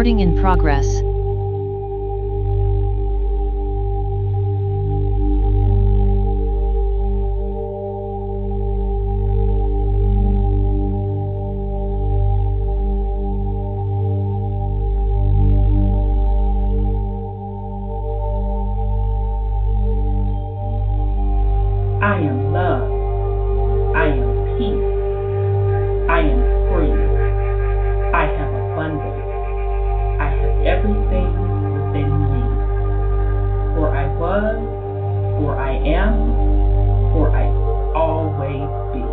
Recording in progress. I am love. I am peace. I am free. I have abundance. I have everything within me. For I was, for I am, for I will always be.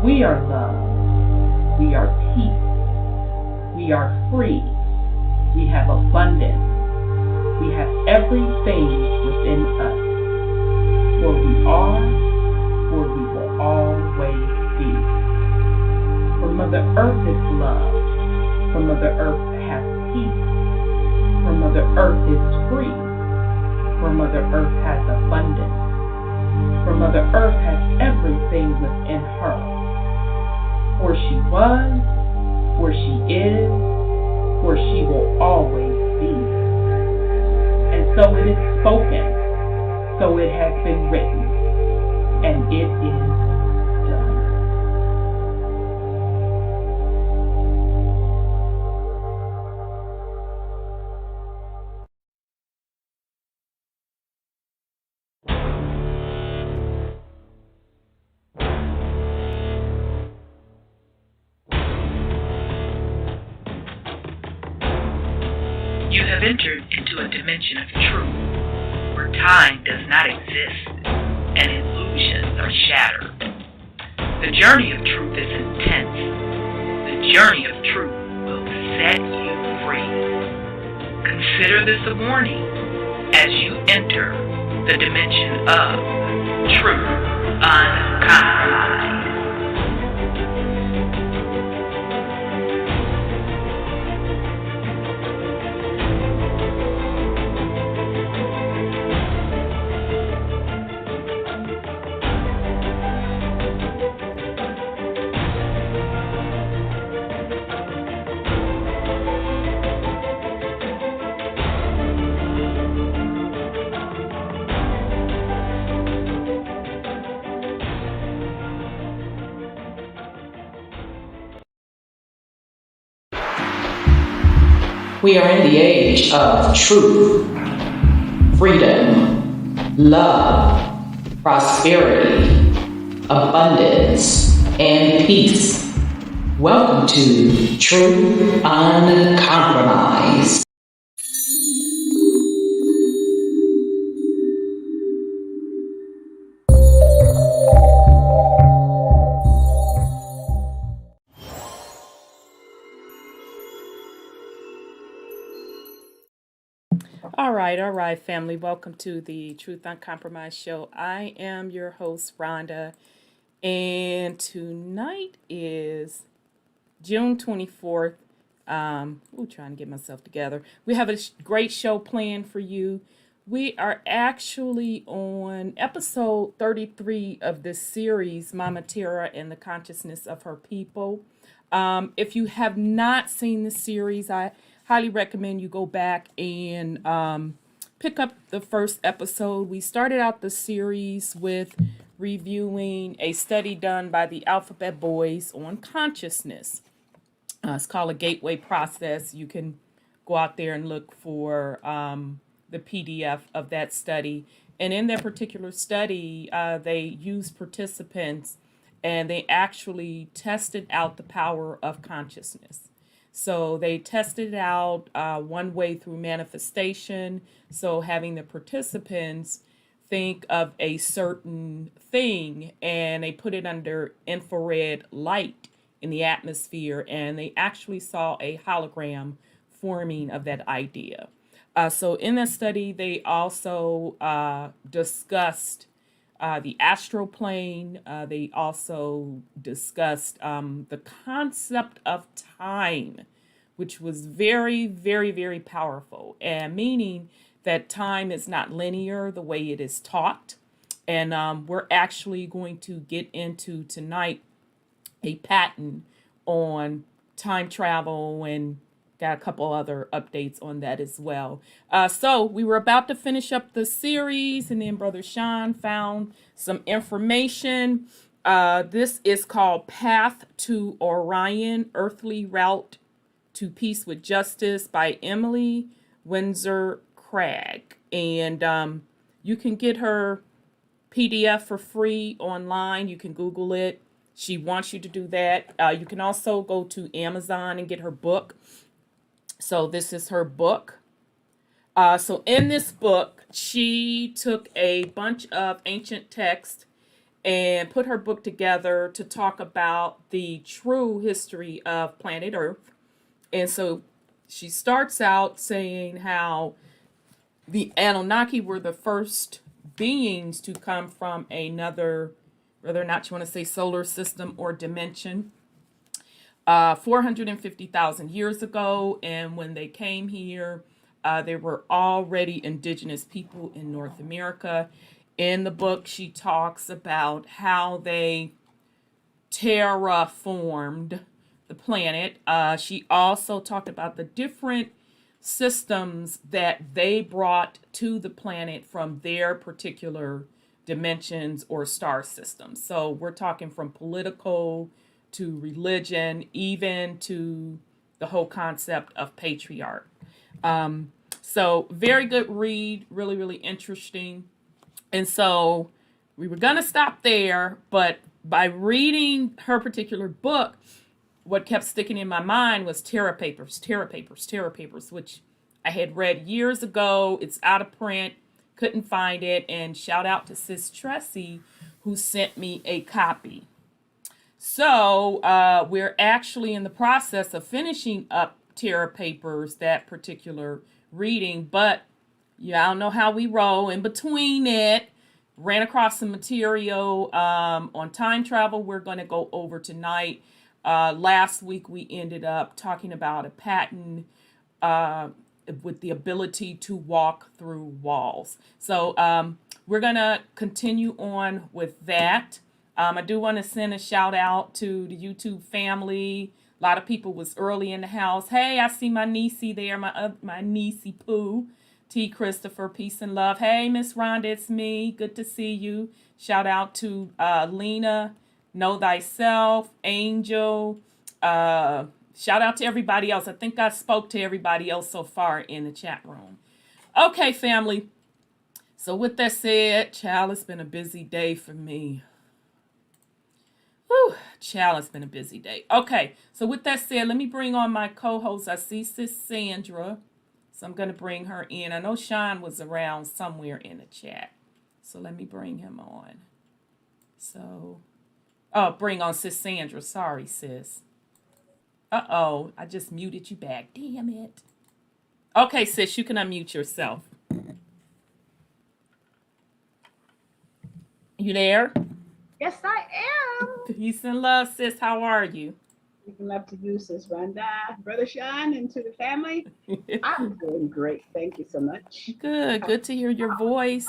We are love. We are peace. We are free. We have abundance. We have everything within us. For we are, for we will always be. For Mother Earth is love. For Mother Earth has peace. For Mother Earth is free. For Mother Earth has abundance. For Mother Earth has everything within her. For she was, for she is, for she will always be. And so it is spoken. So it has been written, and it is done. You have entered into a dimension of truth, where time does not exist and illusions are shattered. The journey of truth is intense. The journey of truth will set you free. Consider this a warning as you enter the dimension of truth uncompromised. We are in the age of truth, freedom, love, prosperity, abundance, and peace. Welcome to Truth Uncompromised. All right, family. Welcome to the Truth Uncompromised show. I am your host, Rhonda, and tonight is June 24th. Trying to get myself together. We have a great show planned for you. We are actually on episode 33 of this series, Momma Terra and the Consciousness of Her People. If you have not seen the series, I highly recommend you go back and pick up the first episode. We started out the series with reviewing a study done by the Alphabet Boys on consciousness. It's called a gateway process. You can go out there and look for the PDF of that study. And in that particular study, they used participants and they actually tested out the power of consciousness. So they tested out one way through manifestation. So having the participants think of a certain thing and they put it under infrared light in the atmosphere, and they actually saw a hologram forming of that idea. So in that study, they also discussed the astral plane. They also discussed the concept of time, which was very, very, very powerful, and meaning that time is not linear the way it is taught. And we're actually going to get into tonight a pattern on time travel and got a couple other updates on that as well. So we were about to finish up the series, and then Brother Sean found some information. This is called Path to Orion, Earthly Route to Peace with Justice by Emily Windsor Cragg. And you can get her PDF for free online. You can Google it. She wants you to do that. You can also go to Amazon and get her book. So this is her book. So in this book, she took a bunch of ancient texts and put her book together to talk about the true history of planet Earth. And so she starts out saying how the Anunnaki were the first beings to come from another, whether or not you want to say solar system or dimension, 450,000 years ago. And when they came here, there were already indigenous people in North America. In the book, she talks about how they terraformed the planet. She also talked about the different systems that they brought to the planet from their particular dimensions or star systems. So we're talking from political to religion, even to the whole concept of patriarch. So very good read, really, really interesting. And so we were going to stop there, but by reading her particular book, what kept sticking in my mind was Terra Papers, which I had read years ago. It's out of print, couldn't find it. And shout out to Sis Tressie, who sent me a copy. So we're actually in the process of finishing up Terra Papers, that particular reading. But yeah, I don't know how we roll. In between it, ran across some material on time travel we're going to go over tonight. Last week, we ended up talking about a patent with the ability to walk through walls. So we're going to continue on with that. I do want to send a shout out to the YouTube family. A lot of people was early in the house. Hey, I see my niecey there, my niecey Pooh. T. Christopher, peace and love. Hey, Miss Rhonda, it's me. Good to see you. Shout out to Lena, Know Thyself, Angel. Shout out to everybody else. I think I spoke to everybody else so far in the chat room. Okay, family. So with that said, child, it's been a busy day for me. Whew, child, it's been a busy day. Okay, so with that said, let me bring on my co-host. I see Sis Sandra. So I'm going to bring her in. I know Sean was around somewhere in the chat. So let me bring him on. So, bring on Sis Sandra. Sorry, sis. Uh-oh, I just muted you back. Damn it. Okay, sis, you can unmute yourself. You there? Yes, I am. Peace and love, sis. How are you? Speaking love to you, Sis Rhonda, Brother Sean, and to the family. I'm doing great. Thank you so much. Good to hear your voice.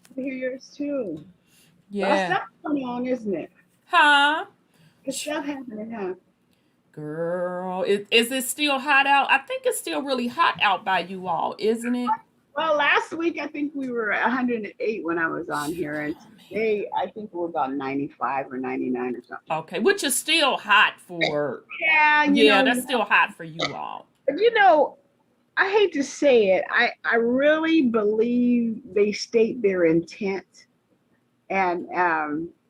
Good to hear yours too. Yeah. Stuff going on, isn't it? Huh? Good stuff happening, huh? Girl, is it still hot out? I think it's still really hot out by you all, isn't it? Well, last week I think we were 108 when I was on here, and today I think we're about 95 or 99 or something. Okay, which is still hot for. Yeah, that's still hot for you all. But I hate to say it, I really believe they state their intent, and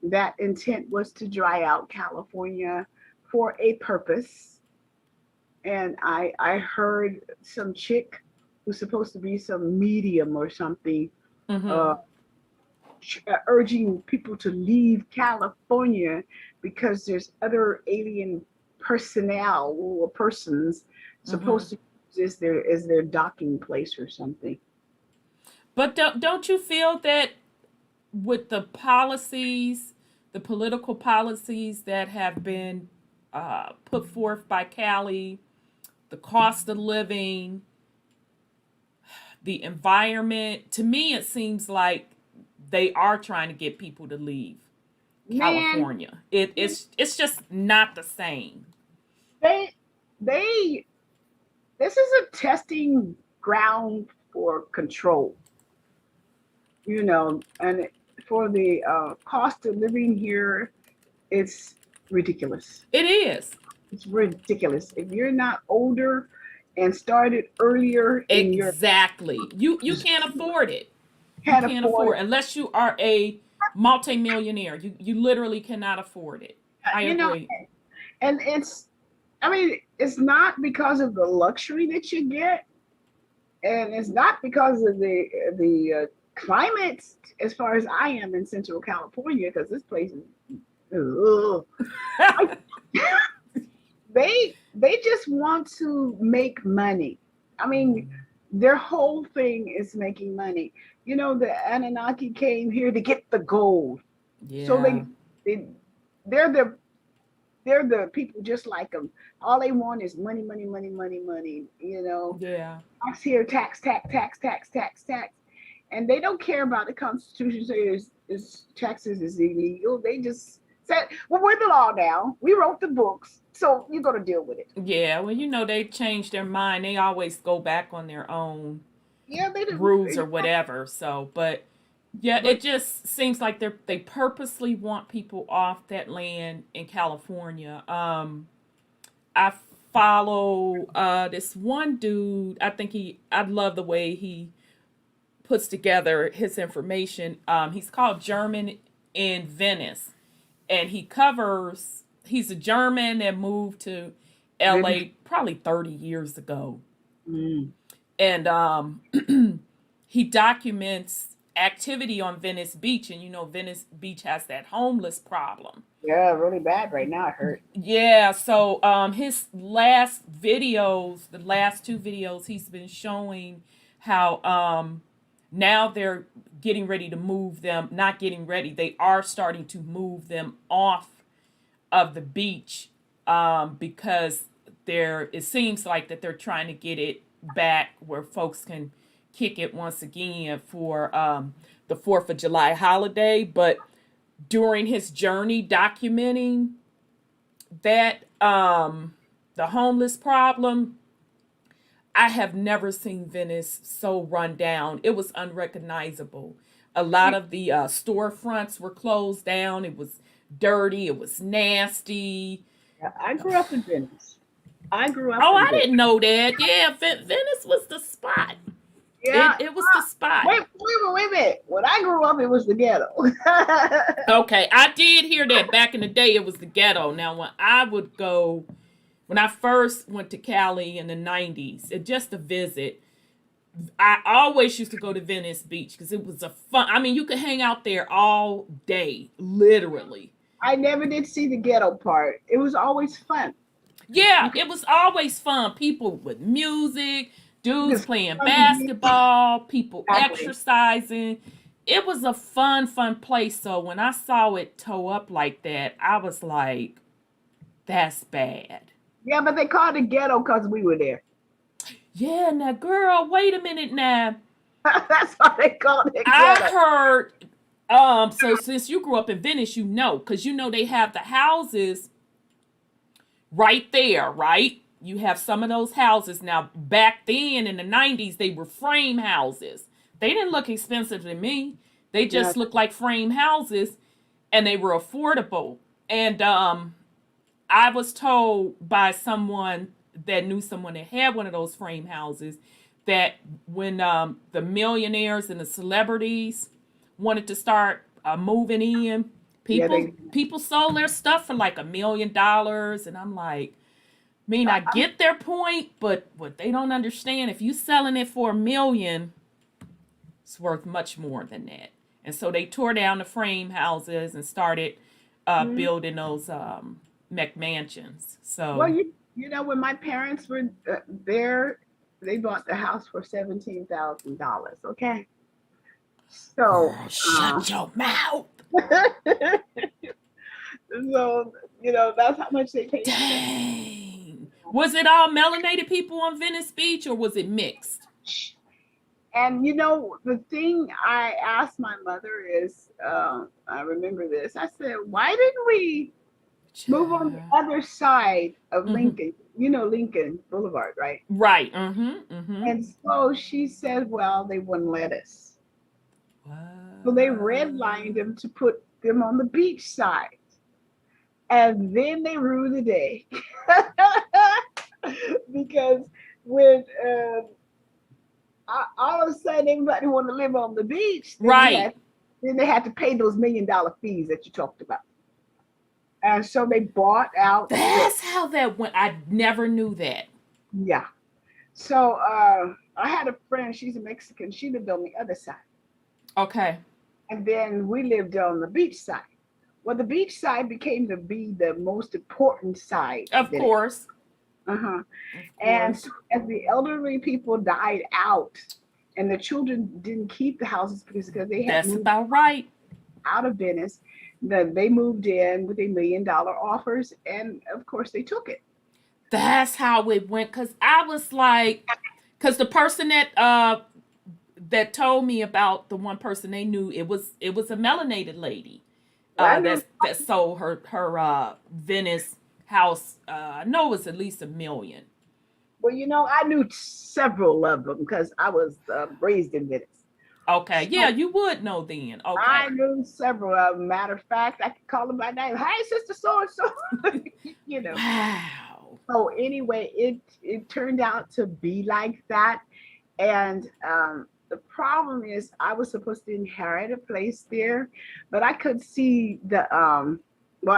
that intent was to dry out California for a purpose. And I heard some chick who's supposed to be some medium or something, urging people to leave California because there's other alien personnel or persons supposed to use as their docking place or something. But don't you feel that with the policies, the political policies that have been put forth by Cali, the cost of living, the environment, to me it seems like they are trying to get people to leave California. It's just not the same. They this is a testing ground for control, and for the cost of living here, it's ridiculous. It is. It's ridiculous. If you're not older and started earlier in your Exactly. You can't afford it. You can't can't afford afford, unless you are a multimillionaire. You literally cannot afford it. I you know, agree. and it's not because of the luxury that you get, and it's not because of the climate. As far as I am in Central California, because this place is, ugh. They just want to make money. I mean, their whole thing is making money. The Anunnaki came here to get the gold, so Yeah. they they're the they're the people just like them. All they want is money, money, money, money, money. Yeah. Tax here, tax, tax, tax, tax, tax, tax, and they don't care about the Constitution. Say is taxes is illegal. They just said, "Well, we're the law now. We wrote the books, so you're gonna deal with it." Yeah. Well, they changed their mind. They always go back on their own Yeah, they do. rules or whatever. So, but yeah, But it just seems like they purposely want people off that land in California. I follow this one dude. I love the way he puts together his information. He's called German in Venice, and he's a German that moved to Venice. LA probably 30 years ago. Mm. And he documents activity on Venice Beach, and Venice Beach has that homeless problem. Yeah, really bad right now. I heard. Yeah, so his last videos, the last two videos, he's been showing how now they're getting ready to move them, not getting ready, they are starting to move them off of the beach, because it seems like that they're trying to get it back where folks can kick it once again for the 4th of July holiday. But during his journey documenting that the homeless problem, I have never seen Venice so run down. It was unrecognizable. A lot of the storefronts were closed down. It was dirty. It was nasty. Yeah, I grew up in Venice. I grew up Oh, in I Venice. didn't know that. Yeah, Venice was the spot. Yeah. It was the spot. Wait a minute. When I grew up, it was the ghetto. Okay, I did hear that back in the day it was the ghetto. Now, when I first went to Cali in the 90s, just to visit, I always used to go to Venice Beach because it was you could hang out there all day, literally. I never did see the ghetto part. It was always fun. Yeah, it was always fun. People with music, dudes Just playing fun to be. basketball, people Exactly. exercising. It was a fun place. So when I saw it toe up like that, I was like, that's bad. Yeah, but they called it ghetto because we were there. Yeah, now, girl, wait a minute now. That's why they called it I ghetto. heard, so since you grew up in Venice, because they have the houses right there, right? You have some of those houses. Now, back then in the 90s, they were frame houses. They didn't look expensive to me. They just Yeah. looked like frame houses, and they were affordable. And I was told by someone that knew someone that had one of those frame houses that when the millionaires and the celebrities wanted to start moving in, Yeah, people sold their stuff for like $1 million, and I'm like, I get their point, but what they don't understand, if you selling it for $1 million, it's worth much more than that. And so they tore down the frame houses and started building those McMansions. So well, when my parents were there, they bought the house for $17,000. Okay, so shut your mouth. so that's how much they paid. Dang. Was it all melanated people on Venice Beach, or was it mixed? And the thing I asked my mother is, I remember this. I said, why didn't we Move on the other side of Lincoln. You know Lincoln Boulevard, right? Right. Mm-hmm. And so she said, well, they wouldn't let us. So they redlined them to put them on the beach side. And then they rue the day. Because when all of a sudden everybody want to live on the beach, Right. Then they had to pay those $1 million fees that you talked about. And so they bought out. That's how that went. I never knew that. Yeah. So I had a friend, she's a Mexican, she lived on the other side. Okay. And then we lived on the beach side. Well, the beach side became to be the most important side. Of course. And so as the elderly people died out and the children didn't keep the houses because they had That's moved about right. out of Venice, they moved in with $1 million offers. And of course they took it. That's how it went. Cause I was like, cause the person that told me about the one person they knew, it was a melanated lady that sold her Venice house. I know it was at least $1 million. Well, I knew several of them because I was raised in Venice. Okay, So yeah, you would know then. Okay, I knew several of them. Matter of fact, I could call them by name. Hi, sister so and so. Wow. So anyway, it turned out to be like that, and the problem is I was supposed to inherit a place there, but I could see well,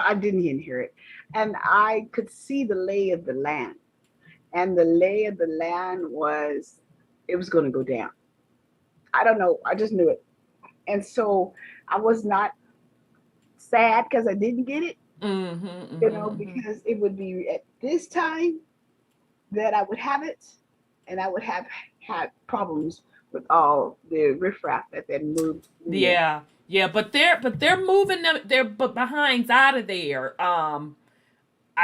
I didn't inherit, and I could see the lay of the land, and the lay of the land was it was going to go down. I don't know. I just knew it, and so I was not sad because I didn't get it. Because it would be at this time that I would have it, and I would have had problems with all the riffraff that they moved. Yeah, but they're moving their behinds out of there. I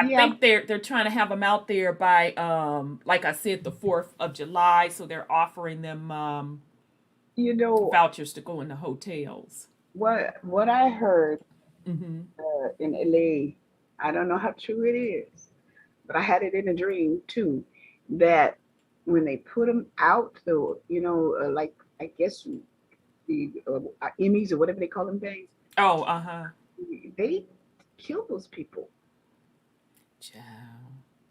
think they're trying to have them out there by like I said, the 4th of July. So they're offering them vouchers to go into hotels. What I heard Mm-hmm. in LA, I don't know how true it is, but I had it in a dream too, that when they put them out, like I guess the Emmys or whatever they call them things. Oh, they kill those people. Ciao.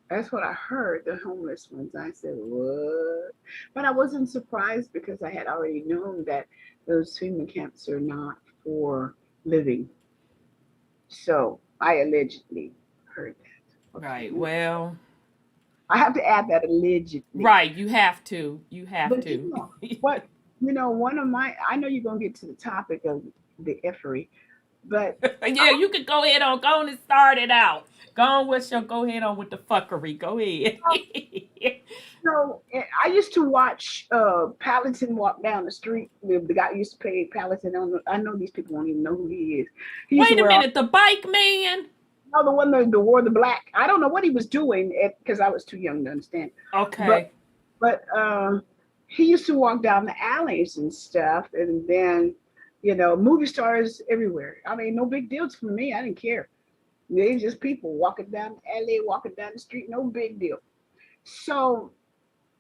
That's what I heard, the homeless ones. I said, what? But I wasn't surprised because I had already known that those treatment camps are not for living. So I allegedly heard that. Okay. Right. Well, I have to add that allegedly. Right. You have to. But what? One of I know you're going to get to the topic of the effery, but yeah, you can go ahead and start it out. Go ahead on with the fuckery. Go ahead. So I used to watch Palatine walk down the street. The guy used to play Palatine. I know these people won't even know who he is. Wait a minute, the bike man? No, the one that wore the black. I don't know what he was doing because I was too young to understand. Okay. But he used to walk down the alleys and stuff, and then movie stars everywhere. I mean, no big deals for me. I didn't care. They just people walking down the alley, walking down the street, no big deal. So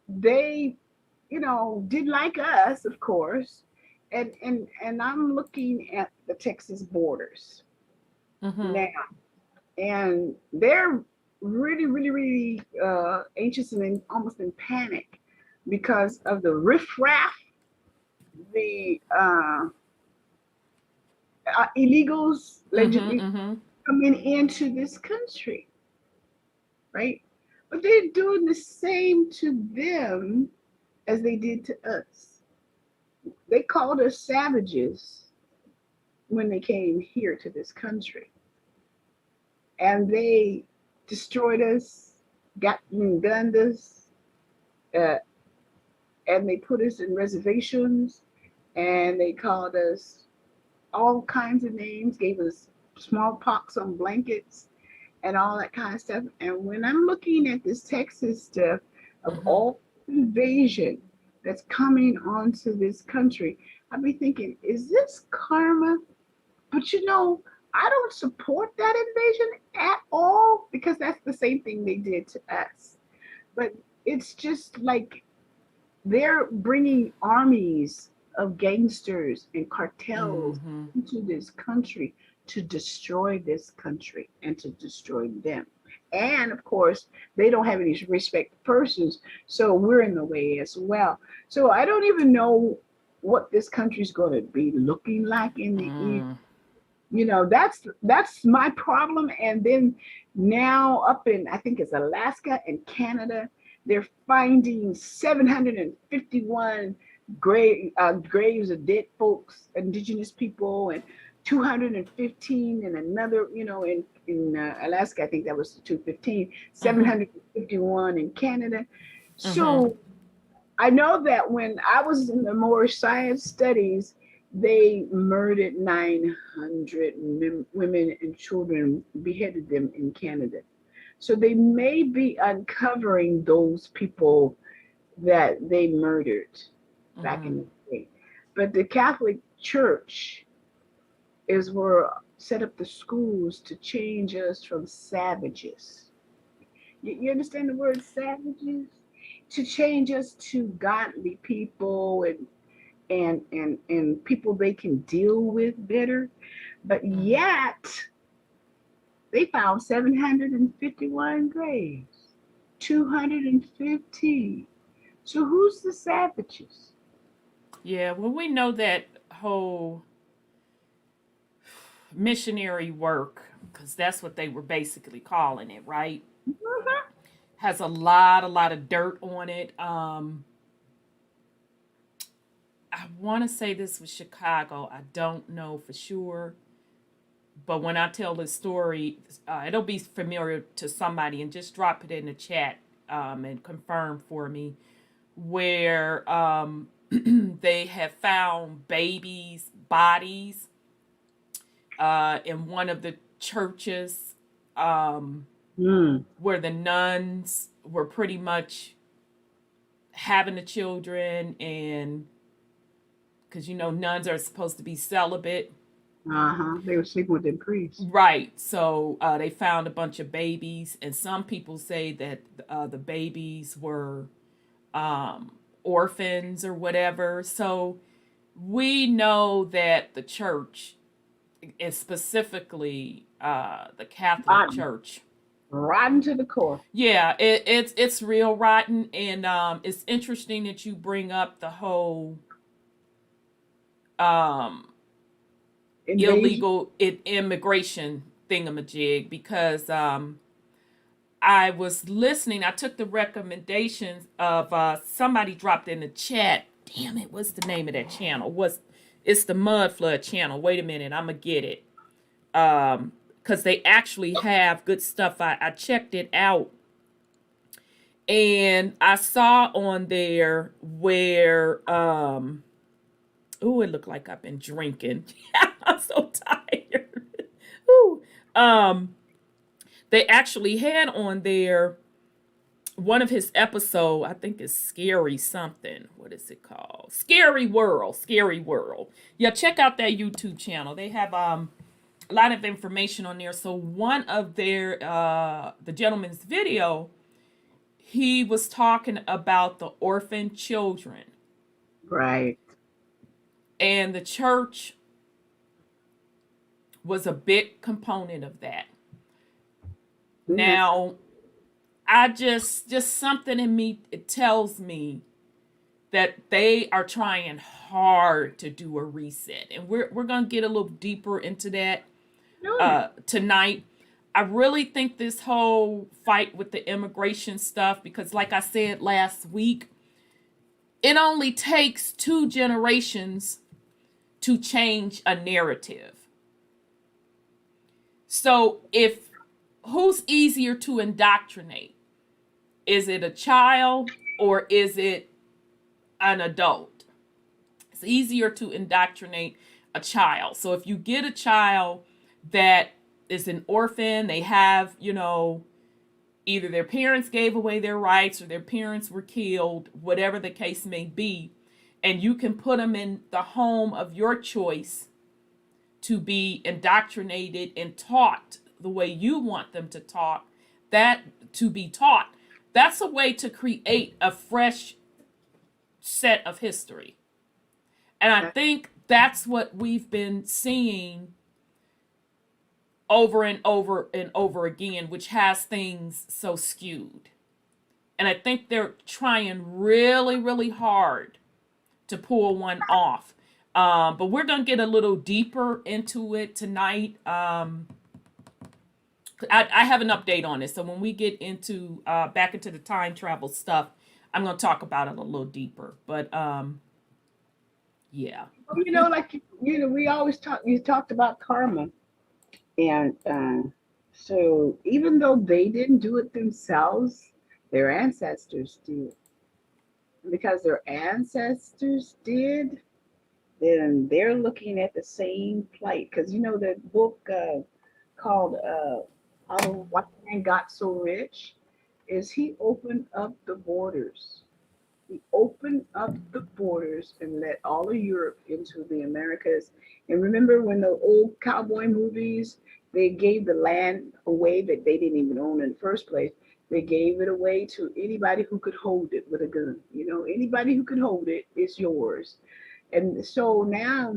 they, did like us, of course. And I'm looking at the Texas borders now. And they're really, really, really anxious and almost in panic because of the riffraff, the illegals allegedly coming into this country, right? But they're doing the same to them as they did to us. They called us savages when they came here to this country. And they destroyed us, gunned us, and they put us in reservations, and they called us all kinds of names, gave us smallpox on blankets and all that kind of stuff. And when I'm looking at this Texas stuff of all invasion that's coming onto this country, I'd be thinking, is this karma? But I don't support that invasion at all, because that's the same thing they did to us. But it's just like they're bringing armies of gangsters and cartels Mm-hmm. into this country to destroy this country and to destroy them. And of course, they don't have any respect for persons, so we're in the way as well. So I don't even know what this country's going to be looking like in the Mm. that's my problem. And then now up in, I think it's Alaska and Canada, they're finding 751 graves of dead folks, indigenous people, and 215 in another, in Alaska, I think that was 215, 751 in Canada. Mm-hmm. So I know that when I was in the more science studies, they murdered 900 women and children, beheaded them in Canada. So they may be uncovering those people that they murdered back Mm-hmm. in the day. But the Catholic Church is where set up the schools to change us from savages. You understand the word savages? To change us to godly people, and people they can deal with better. But Mm-hmm. yet they found 751 graves, 215. So who's the savages? Yeah, well, we know that whole missionary work, because that's what they were basically calling it, right? Mhm. Has a lot of dirt on it. I want to say this was Chicago. I don't know for sure, but when I tell this story, it'll be familiar to somebody, and just drop it in the chat, and confirm for me where they have found babies' bodies in one of the churches, Mm. where the nuns were pretty much having the children, and because nuns are supposed to be celibate. Uh-huh. They were sleeping with them priests. Right. So they found a bunch of babies, and some people say that the babies were orphans or whatever. So we know that the church, is specifically the Catholic Rotten. Church. Rotten to the core. Yeah, it's real rotten, and it's interesting that you bring up the whole um, Invasion. illegal immigration thingamajig, because I was listening. I took the recommendations of somebody dropped in the chat. Damn it, what's the name of that channel? It's the Mud Flood channel. Wait a minute, I'm gonna get it. Because they actually have good stuff. I checked it out, and I saw on there where oh, it looked like I've been drinking. I'm so tired. Ooh. They actually had on there one of his episode, I think it's Scary something. What is it called? Scary World. Scary World. Yeah, check out that YouTube channel. They have a lot of information on there. So one of their the gentleman's video, he was talking about the orphan children, Right. and the church was a big component of that. Yes. Now, I just something in me, it tells me that they are trying hard to do a reset, and we're gonna get a little deeper into that No. tonight. I really think this whole fight with the immigration stuff, because like I said last week, it only takes 2 generations to change a narrative. So if who's easier to indoctrinate? Is it a child or is it an adult? It's easier to indoctrinate a child. So if you get a child that is an orphan, they have, either their parents gave away their rights or their parents were killed, whatever the case may be, and you can put them in the home of your choice to be indoctrinated and taught the way you want them to talk, that to be taught, that's a way to create a fresh set of history. And I think that's what we've been seeing over and over and over again, which has things so skewed. And I think they're trying really, really hard to pull one off. But we're going to get a little deeper into it tonight. I have an update on it. So when we get into back into the time travel stuff, I'm going to talk about it a little deeper. But yeah. Like, we always you talked about karma. And so even though they didn't do it themselves, their ancestors did. Because their ancestors did, then they're looking at the same plight. Because the book called How White Man Got So Rich is he opened up the borders. He opened up the borders and let all of Europe into the Americas. And remember when the old cowboy movies, they gave the land away that they didn't even own in the first place. They gave it away to anybody who could hold it with a gun. Anybody who could hold it, it's yours. And so now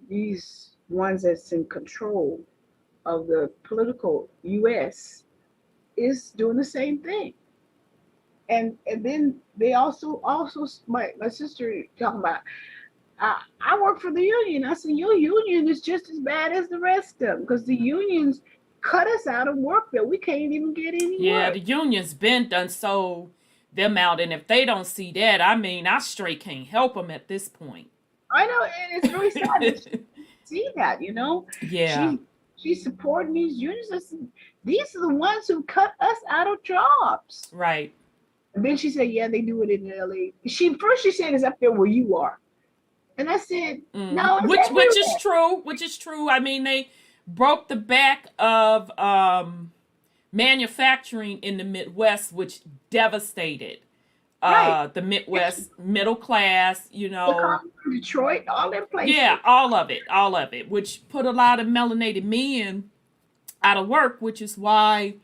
these ones that's in control of the political U.S. is doing the same thing. And then they also my sister talking about, I work for the union. I said, your union is just as bad as the rest of them, because the unions cut us out of work that we can't even get any work. The union's been done so them out, and if they don't see that, I mean, I straight can't help them at this point. I know, and it's really sad to see that, Yeah. She's supporting these unions. These are the ones who cut us out of jobs. Right. And then she said, yeah, they do it in LA. She said it's up there where you are. And I said, no. Which is true. I mean, they broke the back of manufacturing in the Midwest, which devastated the Midwest middle class, Detroit, all that places. Yeah, all of it, which put a lot of melanated men out of work, which is why,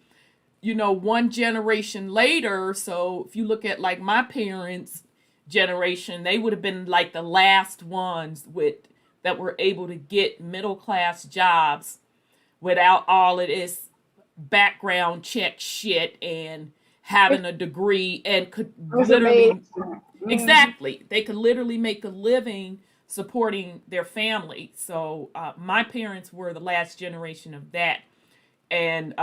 one generation later, so if you look at like my parents' generation, they would have been like the last ones that were able to get middle class jobs without all of this background check shit and having a degree, and could literally they could literally make a living supporting their family. So my parents were the last generation of that, and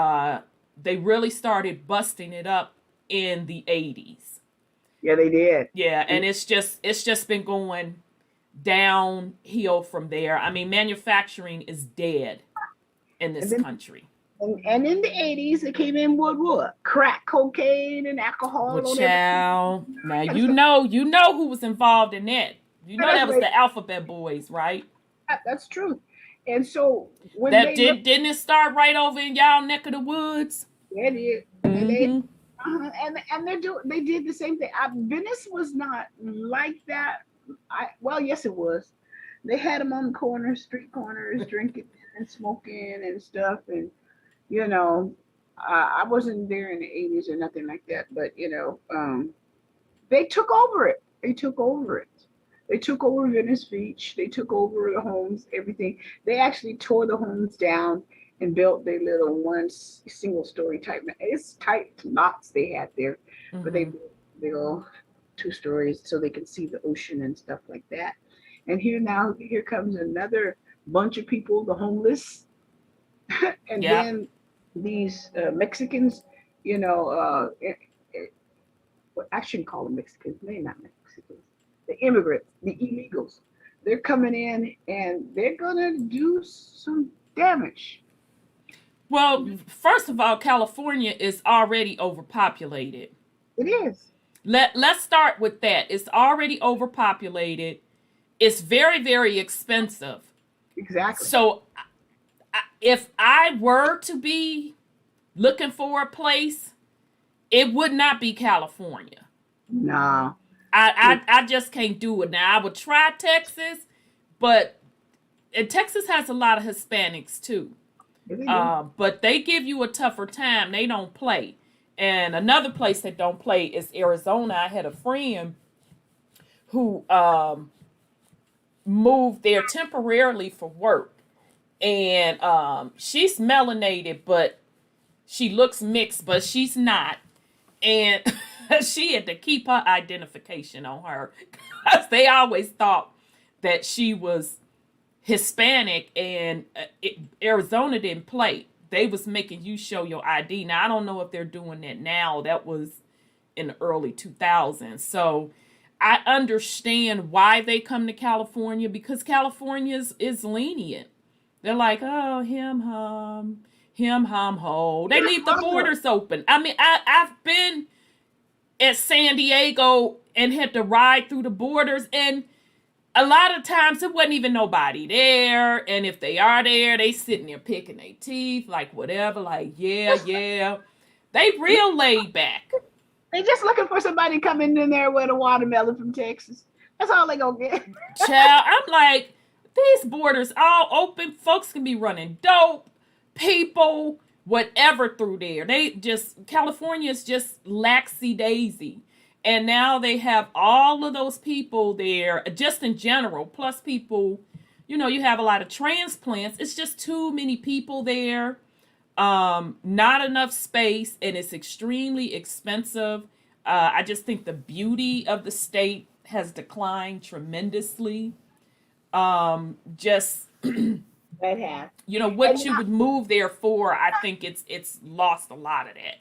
they really started busting it up in the 80s. Yeah, they did. Yeah, and it's just been going downhill from there. I mean, manufacturing is dead in this country. And in the 80s, it came in with what? Crack cocaine and alcohol. Well, child, now you know who was involved in that. That was the Alphabet Boys, right? That's true. And so when didn't it start right over in y'all neck of the woods? Yeah, it did. Mm-hmm. And they did the same thing. Venice was not like that. Yes, it was. They had them on the street corners, drinking and smoking and stuff. And I wasn't there in the 80s or nothing like that. But they took over it. They took over Venice Beach. They took over the homes, everything. They actually tore the homes down and built their little single story type. It's tight knots they had there, but they built little 2 stories so they can see the ocean and stuff like that. And here comes another bunch of people, the homeless, and then these Mexicans. I shouldn't call them Mexicans. They're not Mexicans. The immigrants, the illegals. They're coming in and they're gonna do some damage. Well, first of all, California is already overpopulated. It is. Let's start with that. It's already overpopulated. It's very, very expensive. Exactly. So if I were to be looking for a place, it would not be California. No. I just can't do it. Now, I would try Texas, but and Texas has a lot of Hispanics too. Yes, they do. But they give you a tougher time. They don't play. And another place that don't play is Arizona. I had a friend who moved there temporarily for work. And she's melanated, but she looks mixed, but she's not. And she had to keep her identification on her because they always thought that she was Hispanic, and Arizona didn't play. They was making you show your ID. Now, I don't know if they're doing that now. That was in the early 2000s. So I understand why they come to California, because California is lenient. They're like, oh, him hum ho. They leave the borders open. I mean, I've been at San Diego and had to ride through the borders, and a lot of times it wasn't even nobody there. And if they are there, they sitting there picking their teeth, like whatever, like, yeah. They real laid back. They just looking for somebody coming in there with a watermelon from Texas. That's all they gonna get. Child, I'm like, these borders all open. Folks can be running dope, people, whatever through there. California is just laxy daisy. And now they have all of those people there, just in general, plus people, you have a lot of transplants. It's just too many people there, not enough space, and it's extremely expensive. I just think the beauty of the state has declined tremendously. Just, That has. what you would move there for, I think it's lost a lot of that.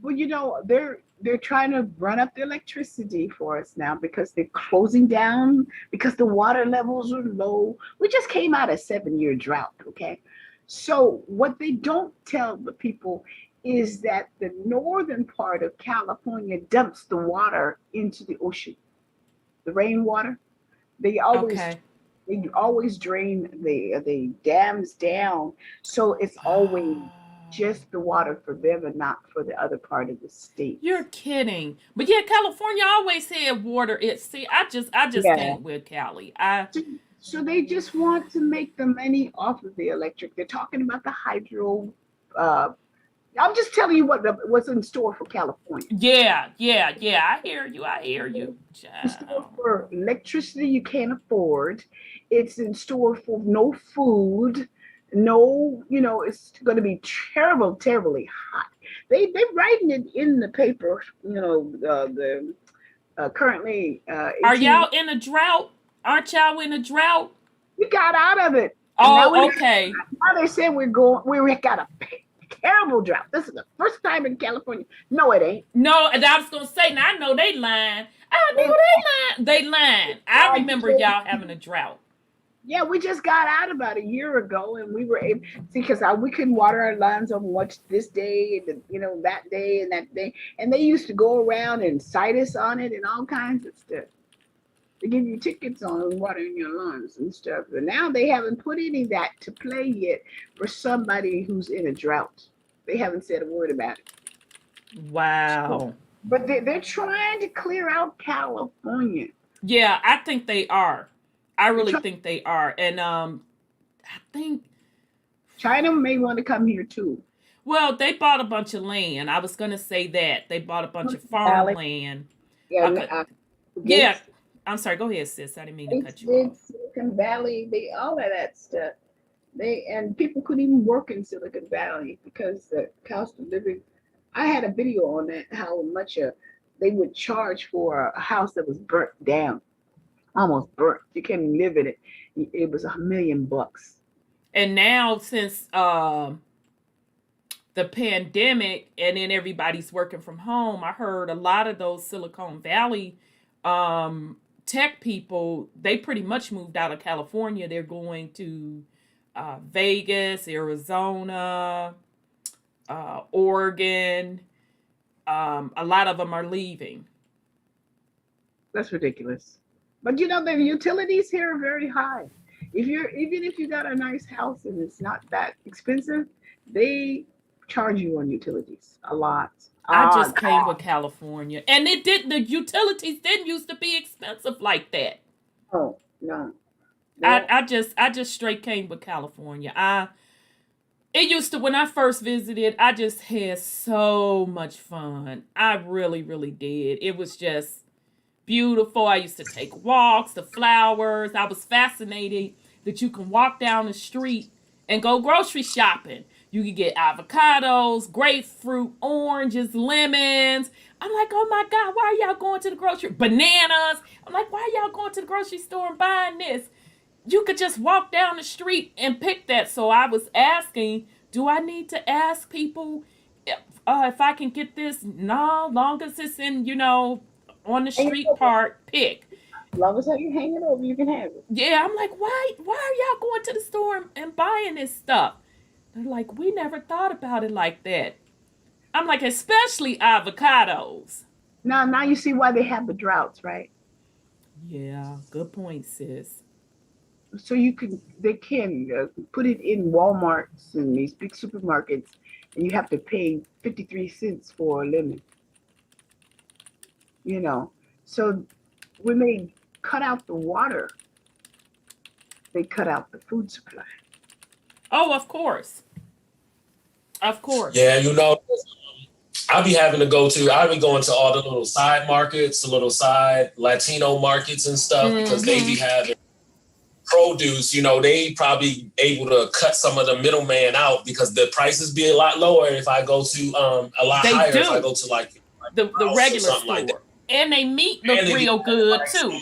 Well, they're trying to run up the electricity for us now because they're closing down, because the water levels are low. We just came out of a 7-year drought, okay? So what they don't tell the people is that the northern part of California dumps the water into the ocean, the rainwater. They always Okay. they always drain the dams down, so it's always just the water for them and not for the other part of the state. You're kidding. But yeah, California always had water. I just Yeah. can't with Cali. So they just want to make the money off of the electric. They're talking about the hydro. I'm just telling you what's in store for California. Yeah. I hear you. In store Child. for electricity you can't afford. It's in store for no food. No, it's going to be terribly hot. They're writing it in the paper. The currently. Are y'all in a drought? Aren't y'all in a drought? We got out of it. And Oh, okay. Now they said we got a terrible drought. This is the first time in California. No, it ain't. No, and I was gonna say, now I know they lying. They lying. I remember y'all having a drought. Yeah, we just got out about a year ago, and we were able because we couldn't water our lawns on much this day, and that day and that day, and they used to go around and cite us on it and all kinds of stuff. They give you tickets on watering your lawns and stuff, but now they haven't put any of that to play yet for somebody who's in a drought. They haven't said a word about it. Wow. But they're trying to clear out California. Yeah, I think they are. I really think they are. And I think China may want to come here too. Well, they bought a bunch of land. I was gonna say that. They bought a bunch of farmland. Yeah, Yeah. I'm sorry, go ahead, sis. I didn't mean to cut you off. Silicon Valley, all of that stuff. And people couldn't even work in Silicon Valley because the cost of living. I had a video on that, how much they would charge for a house that was burnt down, almost burnt. You can't live in it. It was $1 million. And now, since the pandemic, and then everybody's working from home, I heard a lot of those Silicon Valley tech people, they pretty much moved out of California. They're going to Vegas, Arizona, Oregon. A lot of them are leaving. That's ridiculous. But the utilities here are very high. Even if you got a nice house and it's not that expensive, they charge you on utilities a lot. I just came with California, and the utilities didn't used to be expensive like that. Oh, no. I just straight came with California. It used to, when I first visited, I just had so much fun. I really, really did. It was just beautiful. I used to take walks, the flowers. I was fascinated that you can walk down the street and go grocery shopping. You can get avocados, grapefruit, oranges, lemons. I'm like, oh my God, why are y'all going to the grocery? Bananas. I'm like, why are y'all going to the grocery store and buying this? You could just walk down the street and pick that. So I was asking, do I need to ask people if I can get this? No, long as it's in, on the street part, pick. As long as you hang it over, you can have it. Yeah, I'm like, why are y'all going to the store and buying this stuff? They're like, we never thought about it like that. I'm like, especially avocados. Now you see why they have the droughts, right? Yeah, good point, sis. So they can put it in Walmarts and these big supermarkets, and you have to pay 53 cents for a lemon. So when they cut out the water, they cut out the food supply. Oh, of course. Of course. Yeah, I'll be having to I'll be going to all the little side markets, the little side Latino markets and stuff, because they be having produce. They probably able to cut some of the middleman out because the prices be a lot lower if I go to a lot higher if I go to like the regular store. Like, and they meat look real good too.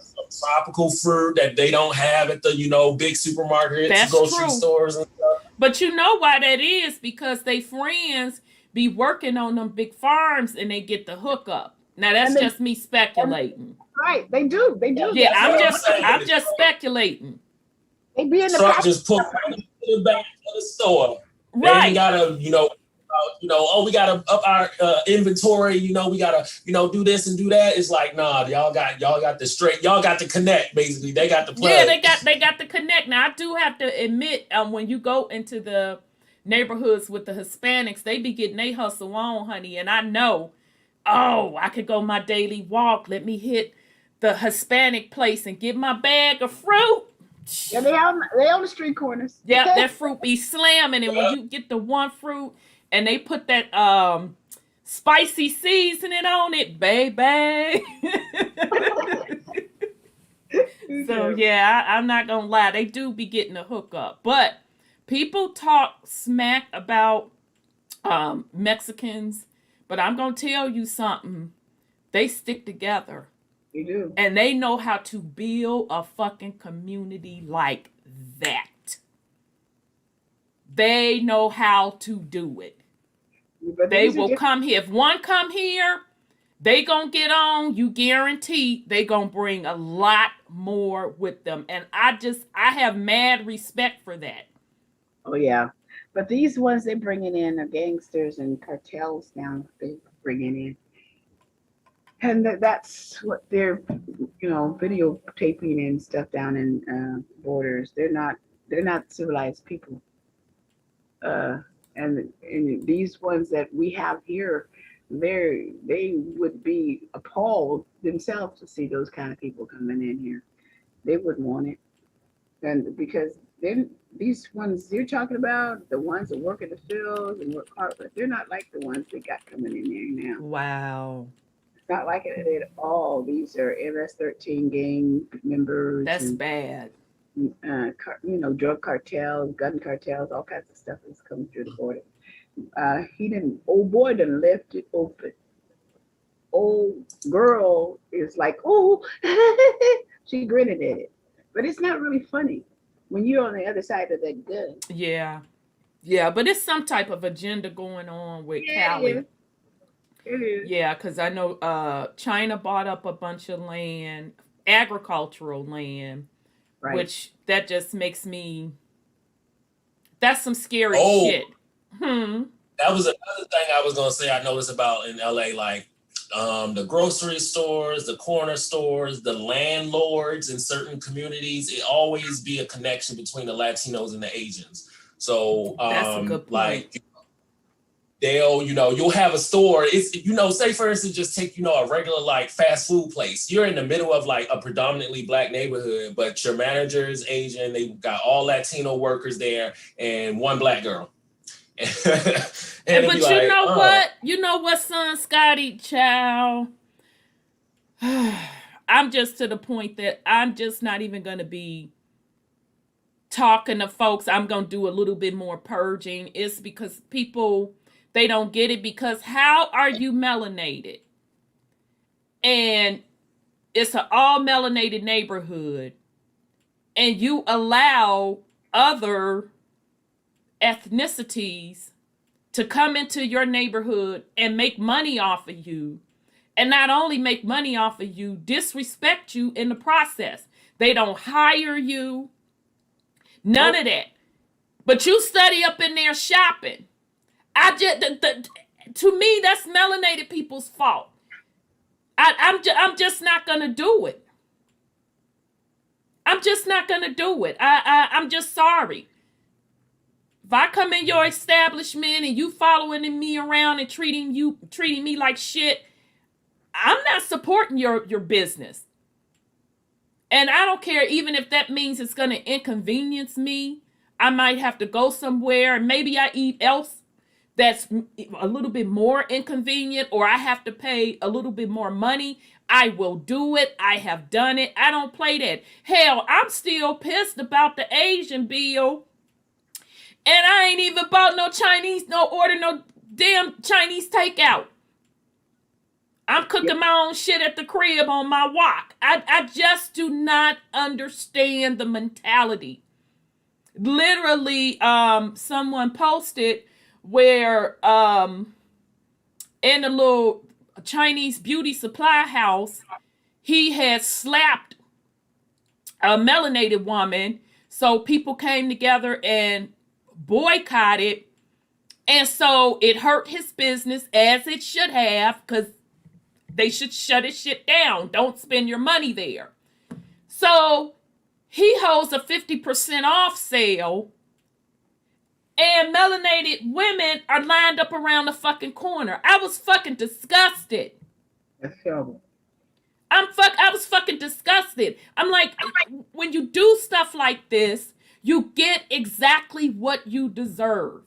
Some tropical fruit that they don't have at the big supermarkets, That's grocery true. stores and stuff. But you know why that is? Because they friends be working on them big farms and they get the hookup. Now that's just me speculating. Right, they do. Yeah, I'm just speculating. They be in the truck just put it back to the store. Right. They ain't gotta, we gotta up our inventory. We gotta, do this and do that. It's like, nah, y'all got the connect. Basically, they got the plug. Yeah, they got the connect. Now I do have to admit, when you go into the neighborhoods with the Hispanics, they be getting they hustle on, honey. And I know, I could go my daily walk. Let me hit the Hispanic place and get my bag of fruit. Yeah, they on the street corners. Yeah, that fruit be slamming, and when you get the one fruit and they put that spicy seasoning on it, baby. So yeah, I'm not gonna lie, they do be getting a hookup, but people talk smack about Mexicans, but I'm gonna tell you something. They stick together. They do. And they know how to build a fucking community like that. They know how to do it. But they will come here. If one come here, they gonna get on. You guarantee they gonna bring a lot more with them. And I have mad respect for that. Oh yeah. But these ones they're bringing in are gangsters and cartels now. They bringing in. And that's what they're, videotaping and stuff down in borders. They're not civilized people. And these ones that we have here, they would be appalled themselves to see those kind of people coming in here. They wouldn't want it, and because then these ones you're talking about, the ones that work in the fields and work hard, but they're not like the ones they got coming in there now. Wow. Not like it at all. These are MS-13 gang members. That's bad. Drug cartels, gun cartels, all kinds of stuff is coming through the border. Old boy done left it open. Old girl is like, oh, she grinning at it. But it's not really funny when you're on the other side of that gun. Yeah. Yeah, but it's some type of agenda going on with Cali. Yeah. It is. Yeah, because I know China bought up a bunch of land, agricultural land, right. Which that just makes me, that's some scary shit. That was another thing I was going to say I noticed about in LA, like the grocery stores, the corner stores, the landlords in certain communities, it always be a connection between the Latinos and the Asians. So that's a good point. like, you'll have a store. It's, say for instance, just take, a regular like fast food place. You're in the middle of like a predominantly Black neighborhood, but your manager is Asian. They got all Latino workers there and one Black girl. But what? You know what, son, Scotty, child? I'm just to the point that I'm just not even going to be talking to folks. I'm going to do a little bit more purging. It's because people, they don't get it, because how are you melanated? And it's an all melanated neighborhood, and you allow other ethnicities to come into your neighborhood and make money off of you, and not only make money off of you, disrespect you in the process. They don't hire you, none of that. But you study up in there shopping. To me, that's melanated people's fault. I'm just not gonna do it. I'm just not gonna do it. I'm just sorry. If I come in your establishment and you following me around and treating me like shit, I'm not supporting your business. And I don't care, even if that means it's going to inconvenience me. I might have to go somewhere and maybe I eat else that's a little bit more inconvenient, or I have to pay a little bit more money. I will do it. I have done it. I don't play that. Hell, I'm still pissed about the Asian bill. And I ain't even bought no damn Chinese takeout. I'm cooking my own shit at the crib on my wok. I just do not understand the mentality. Literally, someone posted where in a little Chinese beauty supply house, he had slapped a melanated woman. So people came together and boycotted. And so it hurt his business, as it should have, because they should shut his shit down. Don't spend your money there. So he holds a 50% off sale, and melanated women are lined up around the fucking corner. I was fucking disgusted. That's terrible. I was fucking disgusted. I'm like, when you do stuff like this, you get exactly what you deserve.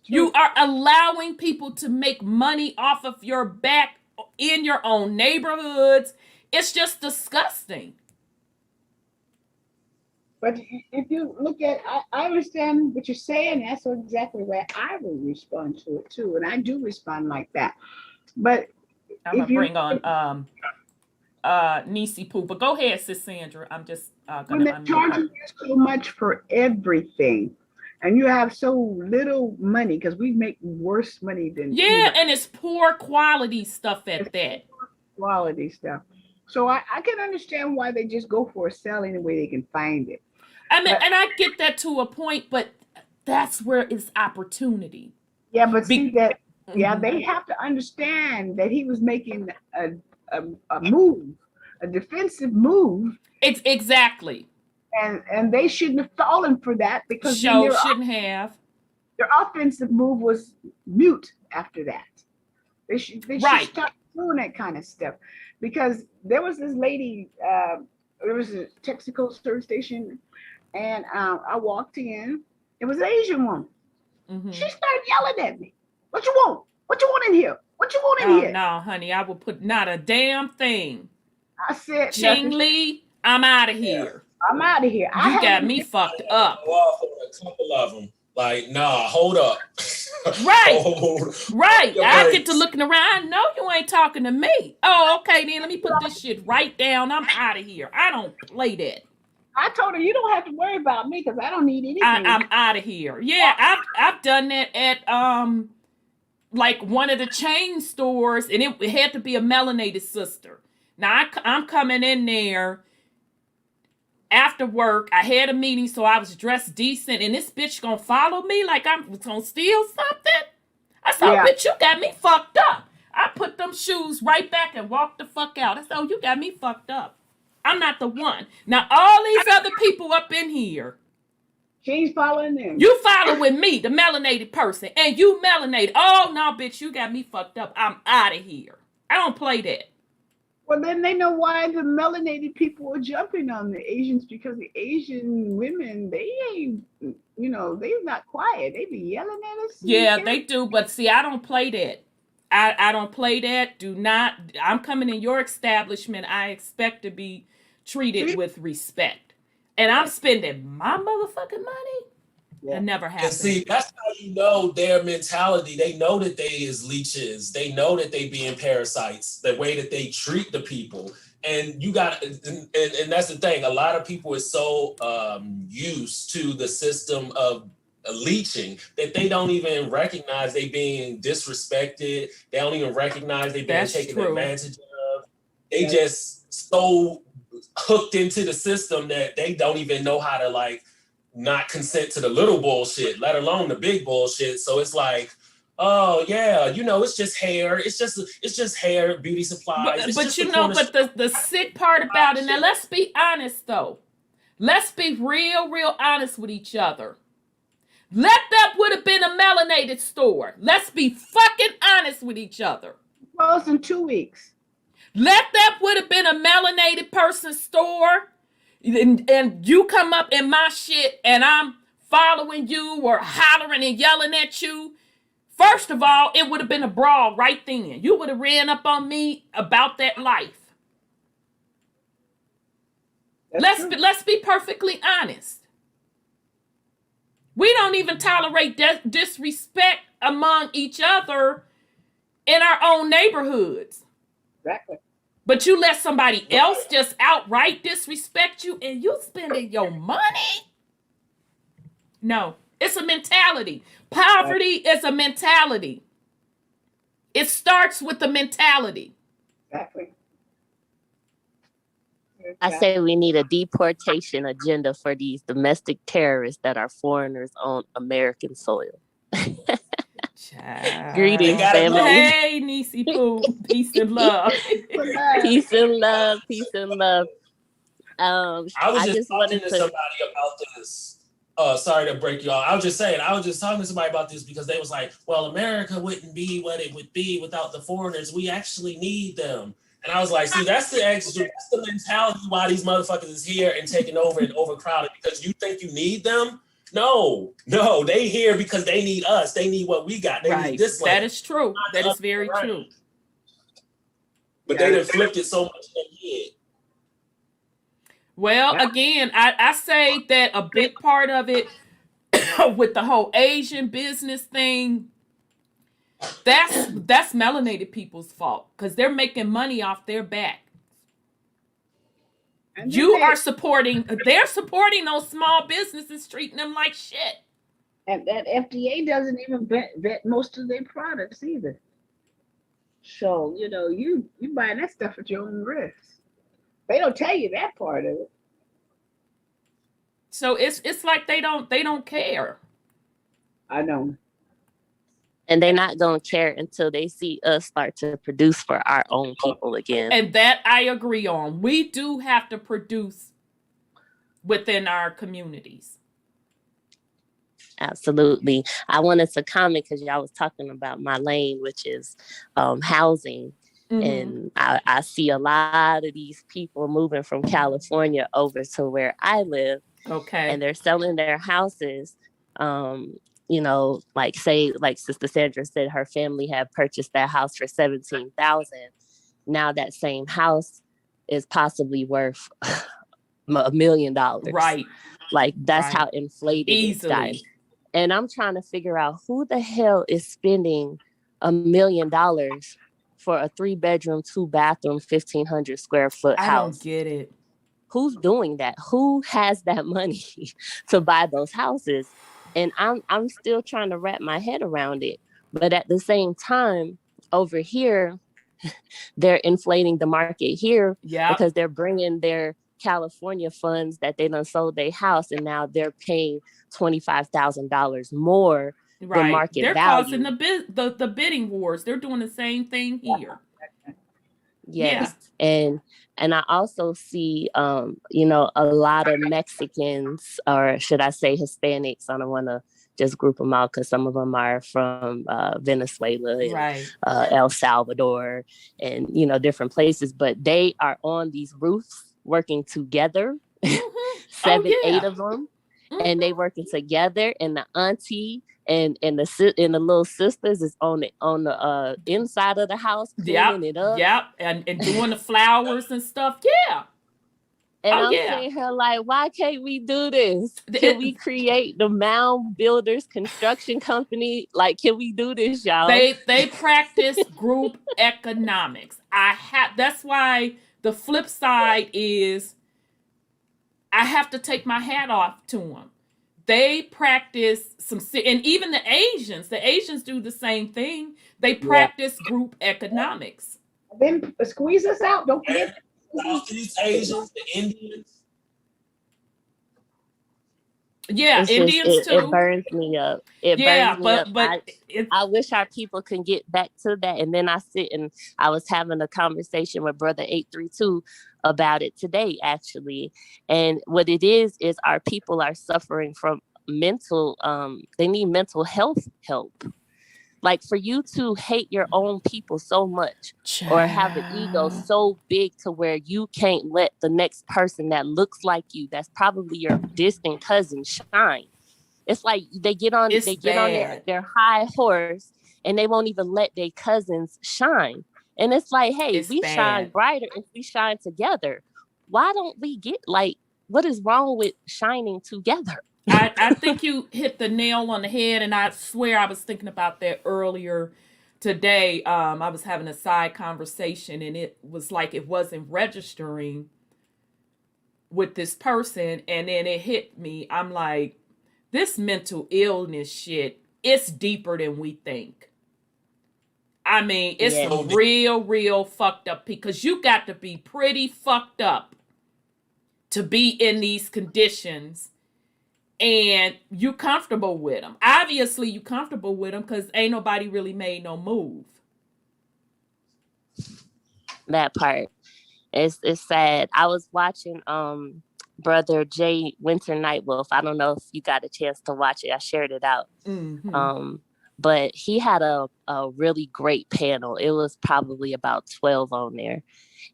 You are allowing people to make money off of your back in your own neighborhoods. It's just disgusting. But if you look at, I understand what you're saying. That's exactly where I would respond to it too. And I do respond like that. But I'm going to bring on Nisi Poo. But go ahead, Sis Sandra. I'm just going to... When they're charging you so much for everything, and you have so little money, because we make worse money than... Yeah, and it's poor quality stuff at that. Quality stuff. So I can understand why they just go for a sale any way they can find it. I mean, and I get that to a point, but that's where it's opportunity. Yeah, but see that, yeah, they have to understand that he was making a move, a defensive move. It's exactly. And they shouldn't have fallen for that, because shouldn't have. Their offensive move was mute after that. They should stop doing that kind of stuff, because there was this lady, there was a Texaco service station, and I walked in. It was an Asian woman. Mm-hmm. She started yelling at me. What you want? What you want in here? What you want in here? No, honey, I will put not a damn thing. I said, Ching Lee, I'm out of here. I'm out of here. You got me fucked up. A couple of them. Like, nah, hold up. Right. Right. I get to looking around. I know you ain't talking to me. Oh, okay, then let me put this shit right down. I'm out of here. I don't play that. I told her, you don't have to worry about me, because I don't need anything. I'm out of here. Yeah, I've done that at like one of the chain stores, and it had to be a melanated sister. Now I'm coming in there after work. I had a meeting, so I was dressed decent, and this bitch gonna follow me like I'm gonna steal something? I said, bitch, you got me fucked up. I put them shoes right back and walked the fuck out. I said, oh, you got me fucked up. I'm not the one. Now, all these other people up in here, She ain't following them. You following me, the melanated person, and you melanated. Oh, no, bitch, you got me fucked up. I'm out of here. I don't play that. Well, then they know why the melanated people are jumping on the Asians, because the Asian women, they ain't, they're not quiet. They be yelling at us. Yeah, they do. But see, I don't play that. I don't play that. Do not. I'm coming in your establishment. I expect to be treated with respect. And I'm spending my motherfucking money. Yeah. It never And happens. see, that's how you know their mentality. They know that they is leeches. They know that they being parasites, the way that they treat the people. And you got, and that's the thing. A lot of people is so used to the system of leeching that they don't even recognize they being disrespected. They don't even recognize they being taken advantage of. They just so hooked into the system that they don't even know how to like not consent to the little bullshit, let alone the big bullshit. So it's like, oh yeah, it's just hair. It's just hair, beauty supplies. But the sick part about it, now let's be honest though. Let's be real honest with each other. That would have been a melanated store. Let's be fucking honest with each other. Closed in 2 weeks. That would have been a melanated person's store. And you come up in my shit and I'm following you or hollering and yelling at you. First of all, it would have been a brawl right then. You would have ran up on me about that life. Let's be perfectly honest. We don't even tolerate disrespect among each other in our own neighborhoods. Exactly. But you let somebody else just outright disrespect you and you spending your money? No, it's a mentality. Poverty is a mentality. It starts with the mentality. Exactly. I say we need a deportation agenda for these domestic terrorists that are foreigners on American soil. Greetings, family. Hey, Niecy Pooh. Peace and love. Peace and love. Peace and love. I was just talking to somebody about this. Sorry to break you off. I was just talking to somebody about this because they was like, well, America wouldn't be what it would be without the foreigners. We actually need them. And I was like, see, that's the mentality why these motherfuckers is here and taking over and overcrowded, because you think you need them. No, they here because they need us. They need what we got. They need this land. That is true. That is very true. But they done flipped it so much in their head. Well, again, I say that a big part of it with the whole Asian business thing, that's melanated people's fault because they're making money off their back. They're supporting those small businesses, treating them like shit. And that FDA doesn't even vet most of their products either. So, you buy that stuff at your own risk. They don't tell you that part of it. So it's like they don't care. I know. And they're not going to care until they see us start to produce for our own people again. And that I agree on. We do have to produce within our communities. Absolutely. I wanted to comment because y'all was talking about my lane, which is housing. Mm-hmm. And I see a lot of these people moving from California over to where I live. Okay. And they're selling their houses. Like Sister Sandra said, her family had purchased that house for $17,000. Now that same house is possibly worth $1 million. Right. Like that's how inflated it's gotten. And I'm trying to figure out who the hell is spending $1 million for a 3-bedroom, 2-bathroom, 1,500 square foot house. I don't get it. Who's doing that? Who has that money to buy those houses? And I'm still trying to wrap my head around it. But at the same time, over here, they're inflating the market here because they're bringing their California funds that they done sold their house, and now they're paying $25,000 more than market value. They're causing the bidding wars. They're doing the same thing here. Yes. And I also see, you know, a lot of Mexicans, or should I say Hispanics? I don't want to just group them out because some of them are from Venezuela and Right. El Salvador and, you know, different places. But they are on these roofs working together, Mm-hmm. 7, Oh, yeah. 8 of them. Mm-hmm. And they working together, and the auntie and the little sisters is on the inside of the house cleaning it up. Yep. And doing the flowers and stuff. Yeah. And Oh, I'm yeah. saying her like, why can't we do this? Can we create the Mound Builders Construction Company? Like, can we do this, y'all? They practice group economics. That's why the flip side is I have to take my hat off to them. They practice and even the Asians do the same thing. They practice group economics. Then squeeze us out. Don't forget. Southeast Asians, the Indians. Yeah, Indians too. It burns me up. It burns me up. But I wish our people can get back to that. And then I was having a conversation with Brother 832 about it today, actually. And what it is our people are suffering from they need mental health help. Like, for you to hate your own people so much or have an ego so big to where you can't let the next person that looks like you, that's probably your distant cousin, shine. It's like they get on their high horse and they won't even let their cousins shine. And it's like, hey, we shine brighter if we shine together. Why don't we get, like, what is wrong with shining together? I think you hit the nail on the head, and I swear I was thinking about that earlier today. I was having a side conversation, and it was like it wasn't registering with this person, and then it hit me. I'm like, this mental illness shit, it's deeper than we think. I mean, it's some real fucked up, because you got to be pretty fucked up to be in these conditions. And you comfortable with them. Obviously, you comfortable with them because ain't nobody really made no move. That part. It's sad. I was watching Brother Jay Winter Nightwolf. I don't know if you got a chance to watch it. I shared it out. Mm-hmm. But he had a really great panel. It was probably about 12 on there.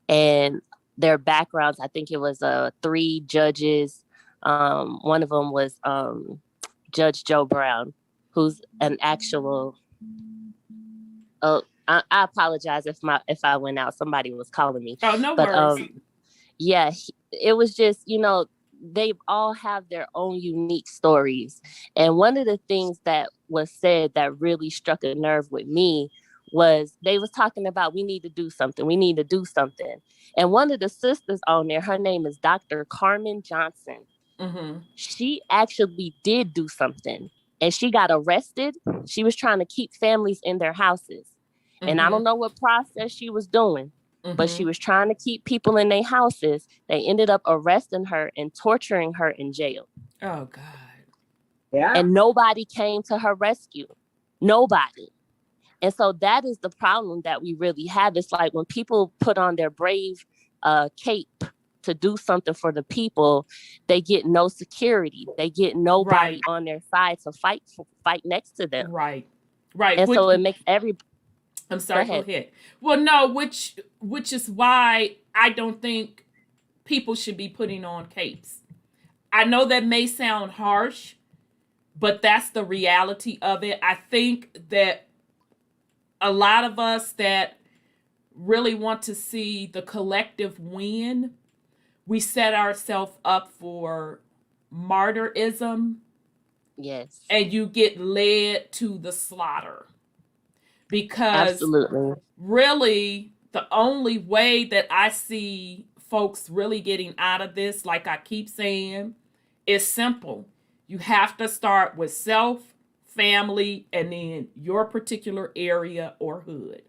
And their backgrounds, I think it was 3 judges. One of them was Judge Joe Brown, who's an actual. I apologize if I went out. Somebody was calling me. Oh, no worries. Yeah, it was just, you know, they all have their own unique stories, and one of the things that was said that really struck a nerve with me was they was talking about we need to do something. And one of the sisters on there, her name is Dr. Carmen Johnson. Mm-hmm. She actually did do something, and she got arrested. She was trying to keep families in their houses. Mm-hmm. And I don't know what process she was doing, but she was trying to keep people in their houses. They ended up arresting her and torturing her in jail. Oh, God. Yeah. And nobody came to her rescue. Nobody. And so that is the problem that we really have. It's like when people put on their brave cape to do something for the people, they get no security. They get nobody on their side to fight next to them. Right. And so it makes I'm sorry, go ahead. Well, no, which is why I don't think people should be putting on capes. I know that may sound harsh, but that's the reality of it. I think that a lot of us that really want to see the collective win, we set ourselves up for martyrism. Yes. And you get led to the slaughter. Because absolutely, really, the only way that I see folks really getting out of this, like I keep saying, is simple. You have to start with self, family, and then your particular area or hood.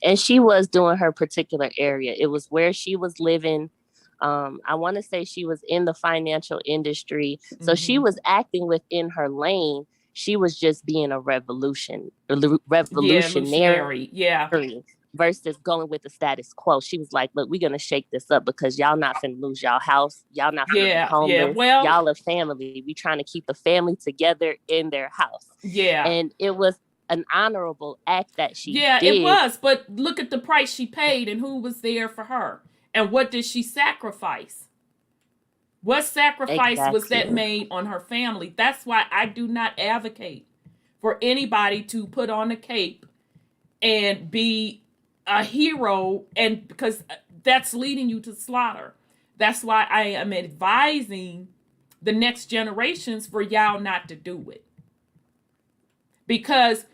And she was doing her particular area. It was where she was living. I want to say she was in the financial industry. So she was acting within her lane. She was just being a revolutionary. Yeah. versus going with the status quo. She was like, look, we're going to shake this up because y'all not finna lose y'all house. Y'all not finna be homeless. Well, y'all a family. We trying to keep the family together in their house. Yeah. And it was an honorable act that she did. Yeah, it was. But look at the price she paid and who was there for her. And what did she sacrifice? What sacrifice was that made on her family? That's why I do not advocate for anybody to put on a cape and be a hero, and because that's leading you to slaughter. That's why I am advising the next generations for y'all not to do it. Because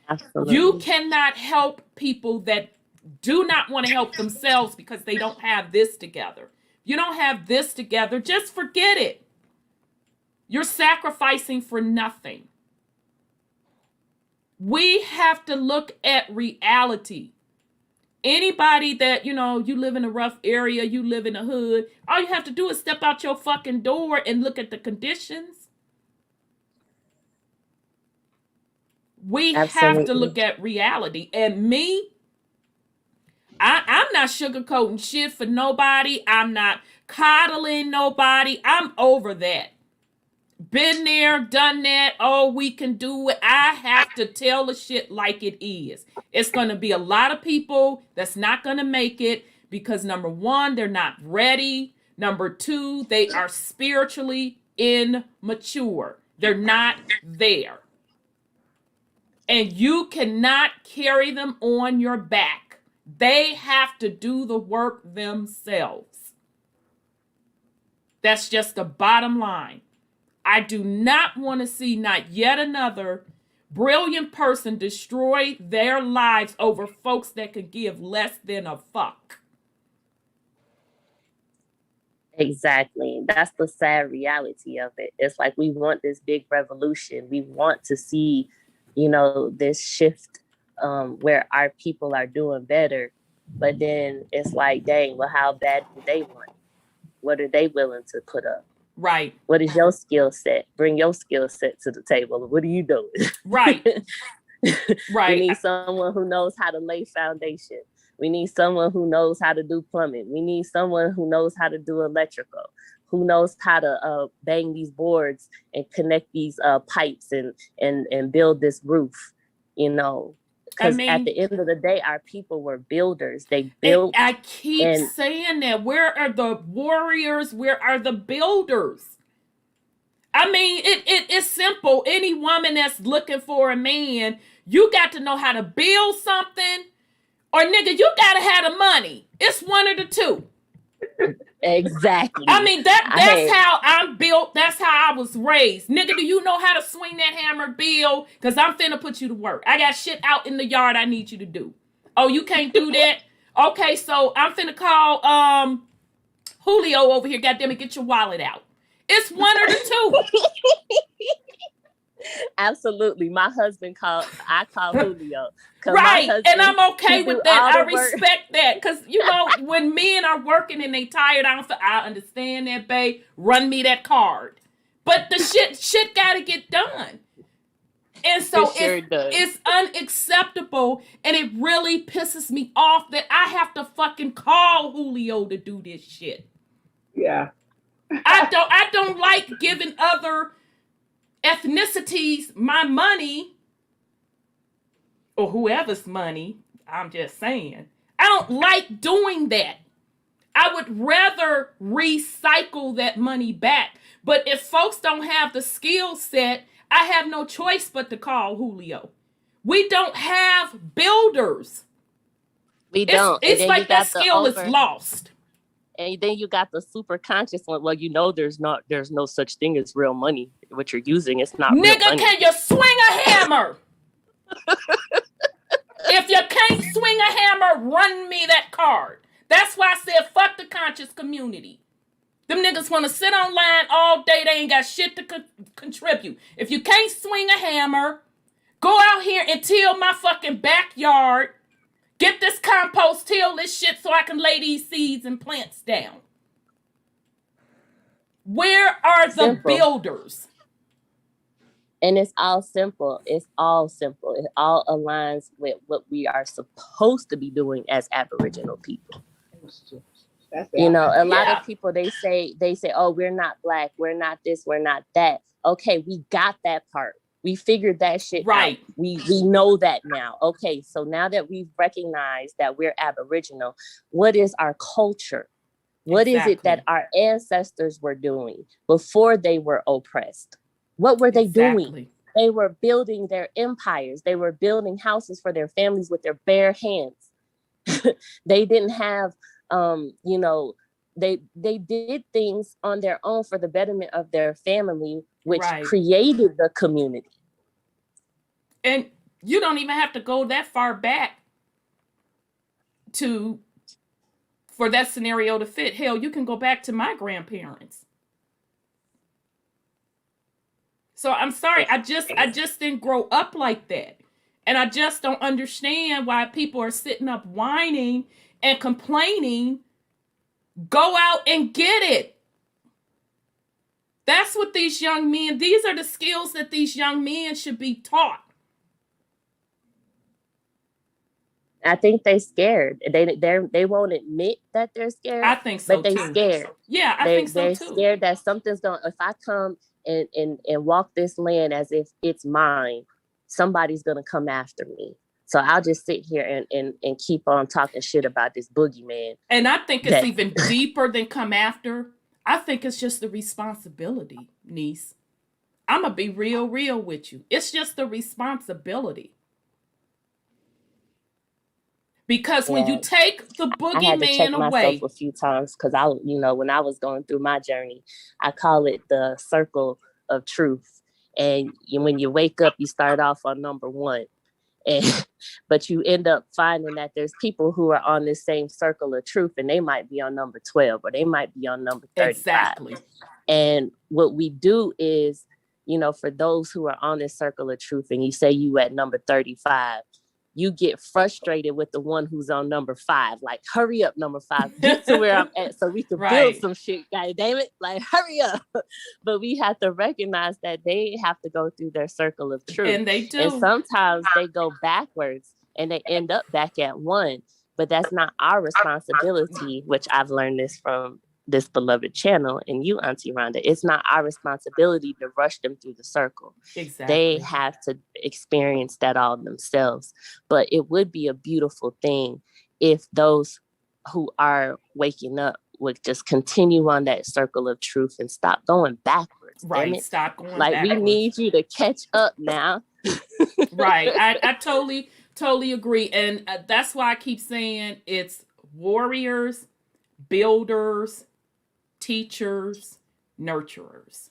you cannot help people that do not want to help themselves because they don't have this together. You don't have this together, just forget it. You're sacrificing for nothing. We have to look at reality. Anybody that, you live in a rough area, you live in a hood, all you have to do is step out your fucking door and look at the conditions. We have to look at reality. And me, I'm not sugarcoating shit for nobody. I'm not coddling nobody. I'm over that. Been there, done that. Oh, we can do it. I have to tell the shit like it is. It's going to be a lot of people that's not going to make it because, number one, they're not ready. Number two, they are spiritually immature. They're not there. And you cannot carry them on your back. They have to do the work themselves. That's just the bottom line. I do not want to see not yet another brilliant person destroy their lives over folks that could give less than a fuck. Exactly. That's the sad reality of it. It's like we want this big revolution. We want to see, this shift where our people are doing better. But then it's like, dang, well, how bad do they want it? What are they willing to put up? Right. What is your skill set? Bring your skill set to the table. What are you doing? Right. Right. We need someone who knows how to lay foundation. We need someone who knows how to do plumbing. We need someone who knows how to do electrical, who knows how to bang these boards and connect these pipes and build this roof, Because at the end of the day, our people were builders. They built. I keep saying that. Where are the warriors? Where are the builders? I mean, it's simple. Any woman that's looking for a man, you got to know how to build something, or nigga, you got to have the money. It's one of the two. Exactly. I mean, that's how I'm built. That's how I was raised. Nigga, do you know how to swing that hammer, Bill? Because I'm finna put you to work. I got shit out in the yard I need you to do. Oh, you can't do that? Okay, so I'm finna call Julio over here. Goddamn it, get your wallet out. It's one or the two. Absolutely. My husband I call Julio. Right. And I'm okay with that. I respect that. Because, when men are working and they tired, I understand that, babe. Run me that card. But the shit got to get done. And so it's unacceptable. And it really pisses me off that I have to fucking call Julio to do this shit. Yeah. I don't like giving other ethnicities my money, or whoever's money. I'm just saying, I don't like doing that. I would rather recycle that money back. But if folks don't have the skill set, I have no choice but to call Julio. We don't have builders. We don't. It's like that skill is lost. And then you got the super conscious one. Well, there's no such thing as real money. What you're using, it's not real money. Nigga, can you swing a hammer? If you can't swing a hammer, run me that card. That's why I said fuck the conscious community. Them niggas want to sit online all day. They ain't got shit to contribute. If you can't swing a hammer, go out here and till my fucking backyard. Get this compost, till this shit so I can lay these seeds and plants down. Where are the builders? And it's all simple. It's all simple. It all aligns with what we are supposed to be doing as Aboriginal people. You know, a lot of people, they say, oh, we're not Black, we're not this, we're not that. Okay, we got that part. We figured that shit out. We know that now. Okay, so now that we've recognized that we're Aboriginal, what is our culture? What is it that our ancestors were doing before they were oppressed? What were they doing? They were building their empires. They were building houses for their families with their bare hands. They didn't have, you know, they did things on their own for the betterment of their family, which created the community. And you don't even have to go that far back for that scenario to fit. Hell, you can go back to my grandparents. So I'm sorry, I just didn't grow up like that. And I just don't understand why people are sitting up whining and complaining. Go out and get it. That's what these young men, these are the skills that these young men should be taught. I think they're scared. They won't admit that they're scared. I think so, but they're scared. Yeah, I think so too. They're scared that something's going. If I come and walk this land as if it's mine, somebody's gonna come after me. So I'll just sit here and keep on talking shit about this boogeyman. And I think it's even deeper than come after. I think it's just the responsibility, niece. I'm gonna be real with you. It's just the responsibility. Because when you take the boogeyman away, I had to check myself a few times because when I was going through my journey, I call it the circle of truth. And when you wake up, you start off on number 1, but you end up finding that there's people who are on this same circle of truth, and they might be on number 12 or they might be on number 35. Exactly. And what we do is, for those who are on this circle of truth, and you say you at number 35. You get frustrated with the one who's on number 5. Like, hurry up, number 5. Get to where I'm at so we can build some shit. God damn it. Like, hurry up. But we have to recognize that they have to go through their circle of truth. And they do. And sometimes they go backwards and they end up back at 1. But that's not our responsibility, which I've learned this from this beloved channel and you, Auntie Rhonda. It's not our responsibility to rush them through the circle. Exactly. They have to experience that all themselves. But it would be a beautiful thing if those who are waking up would just continue on that circle of truth and stop going backwards. Right. Stop going like backwards. We need you to catch up now. Right. I totally agree. And that's why I keep saying it's warriors, builders, teachers, nurturers.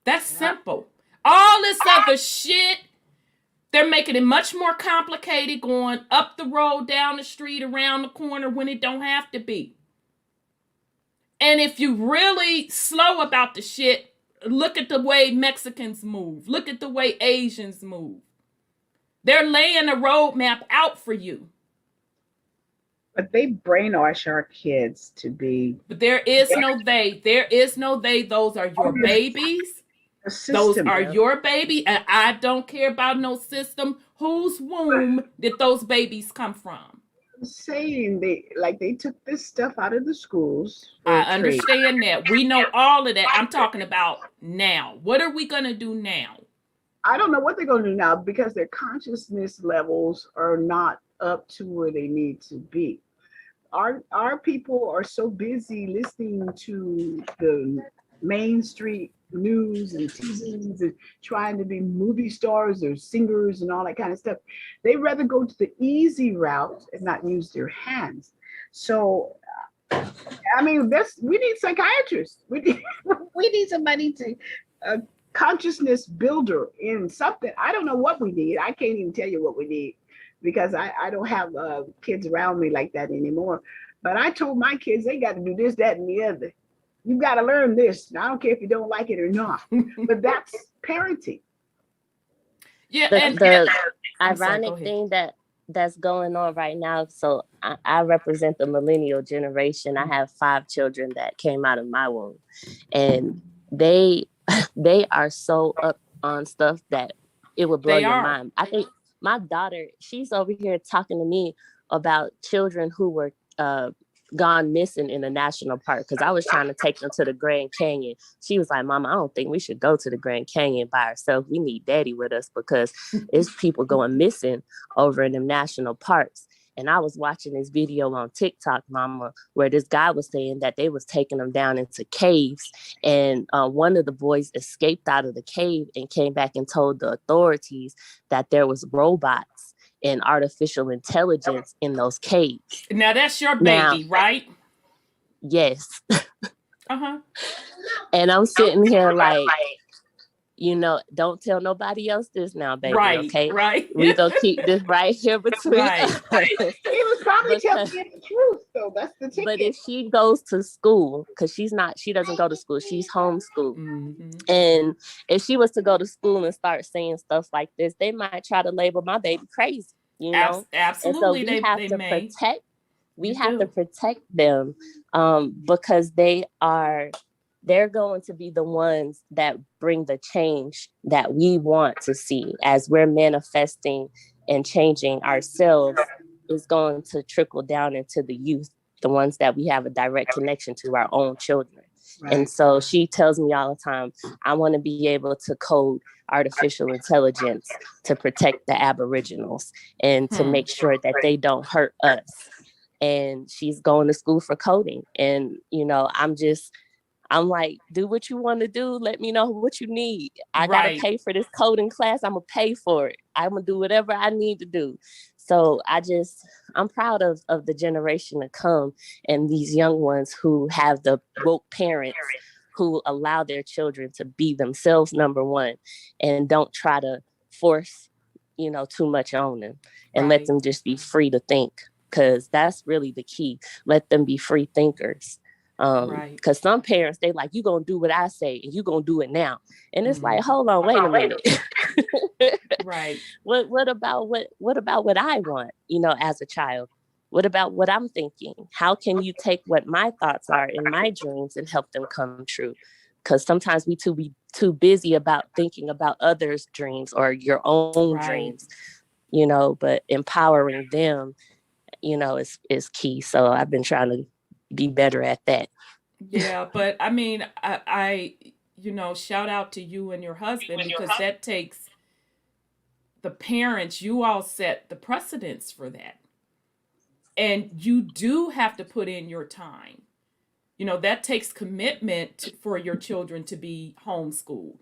That's simple. All this other shit, they're making it much more complicated, going up the road, down the street, around the corner when it don't have to be. And if you really slow about the shit, look at the way Mexicans move. Look at the way Asians move. They're laying a roadmap out for you. But they brainwash our kids to be. But there is no they. There is no they. Those are your babies. Those are your baby. And I don't care about no system. Whose womb did those babies come from? I'm saying they took this stuff out of the schools. I understand that. We know all of that. I'm talking about now. What are we going to do now? I don't know what they're going to do now because their consciousness levels are not up to where they need to be. Our people are so busy listening to the mainstream news and TVs and trying to be movie stars or singers and all that kind of stuff. They rather go to the easy route and not use their hands. So, I mean, we need psychiatrists. We need somebody to consciousness builder in something. I don't know what we need. I can't even tell you what we need. Because I don't have kids around me like that anymore. But I told my kids they got to do this, that, and the other. You got to learn this. I don't care if you don't like it or not. But that's parenting. Yeah, the ironic thing that's going on right now. So I represent the millennial generation. I have 5 children that came out of my womb. And they They are so up on stuff that it would blow They your are. mind. I think my daughter, she's over here talking to me about children who were gone missing in a national park, because I was trying to take them to the Grand Canyon. She was like, Mama, I don't think we should go to the Grand Canyon by ourselves. We need Daddy with us because it's people going missing over in them national parks. And I was watching this video on TikTok, Mama, where this guy was saying that they was taking them down into caves. And one of the boys escaped out of the cave and came back and told the authorities that there was robots and artificial intelligence in those caves. Now that's your baby, right? Yes. Uh-huh. And I'm sitting here like, you know, don't tell nobody else this now, baby. Right, okay, right. We gonna keep this right here between us. He was probably telling you the truth, though. That's the ticket. But if she goes to school, because she doesn't go to school, she's homeschooled. Mm-hmm. And if she was to go to school and start saying stuff like this, they might try to label my baby crazy, you know? Absolutely, and so we have to may. protect. We have to protect them because they're going to be the ones that bring the change that we want to see. As we're manifesting and changing ourselves, is going to trickle down into the youth, the ones that we have a direct connection to, our own children. Right. And so she tells me all the time, I want to be able to code artificial intelligence to protect the Aboriginals and to make sure that they don't hurt us. And she's going to school for coding. And, you know, I'm like, do what you want to do. Let me know what you need. I got to pay for this coding class. I'm going to pay for it. I'm going to do whatever I need to do. So I'm proud of the generation to come and these young ones who have the woke parents who allow their children to be themselves, number one, and don't try to force, you know, too much on them and let them just be free to think. Because that's really the key. Let them be free thinkers. Because some parents, they like, you gonna do what I say and you gonna do it now. And it's like, hold on, wait a minute. Right. What about what I want, you know, as a child? What about what I'm thinking? How can you take what my thoughts are in my dreams and help them come true? Because sometimes we too busy about thinking about others' dreams or your own dreams, you know, but empowering them, you know, is key. So I've been trying to be better at that. Yeah, but I mean, I you know, shout out to you and your husband, because that takes the parents. You all set the precedence for that. And you do have to put in your time. You know, that takes commitment for your children to be homeschooled.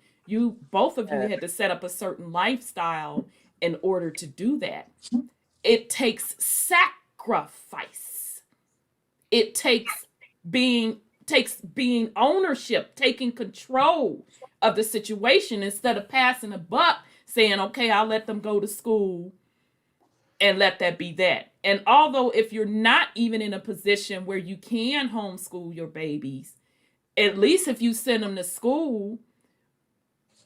Both of you had to set up a certain lifestyle in order to do that. It takes sacrifice. It takes being ownership, taking control of the situation instead of passing a buck, saying, okay, I'll let them go to school and let that be that. And although if you're not even in a position where you can homeschool your babies, at least if you send them to school,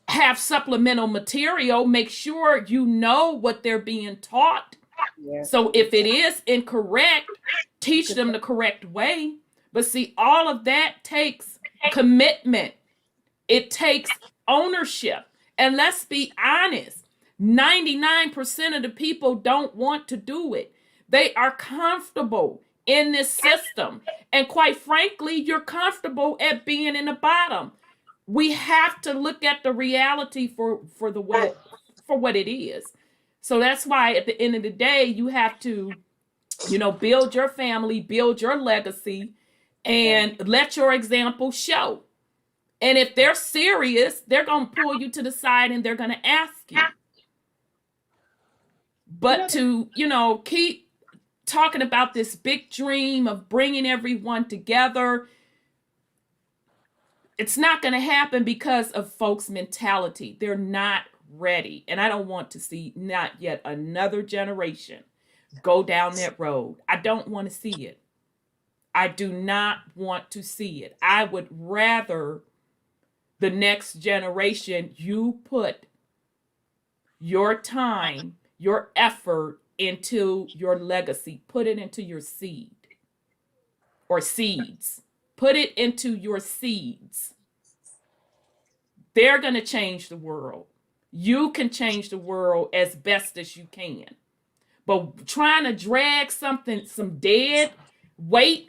have supplemental material, make sure you know what they're being taught. Yeah. So if it is incorrect, teach them the correct way. But see, all of that takes commitment. It takes ownership. And let's be honest, 99% of the people don't want to do it. They are comfortable in this system. And quite frankly, you're comfortable at being in the bottom. We have to look at the reality for what it is. So that's why at the end of the day, you have to, you know, build your family, build your legacy, and let your example show. And if they're serious, they're going to pull you to the side and they're going to ask you. But to, you know, keep talking about this big dream of bringing everyone together, it's not going to happen because of folks' mentality. They're not ready. And I don't want to see not yet another generation go down that road. I don't want to see it. I do not want to see it. I would rather the next generation, you put your time, your effort into your legacy. Put it into your seed or seeds. Put it into your seeds. They're going to change the world. You can change the world as best as you can. But trying to drag some dead weight,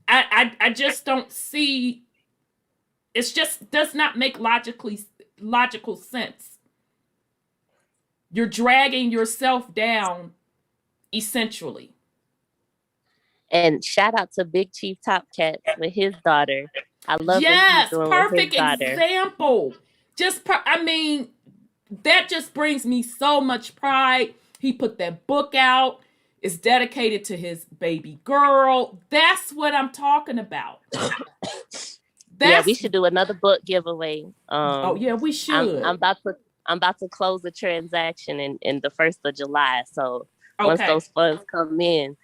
I just don't see. It just does not make logical sense. You're dragging yourself down, essentially. And shout out to Big Chief Top Cats with his daughter. I love what he's doing with his daughter. Example. That just brings me so much pride. He put that book out. It's dedicated to his baby girl. That's what I'm talking about. Yeah, we should do another book giveaway. We should. I'm about to close the transaction in the 1st of July. So once those funds come in,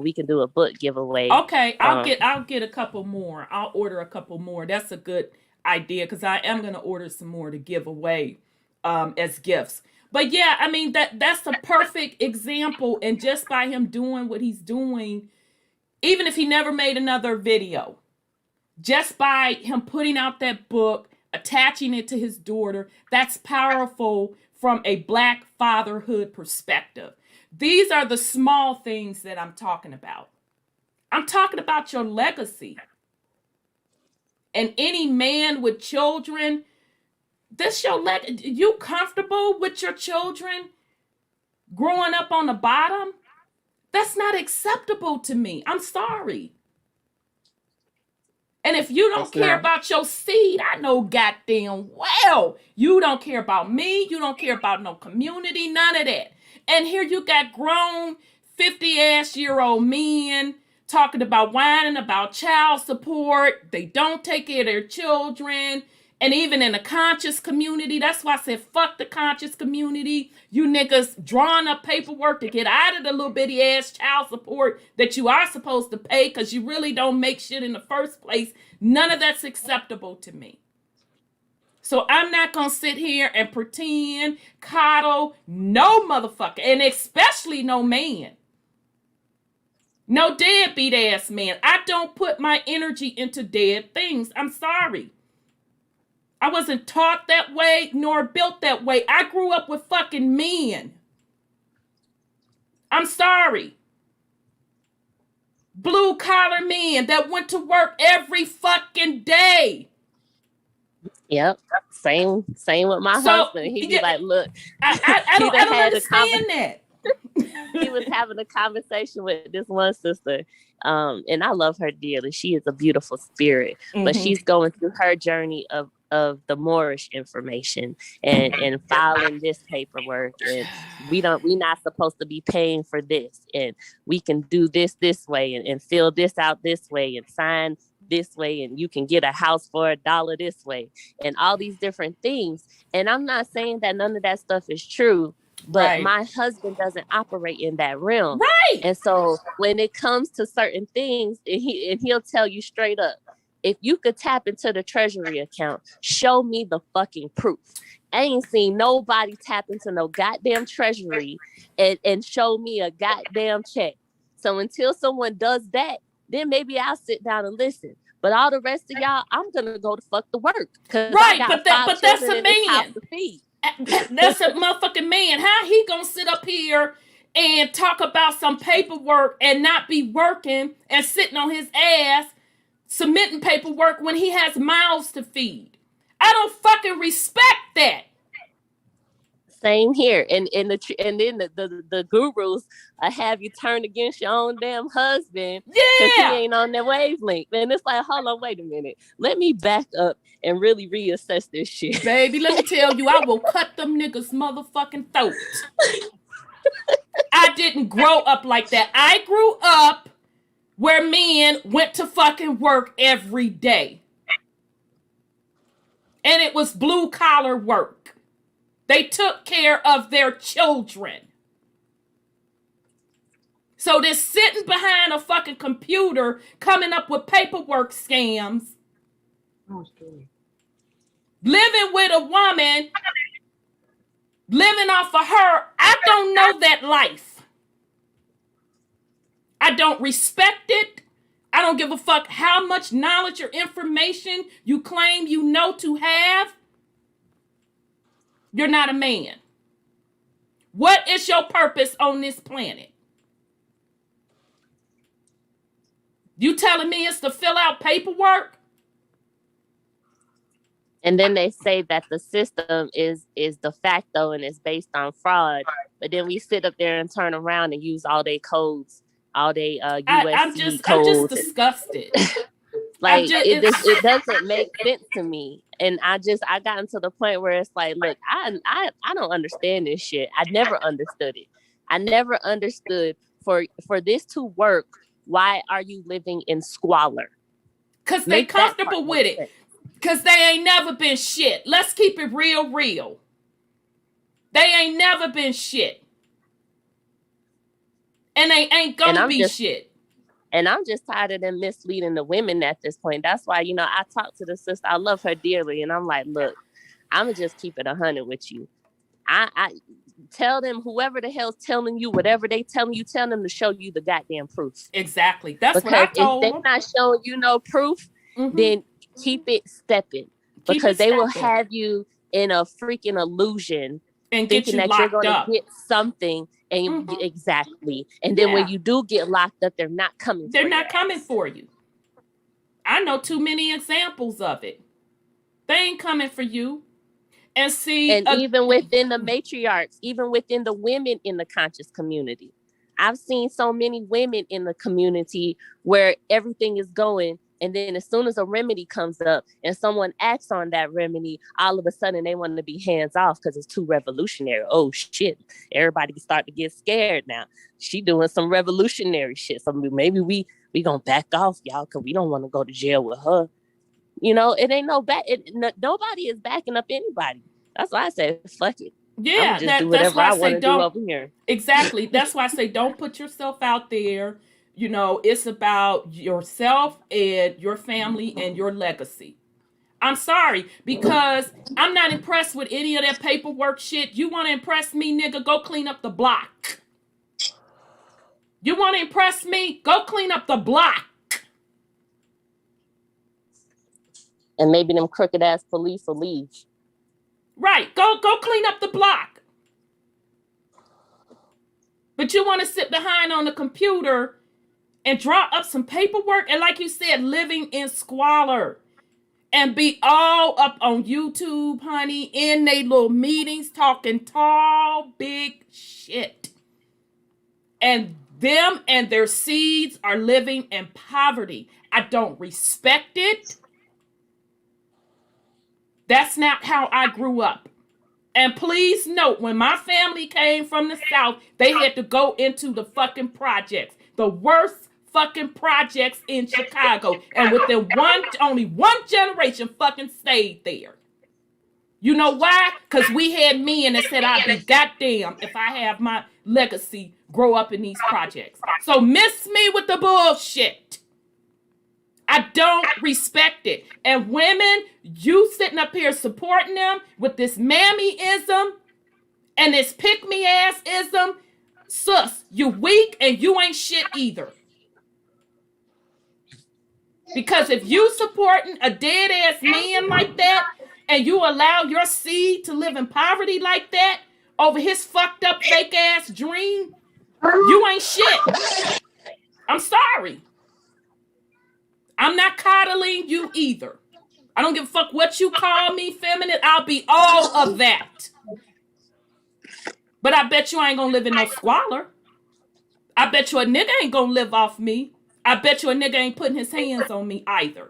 we can do a book giveaway. Okay, I'll get a couple more. I'll order a couple more. That's a good idea because I am going to order some more to give away as gifts. But yeah, I mean that's a perfect example. And just by him doing what he's doing, even if he never made another video, just by him putting out that book, attaching it to his daughter, that's powerful from a Black fatherhood perspective. These are the small things that I'm talking about. I'm talking about your legacy. And any man with children, this your legacy. You comfortable with your children growing up on the bottom? That's not acceptable to me. I'm sorry. And if you don't care about your seed, I know goddamn well you don't care about me. You don't care about no community, none of that. And here you got grown 50-ass-year-old men talking about whining about child support. They don't take care of their children. And even in the conscious community, that's why I said fuck the conscious community. You niggas drawing up paperwork to get out of the little bitty ass child support that you are supposed to pay because you really don't make shit in the first place. None of that's acceptable to me. So I'm not going to sit here and pretend, coddle no motherfucker, and especially no man. No deadbeat ass man. I don't put my energy into dead things. I'm sorry. I wasn't taught that way nor built that way. I grew up with fucking men. I'm sorry. Blue collar men that went to work every fucking day. Yep. Same with my husband. He'd be like, look, I don't understand that. He was having a conversation with this one sister. And I love her dearly. She is a beautiful spirit, but she's going through her journey of the Moorish information and filing this paperwork, and we not supposed to be paying for this, and we can do this way and fill this out this way and sign this way, and you can get a house for $1 this way, and all these different things. And I'm not saying that none of that stuff is true, but my husband doesn't operate in that realm. Right. And so when it comes to certain things, and he'll tell you straight up, if you could tap into the treasury account, show me the fucking proof. I ain't seen nobody tap into no goddamn treasury and show me a goddamn check. So until someone does that, then maybe I'll sit down and listen. But all the rest of y'all, I'm gonna go to fuck the work. Right, but that's a man. That's a motherfucking man. How he gonna sit up here and talk about some paperwork and not be working and sitting on his ass submitting paperwork when he has mouths to feed? I don't fucking respect that. Same here. And then the gurus have you turn against your own damn husband because he ain't on their wavelength. And it's like, hold on, wait a minute. Let me back up and really reassess this shit. Baby, let me tell you, I will cut them niggas motherfucking throats. I didn't grow up like that. I grew up where men went to fucking work every day. And it was blue collar work. They took care of their children. So this sitting behind a fucking computer coming up with paperwork scams, living with a woman, living off of her, I don't know that life. I don't respect it. I don't give a fuck how much knowledge or information you claim you know to have. You're not a man. What is your purpose on this planet? You telling me it's to fill out paperwork? And then they say that the system is de facto and it's based on fraud. But then we sit up there and turn around and use all their codes, all their USC codes. I'm just disgusted. Like it doesn't make sense to me. And I gotten to the point where it's like, look, I don't understand this shit. I never understood it. I never understood for this to work. Why are you living in squalor? Because they comfortable with it. Because they ain't never been shit. Let's keep it real. They ain't never been shit. And they ain't gonna be shit. And I'm just tired of them misleading the women at this point. That's why, I talk to the sister. I love her dearly. And I'm like, look, I'm going to just keep it 100 with you. I tell them, whoever the hell's telling you, whatever they telling you, tell them to show you the goddamn proof. Exactly. That's what I told them. If they're not showing you no proof, then keep it stepping. Because they will have you in a freaking illusion and thinking that you're going to get something. And exactly. And then when you do get locked up, they're not coming for you. I know too many examples of it. They ain't coming for you. And see, even within the matriarchs, even within the women in the conscious community, I've seen so many women in the community where everything is going. And then as soon as a remedy comes up and someone acts on that remedy, all of a sudden they want to be hands off because it's too revolutionary. Oh, shit. Everybody start to get scared now. She doing some revolutionary shit. So maybe we going to back off, y'all, because we don't want to go to jail with her. It ain't nobody is backing up anybody. That's why I said, fuck it. Yeah, that's why I want to do over here. Exactly. That's why I say don't put yourself out there. It's about yourself and your family and your legacy. I'm sorry, because I'm not impressed with any of that paperwork shit. You want to impress me, nigga? Go clean up the block. You want to impress me? Go clean up the block. And maybe them crooked ass police will leave. Right. Go clean up the block. But you want to sit behind on the computer and draw up some paperwork, and like you said, living in squalor, and be all up on YouTube, honey, in they little meetings, talking tall, big shit. And them and their seeds are living in poverty. I don't respect it. That's not how I grew up. And please note, when my family came from the South, they had to go into the fucking projects. The worst fucking projects in Chicago. And within only one generation fucking stayed there. You know why? Because we had men that said, I'd be goddamn if I have my legacy grow up in these projects. So miss me with the bullshit. I don't respect it. And women, you sitting up here supporting them with this mammy-ism and this pick-me-ass-ism, sus, you weak and you ain't shit either. Because if you supporting a dead-ass man like that and you allow your seed to live in poverty like that over his fucked up fake-ass dream, you ain't shit. I'm sorry. I'm not coddling you either. I don't give a fuck what you call me, feminine. I'll be all of that. But I bet you I ain't gonna live in no squalor. I bet you a nigga ain't gonna live off me. I bet you a nigga ain't putting his hands on me either.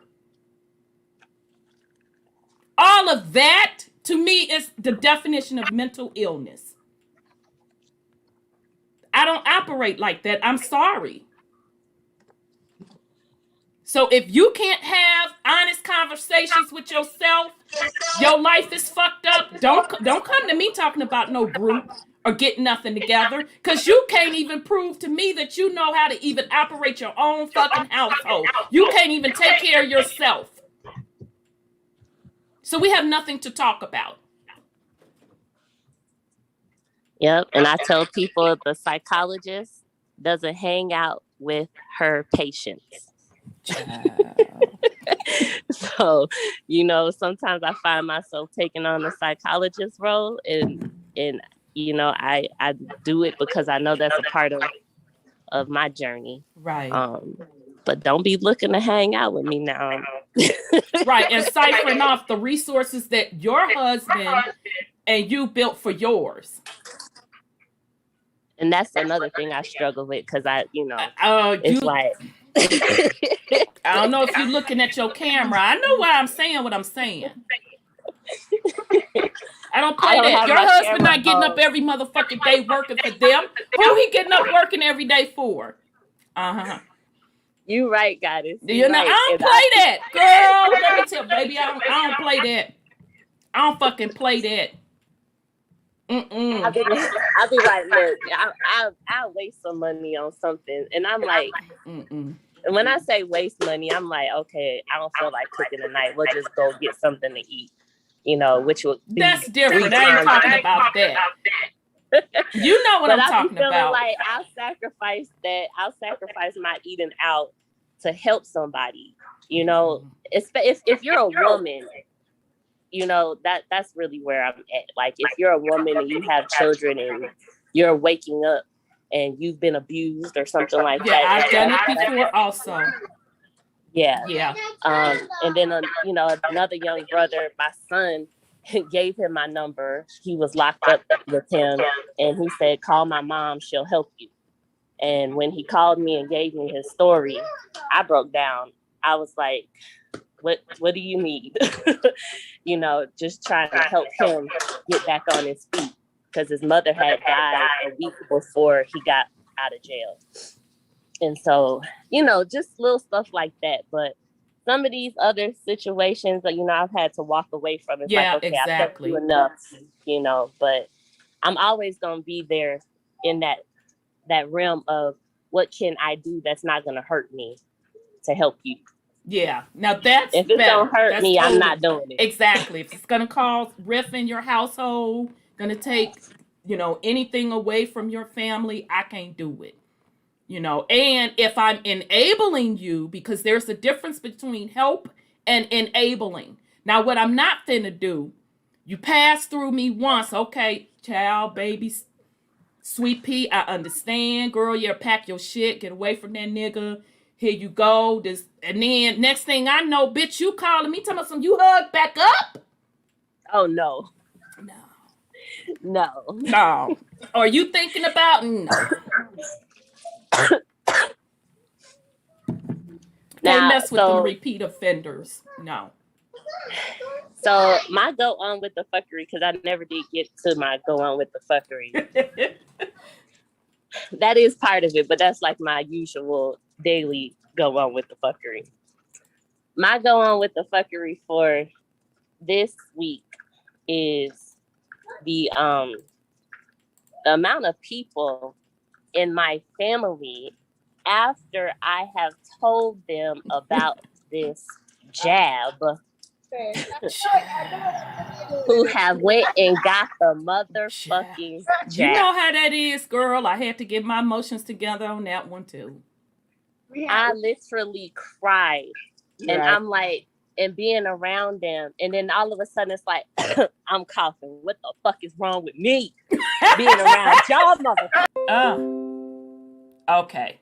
All of that, to me, is the definition of mental illness. I don't operate like that. I'm sorry. So if you can't have honest conversations with yourself, your life is fucked up. Don't come to me talking about no group or get nothing together, because you can't even prove to me that you know how to even operate your own fucking household. You can't even take care of yourself. So we have nothing to talk about. Yep, and I tell people the psychologist doesn't hang out with her patients. So, sometimes I find myself taking on a psychologist role, and I do it because I know that's a part of my journey. Right. But don't be looking to hang out with me now. Right, and ciphering off the resources that your husband and you built for yours. And that's another thing I struggle with, because it's like I don't know if you're looking at your camera. I know why I'm saying what I'm saying. I don't play that. Your husband not getting up every motherfucking day working for them. Who he getting up working every day for? You right, Goddess. I don't play that, girl. Let me tell you, baby, I don't play that. I don't fucking play that. I'll be like, look, I'll waste some money on something, and I'm like, and when I say waste money, I'm like, okay, I don't feel like cooking tonight. We'll just go get something to eat, which will be that's different. I ain't talking about that. You know what I'm talking about. Like I'll sacrifice my eating out to help somebody. If you're a woman, that's really where I'm at. Like if you're a woman and you have children and you're waking up and you've been abused or something like that. I've done it before also. Yeah. And then another young brother, my son, gave him my number. He was locked up with him, and he said, call my mom, she'll help you. And when he called me and gave me his story, I broke down. I was like, what do you need? Just trying to help him get back on his feet, because his mother had died a week before he got out of jail. And so, just little stuff like that. But some of these other situations that, I've had to walk away from. It's like, okay, exactly. I've helped you enough, but I'm always going to be there in that realm of what can I do that's not going to hurt me to help you. Yeah. Now that's if it better. Don't hurt me, I'm not doing it. Exactly. If it's going to cause rift in your household, going to take, anything away from your family, I can't do it. And if I'm enabling you, because there's a difference between help and enabling. Now, what I'm not finna do, you pass through me once, okay, child, baby, sweet pea, I understand, girl, pack your shit, get away from that nigga, here you go, and then next thing I know, bitch, you calling me, telling me something, you hug back up? Oh, no. Are you thinking about? No. Can't mess with them repeat offenders. No. So my go on with the fuckery, because I never did get to my go on with the fuckery. That is part of it, but that's like my usual daily go on with the fuckery. My go on with the fuckery for this week is the amount of people in my family, after I have told them about this jab, who have went and got the motherfucking jab. You know how that is, girl. I had to get my emotions together on that one too. I literally cried. And I'm like, and being around them, and then all of a sudden it's like, I'm coughing. What the fuck is wrong with me? Being around y'all motherfuckers. Okay.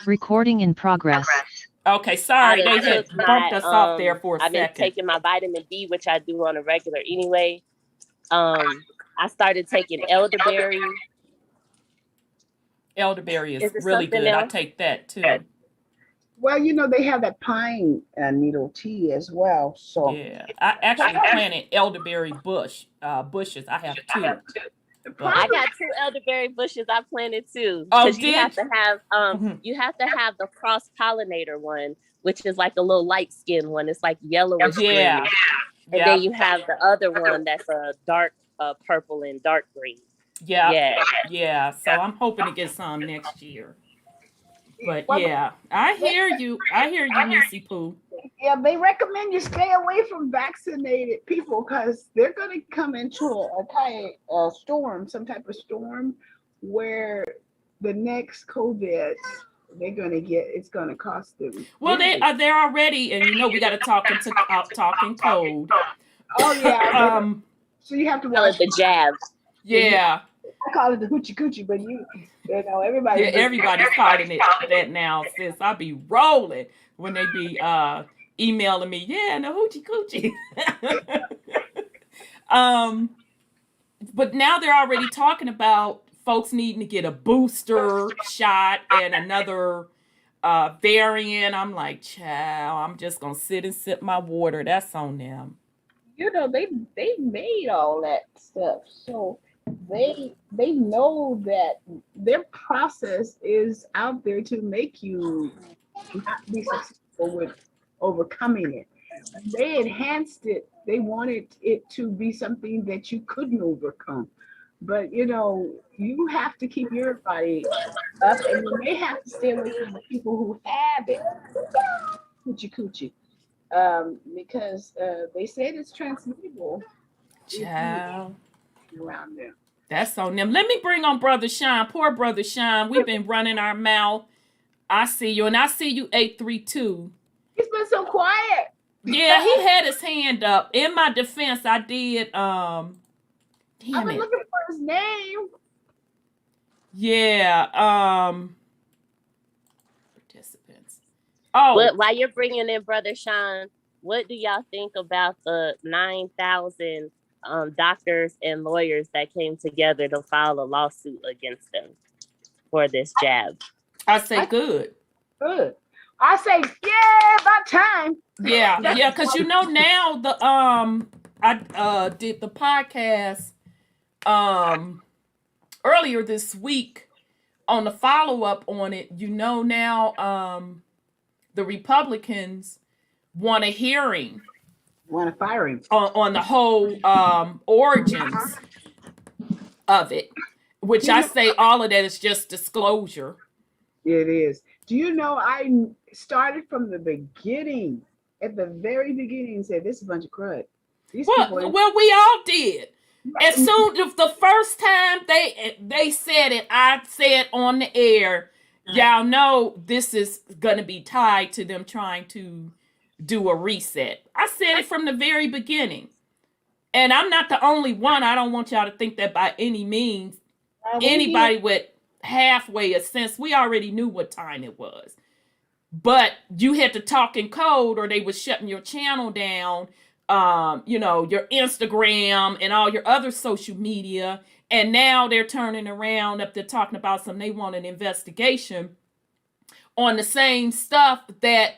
Recording in progress. Okay, sorry. They had bumped us off there for a second. I've been taking my vitamin D, which I do on a regular anyway. I started taking elderberry. Elderberry is really good. I take that too. Well, they have that pine needle tea as well. So yeah, I actually planted elderberry bushes. I have two. I got 2 elderberry bushes I planted too. Oh, you have to have you have to have the cross pollinator one, which is like a little light skinned one. It's like yellowish green. And then you have the other one that's a dark purple and dark green. Yeah. So I'm hoping to get some next year. But yeah, I hear you, Missy Pooh. Yeah, they recommend you stay away from vaccinated people because they're going to come into a storm, some type of storm, where the next COVID they're gonna get. It's gonna cost them. Well, they're already, and we got to talk into talking code. Oh yeah. So you have to watch the jab. Yeah. I call it the hoochie coochie, but everybody. Yeah, everybody's calling it that now. Sis, I be rolling when they be emailing me. Yeah, the hoochie coochie. But now they're already talking about folks needing to get a booster shot and another variant. I'm like, child, I'm just gonna sit and sip my water. That's on them. They made all that stuff, so they know that their process is out there to make you not be successful with overcoming it. They enhanced it. They wanted it to be something that you couldn't overcome. But you have to keep your body up, and you may have to stay away from the people who have it. Coochie coochie. Because they said it's transmittable. Child. Around there. That's on them. Let me bring on Brother Sean. Poor Brother Sean. We've been running our mouth. I see you, and I see you 832. He's been so quiet. Yeah, he had his hand up. In my defense, I did. I've been looking for his name. Yeah. Participants. Oh. While you're bringing in Brother Sean, what do y'all think about the 9,000 doctors and lawyers that came together to file a lawsuit against them for this jab? I say good. Good. I say, yeah, about time. Yeah, because now the I did the podcast earlier this week on the follow-up on it. Now the Republicans want a hearing. Want a firing on the whole origins of it, which I say all of that is just disclosure. It is. Do you know I started from the beginning, at the very beginning, and said this is a bunch of crud. Well, we all did. As soon as the first time they said it, I said on the air, y'all know this is gonna be tied to them trying to do a reset. I said it from the very beginning. And I'm not the only one. I don't want y'all to think that by any means. Anybody with halfway a sense, we already knew what time it was. But you had to talk in code or they was shutting your channel down, your Instagram and all your other social media. And now they're turning around up there talking about they want an investigation on the same stuff that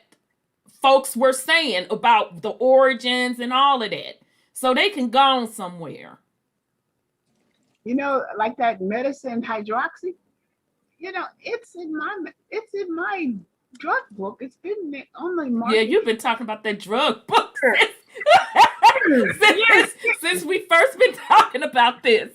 folks were saying about the origins and all of that. So they can go on somewhere. Like that medicine hydroxy, it's in my drug book. It's been on the market. Yeah, you've been talking about that drug book since we first been talking about this.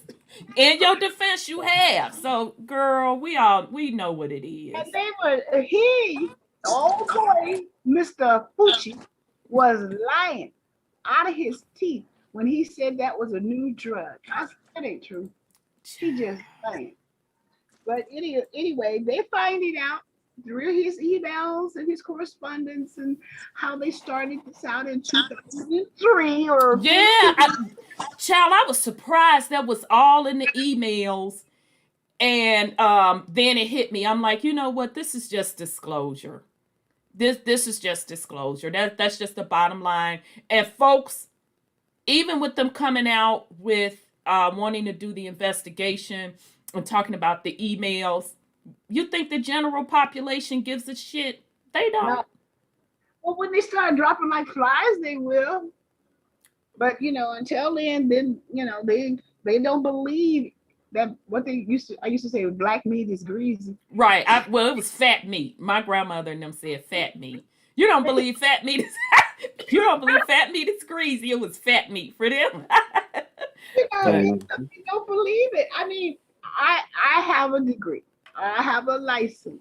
In your defense, you have. So, girl, we know what it is. And old boy, Mr. Fucci, was lying out of his teeth when he said that was a new drug. I said, that ain't true. He just lying. But anyway, they finding out through his emails and his correspondence and how they started this out in 2003 or... Yeah, child, I was surprised that was all in the emails. And then it hit me. I'm like, you know what? This is just disclosure. This is just disclosure. That's just the bottom line. And folks, even with them coming out with wanting to do the investigation and talking about the emails, you think the general population gives a shit? They don't. No. Well, when they start dropping like flies, they will. But until then, they don't believe that what I used to say black meat is greasy. Right. It was fat meat. My grandmother and them said fat meat. You don't believe fat meat is greasy. It was fat meat for them. You don't believe it. I mean, I have a degree. I have a license.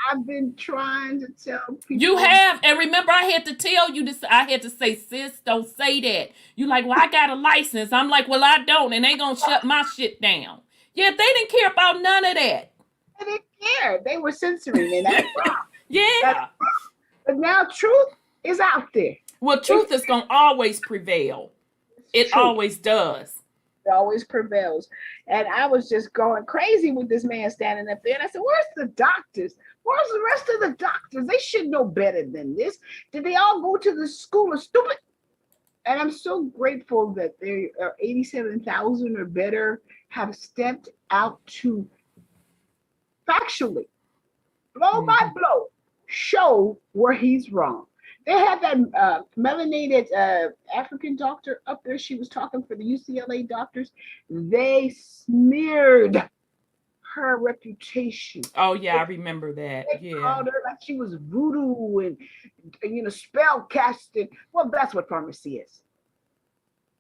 I've been trying to tell people. You have, and remember, I had to tell you this. I had to say, sis, don't say that. You like, well, I got a license. I'm like, well, I don't, and they gonna shut my shit down. Yeah, they didn't care about none of that. They didn't care. They were censoring, and that's wrong. Yeah. But now truth is out there. Well, truth is going to always prevail. It True. always does. It always prevails. And I was just going crazy with this man standing up there. And I said, where's the doctors? Where's the rest of the doctors? They should know better than this. Did they all go to the school of stupid? And I'm so grateful that there are 87,000 or better have stepped out to factually, blow by blow, show where he's wrong. They had that melanated African doctor up there. She was talking for the UCLA doctors. They smeared her reputation. Oh, yeah, I remember that. They called her like she was voodoo and spell casting. Well, that's what pharmacy is.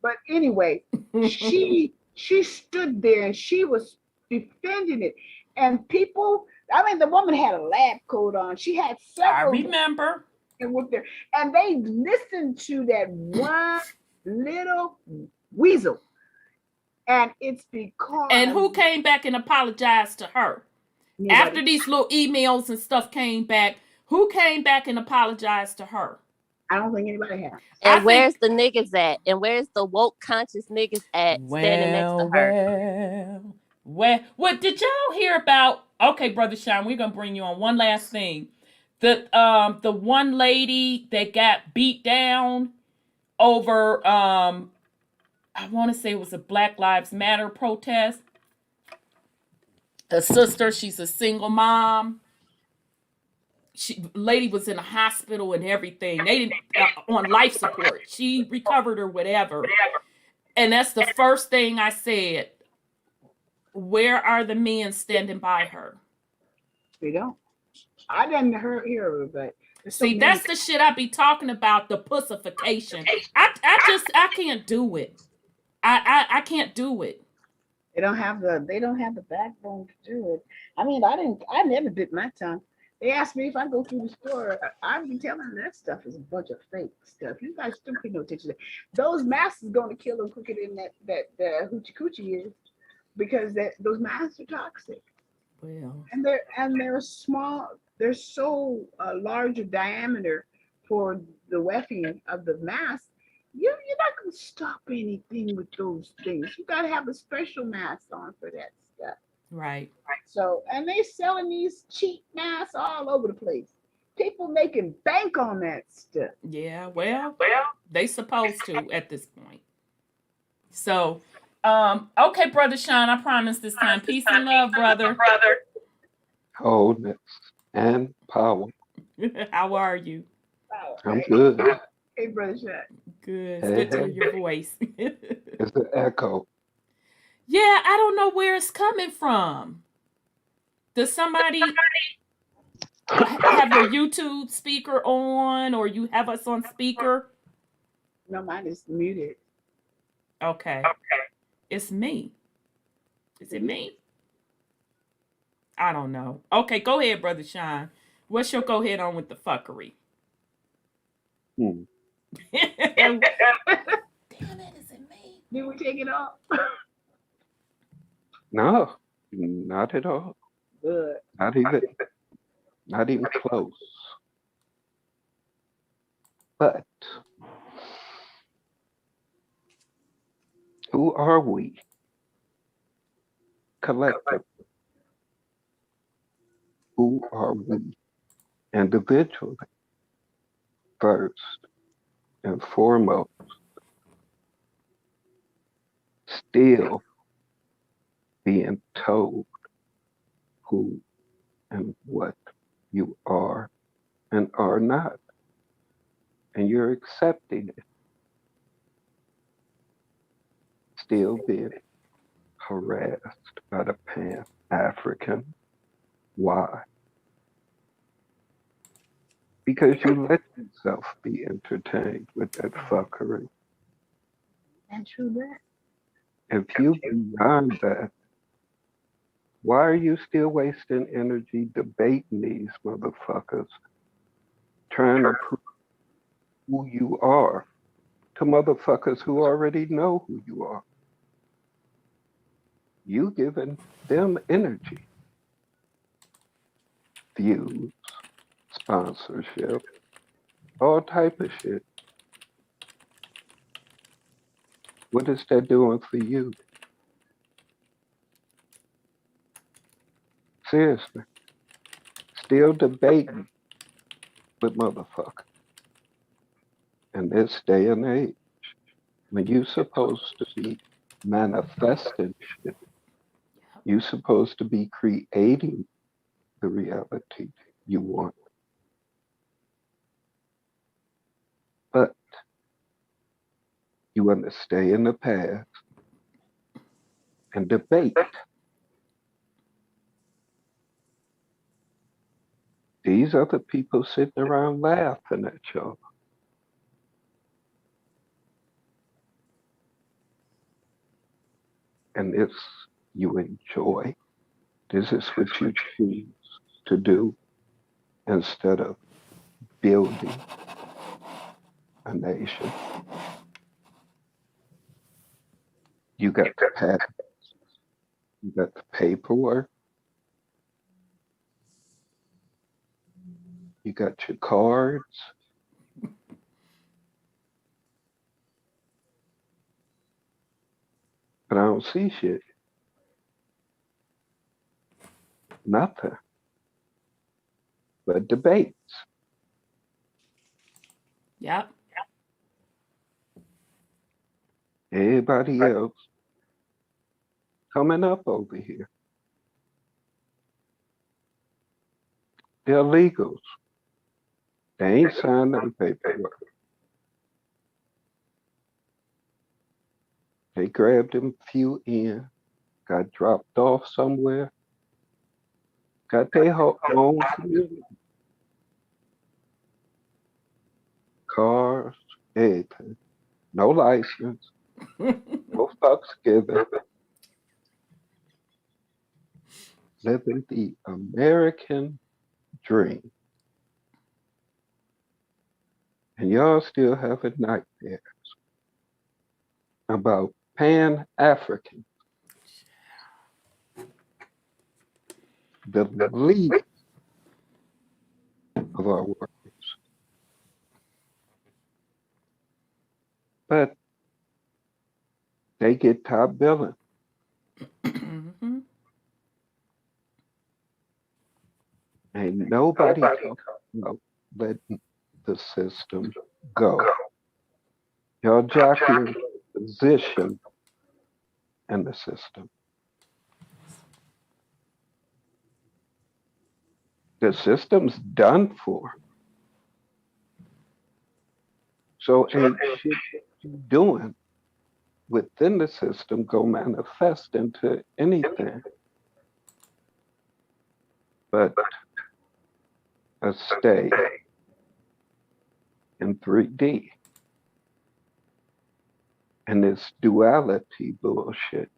But anyway, she stood there and she was defending it. And people, I mean, the woman had a lab coat on. She had several. I remember. And they listened to that one little weasel. And it's because. And who came back and apologized to her? Nobody. After these little emails and stuff came back, who came back and apologized to her? I don't think anybody has. And where's the niggas at? And where's the woke conscious niggas at standing next to her? What did y'all hear about? Okay, Brother Sean, we're gonna bring you on one last thing. The one lady that got beat down over I want to say it was a Black Lives Matter protest. A sister, she's a single mom. Lady was in a hospital and everything. They didn't on life support. She recovered or whatever. And that's the first thing I said. Where are the men standing by her? They don't. I didn't hear her, but see, that's the shit I be talking about, the pussification. I can't do it. I can't do it. They don't have the backbone to do it. I mean, I never bit my tongue. They asked me if I go through the store, I'd be telling them that stuff is a bunch of fake stuff. You guys still pay no attention to that. Those masks is going to kill them quicker than that hoochie coochie is, because those masks are toxic. Well, and they're small. They're so larger diameter for the weffing of the mask. You're not going to stop anything with those things. You got to have a special mask on for that stuff. Right. So, and they selling these cheap masks all over the place. People making bank on that stuff. Yeah, well, they supposed to at this point. So, okay, Brother Sean, I promise this time. Peace and love, brother. Wholeness and power. How are you? I'm good. Hey, Brother Sean. Good. It's good to hear your voice. It's an echo. Yeah, I don't know where it's coming from. Does somebody have your YouTube speaker on, or you have us on speaker? No, mine is muted. Okay. It's me. Is it me? I don't know. Okay, go ahead, Brother Sean. What's your go ahead on with the fuckery? Damn it, is it me? Did we take it off? No, not at all. Good. Not even close. But who are we collectively? Who are we individually? First and foremost, still being told who and what you are and are not. And you're accepting it. Still being harassed by the Pan-African. Why? Because you let yourself be entertained with that fuckery. And true that. If you beyond that, why are you still wasting energy debating these motherfuckers, trying to prove who you are to motherfuckers who already know who you are? You giving them energy. views, sponsorship, all type of shit. What is that doing for you? Seriously. Still debating with motherfucker in this day and age when you supposed to be manifesting shit. You supposed to be creating the reality you want. But you want to stay in the past and debate. These other people sitting around laughing at y'all. And this you enjoy. This is what you choose to do instead of building a nation. You got the patents, you got the paperwork, you got your cards. But I don't see shit. Nothing. But debates. Yep. Everybody else coming up over here. They're legals. They ain't signed no paperwork. They grabbed them few in, got dropped off somewhere, got their own community. Cars, everything. No license, no fucks given. Living the American dream. And y'all still having nightmares about Pan-African. The least of our workers. But they get top billing. Mm-hmm. Ain't nobody talking about letting the system go. Y'all jockeying position in the system. The system's done for. So ain't shit you doing within the system go manifest into anything but a stay in 3D. And this duality bullshit.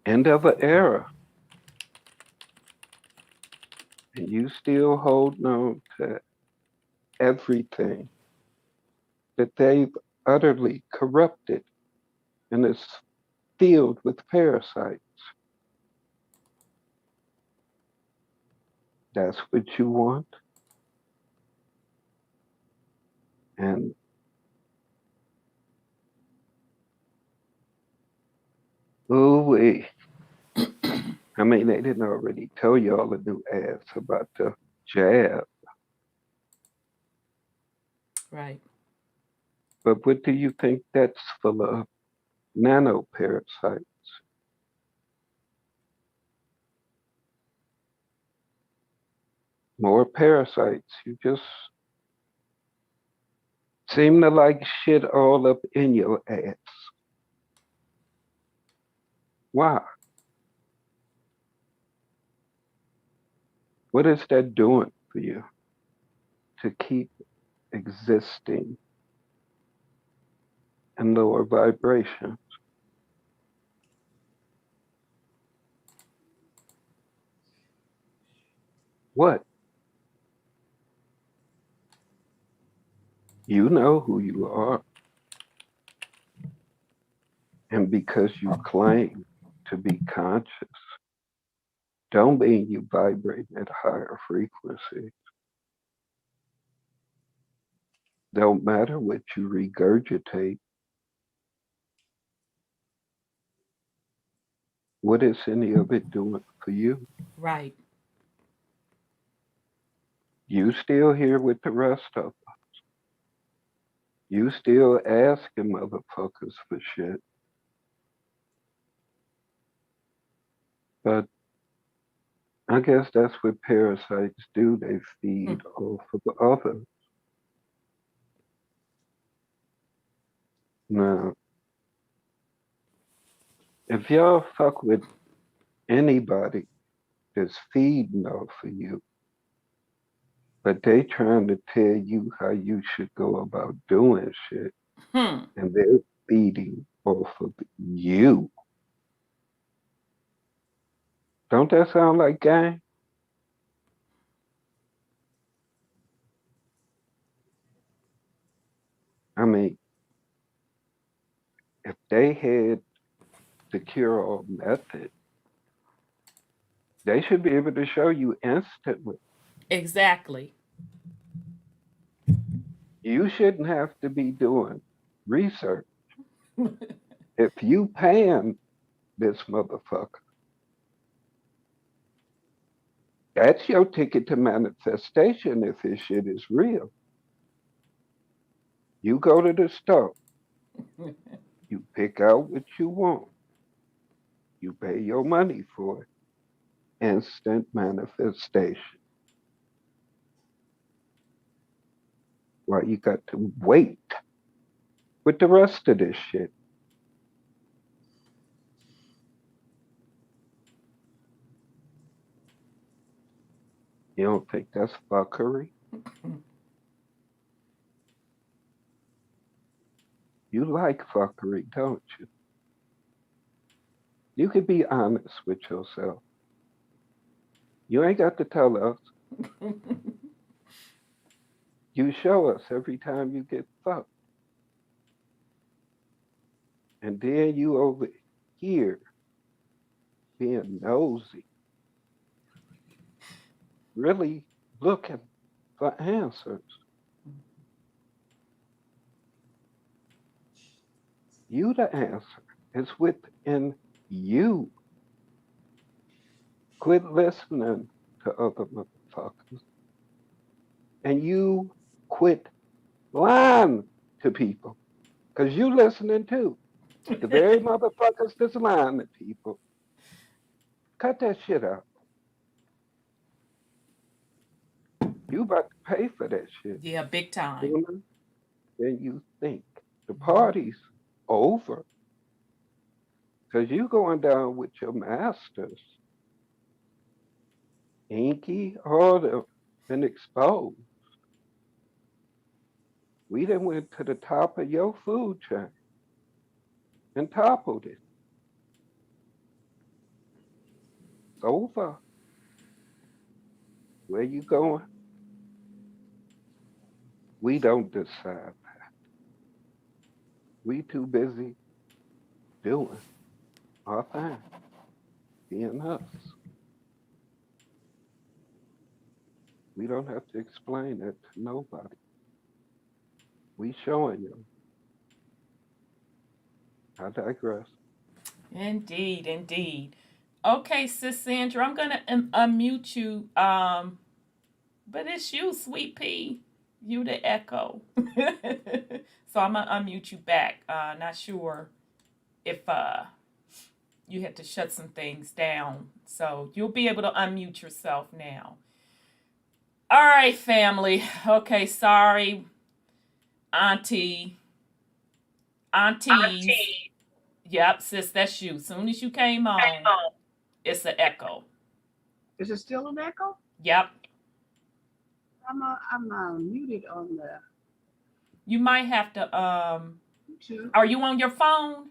End of an era. And you still holding on to everything that they've utterly corrupted and is filled with parasites. That's what you want. And ooh-wee. I mean, they didn't already tell y'all the new ads about the jab. Right. But what do you think that's full of? Nanoparasites. More parasites. You just seem to like shit all up in your ass. Why? What is that doing for you to keep existing in lower vibrations? What? You know who you are. And because you claim to be conscious, don't mean you vibrate at a higher frequency. Don't matter what you regurgitate. What is any of it doing for you? Right. You still here with the rest of us. You still asking motherfuckers for shit. But I guess that's what parasites do. They feed off of others. Now, if y'all fuck with anybody that's feeding off of you, but they trying to tell you how you should go about doing shit, and they're feeding off of you. Don't that sound like gang? I mean, if they had the cure-all method, they should be able to show you instantly. Exactly. You shouldn't have to be doing research. If you paying this motherfucker, that's your ticket to manifestation if this shit is real. You go to the store, you pick out what you want, you pay your money for it. Instant manifestation. Why you got to wait with the rest of this shit? You don't think that's fuckery? You like fuckery, don't you? You could be honest with yourself. You ain't got to tell us. You show us every time you get fucked. And then you over here being nosy, really looking for answers. You the answer. It's within you. Quit listening to other motherfuckers. And you quit lying to people. Because you listening too. The very motherfuckers that's lying to people. Cut that shit out. You about to pay for that shit. Yeah, big time. Sooner than you think. The party's over. Because you going down with your masters. Inky, all them been exposed. We done went to the top of your food chain and toppled it. It's over. Where you going? We don't decide that. We too busy doing our thing, being us. We don't have to explain it to nobody. We showing you. I digress. Indeed, indeed. Okay, Sis Sandra, I'm gonna unmute you. But it's you, Sweet Pea. You the echo. So I'm gonna unmute you back. Not sure if you had to shut some things down. So you'll be able to unmute yourself now. All right, family. Okay, sorry. Aunties. Yep, sis, that's you. Soon as you came on, it's an echo. Is it still an echo? Yep. I'm muted on the. You might have to. YouTube. Are you on your phone?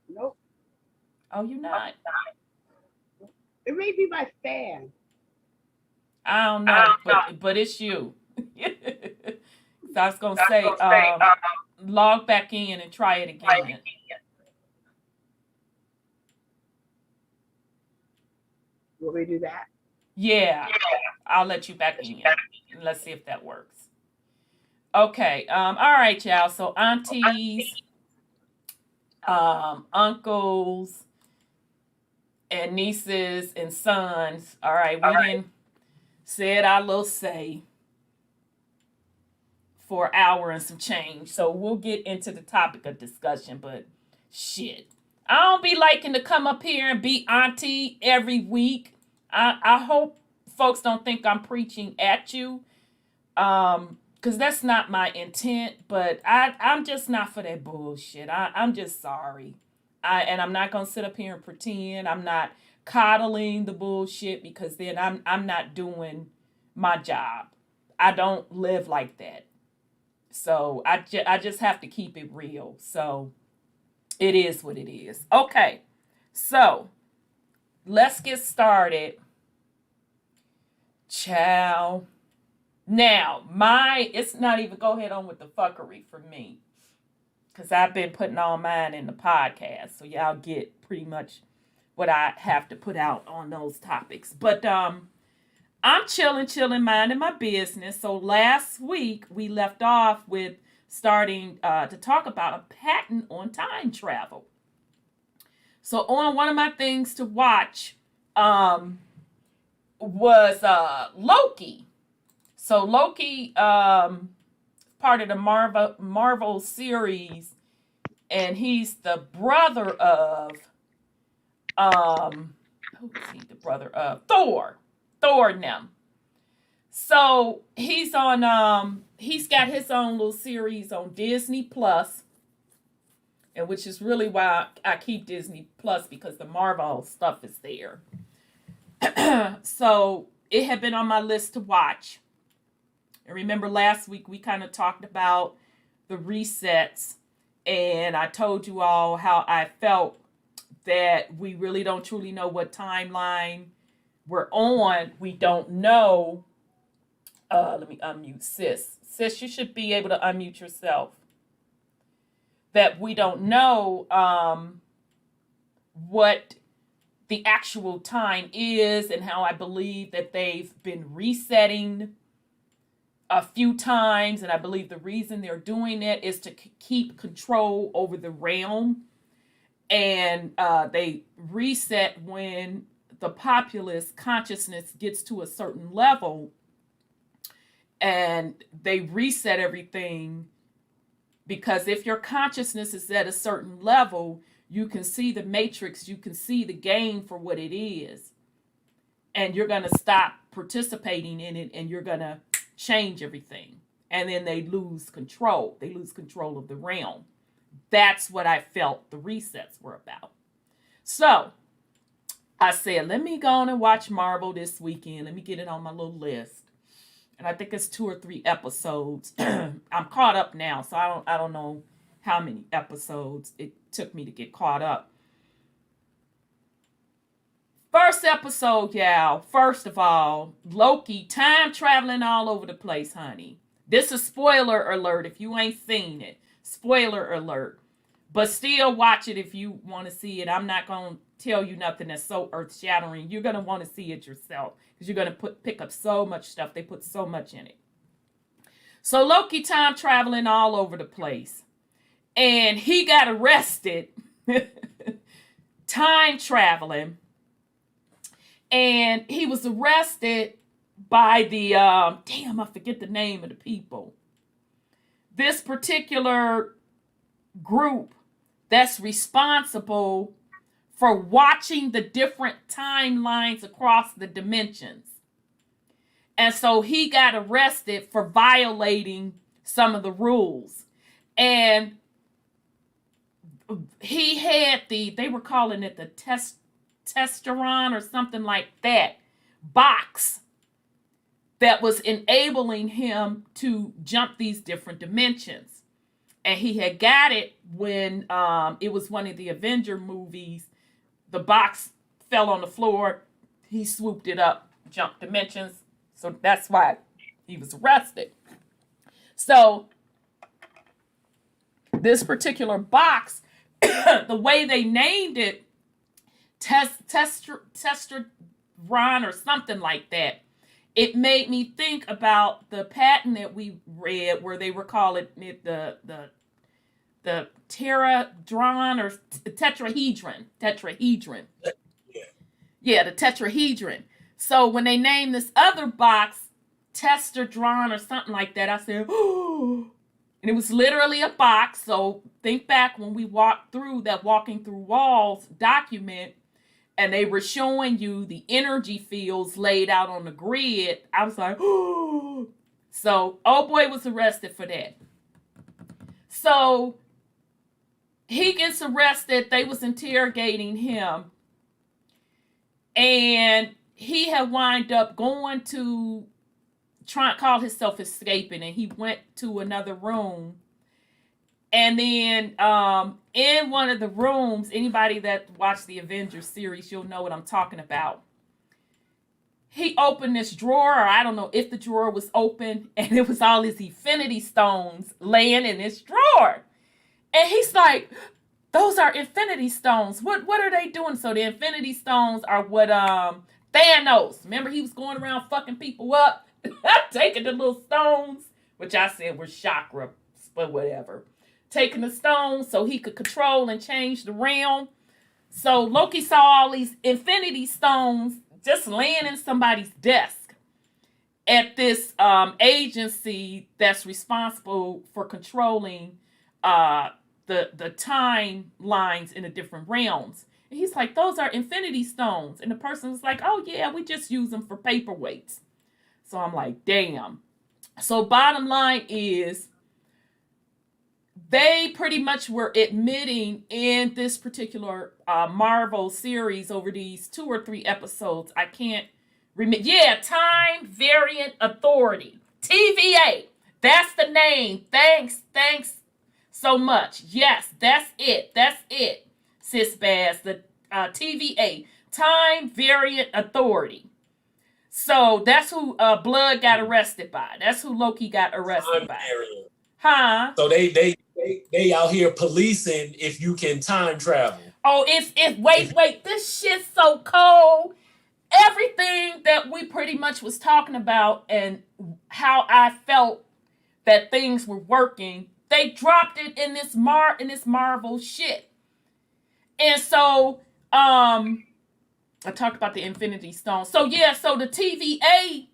Nope. Oh, you're not. It may be my fan. I don't know, but it's you. So I was gonna say, log back in and try it again. Will we do that? Yeah, I'll let you back in. Let's see if that works. Okay. All right, y'all. So aunties, uncles, and nieces and sons. All right, we didn't said our little say for an hour and some change. So we'll get into the topic of discussion, but shit. I don't be liking to come up here and be auntie every week. I hope folks don't think I'm preaching at you. Because that's not my intent, but I'm just not for that bullshit. I'm just sorry. And I'm not gonna sit up here and pretend. I'm not coddling the bullshit, because then I'm not doing my job. I don't live like that. So I just have to keep it real. So it is what it is. Okay. So let's get started. Ciao. Now, it's not even go ahead on with the fuckery for me, because I've been putting all mine in the podcast, so y'all get pretty much what I have to put out on those topics. But I'm chilling, minding my business. So last week we left off with starting to talk about a patent on time travel. So on one of my things to watch was Loki. So Loki, part of the Marvel series, and he's the brother of who is he the brother of? Thor and them. So he's on he's got his own little series on Disney Plus, and which is really why I keep Disney Plus, because the Marvel stuff is there. So it had been on my list to watch. And remember last week we kind of talked about the resets, and I told you all how I felt that we really don't truly know what timeline we're on. We don't know. Let me unmute sis. Sis, you should be able to unmute yourself. That we don't know what the actual time is, and how I believe that they've been resetting a few times, and I believe the reason they're doing it is to keep control over the realm, and they reset when the populace consciousness gets to a certain level, and they reset everything, because if your consciousness is at a certain level, you can see the matrix, you can see the game for what it is, and you're going to stop participating in it, and you're going to change everything. And then they lose control. They lose control of the realm. That's what I felt the resets were about. So I said, let me go on and watch Marvel this weekend. Let me get it on my little list. And I think it's 2 or 3 episodes. I'm caught up now, so I don't know how many episodes it took me to get caught up. First episode, y'all. First of all, Loki, time traveling all over the place, honey. This is spoiler alert if you ain't seen it. Spoiler alert. But still watch it if you want to see it. I'm not going to tell you nothing that's so earth-shattering. You're going to want to see it yourself, because you're going to pick up so much stuff. They put so much in it. So Loki time traveling all over the place. And he got arrested time traveling. And he was arrested by the, I forget the name of the people. This particular group that's responsible for watching the different timelines across the dimensions. And so he got arrested for violating some of the rules. And he had they were calling it the testosterone or something like that box that was enabling him to jump these different dimensions. And he had got it when it was one of the Avenger movies. The box fell on the floor. He swooped it up, jumped dimensions. So that's why he was arrested. So this particular box, the way they named it, Ron, or something like that. It made me think about the patent that we read where they were calling it the teradron or tetrahedron. Yeah, the tetrahedron. So when they named this other box testadron or something like that, I said, oh, and it was literally a box. So think back when we walked through that Walking Through Walls document, and they were showing you the energy fields laid out on the grid. I was like, oh. So old boy was arrested for that. So he gets arrested. They was interrogating him. And he had wind up going to call himself escaping. And he went to another room. And then in one of the rooms, anybody that watched the Avengers series, you'll know what I'm talking about. He opened this drawer, or I don't know if the drawer was open, and it was all his infinity stones laying in this drawer. And he's like, those are infinity stones. What are they doing? So the infinity stones are what Thanos, remember he was going around fucking people up, taking the little stones, which I said were chakra, but whatever. Taking the stones so he could control and change the realm. So Loki saw all these infinity stones just laying in somebody's desk at this agency that's responsible for controlling the timelines in the different realms. And he's like, those are infinity stones. And the person was like, oh yeah, we just use them for paperweights. So I'm like, damn. So bottom line is, they pretty much were admitting in this particular Marvel series over these 2 or 3 episodes. I can't remember. Yeah, Time Variant Authority. TVA. That's the name. Thanks so much. Yes, that's it. Sis Baz, the TVA. Time Variant Authority. So that's who Blood got arrested by. That's who Loki got arrested by. Huh? So they out here policing if you can time travel. Oh, wait, this shit's so cold. Everything that we pretty much was talking about and how I felt that things were working, they dropped it in this Marvel shit. And so I talked about the Infinity Stone. So yeah, so the TVA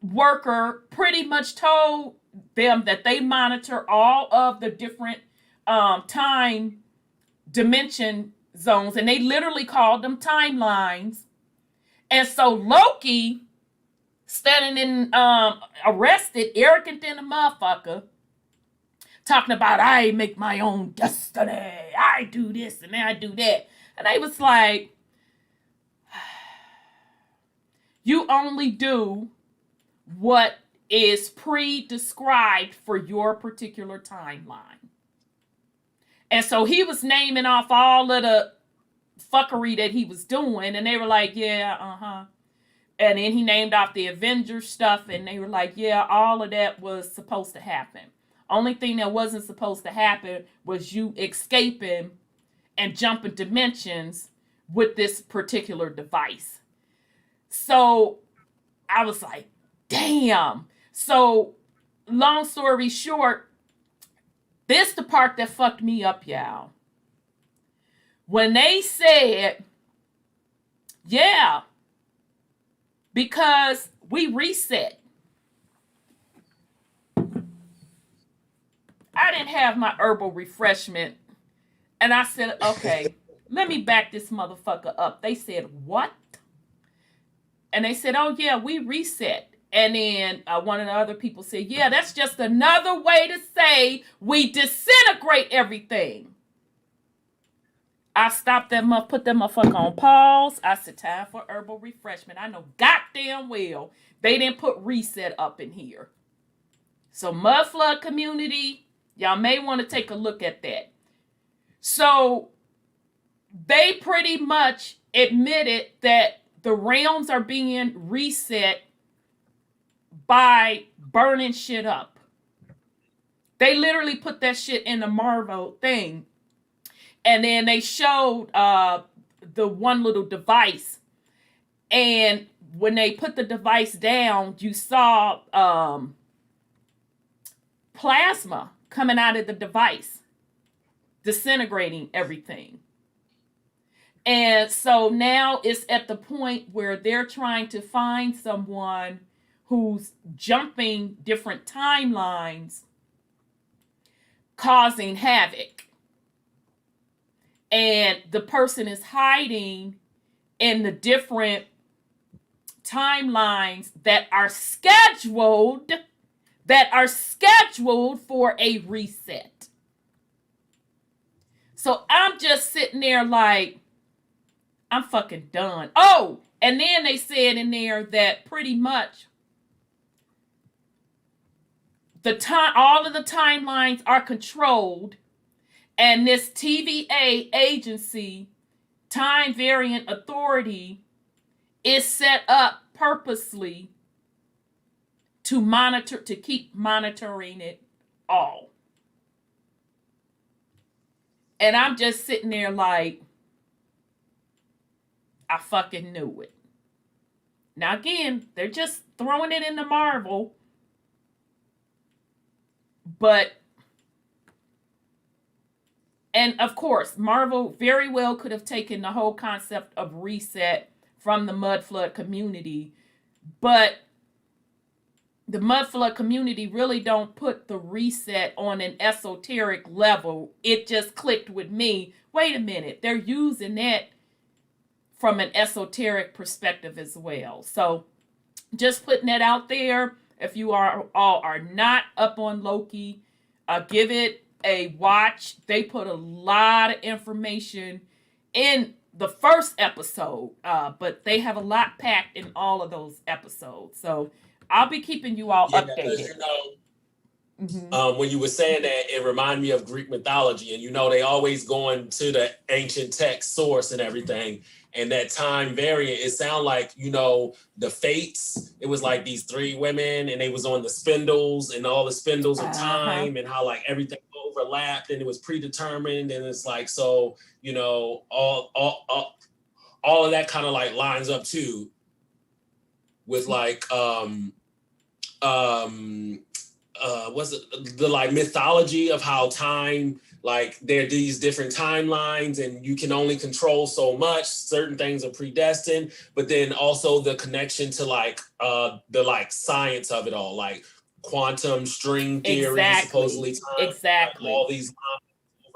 worker pretty much told them that they monitor all of the different time dimension zones, and they literally called them timelines. And so Loki, standing in arrested, arrogant than a motherfucker, talking about, I make my own destiny, I do this and I do that. And I was like, you only do what is pre-described for your particular timeline. And so he was naming off all of the fuckery that he was doing, and they were like, yeah, And then he named off the Avengers stuff, and they were like, yeah, all of that was supposed to happen. Only thing that wasn't supposed to happen was you escaping and jumping dimensions with this particular device. So I was like, damn. So long story short, this the part that fucked me up, y'all. When they said, yeah, because we reset. I didn't have my herbal refreshment. And I said, okay, let me back this motherfucker up. They said, what? And they said, oh yeah, we reset. And then one of the other people said, yeah, that's just another way to say we disintegrate everything. I stopped that put that motherfucker on pause. I said, time for herbal refreshment. I know goddamn well they didn't put reset up in here. So Mud Flood community, y'all may want to take a look at that. So they pretty much admitted that the realms are being reset by burning shit up. They literally put that shit in the Marvel thing. And then they showed the one little device. And when they put the device down, you saw plasma coming out of the device, disintegrating everything. And so now it's at the point where they're trying to find someone who's jumping different timelines, causing havoc. And the person is hiding in the different timelines that are scheduled for a reset. So I'm just sitting there like, I'm fucking done. Oh, and then they said in there that pretty much all of the timelines are controlled, and this TVA agency, Time Variant Authority, is set up purposely to keep monitoring it all. And I'm just sitting there like, I fucking knew it. Now again, they're just throwing it into Marvel. But, and of course, Marvel very well could have taken the whole concept of reset from the Mud Flood community, but the Mud Flood community really don't put the reset on an esoteric level. It just clicked with me. Wait a minute, they're using that from an esoteric perspective as well. So just putting that out there. If you all are not up on Loki, give it a watch. They put a lot of information in the first episode, but they have a lot packed in all of those episodes. So I'll be keeping you all updated. When you were saying that, it reminded me of Greek mythology, and they always go into the ancient text source and everything. And that time variant, it sounded like, the fates. It was like these three women, and they was on the spindles, and all the spindles of time, and how like everything overlapped, and it was predetermined. And it's like, so, all of that kind of like lines up too with like, what's it, the like mythology of how time, like there are these different timelines and you can only control so much. Certain things are predestined, but then also the connection to like the like science of it all, like quantum string theory, supposedly time, like all these lines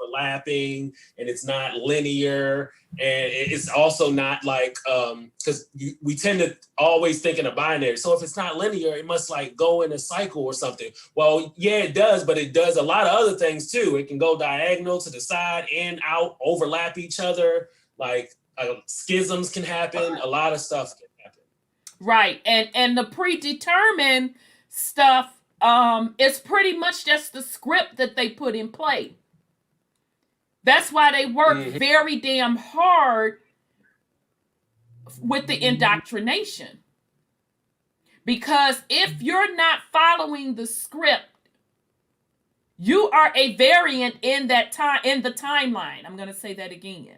overlapping, and it's not linear. And it's also not like, because we tend to always think in a binary. So if it's not linear, it must like go in a cycle or something. Well, yeah, it does, but it does a lot of other things too. It can go diagonal to the side, in, out, overlap each other. Like schisms can happen. A lot of stuff can happen. Right. And the predetermined stuff, it's pretty much just the script that they put in play. That's why they work very damn hard with the indoctrination. Because if you're not following the script, you are a variant in that time, in the timeline. I'm going to say that again.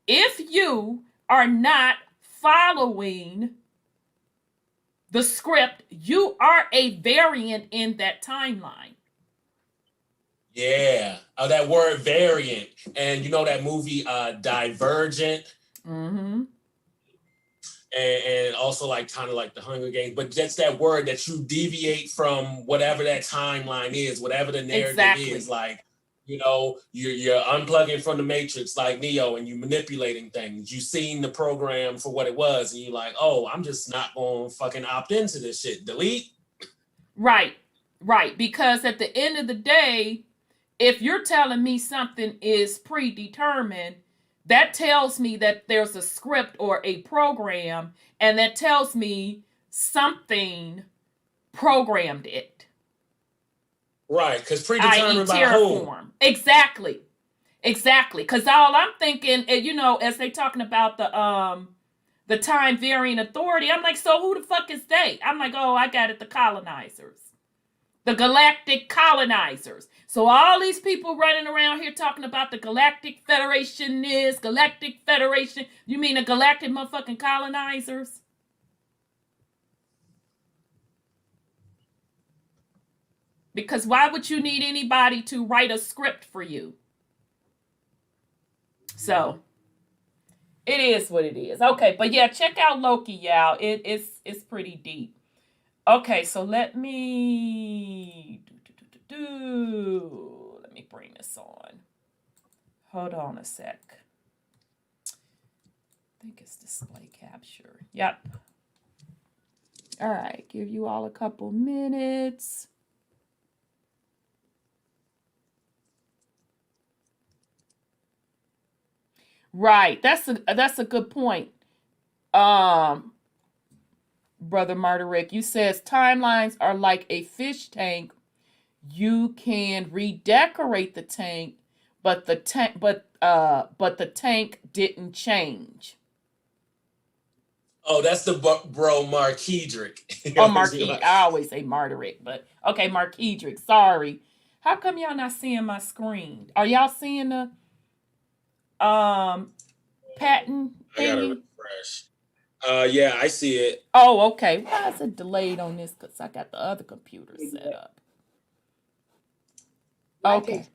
If you are not following the script, you are a variant in that timeline. Yeah, that word variant. And that movie Divergent. And also like kind of like the Hunger Games, but that's that word that you deviate from whatever that timeline is, whatever the narrative is. Like, you're unplugging from the Matrix like Neo, and you manipulating things. You seen the program for what it was, and you're like, oh, I'm just not going to fucking opt into this shit. Delete. Right. Because at the end of the day, if you're telling me something is predetermined, that tells me that there's a script or a program, and that tells me something programmed it. Right, because predetermined by whom? Exactly. Because all I'm thinking, as they're talking about the Time Variant Authority, I'm like, so who the fuck is they? I'm like, oh, I got it, the colonizers. The galactic colonizers. So all these people running around here talking about the Galactic Federation is, Galactic Federation. You mean the galactic motherfucking colonizers? Because why would you need anybody to write a script for you? So it is what it is. Okay, but yeah, check out Loki, y'all. It's pretty deep. Okay, so let me let me bring this on. Hold on a sec. I think it's display capture. Yep. All right, give you all a couple minutes. Right, that's a good point. Brother Marterick, you says timelines are like a fish tank. You can redecorate the tank, but the tank didn't change. Oh, that's the bro Marquedrick. Oh, Marquis. I always say Marterick, but okay, Marquedrick. Sorry. How come y'all not seeing my screen? Are y'all seeing the patent thingy? I gotta refresh. Yeah, I see it. Oh, okay. Why is it delayed on this? Because I got the other computer set up. Okay.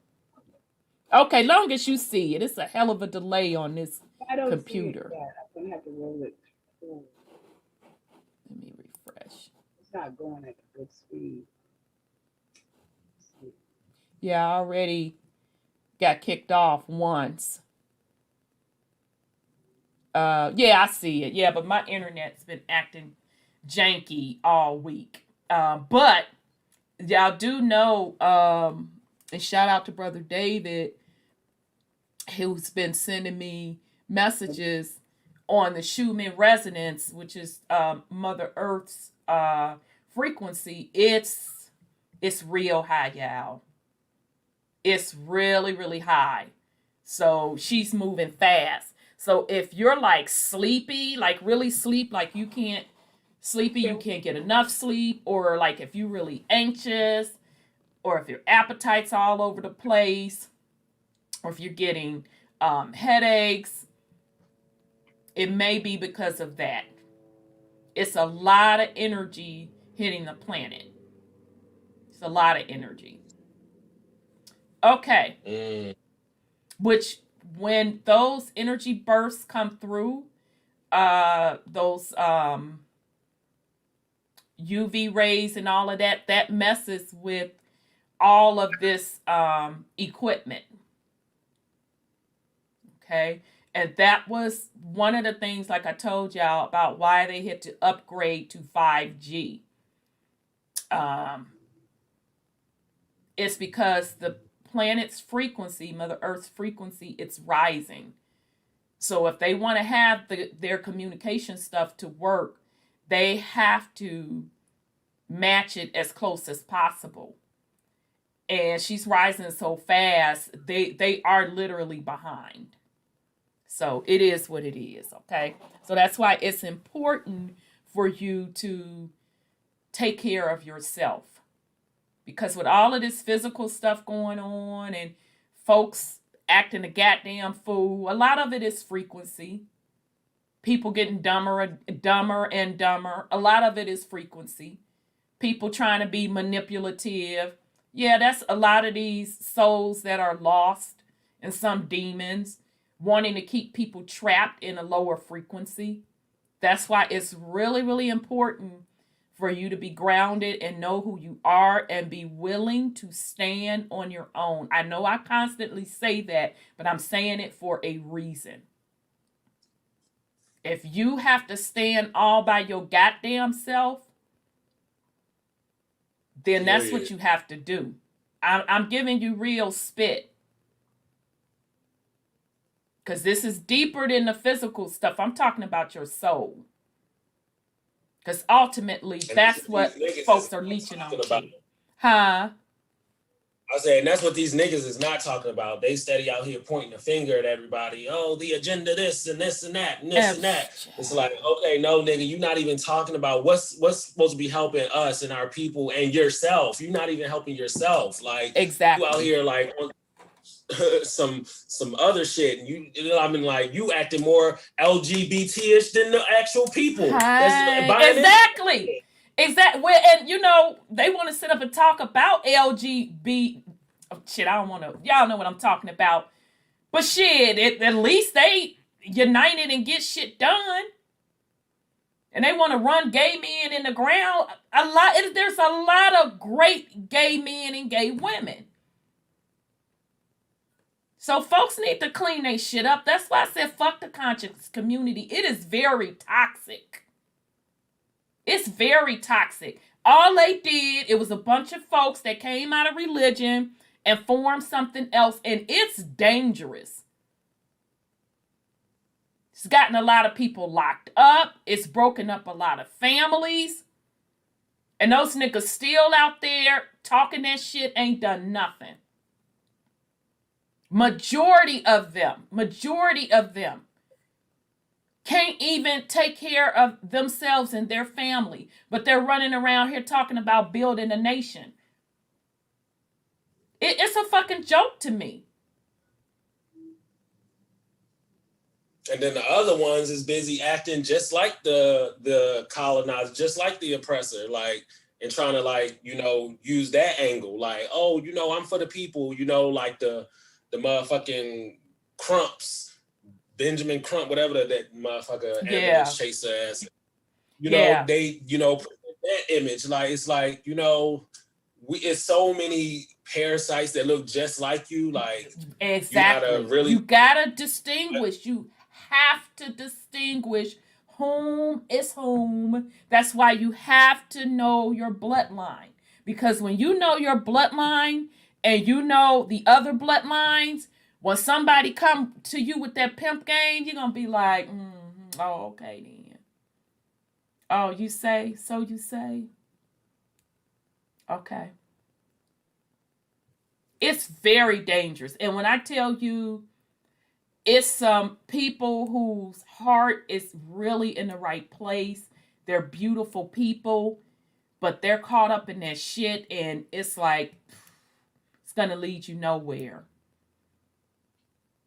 Okay, long as you see it. It's a hell of a delay on this computer. I'm gonna have to roll it forward. Let me refresh. It's not going at a good speed. Yeah, I already got kicked off once. Yeah, I see it. Yeah, but my internet's been acting janky all week. But y'all do know, and shout out to Brother David, who's been sending me messages on the Schumann resonance, which is Mother Earth's frequency. It's real high, y'all. It's really, really high. So she's moving fast. So if you're like sleepy, like really sleep, like you can't get enough sleep, or like if you're really anxious, or if your appetite's all over the place, or if you're getting headaches, it may be because of that. It's a lot of energy hitting the planet. It's a lot of energy. Okay. Which, when those energy bursts come through, those UV rays and all of that, that messes with all of this equipment. Okay. And that was one of the things, like I told y'all, about why they had to upgrade to 5G. It's because the planet's frequency, Mother Earth's frequency, it's rising. So if they want to have their communication stuff to work, they have to match it as close as possible. And she's rising so fast, they are literally behind. So it is what it is, okay? So that's why it's important for you to take care of yourself. Because with all of this physical stuff going on and folks acting a goddamn fool, a lot of it is frequency. People getting dumber and dumber. A lot of it is frequency. People trying to be manipulative. Yeah, that's a lot of these souls that are lost, and some demons wanting to keep people trapped in a lower frequency. That's why it's really, really important for you to be grounded and know who you are and be willing to stand on your own. I know I constantly say that, but I'm saying it for a reason. If you have to stand all by your goddamn self, then that's what you have to do. I'm giving you real spit. Because this is deeper than the physical stuff. I'm talking about your soul. Because ultimately, that's what folks are leeching on to. Huh? I said, and that's what these niggas is not talking about. They steady out here pointing a finger at everybody. Oh, the agenda, this and this and that and this and that. It's like, okay, no, nigga, you're not even talking about what's supposed to be helping us and our people and yourself. You're not even helping yourself. Like, exactly. You out here like on some other shit. And you know, I mean, like, you acting more LGBT-ish than the actual people. Exactly. Exactly. And you know, they want to sit up and talk about LGBT. Oh, shit, I don't want to. Y'all know what I'm talking about. But shit, at least they united and get shit done. And they want to run gay men in the ground. There's a lot of great gay men and gay women. So folks need to clean their shit up. That's why I said fuck the conscious community. It is very toxic. It's very toxic. All they did, it was a bunch of folks that came out of religion and formed something else, and it's dangerous. It's gotten a lot of people locked up. It's broken up a lot of families. And those niggas still out there talking that shit ain't done nothing. Majority of them can't even take care of themselves and their family, but they're running around here talking about building a nation. It's a fucking joke to me. And then the other ones is busy acting just like the colonizer, just like the oppressor, like, and trying to, like, you know, use that angle, like, oh, you know, I'm for the people, you know, like the motherfucking Crumps. Benjamin Crump, whatever that motherfucker ambulance chaser ass. You know, they, you know, that image. Like, it's like, you know, it's so many parasites that look just like you. Like, exactly. You gotta distinguish. You have to distinguish whom is whom. That's why you have to know your bloodline. Because when you know your bloodline and you know the other bloodlines, when somebody come to you with that pimp game, you're going to be like, oh, okay then. Oh, you say? So you say? Okay. It's very dangerous. And when I tell you, it's some people whose heart is really in the right place. They're beautiful people, but they're caught up in that shit, and it's like, it's going to lead you nowhere.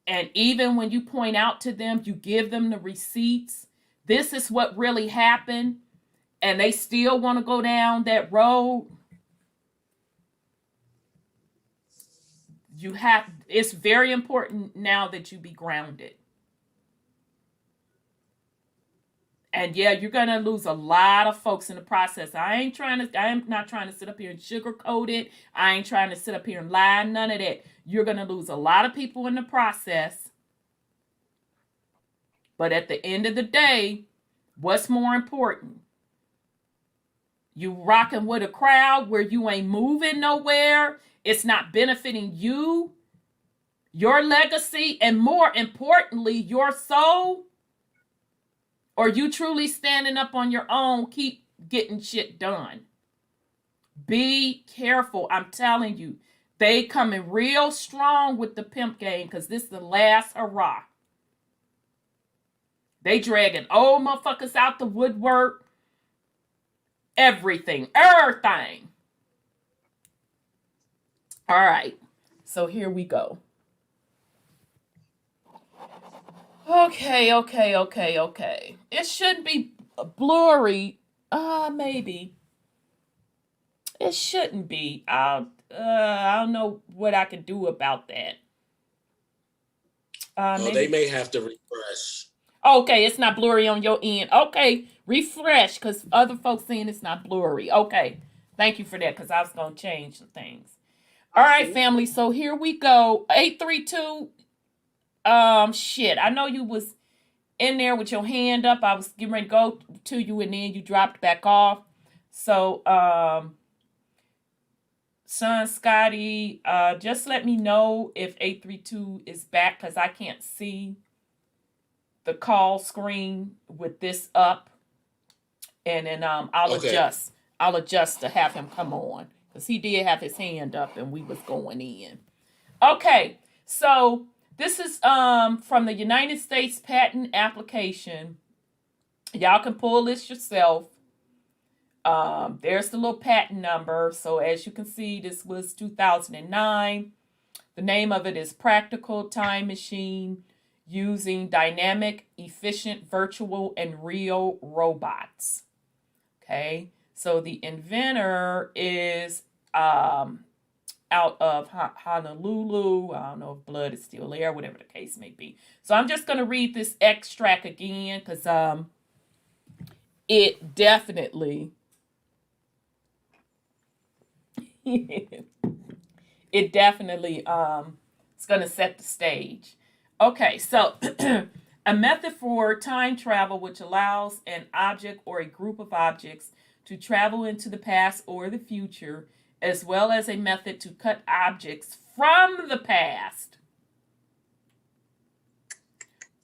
And even when you point out to them, you give them the receipts, this is what really happened, and they still want to go down that road, it's very important now that you be grounded. And yeah, you're going to lose a lot of folks in the process. I am not trying to sit up here and sugarcoat it. I ain't trying to sit up here and lie, none of that. You're going to lose a lot of people in the process. But at the end of the day, what's more important? You rocking with a crowd where you ain't moving nowhere. It's not benefiting you, your legacy, and more importantly, your soul. Or you truly standing up on your own, keep getting shit done. Be careful. I'm telling you, they coming real strong with the pimp game because this is the last hurrah. They dragging old motherfuckers out the woodwork. Everything. All right. So here we go. Okay. It shouldn't be blurry. Maybe. It shouldn't be. I don't know what I can do about that. They may have to refresh. Okay, it's not blurry on your end. Okay, refresh, because other folks saying it's not blurry. Okay, thank you for that, because I was going to change some things. All right, family, so here we go. 832, shit, I know you was in there with your hand up. I was getting ready to go to you, and then you dropped back off. So, son Scotty, just let me know if 832 is back, because I can't see the call screen with this up, and then I'll adjust to have him come on because he did have his hand up and we was going in. Okay, so this is from the United States Patent Application. Y'all can pull this yourself. There's the little patent number. So as you can see, this was 2009. The name of it is Practical Time Machine Using Dynamic, Efficient, Virtual, and Real Robots. Okay, so the inventor is out of Honolulu. I don't know if blood is still there, whatever the case may be. So I'm just going to read this extract again because it definitely it definitely is going to set the stage. Okay, so a method for time travel which allows an object or a group of objects to travel into the past or the future, as well as a method to cut objects from the past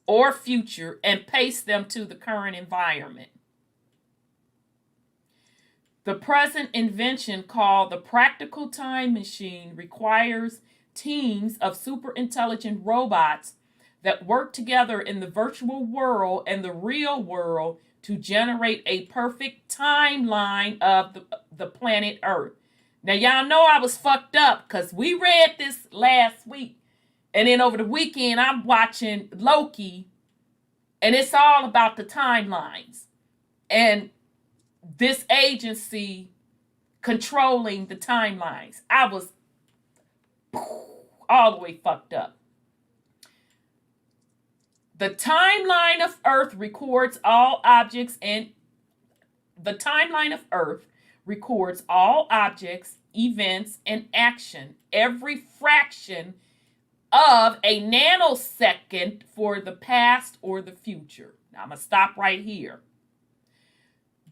or future and paste them to the current environment. The present invention, called the Practical Time Machine, requires teams of super intelligent robots that work together in the virtual world and the real world to generate a perfect timeline of the planet Earth. Now, y'all know I was fucked up because we read this last week. And then over the weekend, I'm watching Loki. And it's all about the timelines. And this agency controlling the timelines. I was all the way fucked up. The timeline of Earth records all objects and events, and action every fraction of a nanosecond for the past or the future. Now I'm going to stop right here.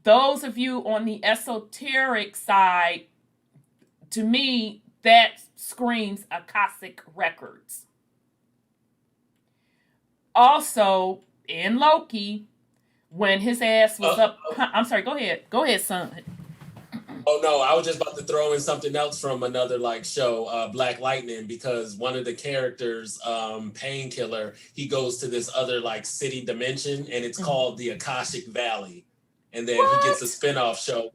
Those of you on the esoteric side, to me, that screams Akashic records. Also, in Loki, when his ass was up... I'm sorry, go ahead. Go ahead, son. Oh, no, I was just about to throw in something else from another show, Black Lightning, because one of the characters, Painkiller, he goes to this other city dimension, and it's called the Akashic Valley. And then he gets a spinoff show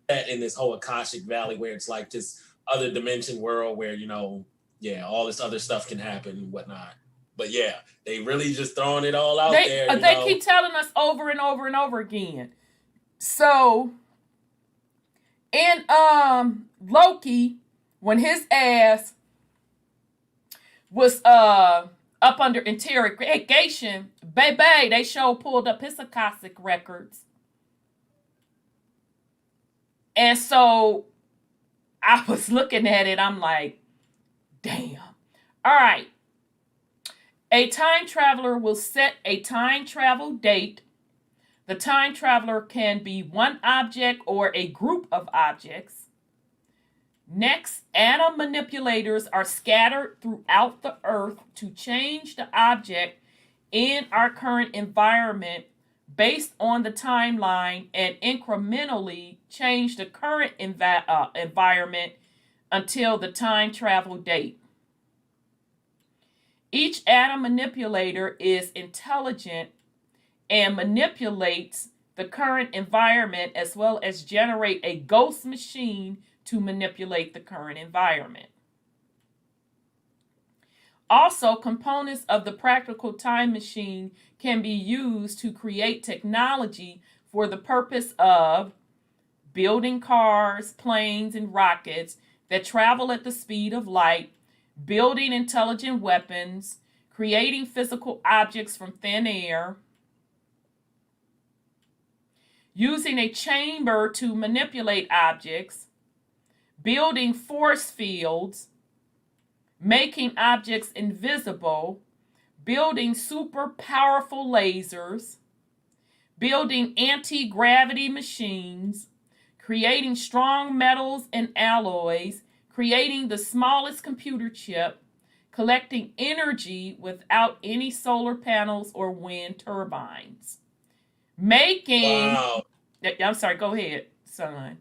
in this whole Akashic Valley where it's this other dimension world where, all this other stuff can happen and whatnot. But yeah, they really just throwing it all out there. They keep telling us over and over and over again. So in Loki, when his ass was up under interrogation, baby, they pulled up his Akashic records. And so I was looking at it. I'm like, damn. All right. A time traveler will set a time travel date. The time traveler can be one object or a group of objects. Next, atom manipulators are scattered throughout the earth to change the object in our current environment based on the timeline and incrementally change the current environment until the time travel date. Each atom manipulator is intelligent and manipulates the current environment as well as generate a ghost machine to manipulate the current environment. Also, components of the practical time machine can be used to create technology for the purpose of building cars, planes, and rockets that travel at the speed of light, building intelligent weapons, creating physical objects from thin air, using a chamber to manipulate objects, building force fields, making objects invisible, building super powerful lasers, building anti-gravity machines, creating strong metals and alloys, creating the smallest computer chip, collecting energy without any solar panels or wind turbines. Making... Wow. I'm sorry, go ahead, son.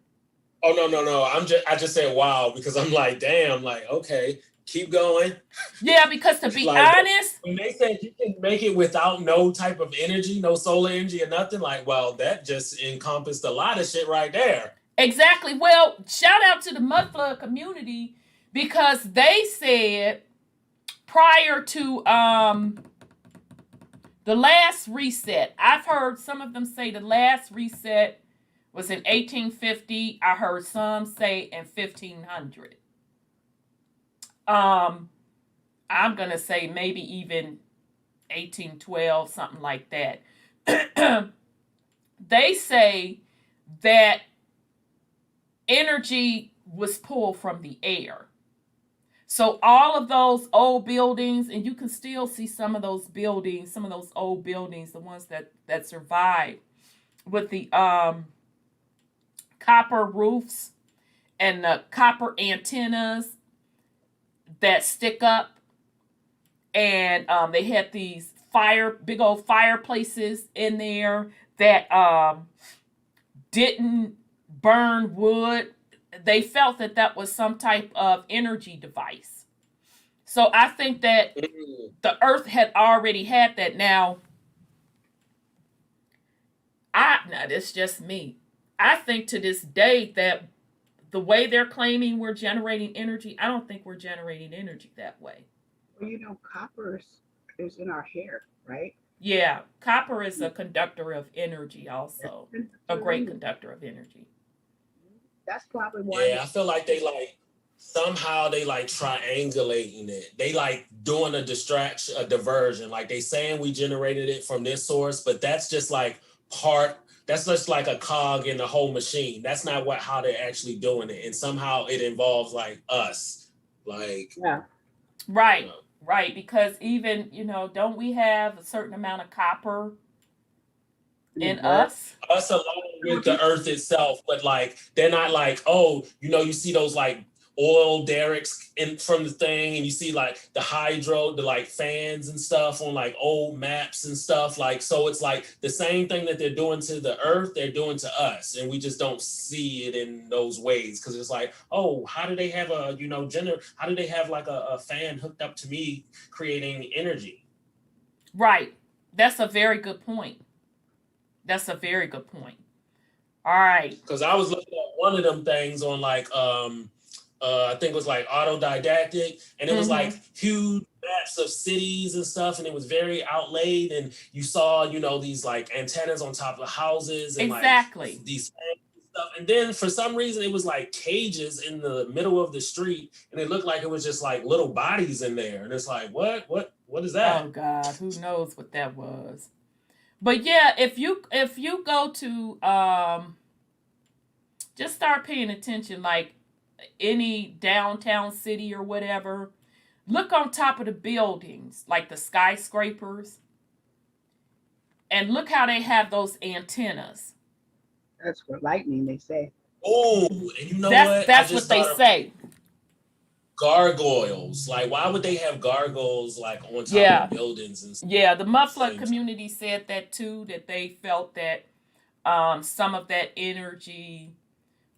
Oh no. I just said wow because I'm like, damn, like okay, keep going. Yeah, because to be Like honest, when they said you can make it without no type of energy, no solar energy or nothing, like well, that just encompassed a lot of shit right there. exactly. Well, shout out to the mud flood community because they said prior to the last reset, I've heard some of them say the last reset was in 1850. I heard some say in 1500. I'm gonna say maybe even 1812, something like that. They say that energy was pulled from the air. So all of those old buildings, and you can still see some of those buildings, some of those old buildings, the ones that survived with the copper roofs and the copper antennas that stick up, and they had these big old fireplaces in there that didn't burn wood. They felt that that was some type of energy device. So I think that the earth had already had that. Now it's just me. I think to this day that the way they're claiming we're generating energy, I don't think we're generating energy that way. Well, copper is in our hair, right? Yeah, copper is a conductor of energy also. A great conductor of energy. That's probably why. Yeah, I feel like they like somehow they like triangulating it. They like doing a distraction, a diversion. Like they saying we generated it from this source, but that's just like that's just like a cog in the whole machine. That's not how they're actually doing it. And somehow it involves like us. Like yeah. Right. Right. Because even, don't we have a certain amount of copper in us? Us along with the earth itself, but like they're not like, oh, you see those like oil derricks from the thing, and you see like the like fans and stuff on like old maps and stuff. Like, so it's like the same thing that they're doing to the earth, they're doing to us, and we just don't see it in those ways because it's like, oh, how do they have how do they have like a fan hooked up to me creating energy? Right. That's a very good point. That's a very good point. All right. Because I was looking at one of them things on like I think it was like autodidactic, and it was like huge maps of cities and stuff, and it was very outlaid, and you saw these like antennas on top of houses and exactly like these stuff, and then for some reason it was like cages in the middle of the street, and it looked like it was just like little bodies in there, and it's like what is that? Oh God, who knows what that was? But yeah, if you go to just start paying attention, like any downtown city or whatever, look on top of the buildings, like the skyscrapers, and look how they have those antennas. That's for lightning, they say. Oh, and you know that's what they say. Gargoyles. Like, why would they have gargoyles like on top of buildings and stuff? Yeah, the muffler community said that too, that they felt that some of that energy,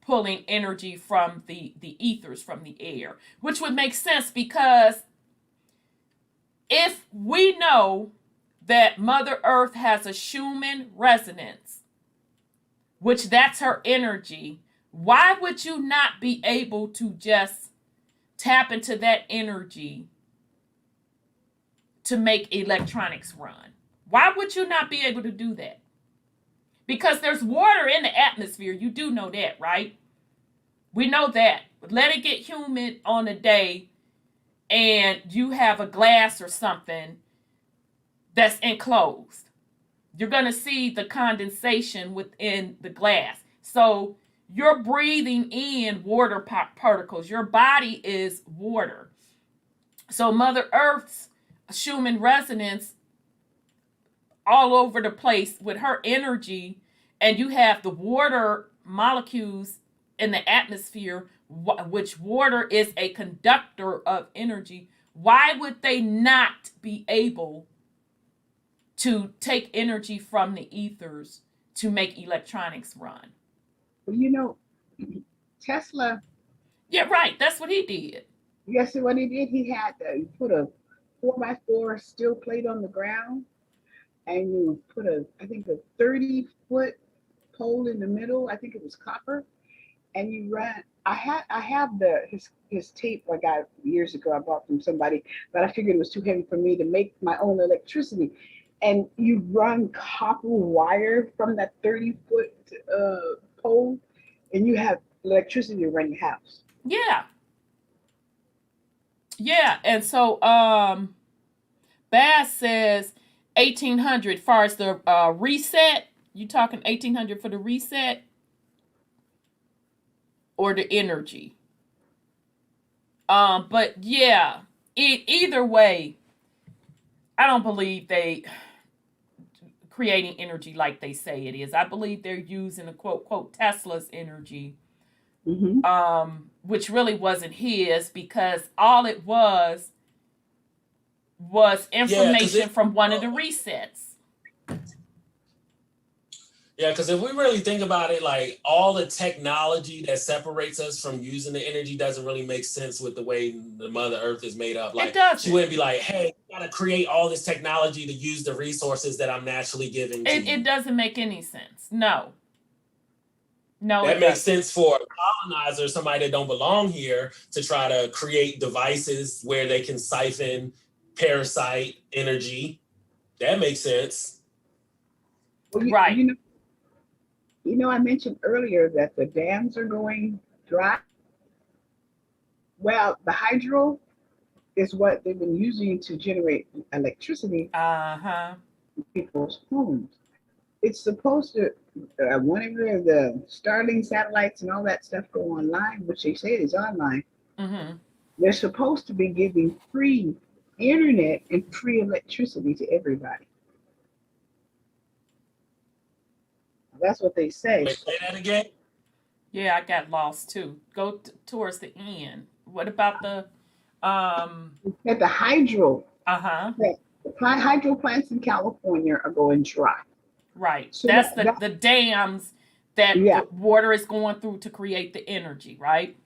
pulling energy from the ethers, from the air, which would make sense because if we know that Mother Earth has a Schumann resonance, which that's her energy, why would you not be able to just tap into that energy to make electronics run? Why would you not be able to do that? Because there's water in the atmosphere. You do know that, right? We know that. But let it get humid on a day and you have a glass or something that's enclosed. You're going to see the condensation within the glass. So you're breathing in water particles. Your body is water. So Mother Earth's Schumann resonance all over the place with her energy, and you have the water molecules in the atmosphere, which water is a conductor of energy. Why would they not be able to take energy from the ethers to make electronics run? Well, Tesla, Yeah, right. That's what he did. guess what he did? He put a 4x4 steel plate on the ground, and you put I think a 30-foot pole in the middle. I think it was copper, and you run. I have his tape I got years ago. I bought from somebody, but I figured it was too heavy for me to make my own electricity. And you run copper wire from that 30-foot pole, and you have electricity to run your house. Yeah. Yeah. And so Bass says 1800 far as the reset. You talking 1800 for the reset or the energy? But yeah, either way, I don't believe they creating energy like they say it is. I believe they're using a quote Tesla's energy, which really wasn't his, because all it was information from one of the resets. Yeah, because if we really think about it, like all the technology that separates us from using the energy doesn't really make sense with the way the Mother Earth is made up. Like she wouldn't be like, hey, you gotta create all this technology to use the resources that I'm naturally giving to you. It doesn't make any sense. No. That makes sense for a colonizer, somebody that don't belong here, to try to create devices where they can siphon parasite energy. That makes sense. Well, right. You know, I mentioned earlier that the dams are going dry. Well, the hydro is what they've been using to generate electricity in people's homes. It's supposed to, whenever the Starlink satellites and all that stuff go online, which they say is online, they're supposed to be giving free internet and free electricity to everybody. That's what they say. Wait, say that again? Yeah, I got lost too. Go towards the end. What about the at the hydro? The hydro plants in California are going dry. Right. So that's the dams that the water is going through to create the energy, right?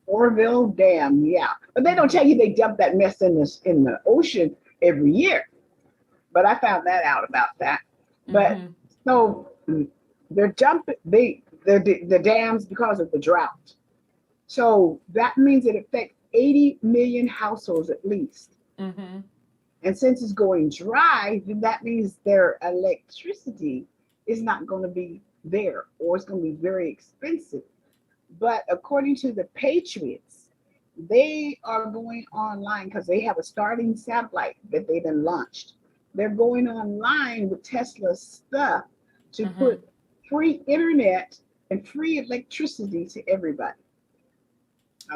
Orville Dam, yeah. But they don't tell you they dump that mess in the ocean every year. But I found that out about that. But so they're dumping the dams because of the drought. So that means it affects 80 million households at least. And since it's going dry, then that means their electricity is not going to be there, or it's going to be very expensive. But according to the Patriots, they are going online because they have a Starlink satellite that they've been launched. They're going online with Tesla's stuff to put free internet and free electricity to everybody.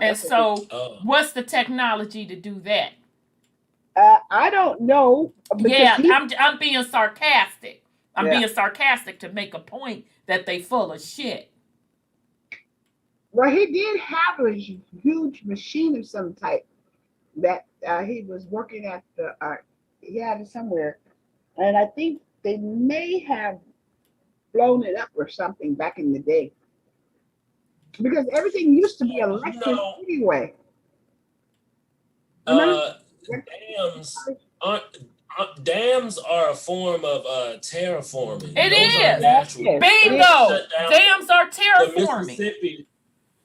And so, what's the technology to do that? I don't know. Yeah, I'm being sarcastic. I'm being sarcastic to make a point that they full of shit. Well, he did have a huge machine of some type that he was working at he had it somewhere. And I think they may have blown it up or something back in the day. Because everything used to be electric anyway. Dams are a form of terraforming. It is. Bingo. Dams are terraforming.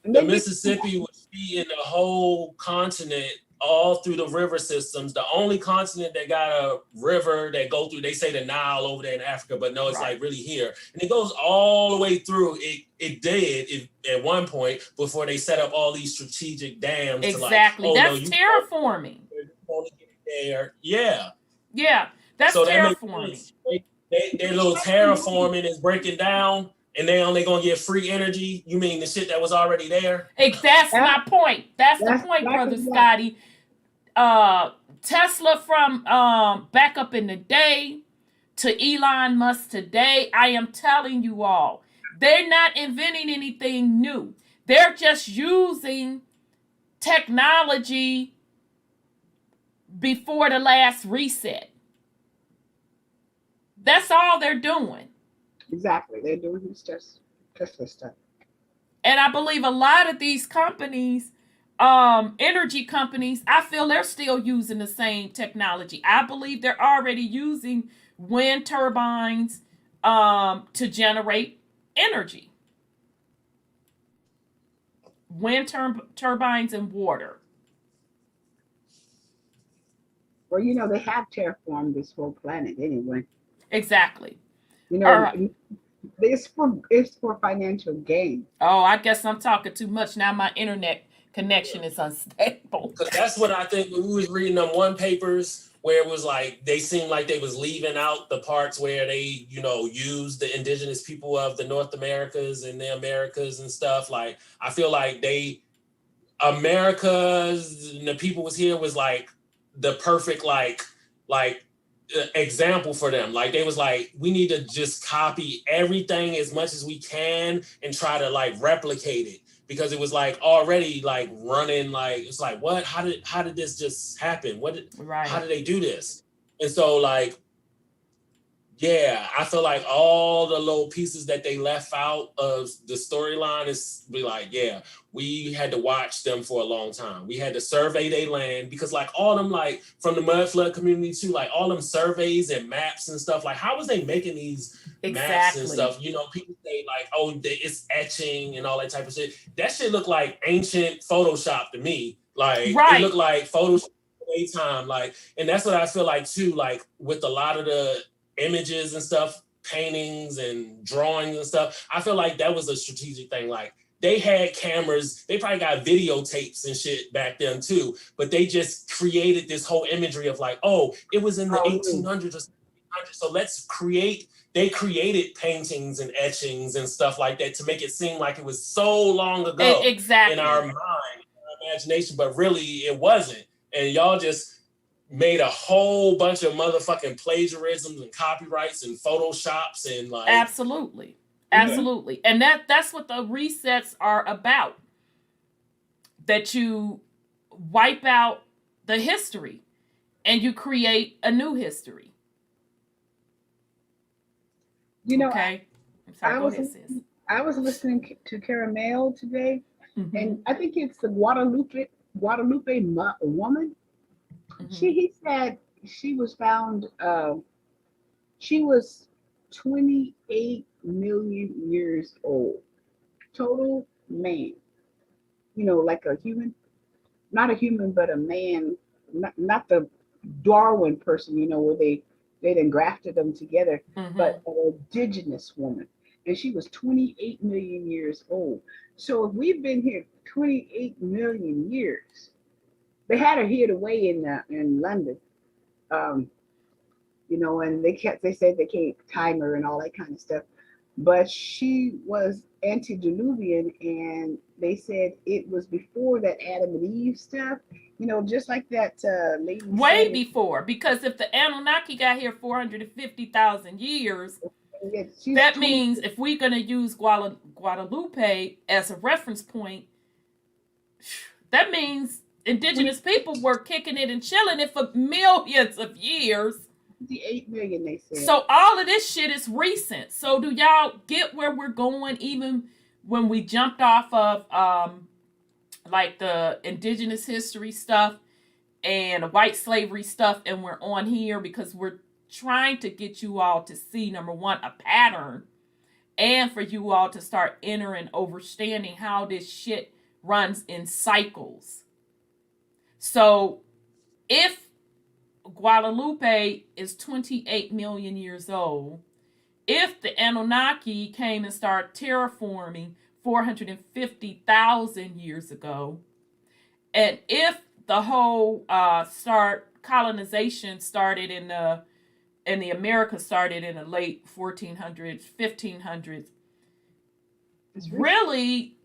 The Mississippi was feeding the whole continent all through the river systems. The only continent that got a river that go through, they say the Nile over there in Africa, but no, it's like really here. And it goes all the way through. It did at one point before they set up all these strategic dams. Exactly. That's terraforming. There. Yeah. Yeah, that's so terraforming. Their little terraforming is breaking down, and they only gonna get free energy. You mean the shit that was already there? That's my point. That's the point, Brother Scotty. Tesla from back up in the day to Elon Musk today, I am telling you all, they're not inventing anything new. They're just using technology before the last reset. That's all they're doing. Exactly. They're doing Tesla stuff. And I believe a lot of these companies, energy companies, I feel they're still using the same technology. I believe they're already using wind turbines to generate energy. Wind turbines and water. Well, they have terraformed this whole planet anyway. Exactly. All right. It's for financial gain. Oh, I guess I'm talking too much now. My internet connection is unstable. Because that's what I think when we was reading them one papers where it was like they seemed like they was leaving out the parts where they, used the indigenous people of the North Americas and the Americas and stuff. Like I feel like America's and the people was here was like the perfect like example for them. Like they was like, we need to just copy everything as much as we can and try to like replicate it, because it was like already like running, like it's like, what, how did this just happen? How did they do this? And so like, yeah, I feel like all the little pieces that they left out of the storyline is be like, yeah, we had to watch them for a long time. We had to survey their land, because like all them, like from the mud flood community too, like all them surveys and maps and stuff, like how was they making these maps and stuff? People say like, oh, it's etching and all that type of shit. That shit looked like ancient Photoshop to me. Like it looked like Photoshop daytime. Like, and that's what I feel like too, like with a lot of the images and stuff, paintings and drawings and stuff, I feel like that was a strategic thing. Like they had cameras, they probably got videotapes and shit back then too, but they just created this whole imagery of like, oh, it was in the 1800s or 1700s, so they created paintings and etchings and stuff like that to make it seem like it was so long ago in our mind, in our imagination, but really it wasn't. And y'all just made a whole bunch of motherfucking plagiarisms and copyrights and photoshops and like absolutely. And that's what the resets are about. That you wipe out the history and you create a new history. Okay. I was listening to Caramel today, and I think it's the Guadalupe woman. He said she was found, she was 28 million years old. Total man. Like a human, not a human, but a man, not the Darwin person, where they then grafted them together, but an indigenous woman. And she was 28 million years old. So if we've been here 28 million years, they had her hid away in London, and they said they can't time her and all that kind of stuff, but she was antediluvian, and they said it was before that Adam and Eve stuff, just like that lady. Way before, because if the Anunnaki got here 450,000 years, that means if we're going to use Guadalupe as a reference point, that means indigenous people were kicking it and chilling it for millions of years. 8 million, they said. So all of this shit is recent. So do y'all get where we're going, even when we jumped off of like the indigenous history stuff and white slavery stuff, and we're on here because we're trying to get you all to see, number one, a pattern, and for you all to start entering, understanding how this shit runs in cycles. So if Guadalupe is 28 million years old, if the Anunnaki came and started terraforming 450,000 years ago, and if the whole colonization started in the America started in the late 1400s, 1500s, really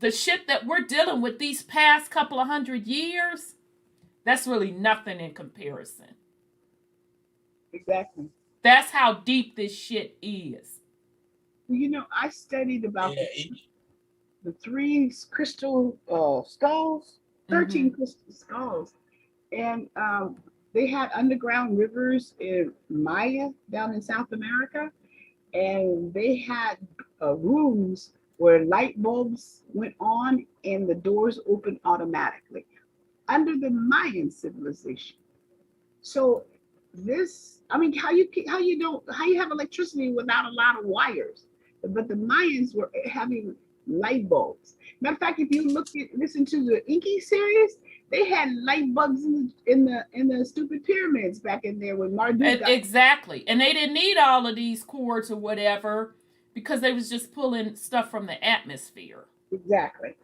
the shit that we're dealing with these past couple of 100 years, that's really nothing in comparison. Exactly. That's how deep this shit is. I studied about the 3 crystal skulls, 13 crystal skulls. And they had underground rivers in Maya down in South America. And they had rooms where light bulbs went on and the doors opened automatically under the Mayan civilization. So this, I mean, how you have electricity without a lot of wires? But the Mayans were having light bulbs. Matter of fact, if you listen to the Inky series, they had light bulbs in the stupid pyramids back in there when Marduk. Exactly, and they didn't need all of these cords or whatever because they was just pulling stuff from the atmosphere. Exactly.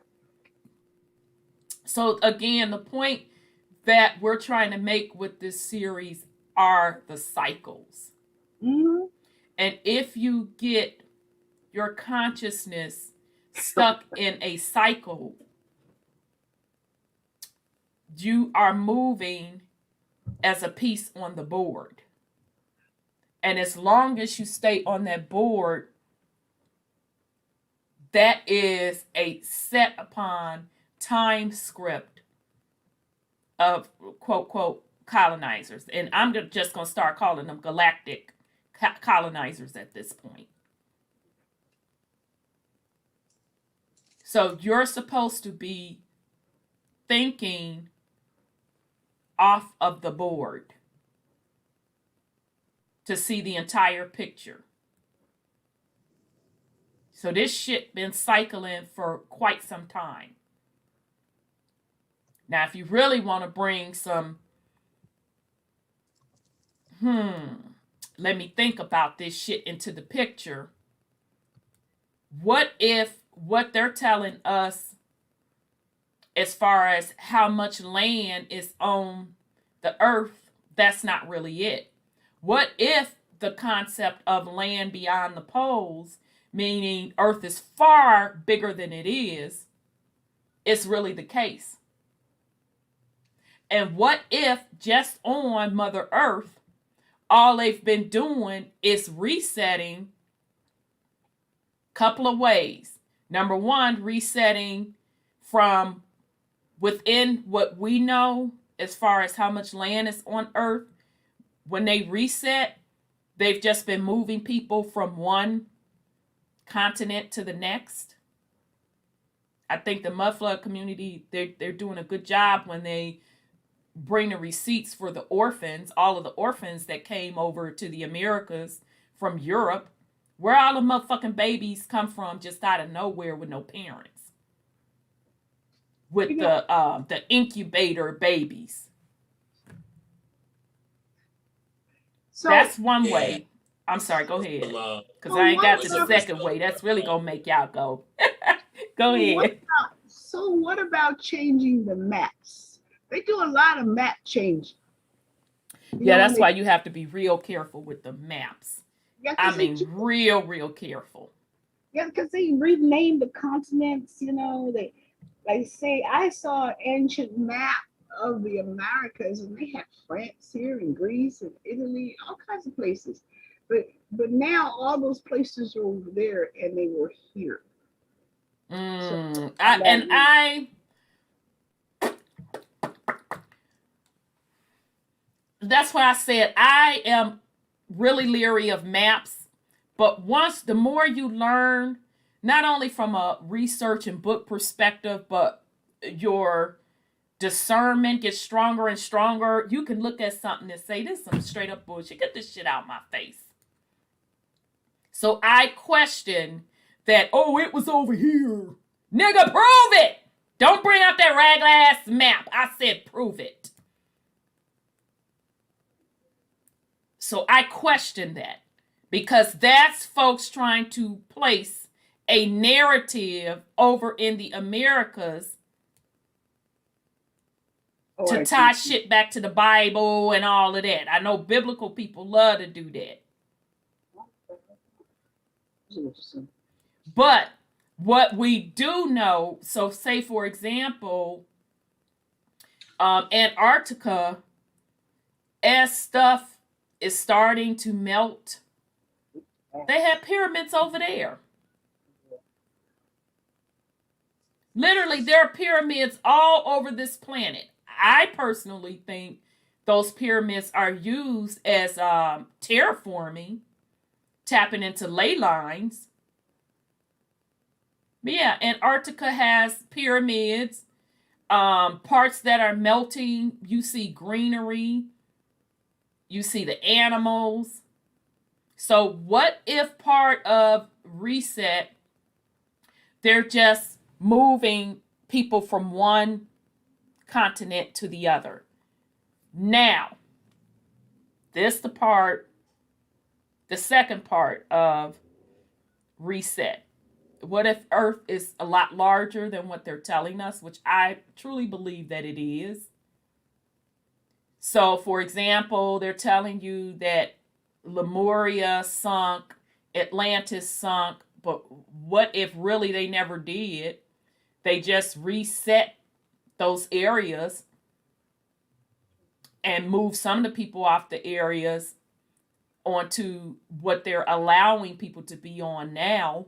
So again, the point that we're trying to make with this series are the cycles. Mm-hmm. And if you get your consciousness stuck in a cycle, you are moving as a piece on the board. And as long as you stay on that board, that is a set upon time script of quote, quote, colonizers. And I'm just going to start calling them galactic colonizers at this point. So you're supposed to be thinking off of the board to see the entire picture. So this shit been cycling for quite some time. Now, if you really want to bring some, let me think about this shit into the picture. What if what they're telling us as far as how much land is on the earth, that's not really it? What if the concept of land beyond the poles, meaning earth is far bigger than it is really the case? And what if just on Mother Earth, all they've been doing is resetting a couple of ways. Number one, resetting from within what we know as far as how much land is on Earth. When they reset, they've just been moving people from one continent to the next. I think the Mudflood community, they're doing a good job when they bring the receipts for the orphans, all of the orphans that came over to the Americas from Europe, where all the motherfucking babies come from just out of nowhere with no parents. With the incubator babies. So that's one way. I'm sorry, go ahead. Because I ain't got to the second way. That's really going to make y'all go. Go ahead. What about changing the maps? They do a lot of map change. Yeah, that's why you have to be real careful with the maps. I mean, real careful. Yeah, because they renamed the continents, They say, I saw an ancient map of the Americas, and they had France here and Greece and Italy, all kinds of places. But now all those places are over there, and they were here. That's why I said I am really leery of maps. But the more you learn, not only from a research and book perspective, but your discernment gets stronger and stronger. You can look at something and say, this is some straight up bullshit. Get this shit out of my face. So I question that, it was over here. Nigga, prove it. Don't bring out that raglan ass map. I said prove it. So I question that because that's folks trying to place a narrative over in the Americas to tie shit back to the Bible and all of that. I know biblical people love to do that. But what we do know, so say for example, Antarctica, as stuff is starting to melt, they have pyramids over there. Literally, there are pyramids all over this planet. I personally think those pyramids are used as terraforming, tapping into ley lines. Yeah, Antarctica has pyramids, parts that are melting. You see greenery, you see the animals. So, what if part of reset, they're just moving people from one continent to the other? Now, this the second part of reset. What if Earth is a lot larger than what they're telling us, which I truly believe that it is? So, for example, they're telling you that Lemuria sunk, Atlantis sunk, but what if really they never did? They just reset those areas and move some of the people off the areas onto what they're allowing people to be on now.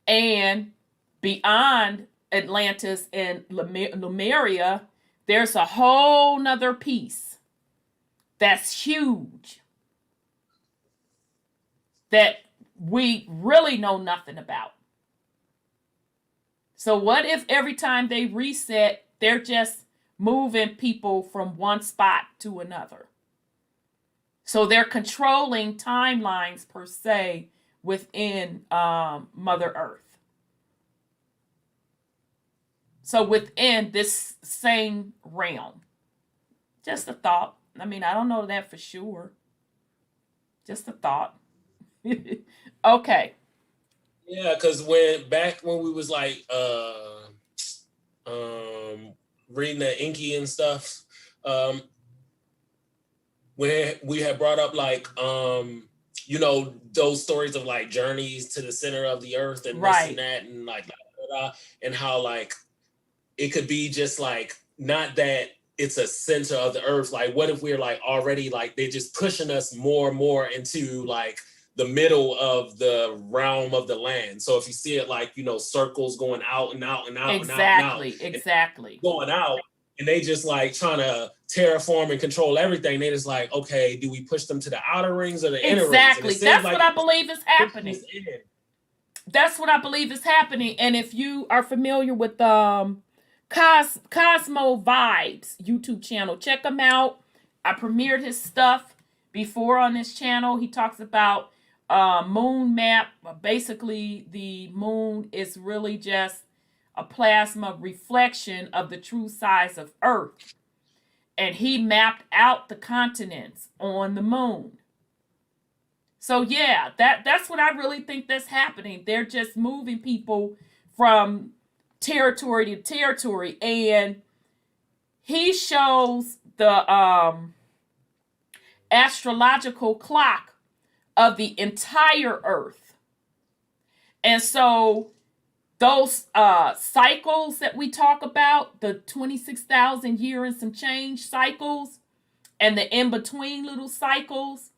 And beyond Atlantis and Lemuria, there's a whole nother piece that's huge that we really know nothing about. So what if every time they reset, they're just moving people from one spot to another? So they're controlling timelines per se within Mother Earth. So within this same realm. Just a thought. I mean, I don't know that for sure. Just a thought. Okay. Yeah, because back when we was like reading the Inky and stuff, when we had brought up like you know, those stories of like journeys to the center of the earth and this and that, and like and how like it could be just like not that it's a center of the earth. Like, what if we're like already like they're just pushing us more and more into like the middle of the realm of the land. So if you see it like, you know, circles going out and out and out and out. Exactly. Going out, and they just like trying to terraform and control everything. They just like, okay, do we push them to the outer rings or the inner rings? Exactly. That's like what I believe is happening. That's what I believe is happening. And if you are familiar with Cosmo Vibes YouTube channel, check him out. I premiered his stuff before on this channel. He talks about moon map. Basically, the moon is really just a plasma reflection of the true size of Earth. And he mapped out the continents on the moon. So yeah, that's what I really think that's happening. They're just moving people from territory to territory. And he shows the astrological clock of the entire Earth. And so those cycles that we talk about, the 26,000 year and some change cycles, and the in-between little cycles,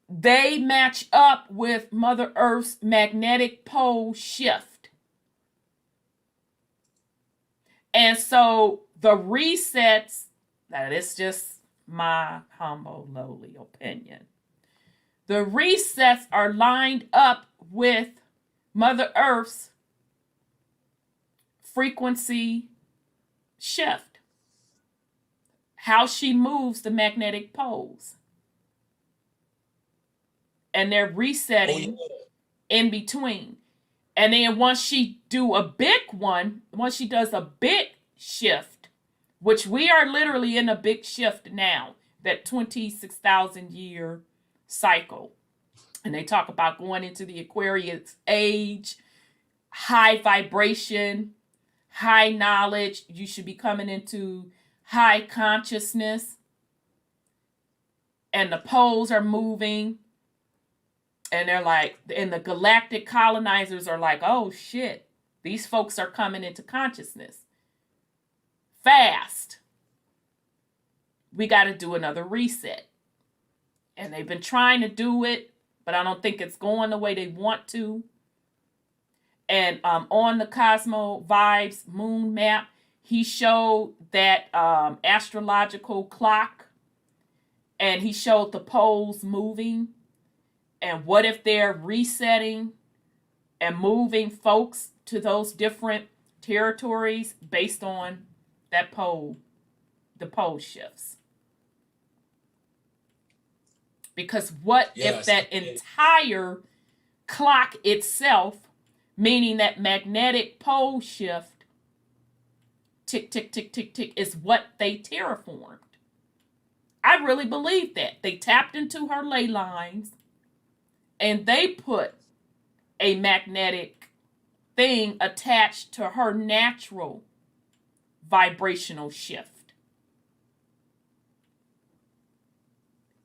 they match up with Mother Earth's magnetic pole shift. And so the resets, that is just my humble, lowly opinion. The resets are lined up with Mother Earth's frequency shift. How she moves the magnetic poles. And they're resetting in between. And then once she does a big shift, which we are literally in a big shift now, that 26,000 year cycle. And they talk about going into the Aquarius age, high vibration, high knowledge. You should be coming into high consciousness. And the poles are moving. And they're like, and the galactic colonizers are like, oh shit, these folks are coming into consciousness fast. We got to do another reset. And they've been trying to do it, but I don't think it's going the way they want to. And on the Cosmo Vibes moon map, he showed that astrological clock, and he showed the poles moving. And what if they're resetting and moving folks to those different territories based on the pole shifts. Because what if that entire clock itself, meaning that magnetic pole shift, tick, tick, tick, tick, tick, is what they terraformed? I really believe that. They tapped into her ley lines and they put a magnetic thing attached to her natural vibrational shift.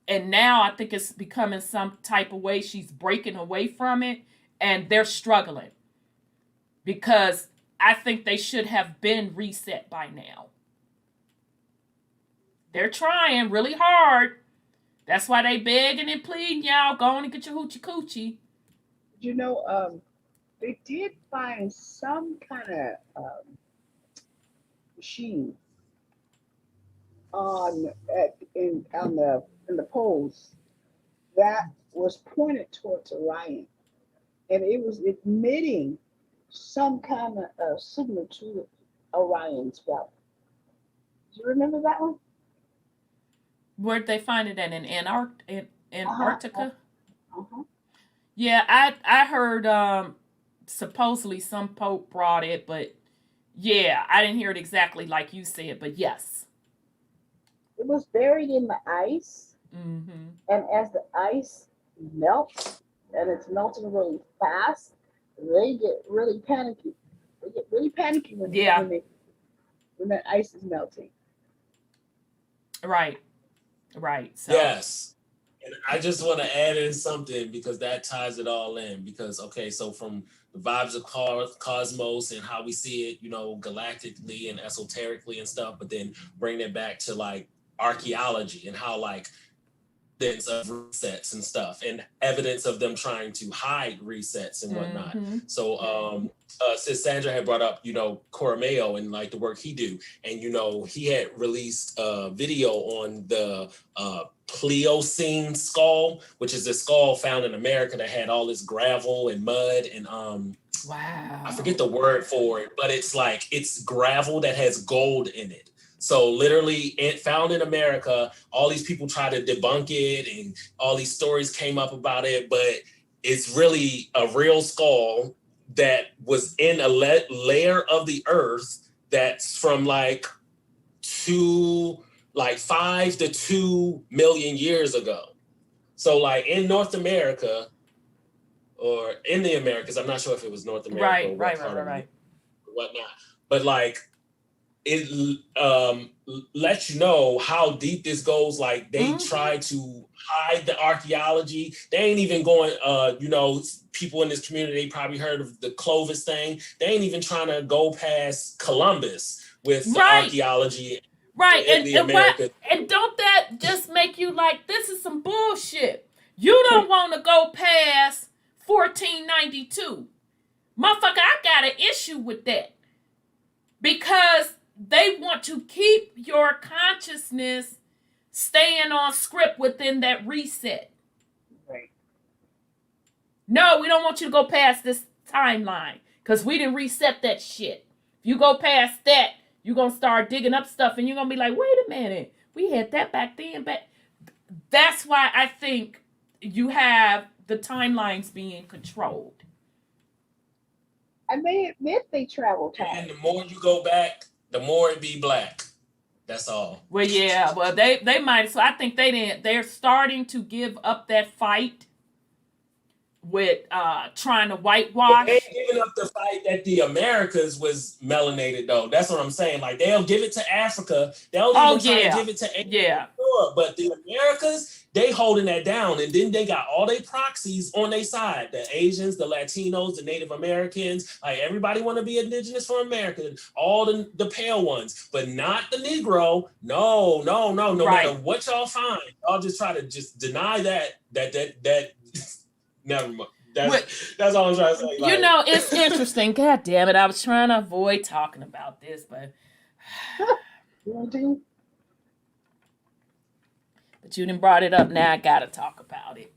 And now I think it's becoming some type of way she's breaking away from it, and they're struggling because I think they should have been reset by now. They're trying really hard. That's why they begging and pleading y'all, go on and get your hoochie coochie. You know, they did find some kind of machine in the poles that was pointed towards Orion, and it was emitting some kind of signal to Orion's belt. Do you remember that one? Where'd they find it at? In Antarctica? Uh-huh. Yeah, I heard supposedly some pope brought it, but yeah, I didn't hear it exactly like you said, but yes. It was buried in the ice, Mm-hmm. and as the ice melts, and it's melting really fast, they get really panicky. They get really panicky when that ice is melting. Right. So. Yes. And I just want to add in something because that ties it all in. Because, okay, so from the vibes of cosmos and how we see it, galactically and esoterically and stuff, but then bring it back to like archaeology and how like evidence of resets and stuff and evidence of them trying to hide resets and whatnot. Mm-hmm. So Sis Sandra had brought up, Coromeo and like the work he do. And, he had released a video on the Pliocene skull, which is a skull found in America that had all this gravel and mud and wow. I forget the word for it, but it's gravel that has gold in it. So literally found in America, all these people try to debunk it and all these stories came up about it, but it's really a real skull that was in a layer of the earth that's from 5 to 2 million years ago. So like in North America or in the Americas, I'm not sure if it was North America right. whatnot, but like it lets you know how deep this goes. Like they try to hide the archaeology. They ain't even going, people in this community, they probably heard of the Clovis thing. They ain't even trying to go past Columbus with the archaeology. Right. And don't that just make you like, this is some bullshit. You don't want to go past 1492. Motherfucker, I got an issue with that. Because they want to keep your consciousness staying on script within that reset. Right. No, we don't want you to go past this timeline because we didn't reset that shit. If you go past that, you're going to start digging up stuff and you're going to be like, wait a minute, we had that back then. That's why I think you have the timelines being controlled. I may admit they travel time. And the more you go back, the more it be black. That's all. Well, yeah. Well, they might. So I think they're starting to give up that fight with trying to whitewash. But they ain't giving up the fight that the Americas was melanated, though. That's what I'm saying. Like, they'll give it to Africa. They'll even try to give it to Asia. Yeah. Sure. But the Americas, they holding that down. And then they got all their proxies on their side. The Asians, the Latinos, the Native Americans. Like, everybody want to be indigenous for America. All the pale ones. But not the Negro. No. No matter what y'all find. Y'all just try to just deny that never mind. That's all I'm trying to say. Like, it's interesting. God damn it. I was trying to avoid talking about this, but you done brought it up. Now I gotta talk about it.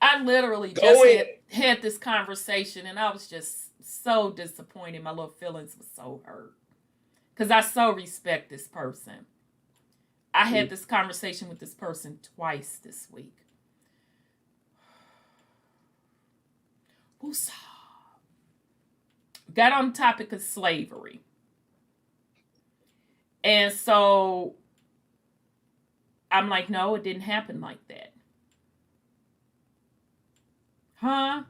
I literally had this conversation, and I was just so disappointed. My little feelings were so hurt because I so respect this person. I had this conversation with this person twice this week. Woosah. Got on the topic of slavery. And so I'm like, no, it didn't happen like that. Huh?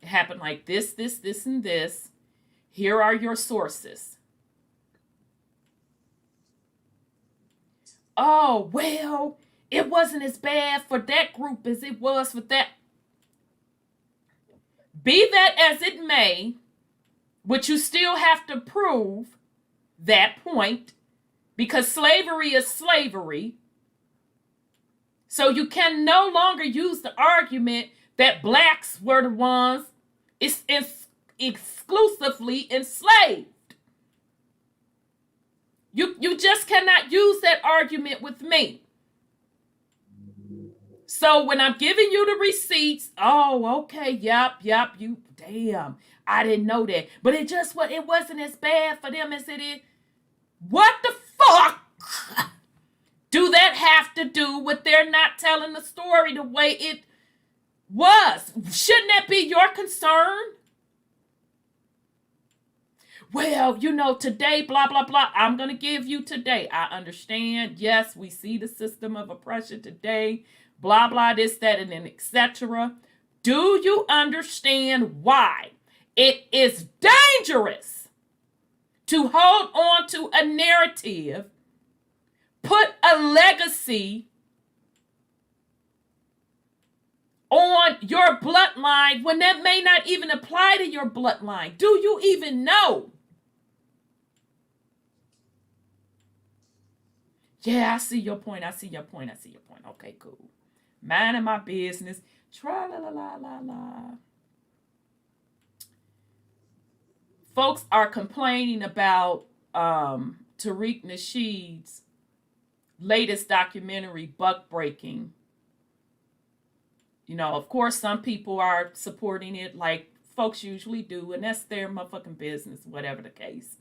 It happened like this, and this. Here are your sources. Oh, well, it wasn't as bad for that group as it was for that. Be that as it may, but you still have to prove that point because slavery is slavery. So you can no longer use the argument that blacks were the ones exclusively enslaved. You just cannot use that argument with me. So when I'm giving you the receipts, oh, okay, yep, you, damn, I didn't know that. But it wasn't as bad for them as it is. What the fuck do that have to do with they're not telling the story the way it was? Shouldn't that be your concern? Well, today, blah, blah, blah. I'm going to give you today. I understand. Yes, we see the system of oppression today. Blah, blah, this, that, and then etc. Do you understand why it is dangerous to hold on to a narrative, put a legacy on your bloodline when that may not even apply to your bloodline? Do you even know? Yeah, I see your point. Okay, cool. Minding my business. Tra-la-la-la-la-la. Folks are complaining about Tariq Nasheed's latest documentary, Buck Breaking. Of course, some people are supporting it like folks usually do, and that's their motherfucking business, whatever the case.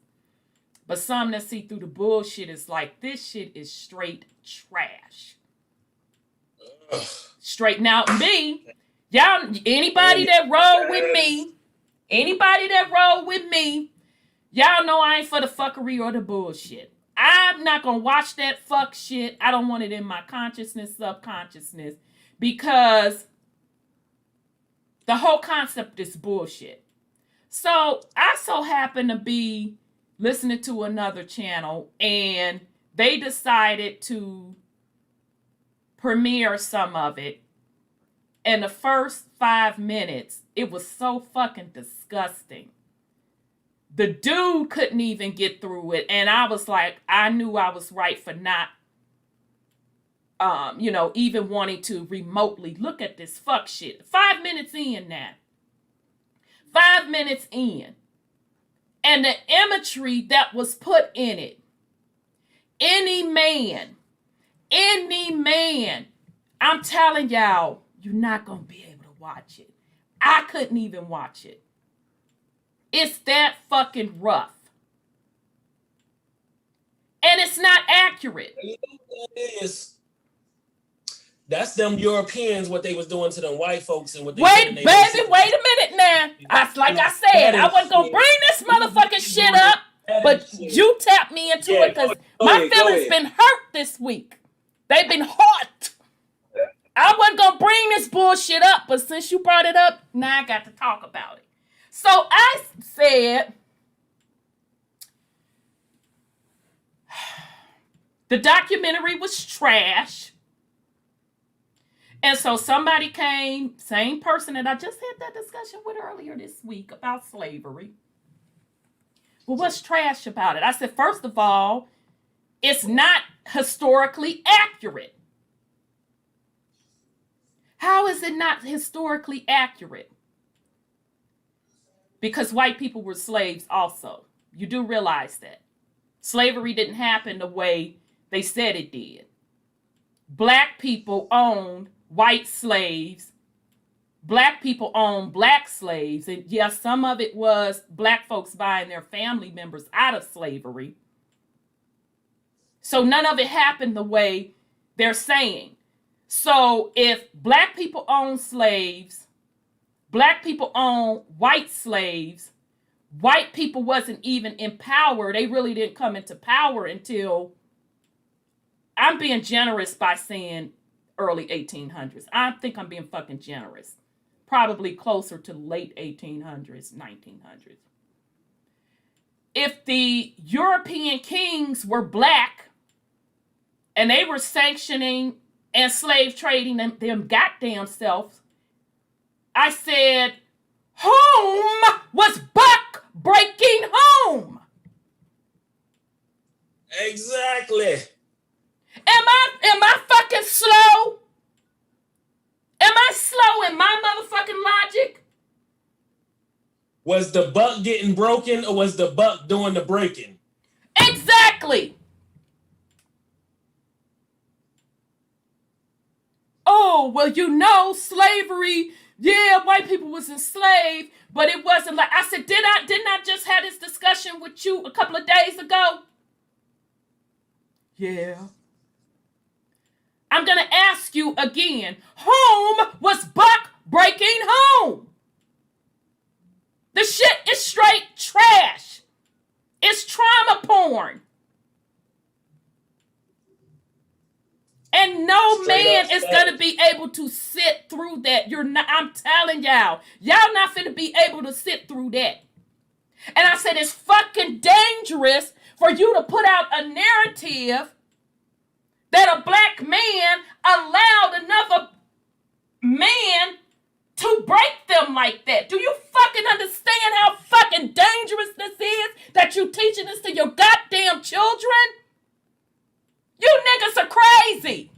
But some that see through the bullshit is like, this shit is straight trash. Straight. Now, me, y'all, anybody that roll with me, y'all know I ain't for the fuckery or the bullshit. I'm not going to watch that fuck shit. I don't want it in my consciousness, subconsciousness, because the whole concept is bullshit. So I so happen to be listening to another channel, and they decided to premiere some of it. And the first 5 minutes, it was so fucking disgusting. The dude couldn't even get through it. And I was like, I knew I was right for not, even wanting to remotely look at this fuck shit. 5 minutes in now. 5 minutes in. And the imagery that was put in it. Any man, I'm telling y'all, you're not going to be able to watch it. I couldn't even watch it. It's that fucking rough. And it's not accurate. It is. That's them Europeans, what they was doing to them white folks. And what they wait a minute now. Like I said, I wasn't going to bring this motherfucking shit up, but you tapped me into it because my feelings been hurt this week. They've been hurt. I wasn't going to bring this bullshit up, but since you brought it up, now I got to talk about it. So I said, the documentary was trash. And so somebody came, same person that I just had that discussion with earlier this week about slavery. Well, what's trash about it? I said, first of all, it's not historically accurate. How is it not historically accurate? Because white people were slaves also. You do realize that. Slavery didn't happen the way they said it did. Black people owned white slaves Black people owned black slaves. And yes, some of it was black folks buying their family members out of slavery. So none of it happened the way they're saying. So if black people own slaves, black people own white slaves, white people wasn't even in power. They really didn't come into power until, I'm being generous by saying early 1800s. I think I'm being fucking generous. Probably closer to late 1800s, 1900s. If the European kings were black and they were sanctioning and slave trading them goddamn selves, I said, home was buck breaking home. Exactly. Am I fucking slow? Am I slow in my motherfucking logic? Was the buck getting broken or was the buck doing the breaking? Exactly. Oh, well, you know, slavery, yeah, white people was enslaved, but it wasn't like, I said, didn't I just have this discussion with you a couple of days ago? Yeah. I'm going to ask you again. Home was buck breaking home. The shit is straight trash. It's trauma porn. And no man is going to be able to sit through that. You're not, I'm telling y'all not finna be able to sit through that. And I said, it's fucking dangerous for you to put out a narrative that a black man allowed another man to break them like that. Do you fucking understand how fucking dangerous this is that you teaching this to your goddamn children? You niggas are crazy.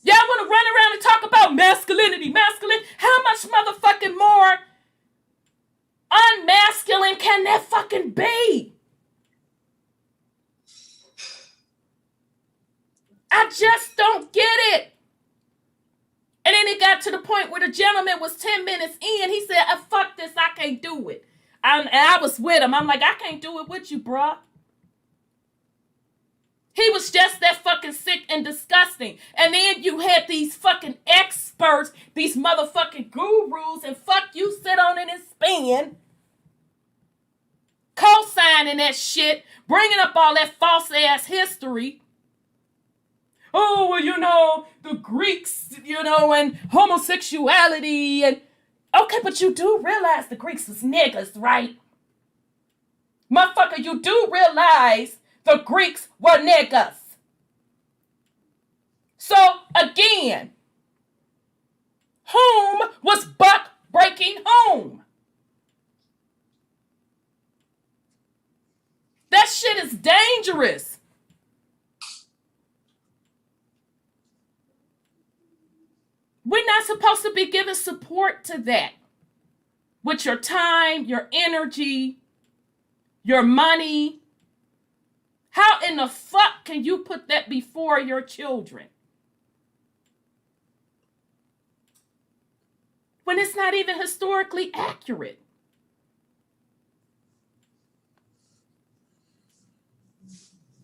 Y'all want to run around and talk about masculinity. How much motherfucking more unmasculine can that fucking be? I just don't get it. And then it got to the point where the gentleman was 10 minutes in. He said, fuck this, I can't do it. And I was with him. I'm like, I can't do it with you, bruh. He was just that fucking sick and disgusting. And then you had these fucking experts, these motherfucking gurus, and fuck you sit on it and spin, co-signing that shit, bringing up all that false-ass history. Oh, well, you know, the Greeks, you know, and homosexuality, and okay, but you do realize the Greeks was niggas, right? Motherfucker, you do realize the Greeks were niggas. So, again, whom was buck breaking home? That shit is dangerous. We're not supposed to be giving support to that. With your time, your energy, your money. How in the fuck can you put that before your children? When it's not even historically accurate.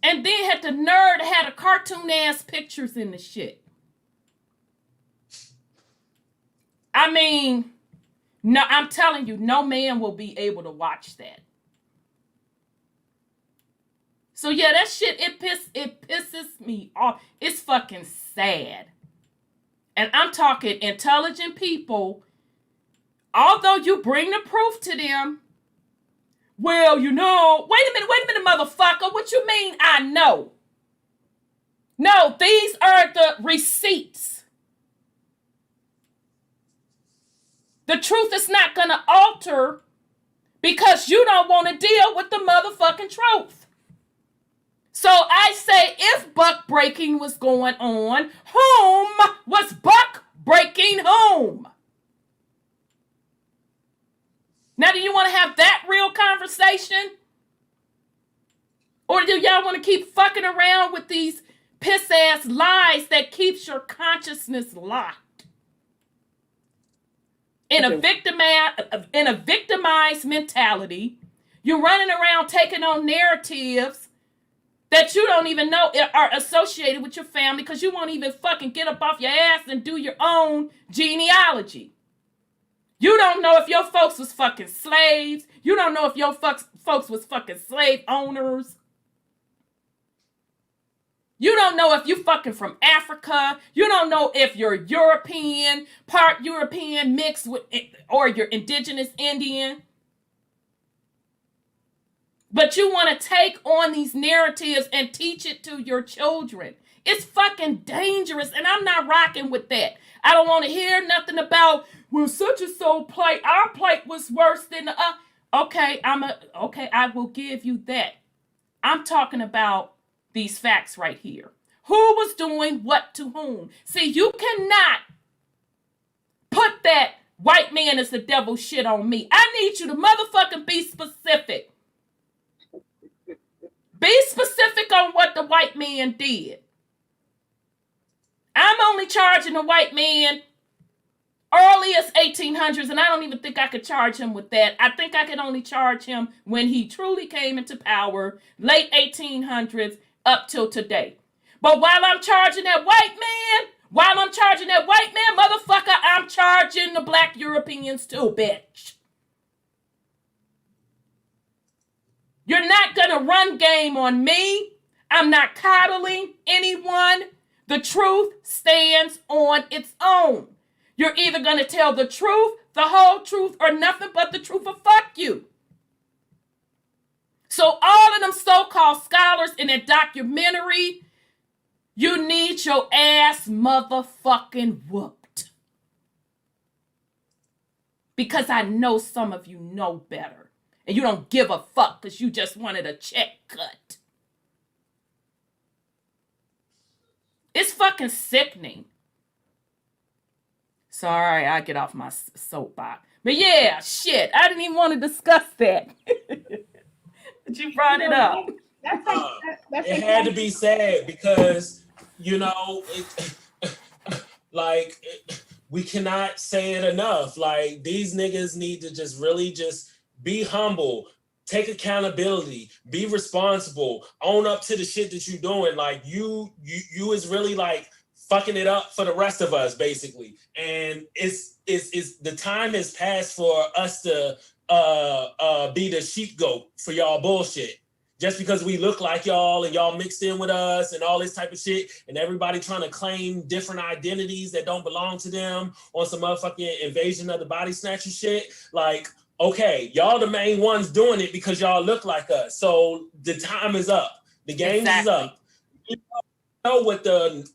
And then had the nerd had a cartoon ass pictures in the shit. I mean, no, I'm telling you, no man will be able to watch that. So yeah, that shit, it pisses me off. It's fucking sad. And I'm talking intelligent people, although you bring the proof to them, well, you know, wait a minute, motherfucker. What you mean I know? No, these are the receipts. The truth is not going to alter because you don't want to deal with the motherfucking truth. So I say if buck breaking was going on, whom was buck breaking home? Now, do you want to have that real conversation? Or do y'all want to keep fucking around with these piss-ass lies that keeps your consciousness locked in a victimized mentality. You're running around taking on narratives that you don't even know are associated with your family because you won't even fucking get up off your ass and do your own genealogy. You don't know if your folks was fucking slaves. You don't know if your folks was fucking slave owners. You don't know if you fucking from Africa. You don't know if you're European, part European mixed with, or you're indigenous Indian. But you want to take on these narratives and teach it to your children. It's fucking dangerous, and I'm not rocking with that. I don't want to hear nothing about, well, such and so plate. Our plate was worse than the okay, I will give you that. I'm talking about these facts right here. Who was doing what to whom? See, you cannot put that white man is the devil shit on me. I need you to motherfucking be specific. Be specific on what the white man did. I'm only charging the white man earliest 1800s, and I don't even think I could charge him with that. I think I could only charge him when he truly came into power, late 1800s up till today. But while I'm charging that white man, motherfucker, I'm charging the black Europeans too, bitch. You're not gonna run game on me. I'm not coddling anyone. The truth stands on its own. You're either gonna tell the truth, the whole truth, or nothing but the truth, or fuck you. So all of them so-called scholars in that documentary, you need your ass motherfucking whooped. Because I know some of you know better. And you don't give a fuck because you just wanted a check cut. It's fucking sickening. Sorry, I get off my soapbox. But yeah, shit, I didn't even want to discuss that. But you brought it up. It had to be said because, we cannot say it enough. Like, these niggas need to just really just be humble, take accountability, be responsible, own up to the shit that you're doing. Like, you is really like fucking it up for the rest of us, basically. And it's the time has passed for us to be the sheepgoat for y'all bullshit. Just because we look like y'all and y'all mixed in with us and all this type of shit, and everybody trying to claim different identities that don't belong to them on some motherfucking invasion of the body snatcher shit. Like, okay, y'all the main ones doing it because y'all look like us. So the time is up. The game is up. You know what the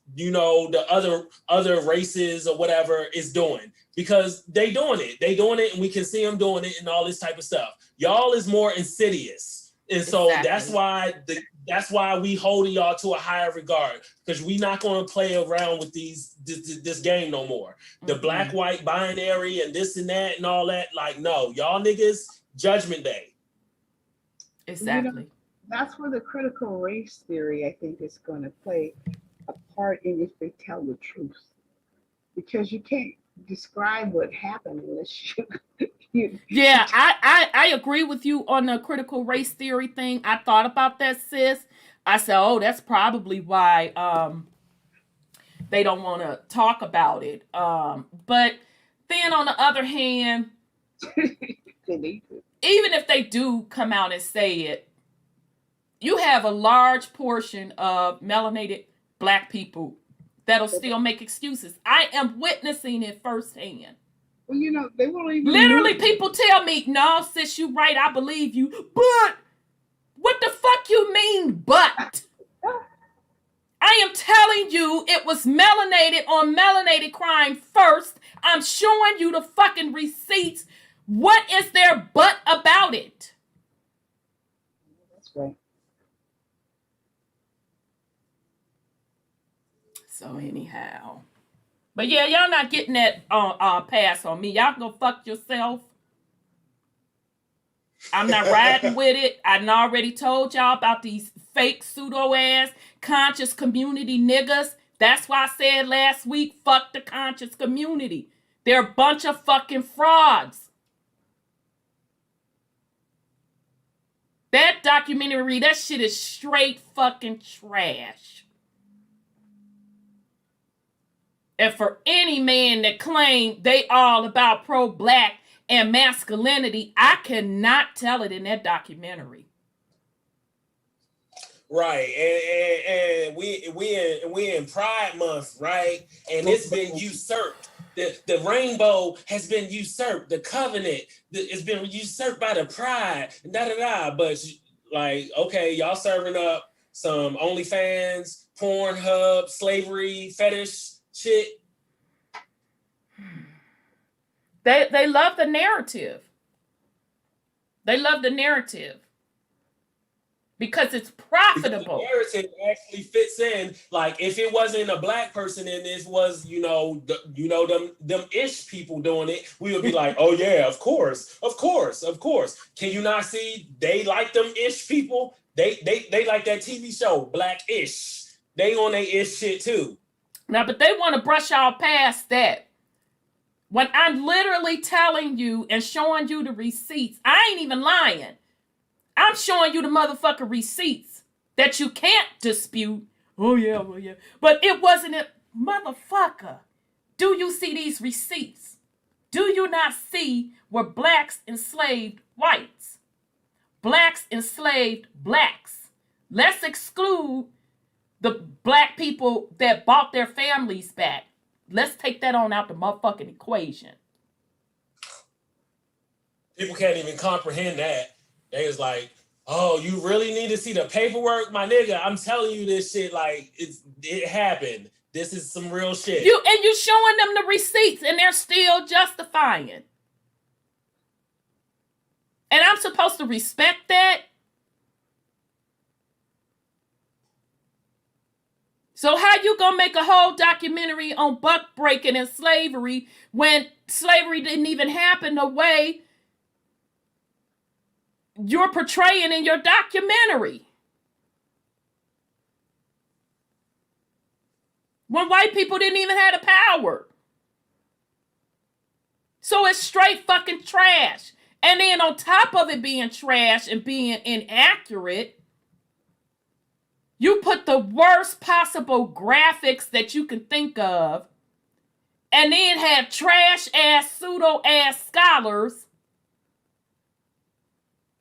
other races or whatever is doing, because they doing it and we can see them doing it and all this type of stuff. Y'all is more insidious. And so that's why we holding y'all to a higher regard, because we not going to play around with this game no more. The black-white binary and this and that and all that. Like, no, y'all niggas, Judgment Day. Exactly. That's where the critical race theory, I think, is going to play a part in if they tell the truth. Because you can't describe what happened unless you... Yeah, I agree with you on the critical race theory thing. I thought about that, sis. I said, oh, that's probably why they don't want to talk about it. But then on the other hand, even if they do come out and say it, you have a large portion of melanated black people that'll still make excuses. I am witnessing it firsthand. Well, they won't even... Literally, people tell me, no, sis, you right, I believe you. But, what the fuck you mean, but? I am telling you, it was melanated on melanated crime first. I'm showing you the fucking receipts. What is there but about it? That's right. So anyhow... But yeah, y'all not getting that pass on me. Y'all go fuck yourself. I'm not riding with it. I done already told y'all about these fake pseudo ass conscious community niggas. That's why I said last week, fuck the conscious community. They're a bunch of fucking frauds. That documentary, that shit is straight fucking trash. And for any man that claim they all about pro-black and masculinity, I cannot tell it in that documentary. Right, and we in Pride Month, right? And it's been usurped. The rainbow has been usurped. The covenant it's been usurped by the pride. Da da da. But like, okay, y'all serving up some OnlyFans, Pornhub, slavery, fetish shit. They love the narrative. They love the narrative. Because it's profitable. Because the narrative actually fits in. Like, if it wasn't a black person and this was, them ish people doing it, we would be like, oh yeah, of course. Can you not see they like them ish people? They like that TV show, Black-ish. They on their ish shit too. Now, but they want to brush y'all past that. When I'm literally telling you and showing you the receipts, I ain't even lying. I'm showing you the motherfucking receipts that you can't dispute. Oh, yeah. But it wasn't a motherfucker. Do you see these receipts? Do you not see where blacks enslaved whites? Blacks enslaved blacks. Let's exclude the black people that bought their families back. Let's take that on out the motherfucking equation. People can't even comprehend that. They was like, oh, you really need to see the paperwork? My nigga, I'm telling you this shit like it happened. This is some real shit. You showing them the receipts and they're still justifying. And I'm supposed to respect that? So how you gonna make a whole documentary on buck breaking and slavery when slavery didn't even happen the way you're portraying in your documentary? When white people didn't even have the power. So it's straight fucking trash. And then on top of it being trash and being inaccurate, you put the worst possible graphics that you can think of, and then have trash ass, pseudo ass scholars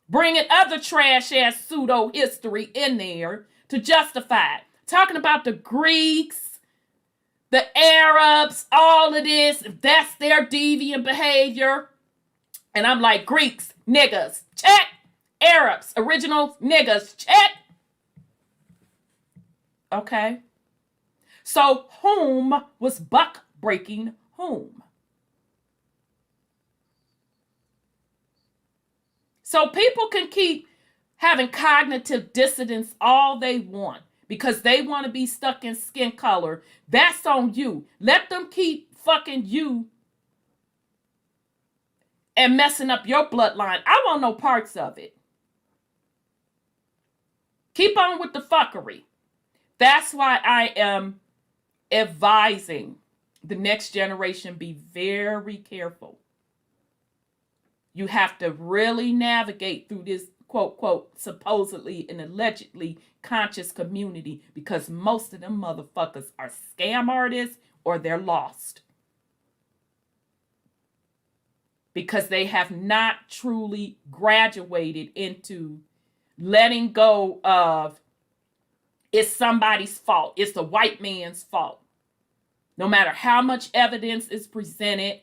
bringing other trash ass pseudo history in there to justify it. Talking about the Greeks, the Arabs, all of this, that's their deviant behavior. And I'm like, Greeks, niggas, check. Arabs, original niggas, check. Okay. So whom was buck breaking whom? So people can keep having cognitive dissonance all they want because they want to be stuck in skin color. That's on you. Let them keep fucking you and messing up your bloodline. I want no parts of it. Keep on with the fuckery. That's why I am advising the next generation be very careful. You have to really navigate through this quote, quote, supposedly and allegedly conscious community because most of them motherfuckers are scam artists or they're lost. Because they have not truly graduated into letting go of it's somebody's fault. It's the white man's fault. No matter how much evidence is presented,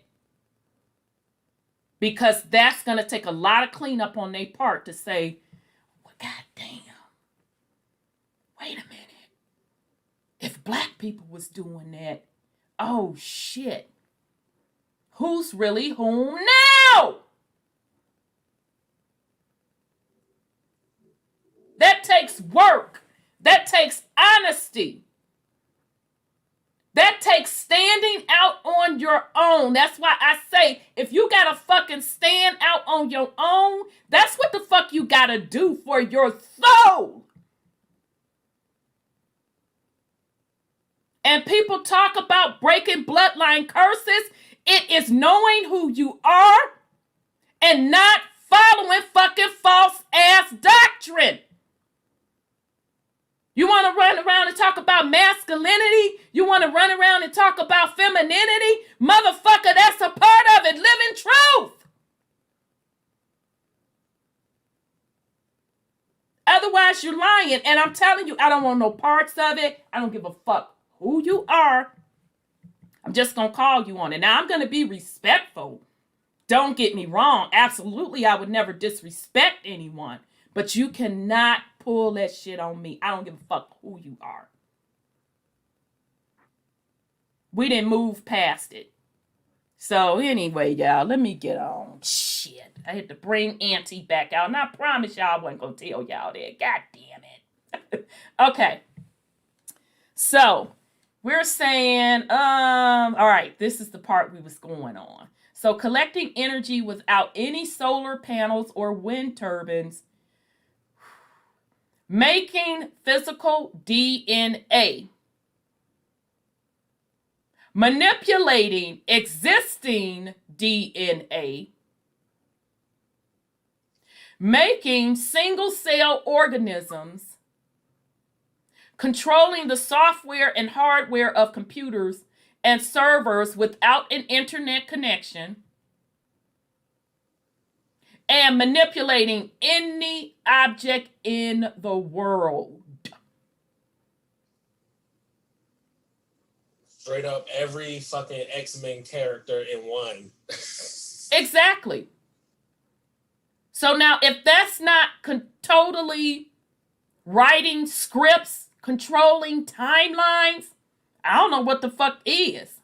because that's going to take a lot of cleanup on their part to say, well, goddamn, wait a minute. If black people was doing that, oh shit. Who's really whom now? That takes work. That takes honesty. That takes standing out on your own. That's why I say, if you gotta fucking stand out on your own, that's what the fuck you gotta do for your soul. And people talk about breaking bloodline curses. It is knowing who you are and not following fucking false ass doctrine. You want to run around and talk about masculinity? You want to run around and talk about femininity? Motherfucker, that's a part of it. Live in truth. Otherwise, you're lying. And I'm telling you, I don't want no parts of it. I don't give a fuck who you are. I'm just going to call you on it. Now, I'm going to be respectful. Don't get me wrong. Absolutely, I would never disrespect anyone. But you cannot pull that shit on me. I don't give a fuck who you are. We didn't move past it. So anyway, y'all, let me get on. Shit. I had to bring Auntie back out. And I promise y'all I wasn't going to tell y'all that. God damn it. Okay. So we're saying, all right, this is the part we was going on. So collecting energy without any solar panels or wind turbines, making physical DNA, manipulating existing DNA, making single-cell organisms, controlling the software and hardware of computers and servers without an internet connection, and manipulating any object in the world. Straight up every fucking X-Men character in one. Exactly. So now, if that's not totally writing scripts, controlling timelines, I don't know what the fuck is.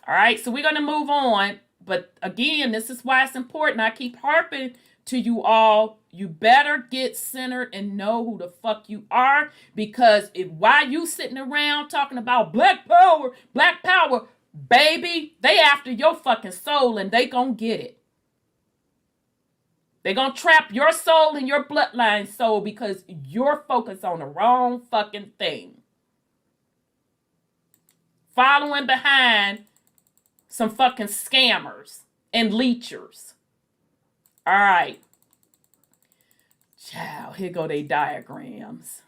All right, so we're going to move on. But again, this is why it's important. I keep harping to you all. You better get centered and know who the fuck you are. Because while you sitting around talking about black power, baby, they after your fucking soul and they gonna get it. They're going to trap your soul and your bloodline soul because you're focused on the wrong fucking thing. Following behind some fucking scammers and leechers. All right. Child, here go they diagrams.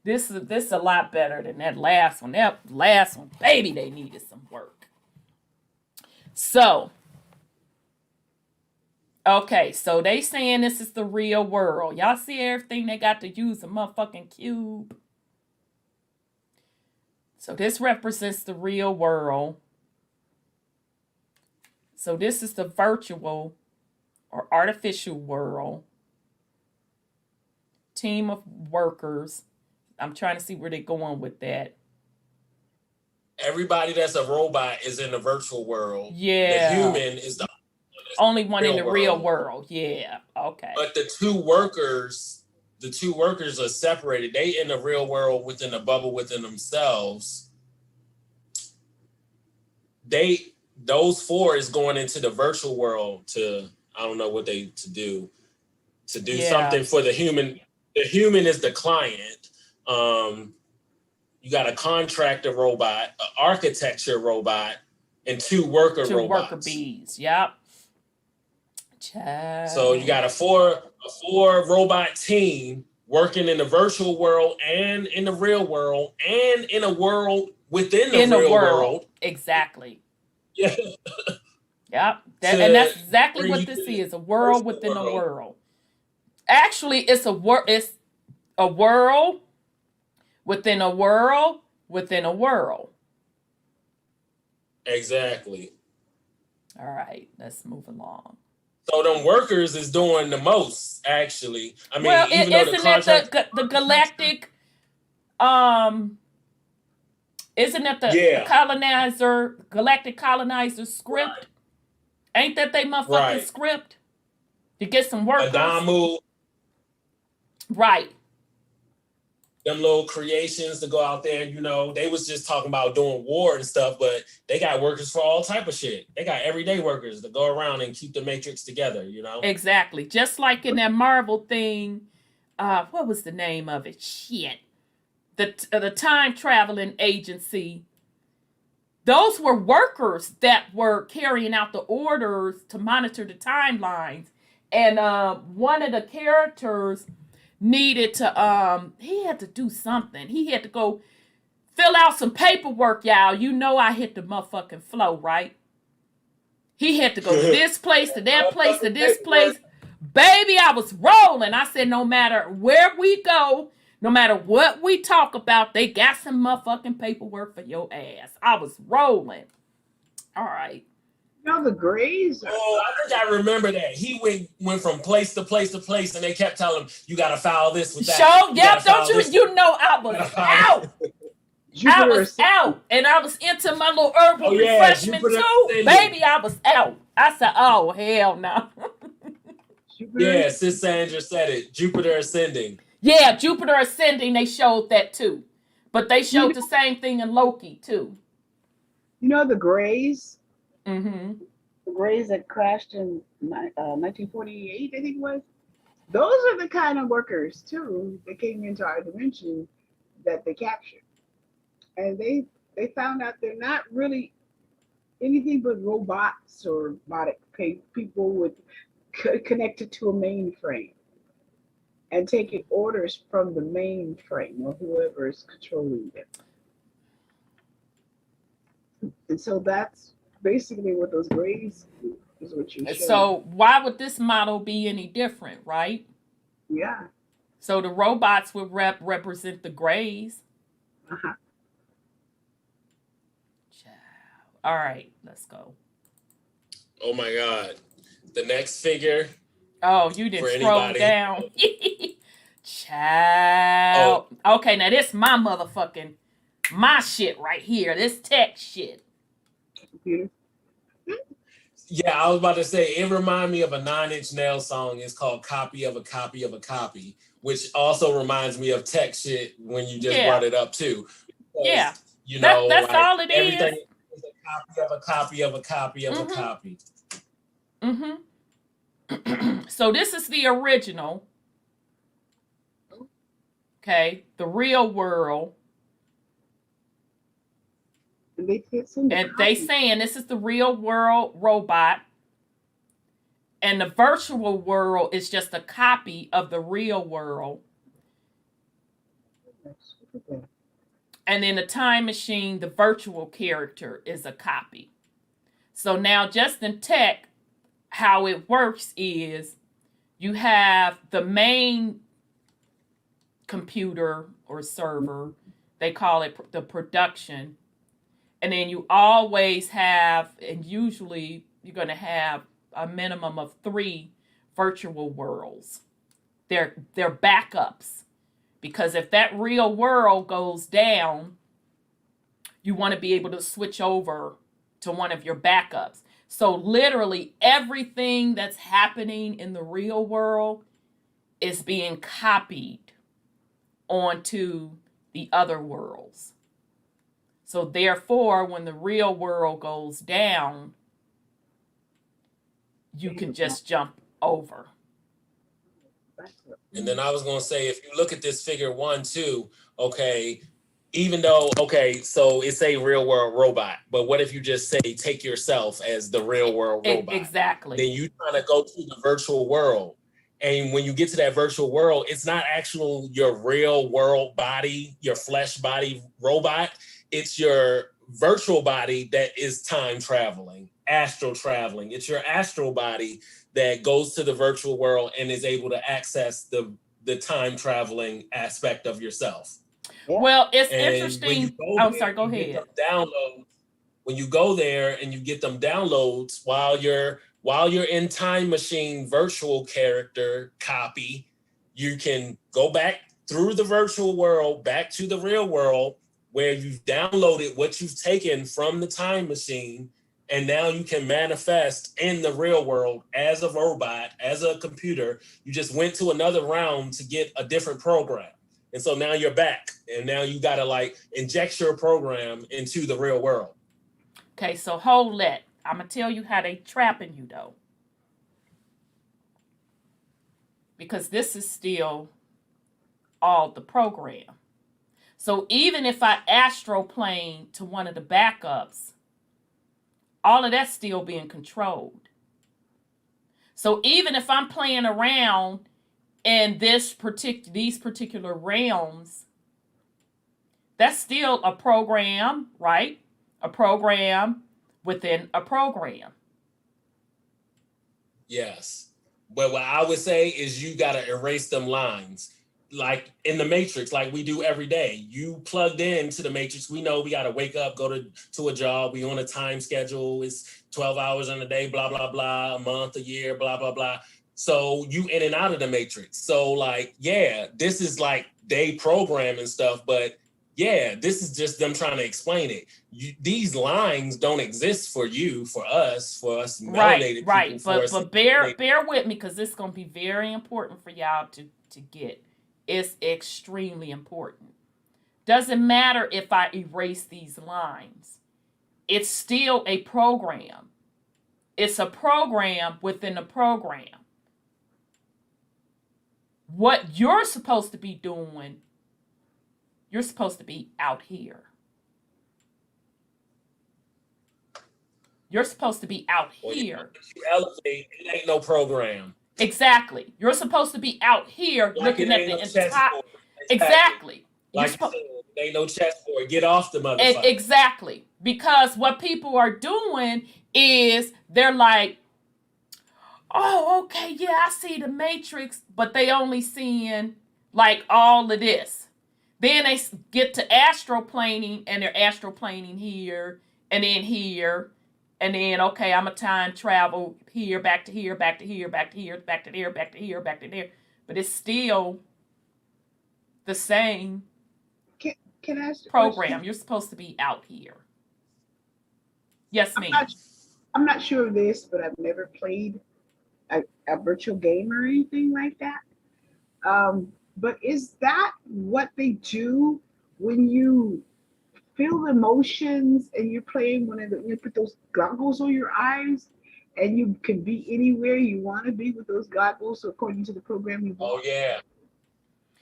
This is a lot better than that last one. That last one, baby, they needed some work. So, okay, so they saying this is the real world. Y'all see everything they got to use a motherfucking cube. So this represents the real world. So this is the virtual or artificial world. Team of workers. I'm trying to see where they're going with that. Everybody that's a robot is in the virtual world. Yeah. The human is the only one in the real world. Yeah. Okay. But the two workers are separated. They in the real world within a bubble within themselves. Those four is going into the virtual world to, I don't know what to do something for the human. The human is the client. You got a contractor robot, an architecture robot, and two worker robots. Two worker bees. Yep. So you got a four robot team working in the virtual world and in the real world and in a world within the real world. Exactly. Yeah. Yep. And that's exactly what this is, a world within a world. Actually, it's a world within a world within a world. Exactly. All right, let's move along. So them workers is doing the most, actually. I mean, well, even though the galactic, isn't that the galactic colonizer script? Ain't that they motherfucking script? To get some workers. Adamu. Right. Them little creations to go out there, they was just talking about doing war and stuff, but they got workers for all type of shit. They got everyday workers to go around and keep the matrix together, Exactly. Just like in that Marvel thing, what was the name of it? Shit. The time traveling agency. Those were workers that were carrying out the orders to monitor the timelines. And one of the characters needed to, he had to do something. He had to go fill out some paperwork, y'all. You know I hit the motherfucking flow, right? He had to go to this place, to that place, to this place. Baby, I was rolling. I said, no matter where we go, no matter what we talk about, they got some motherfucking paperwork for your ass. I was rolling. All right. You know, the Grays. Oh, I think I remember that. He went from place to place to place, and they kept telling him, you got to file this with that. Show, yep, don't you? You know I was out. I was out, and I was into my little herbal refreshment too. Baby, I was out. I said, oh, hell no. Yeah, Sis Sandra said it. Jupiter ascending. Yeah, Jupiter ascending, they showed that too. But they showed the same thing in Loki too. You know the Grays? Mm-hmm. The Grays that crashed in 1948, I think it was. Those are the kind of workers too that came into our dimension that they captured. And they found out they're not really anything but robots or robotic people with connected to a mainframe and taking orders from the mainframe or whoever is controlling them. And so that's basically what those Grays do, is what you showed. So why would this model be any different, right? Yeah. So the robots would represent the Grays. Uh-huh. All right, let's go. Oh my God. The next figure. Oh, you didn't scroll down. Child. Oh. Okay, now this my shit right here. This tech shit. Yeah, I was about to say, it reminded me of a 9 Inch Nails song. It's called Copy of a Copy of a Copy, which also reminds me of tech shit when you just brought it up too. Because, yeah. You know, that's like all it everything is. Is a copy of a copy of a copy of a copy. Mm-hmm. So this is the original. Okay, the real world. And they saying this is the real world robot. And the virtual world is just a copy of the real world. And in the time machine, the virtual character is a copy. So now just in tech, how it works is you have the main computer or server, they call it the production. And then you always have, and usually you're going to have a minimum of 3 virtual worlds. They're backups. Because if that real world goes down, you want to be able to switch over to one of your backups. So literally everything that's happening in the real world is being copied onto the other worlds. So therefore, when the real world goes down, you can just jump over. And then I was going to say, if you look at this figure 1, 2, okay, even though, okay, so it's a real world robot, but what if you just say, take yourself as the real world robot? Exactly. Then you trying to go to the virtual world. And when you get to that virtual world, it's not actual your real world body, your flesh body robot. It's your virtual body that is time traveling, astral traveling. It's your astral body that goes to the virtual world and is able to access the time traveling aspect of yourself. Well, it's interesting. Sorry, go ahead. When you go there and you get them downloads while you're in time machine virtual character copy, you can go back through the virtual world back to the real world where you've downloaded what you've taken from the time machine, and now you can manifest in the real world as a robot, as a computer. You just went to another round to get a different program. And so now you're back, and now you got to like inject your program into the real world. Okay, so hold it. I'm going to tell you how they trapping you though. Because this is still all the program. So even if I astroplane to one of the backups, all of that's still being controlled. So even if I'm playing around in these particular realms, that's still a program, right? A program within a program. Yes. But what I would say is you got to erase them lines. Like in the Matrix, like we do every day. You plugged into the Matrix. We know we got to wake up, go to a job. We on a time schedule. It's 12 hours in a day, blah, blah, blah, a month, a year, blah, blah, blah. So you in and out of the Matrix. So like, yeah, this is like they program and stuff, but yeah, this is just them trying to explain it. These lines don't exist for you, for us melanated people. Right. But bear with me, because this is going to be very important for y'all to get. It's extremely important. Doesn't matter if I erase these lines. It's still a program. It's a program within a program. What you're supposed to be doing, you're supposed to be out here. You're supposed to be out here. You elevate, it ain't no program. Exactly. You're supposed to be out here like looking at the entire. Exactly. Like ain't no chessboard. Get off the motherfucker. Exactly. Because what people are doing is they're like, oh, okay, yeah, I see the Matrix, but they only seeing like all of this. Then they get to astroplaning, and they're astroplaning here, and then here, and then, okay, I'm a time travel here, back to here, back to here, back to here, back to there, back to here, back to there. But it's still the same Can I ask program. You're supposed to be out here. Yes, ma'am. I'm not sure of this, but I've never played a virtual game or anything like that. But is that what they do when you feel the emotions and you're playing you put those goggles on your eyes and you can be anywhere you want to be with those goggles according to the program you bought? Oh, yeah.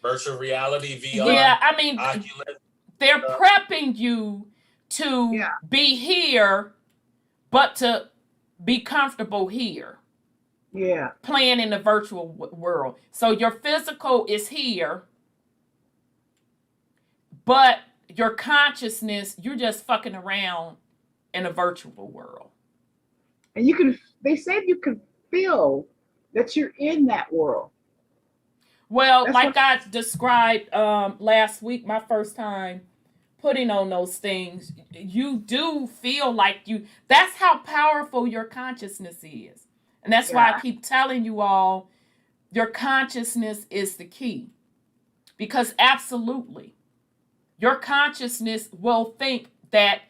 Virtual reality, VR. Yeah, I mean, Oculus. They're prepping you to be here, but to be comfortable here. Yeah. Playing in the virtual world. So your physical is here, but your consciousness, you're just fucking around in a virtual world. And they said you can feel that you're in that world. Well, like I described last week, my first time putting on those things, you do feel like that's how powerful your consciousness is. And that's why I keep telling you all, your consciousness is the key. Because absolutely, your consciousness will think that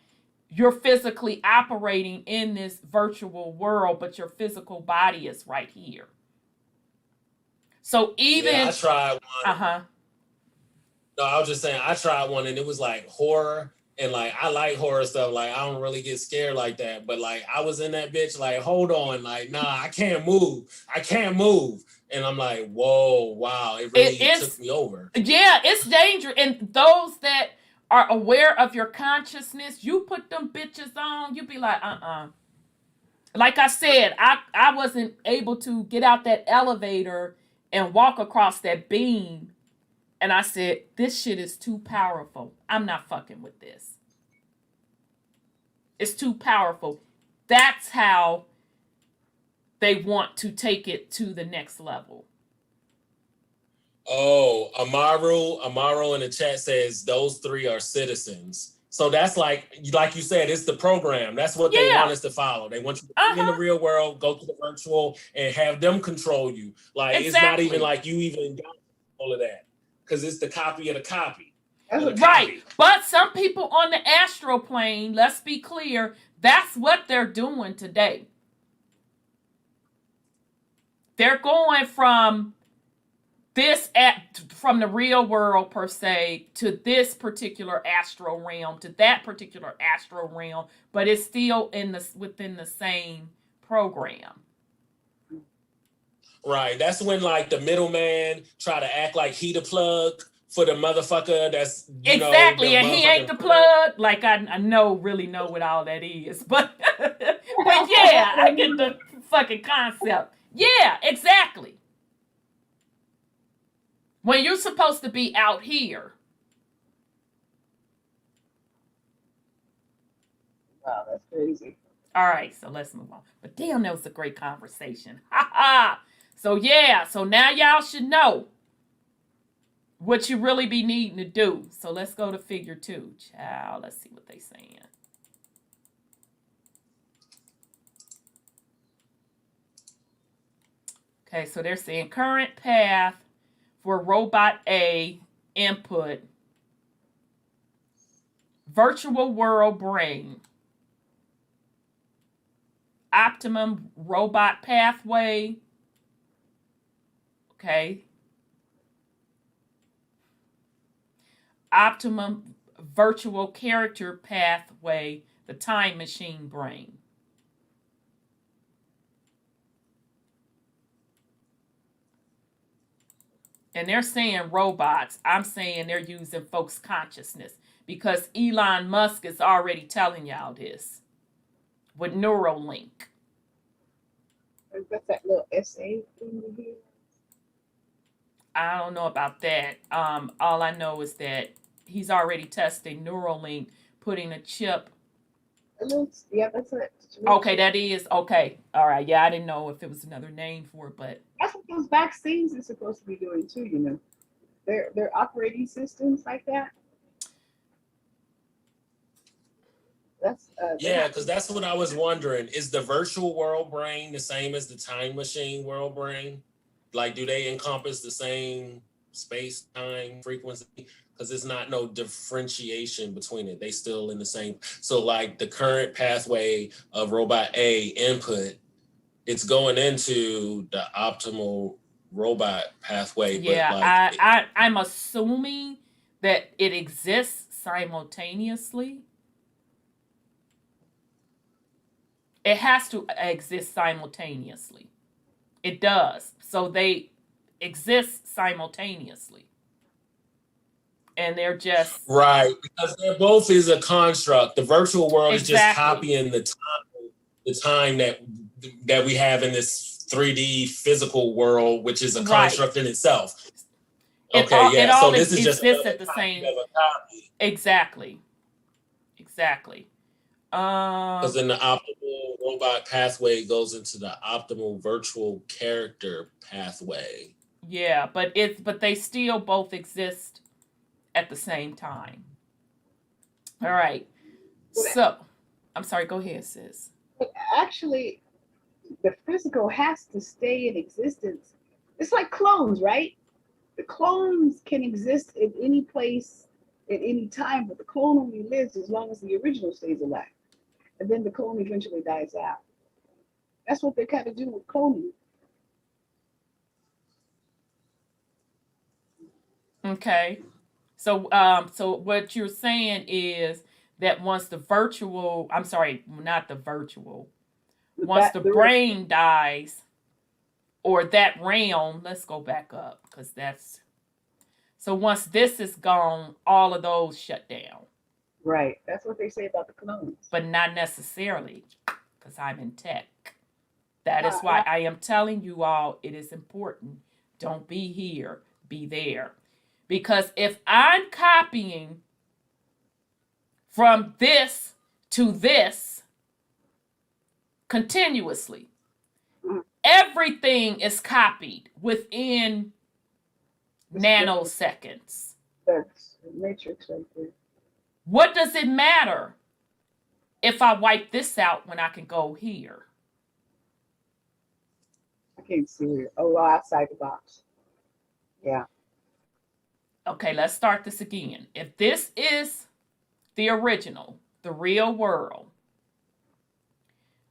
you're physically operating in this virtual world, but your physical body is right here. So even... I tried one. Uh-huh. No, I was just saying, I tried one and it was like horror. And like, I like horror stuff. Like, I don't really get scared like that. But like, I was in that bitch like, hold on. Like, nah, I can't move. And I'm like, whoa, wow. It really took me over. Yeah, it's dangerous. And those that are aware of your consciousness, you put them bitches on, you be like, Like I said, I wasn't able to get out that elevator and walk across that beam. And I said, this shit is too powerful. I'm not fucking with this. It's too powerful. That's how they want to take it to the next level. Oh, Amaru in the chat says those three are citizens. So that's like you said, it's the program. That's what they want us to follow. They want you to be in the real world, go to the virtual, and have them control you. Like, It's not even like you even got all of that. Because it's the copy of the copy. Right. But some people on the astral plane, let's be clear, that's what they're doing today. They're going from from the real world per se to this particular astral realm, to that particular astral realm, but it's still within the same program. Right. That's when like the middleman try to act like he the plug for the motherfucker that's, exactly, and he ain't the plug. Like I really know what all that is, but yeah, I get the fucking concept. Yeah, exactly. When you're supposed to be out here. Wow, that's crazy. All right, so let's move on. But damn, that was a great conversation. Ha ha. So yeah, so now y'all should know what you really be needing to do. So let's go to figure 2. Child, let's see what they saying. Okay, so they're saying current path for robot A input, virtual world brain, optimum robot pathway. Okay. Optimum virtual character pathway, the time machine brain. And they're saying robots. I'm saying they're using folks' consciousness because Elon Musk is already telling y'all this with Neuralink. That's that little essay thing you did. I don't know about that. All I know is that he's already testing Neuralink, putting a chip. Yeah, that's it. Okay, that is okay. All right, yeah, I didn't know if it was another name for it, but that's what those vaccines are supposed to be doing too. You know, they're operating systems like that. That's yeah, because that's what I was wondering. Is the virtual world brain the same as the time machine world brain? Like, do they encompass the same space, time, frequency? Because there's not no differentiation between it. They still in the same. So like the current pathway of robot A input, it's going into the optimal robot pathway. Yeah, but like I'm assuming that it exists simultaneously. It has to exist simultaneously. It does. So they exist simultaneously. And they're just right, because they're both is a construct. The virtual world is just copying the time that we have in this 3D physical world, which is a construct in itself. Okay, so this is just at the same. Exactly. Because then the optimal robot pathway goes into the optimal virtual character pathway. Yeah, but they still both exist at the same time. All right. So, I'm sorry, go ahead, sis. But actually, the physical has to stay in existence. It's like clones, right? The clones can exist in any place at any time, but the clone only lives as long as the original stays alive. And then the clone eventually dies out. That's what they kind of do with cloning. Okay. So what you're saying is that once the brain dies, or that realm, let's go back up, because so once this is gone, all of those shut down. Right. That's what they say about the clones. But not necessarily, because I'm in tech. That is why I am telling you all it is important. Don't be here, be there. Because if I'm copying from this to this continuously, everything is copied within nanoseconds. That's the matrix right there. What does it matter if I wipe this out when I can go here? I can't see it. Oh, outside the box. Yeah. Okay, let's start this again. If this is the original, the real world,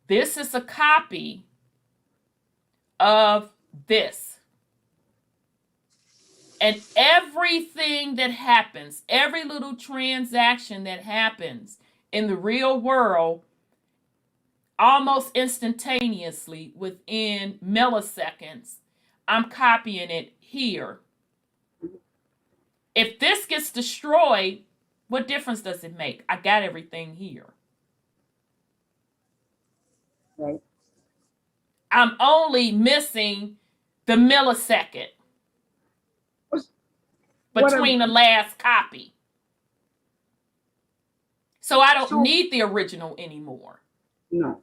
this is a copy of this. And everything that happens, every little transaction that happens in the real world, almost instantaneously, within milliseconds, I'm copying it here. If this gets destroyed, what difference does it make? I got everything here. Right. I'm only missing the millisecond between the last copy. So I don't need the original anymore. No.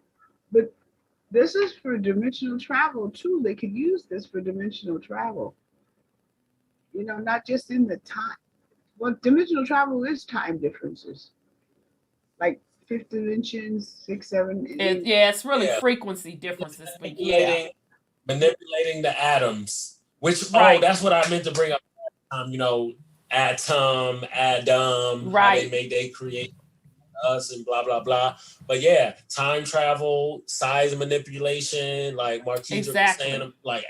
But this is for dimensional travel too. They could use this for dimensional travel. You know, not just in the time. Well, dimensional travel is time differences. Like 5th dimensions, 6, 7. It's really frequency differences. But manipulating the atoms, which that's what I meant to bring up. You know, Adam, right? How they create us and blah blah blah. But yeah, time travel, size manipulation, like Marquise was saying, like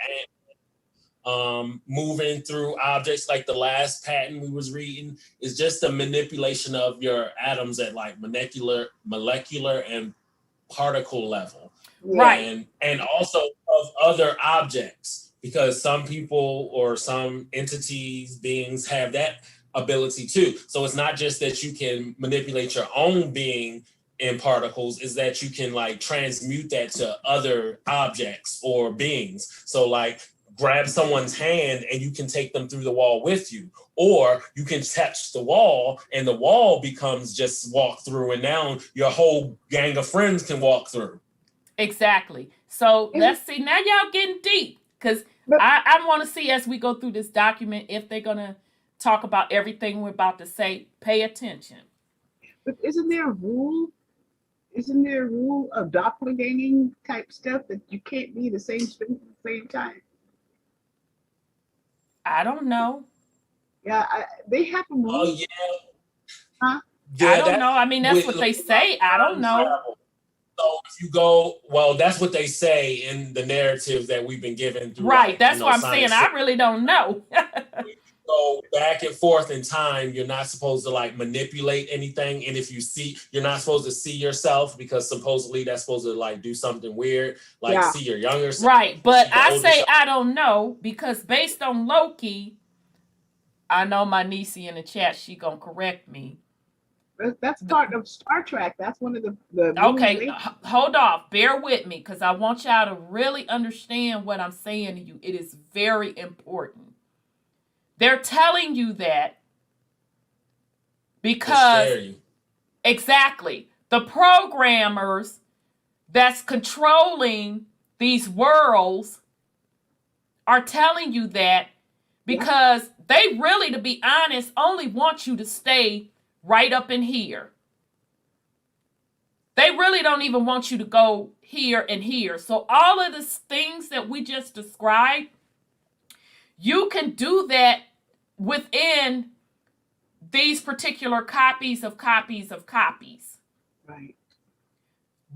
moving through objects. Like the last patent we was reading is just the manipulation of your atoms at like molecular and particle level, right? And also of other objects. Because some people or some entities, beings have that ability too. So it's not just that you can manipulate your own being in particles, is that you can like transmute that to other objects or beings. So like grab someone's hand and you can take them through the wall with you. Or you can touch the wall and the wall becomes just walk through, and now your whole gang of friends can walk through. Exactly. So let's see, now y'all getting deep. Because I want to see as we go through this document, if they're going to talk about everything we're about to say, pay attention. But isn't there a rule? Isn't there a rule of doppelganging type stuff that you can't be the same space at the same time? I don't know. Yeah, they have a rule. Oh, yeah. Huh? Yeah, I don't know. I mean, that's what they say. I don't know. Travel. So if you go, well, that's what they say in the narrative that we've been given. Through, right. That's what I'm saying. I really don't know. If you go back and forth in time, you're not supposed to like manipulate anything. And if you see, you're not supposed to see yourself, because supposedly that's supposed to like do something weird, like see your younger self. Right. But I say I don't know, because based on Loki, I know my niecey in the chat, she gonna correct me. That's part of Star Trek. That's one of the okay, hold off. Bear with me, because I want y'all to really understand what I'm saying to you. It is very important. They're telling you that because exactly the programmers that's controlling these worlds are telling you that because they really, to be honest, only want you to stay right up in here. They really don't even want you to go here and here. So all of the things that we just described, you can do that within these particular copies of copies of copies. Right.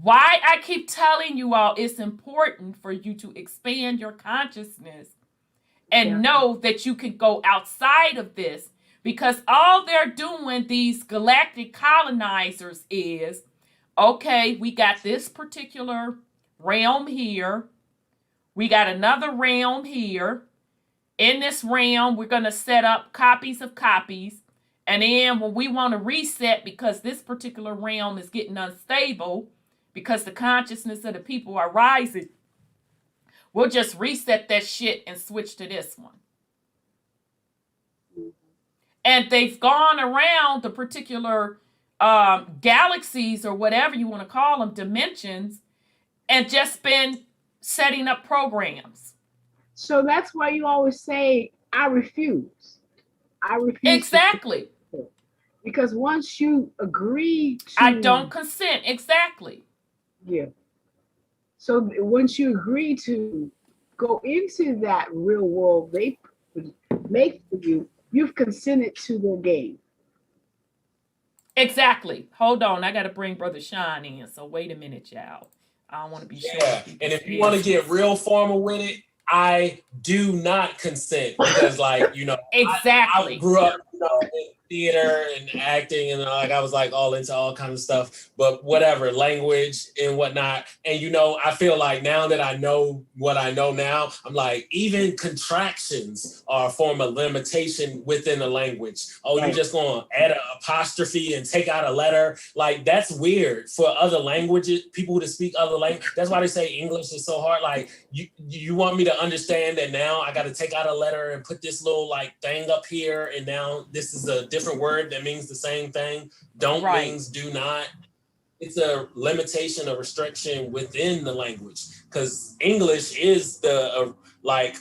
Why I keep telling you all it's important for you to expand your consciousness and know that you can go outside of this. Because all they're doing, these galactic colonizers, is, okay, we got this particular realm here. We got another realm here. In this realm, we're going to set up copies of copies. And then when we want to reset, because this particular realm is getting unstable, because the consciousness of the people are rising, we'll just reset that shit and switch to this one. And they've gone around the particular galaxies, or whatever you want to call them, dimensions, and just been setting up programs. So that's why you always say, I refuse. I refuse. Exactly. Because once you agree to... I don't consent. Exactly. Yeah. So once you agree to go into that real world they make for you, you've consented to their game. Exactly. Hold on. I got to bring Brother Sean in. So wait a minute, y'all. I don't want to be sure. Yeah. And if you want to get real formal with it, I do not consent, because, like, you know, exactly. I grew up, you know, theater and acting, and like I was like all into all kinds of stuff, but whatever, language and whatnot. And I feel like now that I know what I know now, I'm like, even contractions are a form of limitation within the language. Oh, you're just gonna add an apostrophe and take out a letter. Like, that's weird for other languages, people to speak other language. That's why they say English is so hard. Like, you want me to understand that now I got to take out a letter and put this little like thing up here, and now this is a different word that means the same thing. Don't means do not. It's a limitation, a restriction within the language, because English is the like,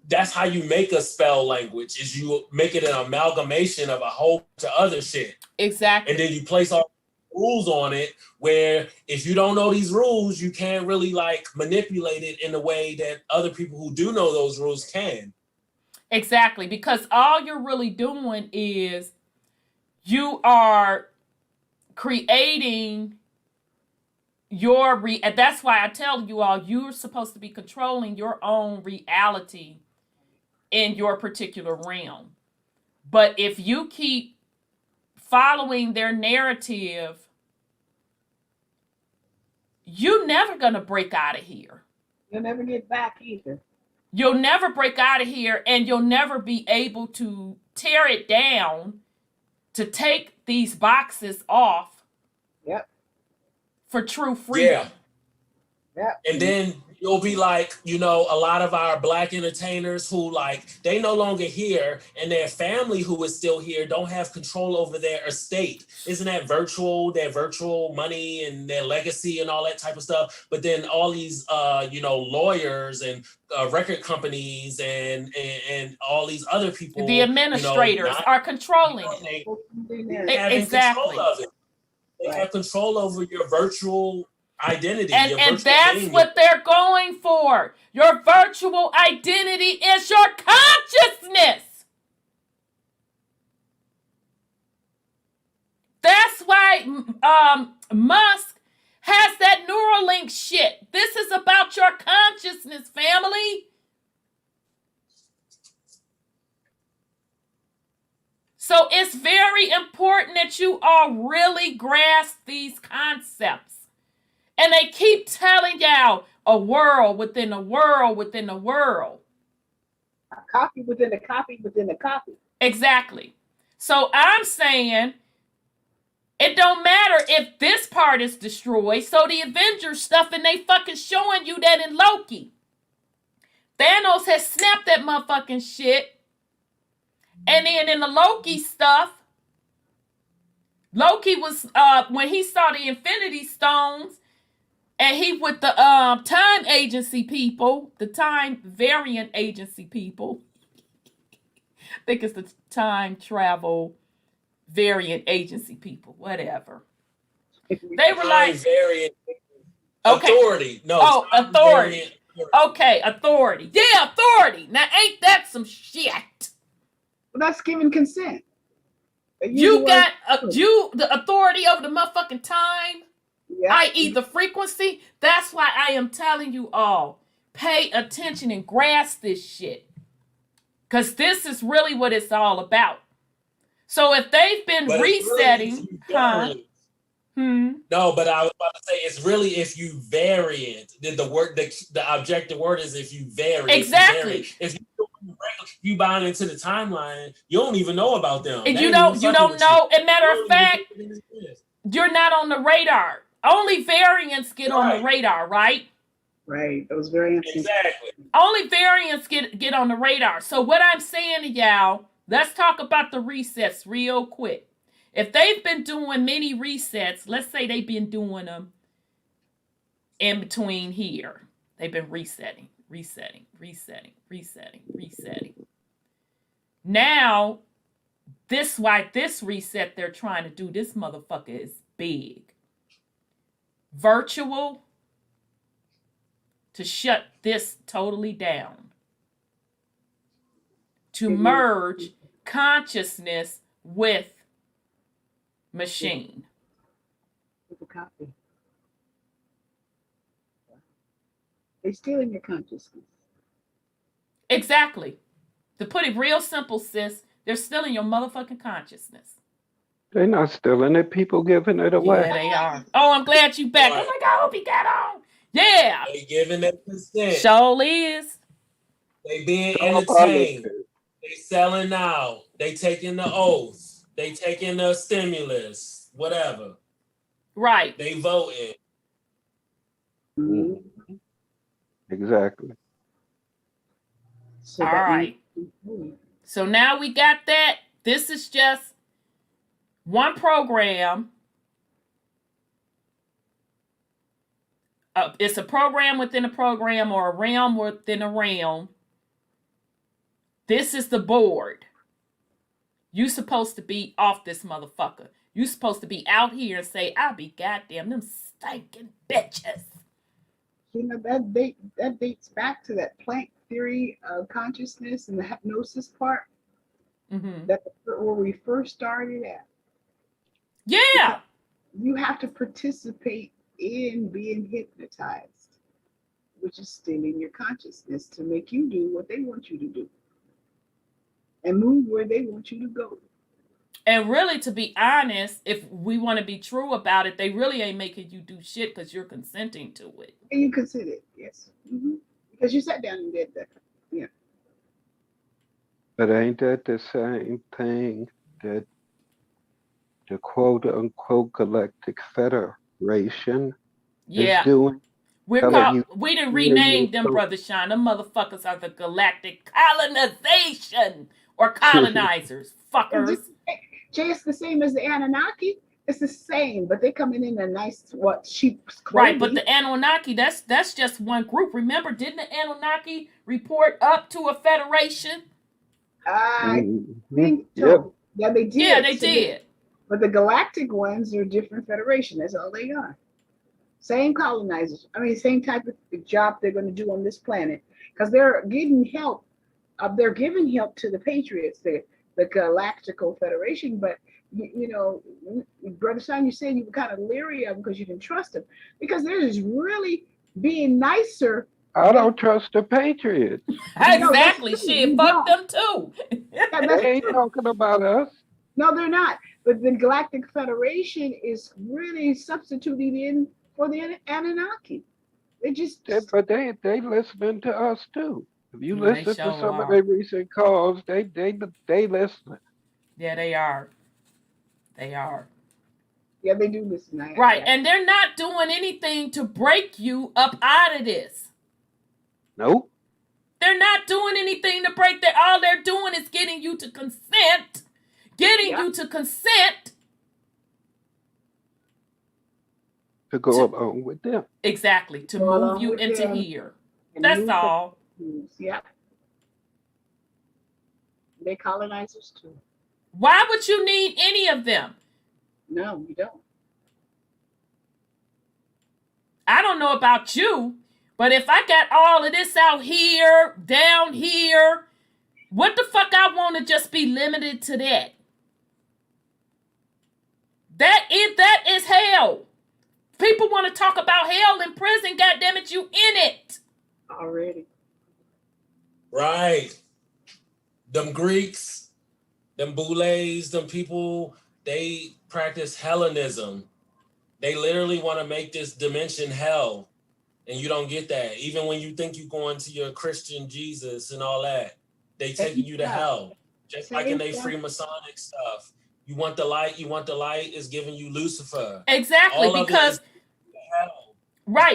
that's how you make a spell language, is you make it an amalgamation of a whole bunch of other shit. Exactly. And then you place all rules on it, where if you don't know these rules, you can't really like manipulate it in a way that other people who do know those rules can. Exactly, because all you're really doing is you are creating and that's why I tell you all, you're supposed to be controlling your own reality in your particular realm. But if you keep following their narrative, you're never going to break out of here. You'll never get back either. You'll never break out of here, and you'll never be able to tear it down to take these boxes off. Yep. For true freedom. Yeah. And then you'll be like, a lot of our Black entertainers who like, they no longer here, and their family who is still here don't have control over their estate. Isn't that their virtual money and their legacy and all that type of stuff? But then all these, lawyers and record companies and all these other people, the administrators are controlling it. They have control of it. They have control over your virtual identity. And that's what they're going for. Your virtual identity is your consciousness. That's why Musk has that Neuralink shit. This is about your consciousness, family. So it's very important that you all really grasp these concepts. And they keep telling y'all a world within a world within a world. A copy within a copy within a copy. Exactly. So I'm saying it don't matter if this part is destroyed. So the Avengers stuff, and they fucking showing you that in Loki. Thanos has snapped that motherfucking shit. And then in the Loki stuff, Loki was, when he saw the Infinity Stones, and he with the time agency people, the time variant agency people, I think it's the time travel variant agency people, whatever. They were like, variant authority. No. Oh, authority. Okay, authority. Yeah, authority. Now, ain't that some shit? Well, that's giving consent. You got the authority over the motherfucking time, i.e. the frequency. That's why I am telling you all, pay attention and grasp this shit. Because this is really what it's all about. So if they've been resetting, No, but I was about to say, it's really if you variant. The objective word is if you vary. Exactly. If you buying into the timeline, you don't even know about them. And you don't know. As a matter of fact, you're not on the radar. Only variants get on the radar, right? Right. Those variants. Exactly. Only variants get on the radar. So what I'm saying to y'all, let's talk about the resets real quick. If they've been doing many resets, let's say they've been doing them in between here. They've been resetting. Now, this reset they're trying to do, this motherfucker is big. Virtual to shut this totally down. To merge consciousness with machine. Copy. They're stealing your consciousness. Exactly. To put it real simple, sis, They're still in your motherfucking consciousness. They're not stealing it. People giving it away. Yeah, they are. Oh, I'm glad you back. Right. Oh my God, I hope he got on. Yeah. They giving their consent. Show is. They being All entertained. politics. They selling out. They taking the oath. They taking the stimulus. Whatever. Right. They voting. Mhm. Exactly. So All that right. So now we got that. This is just one program. It's a program within a program or a realm within a realm. This is the board. You supposed to be off this motherfucker. You supposed to be out here and say, I'll be goddamn them stinking bitches. You know, that dates back to that Planck theory of consciousness and the hypnosis part. Mm-hmm. That's where we first started at. Yeah. You have to participate in being hypnotized, which is stealing your consciousness to make you do what they want you to do and move where they want you to go. And really, to be honest, if we want to be true about it, they really ain't making you do shit because you're consenting to it. And you consider it, yes. Mm-hmm. Because you sat down and did that. Yeah. But ain't that the same thing that the quote unquote Galactic Federation is doing? We didn't rename them, Brother Sean. Them motherfuckers are the Galactic Colonization or colonizers. Fuckers. Jay, it's the same as the Anunnaki. It's the same, but they coming in a nice sheep's clothing. Right, but the Anunnaki, that's just one group. Remember, didn't the Anunnaki report up to a federation? I think so. Yep. Yeah, they did. Yeah, they did. But the galactic ones are a different federation. That's all they are. Same colonizers. I mean, same type of job they're going to do on this planet. Because they're getting help. They're giving help to the Patriots, the Galactical Federation. But, you know, Brother Sean, you said you were kind of leery of them because you didn't trust them. Because they're just really being nicer. I don't trust the Patriots. Exactly. Shit, fuck them too. They ain't talking about us. No, they're not. But the Galactic Federation is really substituting in for the Anunnaki. But they listening to us too. If you listen to some of their recent calls, they listen. Yeah, they are. They are. Yeah, they do listen. Right, and they're not doing anything to break you up out of this. Nope. They're not doing anything to break that. All they're doing is getting you to consent. You to consent. To go along with them. Exactly. To move you into here. That's all. Yep. They colonizers too. Why would you need any of them? No, you don't. I don't know about you, but if I got all of this out here, down here, what the fuck I want to just be limited to that? That is hell. People want to talk about hell in prison. Goddammit, you in it already. Right. Them Greeks, them Boulets, them people, they practice Hellenism. They literally want to make this dimension hell. And you don't get that. Even when you think you're going to your Christian Jesus and all that, they taking you to hell. Just like in their Freemasonic stuff. You want the light, is giving you Lucifer. Exactly, because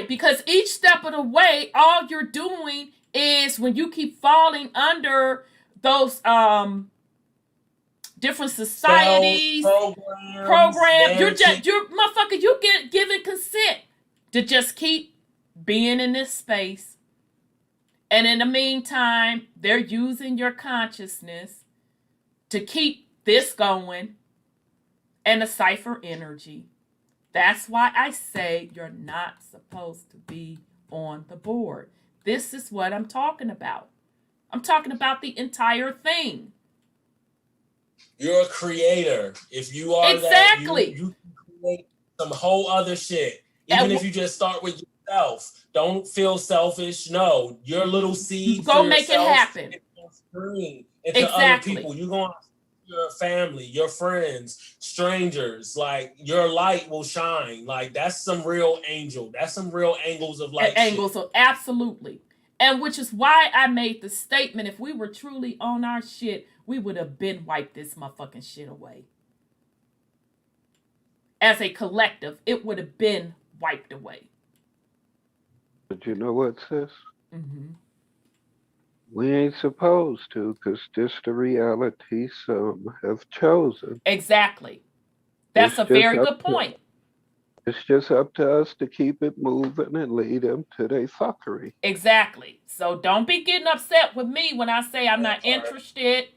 because each step of the way, all you're doing is when you keep falling under those different societies, programs, you're motherfucker, you get given consent to just keep being in this space. And in the meantime, they're using your consciousness to keep this going and the cipher energy. That's why I say you're not supposed to be on the board. This is what I'm talking about. I'm talking about the entire thing. You're a creator. If you are exactly. You can create some whole other shit. Even if you just start with yourself. Don't feel selfish. No. Your little seed. Go make it happen. Into other people. You're going to your family, your friends, strangers. Like your light will shine. Like that's some real angel. That's some real angles of light. Angles, so absolutely. And which is why I made the statement, if we were truly on our shit, we would have been wiped this motherfucking shit away. As a collective, it would have been wiped away. But you know what, sis? Mm-hmm. We ain't supposed to, because this the reality some have chosen. Exactly. That's a very good point. It's just up to us to keep it moving and lead them to their fuckery. Exactly. So don't be getting upset with me when I say I'm not interested.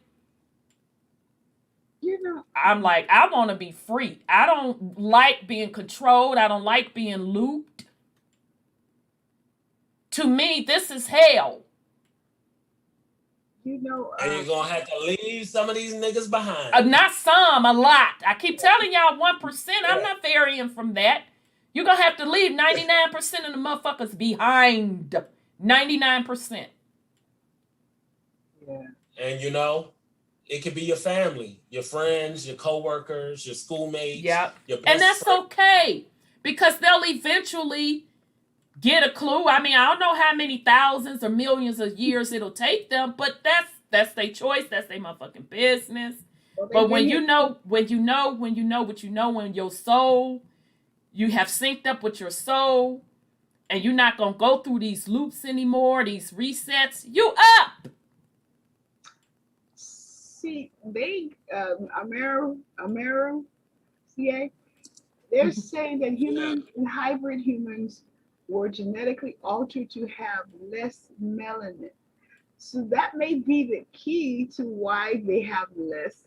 You know, I'm like, I want to be free. I don't like being controlled. I don't like being looped. To me, this is hell. you know, And you're gonna have to leave some of these niggas behind. Not some, a lot. I keep telling y'all 1%. I'm not varying from that. You're gonna have to leave 99% of the motherfuckers behind. 99%. yeah. And you know, it could be your family, your friends, your coworkers, your schoolmates. Yep. Your And that's okay. Because they'll eventually get a clue. I mean, I don't know how many thousands or millions of years it'll take them, but that's their choice. That's their motherfucking business. Well, But when you know what you know, when your soul, you have synced up with your soul, and you're not gonna go through these loops anymore, these resets, you up. see, they, CA, they're saying that humans and hybrid humans were genetically altered to have less melanin. So that may be the key to why they have less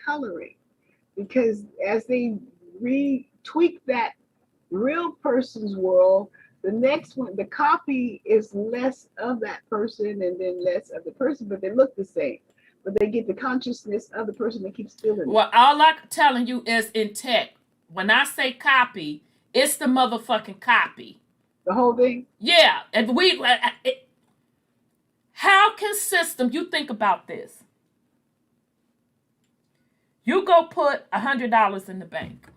coloring. Because as they retweak that real person's world, the next one, the copy is less of that person and then less of the person, but they look the same. But they get the consciousness of the person that keeps feeling it. Well, all I'm telling you is in tech. When I say copy, it's the motherfucking copy. The whole thing? Yeah. And how can system, you think about this. You go put $100 in the bank.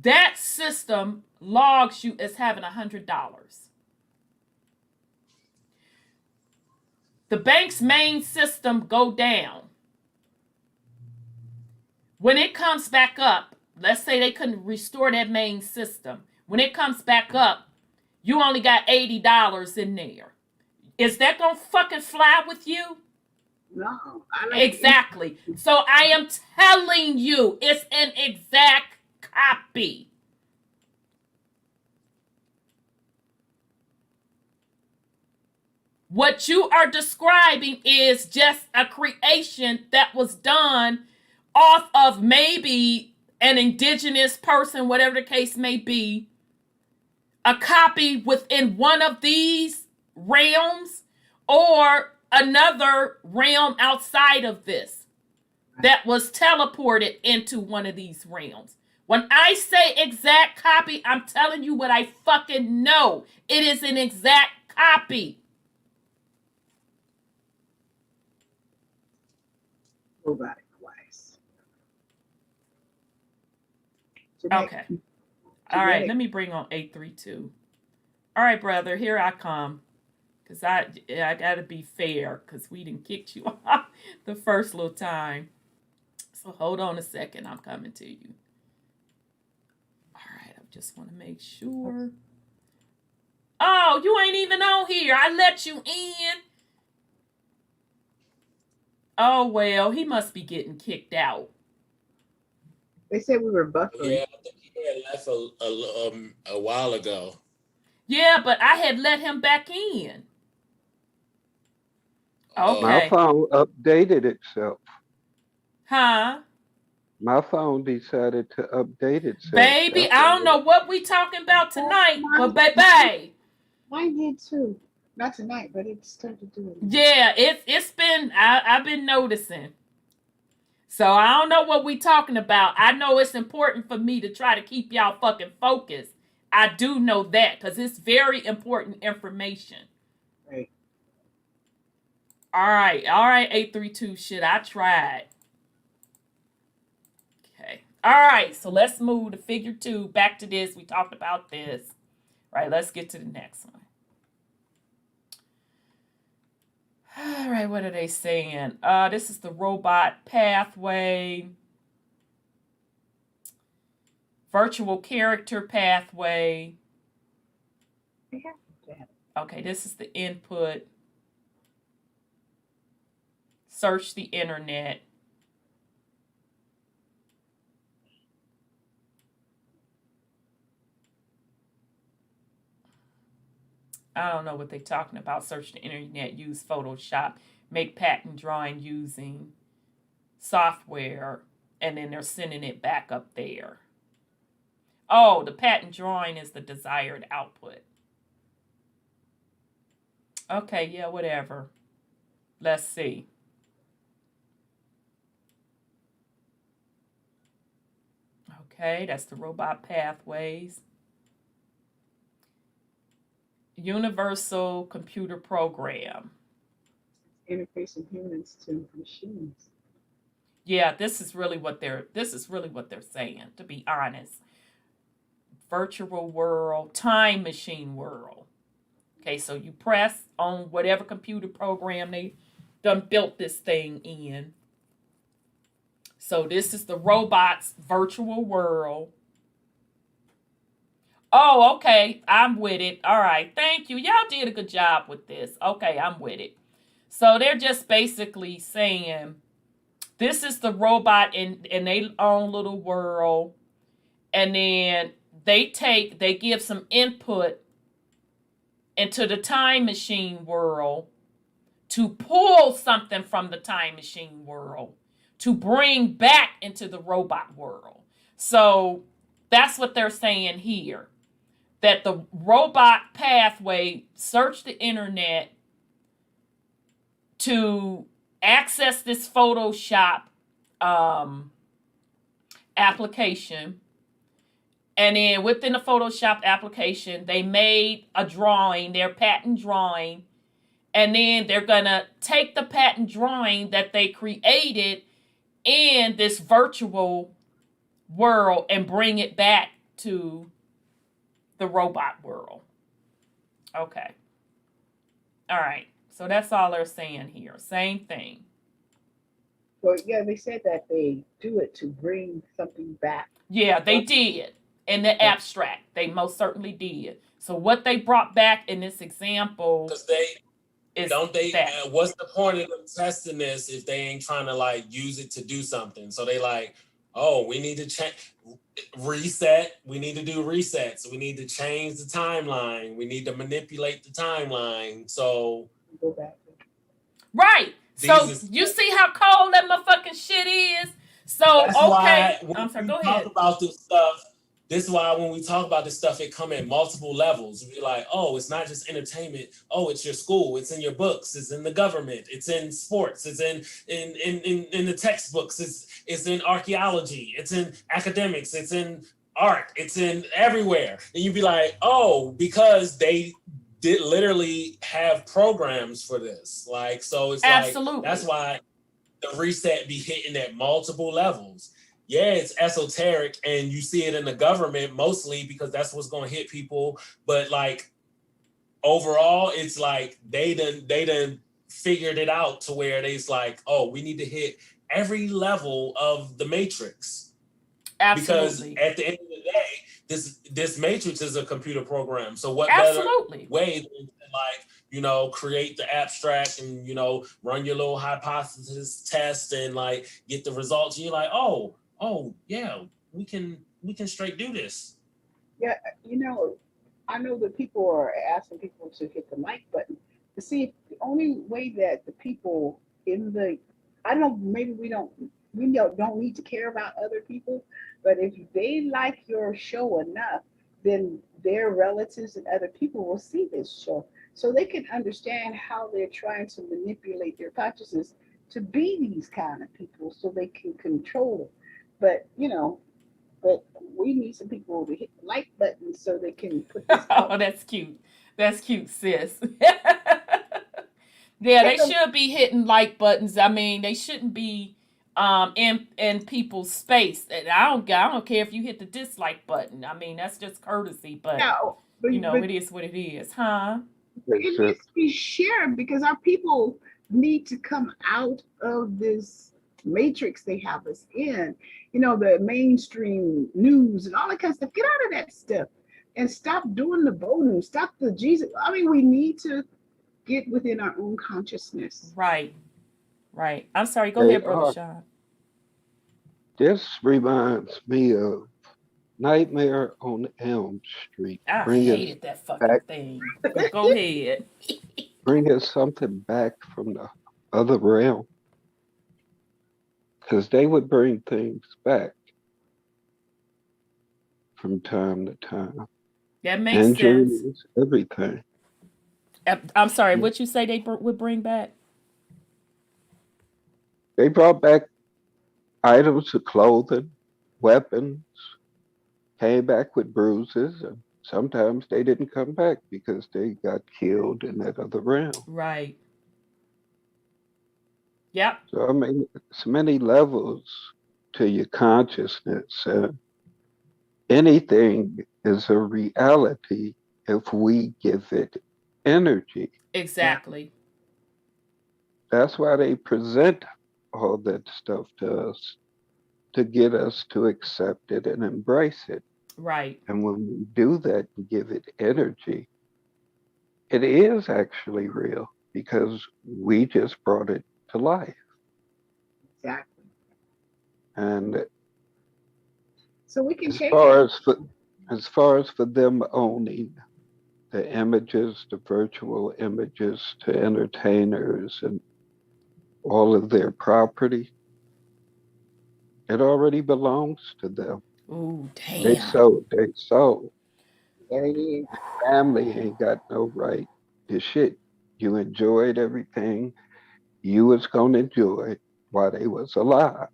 That system logs you as having $100. The bank's main system go down. When it comes back up, let's say they couldn't restore that main system. When it comes back up, you only got $80 in there. Is that gonna fucking fly with you? No. Exactly. So I am telling you, it's an exact copy. What you are describing is just a creation that was done off of maybe an indigenous person, whatever the case may be, a copy within one of these realms or another realm outside of this that was teleported into one of these realms. When I say exact copy, I'm telling you what I fucking know. It is an exact copy. Robotic wise. Okay. All right, let me bring on 832. All right, brother, here I come. Because I got to be fair, because we didn't kick you off the first little time. So hold on a second, I'm coming to you. All right, I just want to make sure. Oh, you ain't even on here. I let you in. Oh, well, he must be getting kicked out. They said we were buffering. Yeah, I think he had left a while ago. Yeah, but I had let him back in. Okay. My phone updated itself. Huh? My phone decided to update itself. Baby, I don't know what we talking about tonight, but baby. Mine did too. Not tonight, but it started doing it. Yeah, it's been, I've been noticing. So I don't know what we talking about. I know it's important for me to try to keep y'all fucking focused. I do know that because it's very important information. Right. All right, 832 shit. I tried. All right, so let's move to figure 2. Back to this. We talked about this. All right, let's get to the next one. All right, what are they saying? This is the robot pathway. Virtual character pathway. Okay, this is the input. Search the internet. I don't know what they're talking about. Search the internet, use Photoshop, make pattern drawing using software, and then they're sending it back up there. Oh, the pattern drawing is the desired output. Okay, yeah, whatever. Let's see. Okay, that's the robot pathways. Universal computer program. Interfacing humans to machines. Yeah, this is really what they're saying, to be honest. Virtual world, time machine world. Okay, so you press on whatever computer program they done built this thing in. So this is the robot's virtual world. Oh, okay. I'm with it. All right. Thank you. Y'all did a good job with this. Okay, I'm with it. So they're just basically saying this is the robot in their own little world. And then they give some input into the time machine world to pull something from the time machine world to bring back into the robot world. So that's what they're saying here. That the robot pathway search the internet to access this Photoshop application. And then within the Photoshop application, they made a drawing, their patent drawing. And then they're going to take the patent drawing that they created in this virtual world and bring it back to the robot world. Okay. All right. So that's all they're saying here. Same thing. Well, yeah, they said that they do it to bring something back. Yeah, they did. In the abstract, they most certainly did. So what they brought back in this example, because they is don't they that. what's the point of them testing this if they ain't trying to like use it to do something? So they like, oh, we need to change, reset. We need to do resets. We need to change the timeline. We need to manipulate the timeline. So Go back. Right. So you see how cold that motherfucking shit is. So that's okay, why I'm sorry. when Go we ahead. talk about this stuff. This is why when we talk about this stuff, it come in multiple levels. We're like, oh, it's not just entertainment. Oh, it's your school. It's in your books. It's in the government. It's in sports. It's in the textbooks. It's in archaeology. It's in academics. It's in art. It's in everywhere. And you'd be like, oh, because they did literally have programs for this. Like, so it's Absolutely. like, that's why the reset be hitting at multiple levels. Yeah, it's esoteric and you see it in the government mostly because that's what's going to hit people. But like overall, it's like they done figured it out to where it's like, oh, we need to hit every level of the matrix. Absolutely. Because at the end of the day, this matrix is a computer program. So what Absolutely. better way than like, you know, create the abstract and, you know, run your little hypothesis test and like get the results. And you're like, oh yeah, we can straight do this. Yeah, you know, I know that people are asking people to hit the like button to see if the only way that the people in the, I don't know, maybe we don't need to care about other people, but if they like your show enough, then their relatives and other people will see this show so they can understand how they're trying to manipulate their consciousness to be these kind of people so they can control it. But, you know, but we need some people to hit the like button so they can put this out. Oh, that's cute. That's cute, sis. Yeah, they should be hitting like buttons. I mean, they shouldn't be in people's space. And I don't care if you hit the dislike button. I mean, that's just courtesy, but No, but, you know, but it is what it is, huh? it needs to be shared because our people need to come out of this matrix they have us in. You know, the mainstream news and all that kind of stuff. Get out of that stuff and stop doing the voting. Stop the Jesus. I mean, we need to get within our own consciousness. Right. I'm sorry. Go ahead, Brother Sean. This reminds me of Nightmare on Elm Street. I hated that fucking thing. But go ahead. Bring us something back from the other realm. Because they would bring things back from time to time. That makes sense. Everything. I'm sorry, what you say they would bring back? They brought back items of clothing, weapons, came back with bruises, and sometimes they didn't come back because they got killed in that other realm. Right. Yep. So, I mean, it's many levels to your consciousness. Anything is a reality if we give it energy. Exactly. That's why they present all that stuff to us, to get us to accept it and embrace it. Right. And when we do that and give it energy, it is actually real because we just brought it to life. Exactly. And so we can as far as for them owning the images, the virtual images to entertainers and all of their property, it already belongs to them. Ooh, damn. They sold. There it is. Family ain't got no right to shit. You enjoyed everything you was gonna enjoy while they was alive.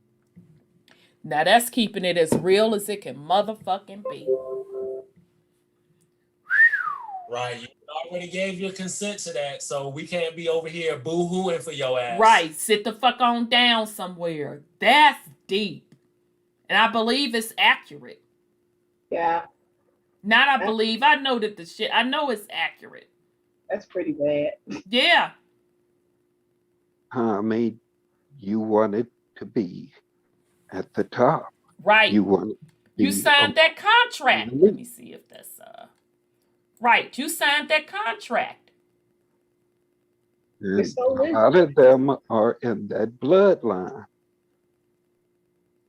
Now that's keeping it as real as it can motherfucking be. Right. You already gave your consent to that, so we can't be over here boo-hooing for your ass. Right. Sit the fuck on down somewhere. That's deep. And I believe it's accurate. Yeah. I believe. I know that I know it's accurate. That's pretty bad. Yeah. I mean, you wanted to be at the top. Right. You signed that contract. Let me see if that's right. You signed that contract. And a lot of them are in that bloodline.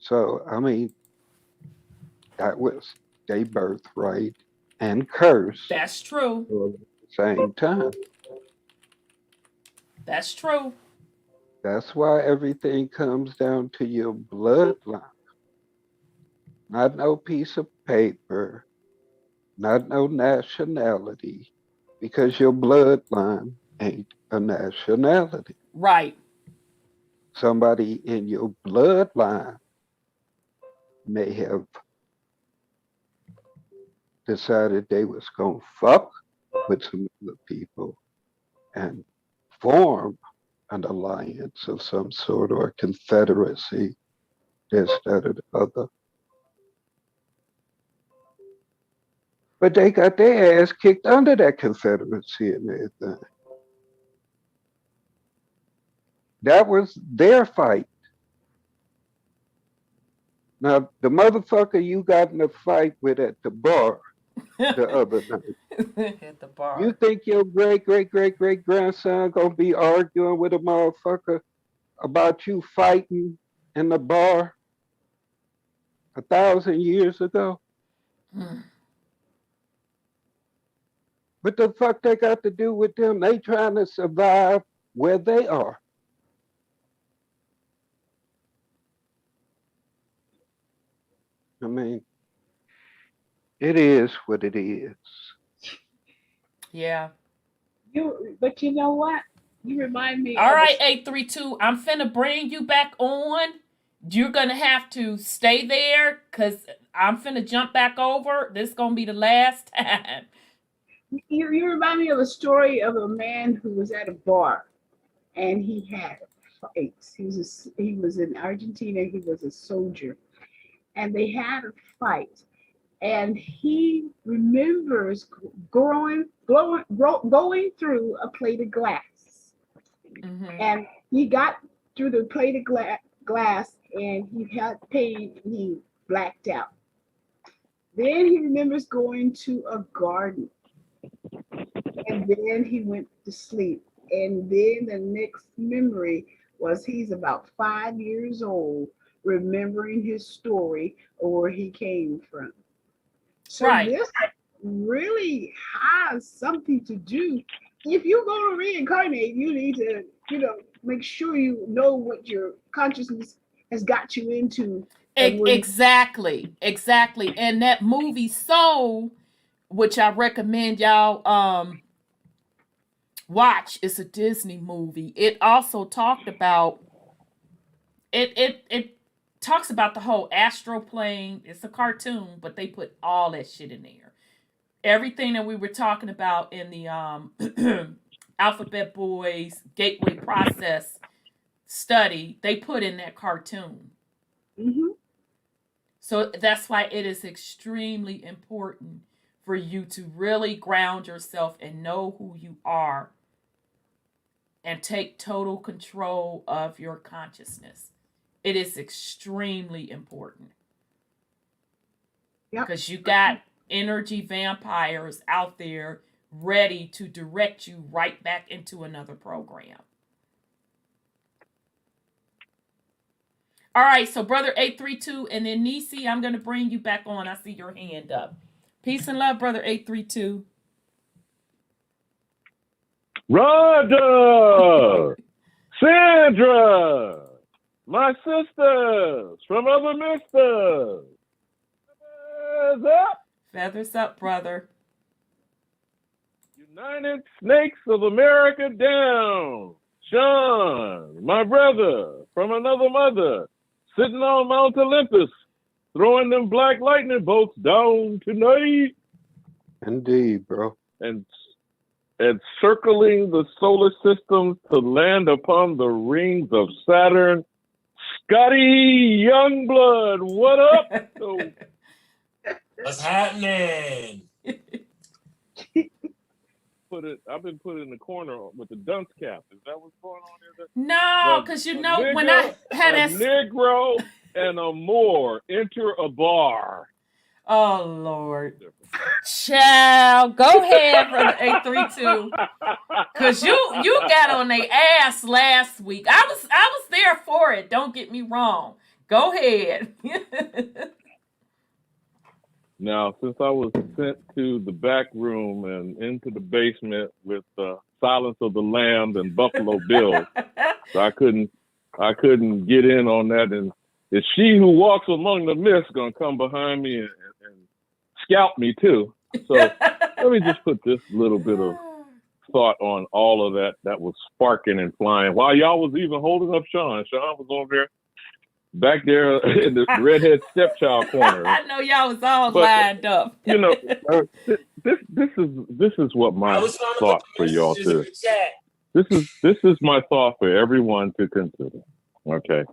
So, I mean, that was their birthright and curse. That's true. At the same time. That's true. That's why everything comes down to your bloodline. Not no piece of paper, not no nationality, because your bloodline ain't a nationality. Right. Somebody in your bloodline may have decided they was gonna fuck with some other people and form an alliance of some sort or a confederacy, this, that, or the other. But they got their ass kicked under that confederacy and everything. That was their fight. Now, the motherfucker you got in a fight with at the bar the other night. At the bar. You think your great grandson gonna be arguing with a motherfucker about you fighting in the bar 1,000 years ago? What the fuck they got to do with them? They trying to survive where they are. I mean, it is what it is. Yeah. But you know what? You remind me. All right, 832. I'm finna bring you back on. You're gonna have to stay there because I'm finna jump back over. This is gonna be the last time. You remind me of a story of a man who was at a bar and he had fights. He was in Argentina. He was a soldier, and they had a fight. And he remembers going through a plate of glass. And he got through the plate of glass, and he had pain, and he blacked out. Then he remembers going to a garden, and then he went to sleep. And then the next memory was he's about 5 years old, remembering his story or where he came from. So this really has something to do. If you go to reincarnate, you need to, make sure you know what your consciousness has got you into. Exactly. And that movie Soul, which I recommend y'all watch, it's a Disney movie. It also talked about it talks about the whole astral plane. It's a cartoon, but they put all that shit in there. Everything that we were talking about in the Alphabet Boys Gateway Process study, they put in that cartoon. So that's why it is extremely important for you to really ground yourself and know who you are and take total control of your consciousness. It is extremely important. Because you got energy vampires out there ready to direct you right back into another program. All right, so Brother 832 and then Nisi, I'm going to bring you back on. I see your hand up. Peace and love, Brother 832. Rhonda! Sandra! My sisters from other misters! Feathers up! Feathers up, brother. United Snakes of America down! Sean, my brother from another mother, sitting on Mount Olympus, throwing them black lightning bolts down tonight. Indeed, bro. And circling the solar system to land upon the rings of Saturn. Scotty Youngblood, what up? What's happening? I've been put in the corner with the dunce cap. Is that what's going on here? No, because when I had a Negro and a Moor enter a bar. Oh Lord, child, go ahead, Brother 832, because you got on their ass last week. I was there for it. Don't get me wrong. Go ahead. Now, since I was sent to the back room and into the basement with Silence of the Lambs and Buffalo Bill, so I couldn't get in on that. And it's she who walks among the mist gonna come behind me and scalp me too. So let me just put this little bit of thought on all of that was sparking and flying while y'all was even holding up Sean. Sean was over there. Back there in the redhead stepchild corner. I know y'all was all lined up. You know, this is what my thought for y'all too. This is my thought for everyone to consider. Okay,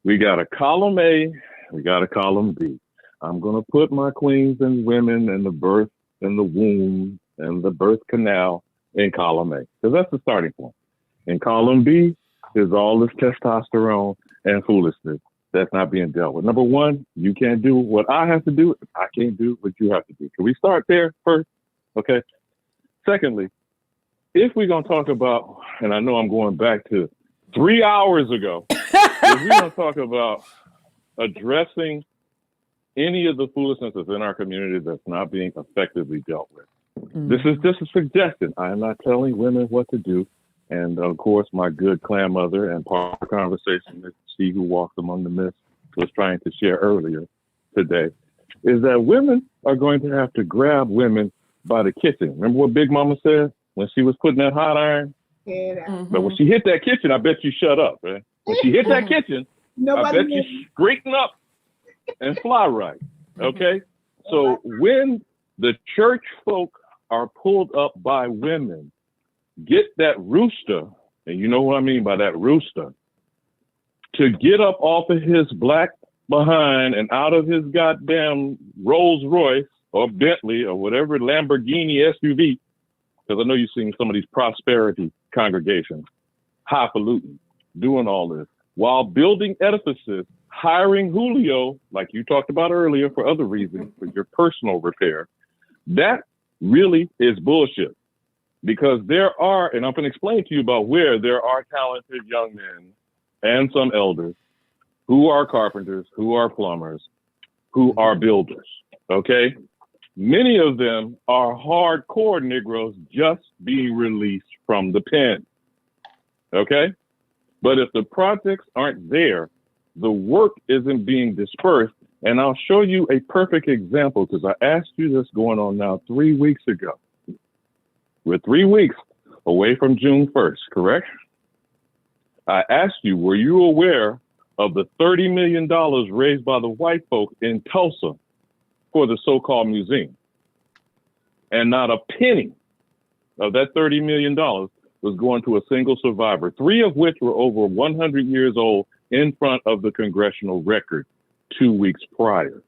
we got a column A, we got a column B. I'm gonna put my queens and women and the birth and the womb and the birth canal in column A because that's the starting point. In column B is all this testosterone and foolishness that's not being dealt with. Number one, you can't do what I have to do. I can't do what you have to do. Can we start there first? Okay. Secondly, if we're going to talk about, and I know I'm going back to 3 hours ago, if we're going to talk about addressing any of the foolishness that's in our community that's not being effectively dealt with, this is just a suggestion. I am not telling women what to do. And of course, my good clan mother and part of the conversation that she who walks among the mist was trying to share earlier today is that women are going to have to grab women by the kitchen. Remember what Big Mama said when she was putting that hot iron? Yeah. But when she hit that kitchen, I bet you shut up, man. When she hit that kitchen, I bet you straighten up and fly right. Okay? So when the church folk are pulled up by women, get that rooster and you know what I mean by that rooster, to get up off of his black behind and out of his goddamn Rolls Royce or Bentley or whatever Lamborghini SUV, because I know you've seen some of these prosperity congregations, highfalutin, doing all this, while building edifices, hiring Julio, like you talked about earlier, for other reasons, for your personal repair. That really is bullshit. Because there are, and I'm going to explain to you about where there are talented young men and some elders who are carpenters, who are plumbers, who are builders, okay? Many of them are hardcore Negroes just being released from the pen, okay? But if the projects aren't there, the work isn't being dispersed. And I'll show you a perfect example, because I asked you this going on now 3 weeks ago. We're 3 weeks away from June 1st, correct? I asked you, were you aware of the $30 million raised by the white folk in Tulsa for the so-called museum? And not a penny of that $30 million was going to a single survivor, 3 of which were over 100 years old, in front of the congressional record 2 weeks prior.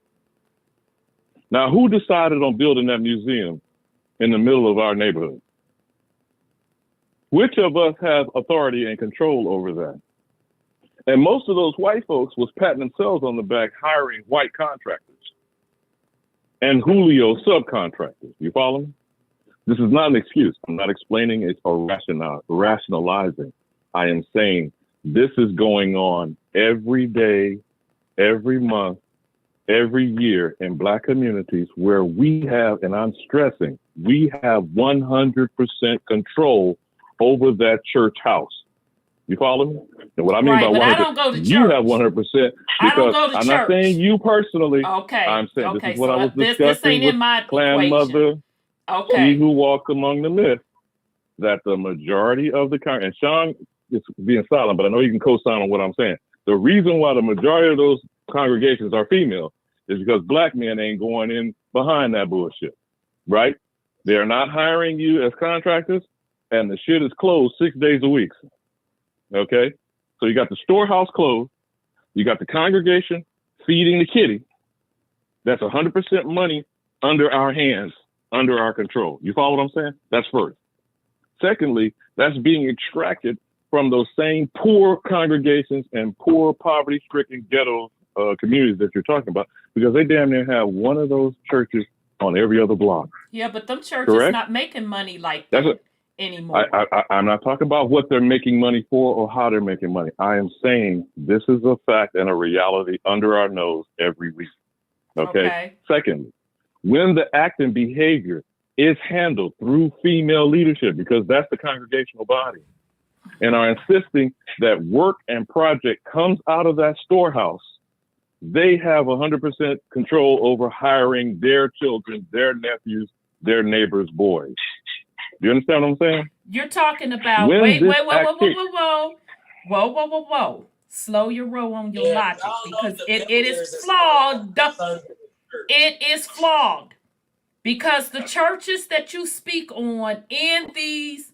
Now, who decided on building that museum in the middle of our neighborhood? Which of us have authority and control over that? And most of those white folks was patting themselves on the back, hiring white contractors and Julio subcontractors. You follow me? This is not an excuse. I'm not explaining it or rationalizing. I am saying this is going on every day, every month, every year in Black communities where we have, and I'm stressing, we have 100% control over that church house. You follow me? And what I mean by 100%, I don't go to you have 100% because I'm not saying you personally. Okay. I'm saying okay. this is what so I was discussing this ain't with in my Clan equation. Mother, Okay. He who walks among the myths, that the majority of the and Sean is being silent, but I know you can co-sign on what I'm saying. The reason why the majority of those congregations are female is because Black men ain't going in behind that bullshit, right? They are not hiring you as contractors, and the shit is closed 6 days a week. Okay? So you got the storehouse closed, you got the congregation feeding the kitty. That's 100% money under our hands, under our control. You follow what I'm saying? That's first. Secondly, that's being extracted from those same poor congregations and poor poverty-stricken ghetto communities that you're talking about, because they damn near have one of those churches on every other block. Yeah, but them churches Correct? not making money like that anymore. I'm not talking about what they're making money for or how they're making money. I am saying this is a fact and a reality under our nose every week. Okay? Secondly, when the act and behavior is handled through female leadership, because that's the congregational body, and are insisting that work and project comes out of that storehouse, they have 100% control over hiring their children, their nephews, their neighbors' boys. Do you understand what I'm saying? You're talking about, whoa. Slow your roll on your logic, because it is flawed. It is flawed. Because the churches that you speak on in these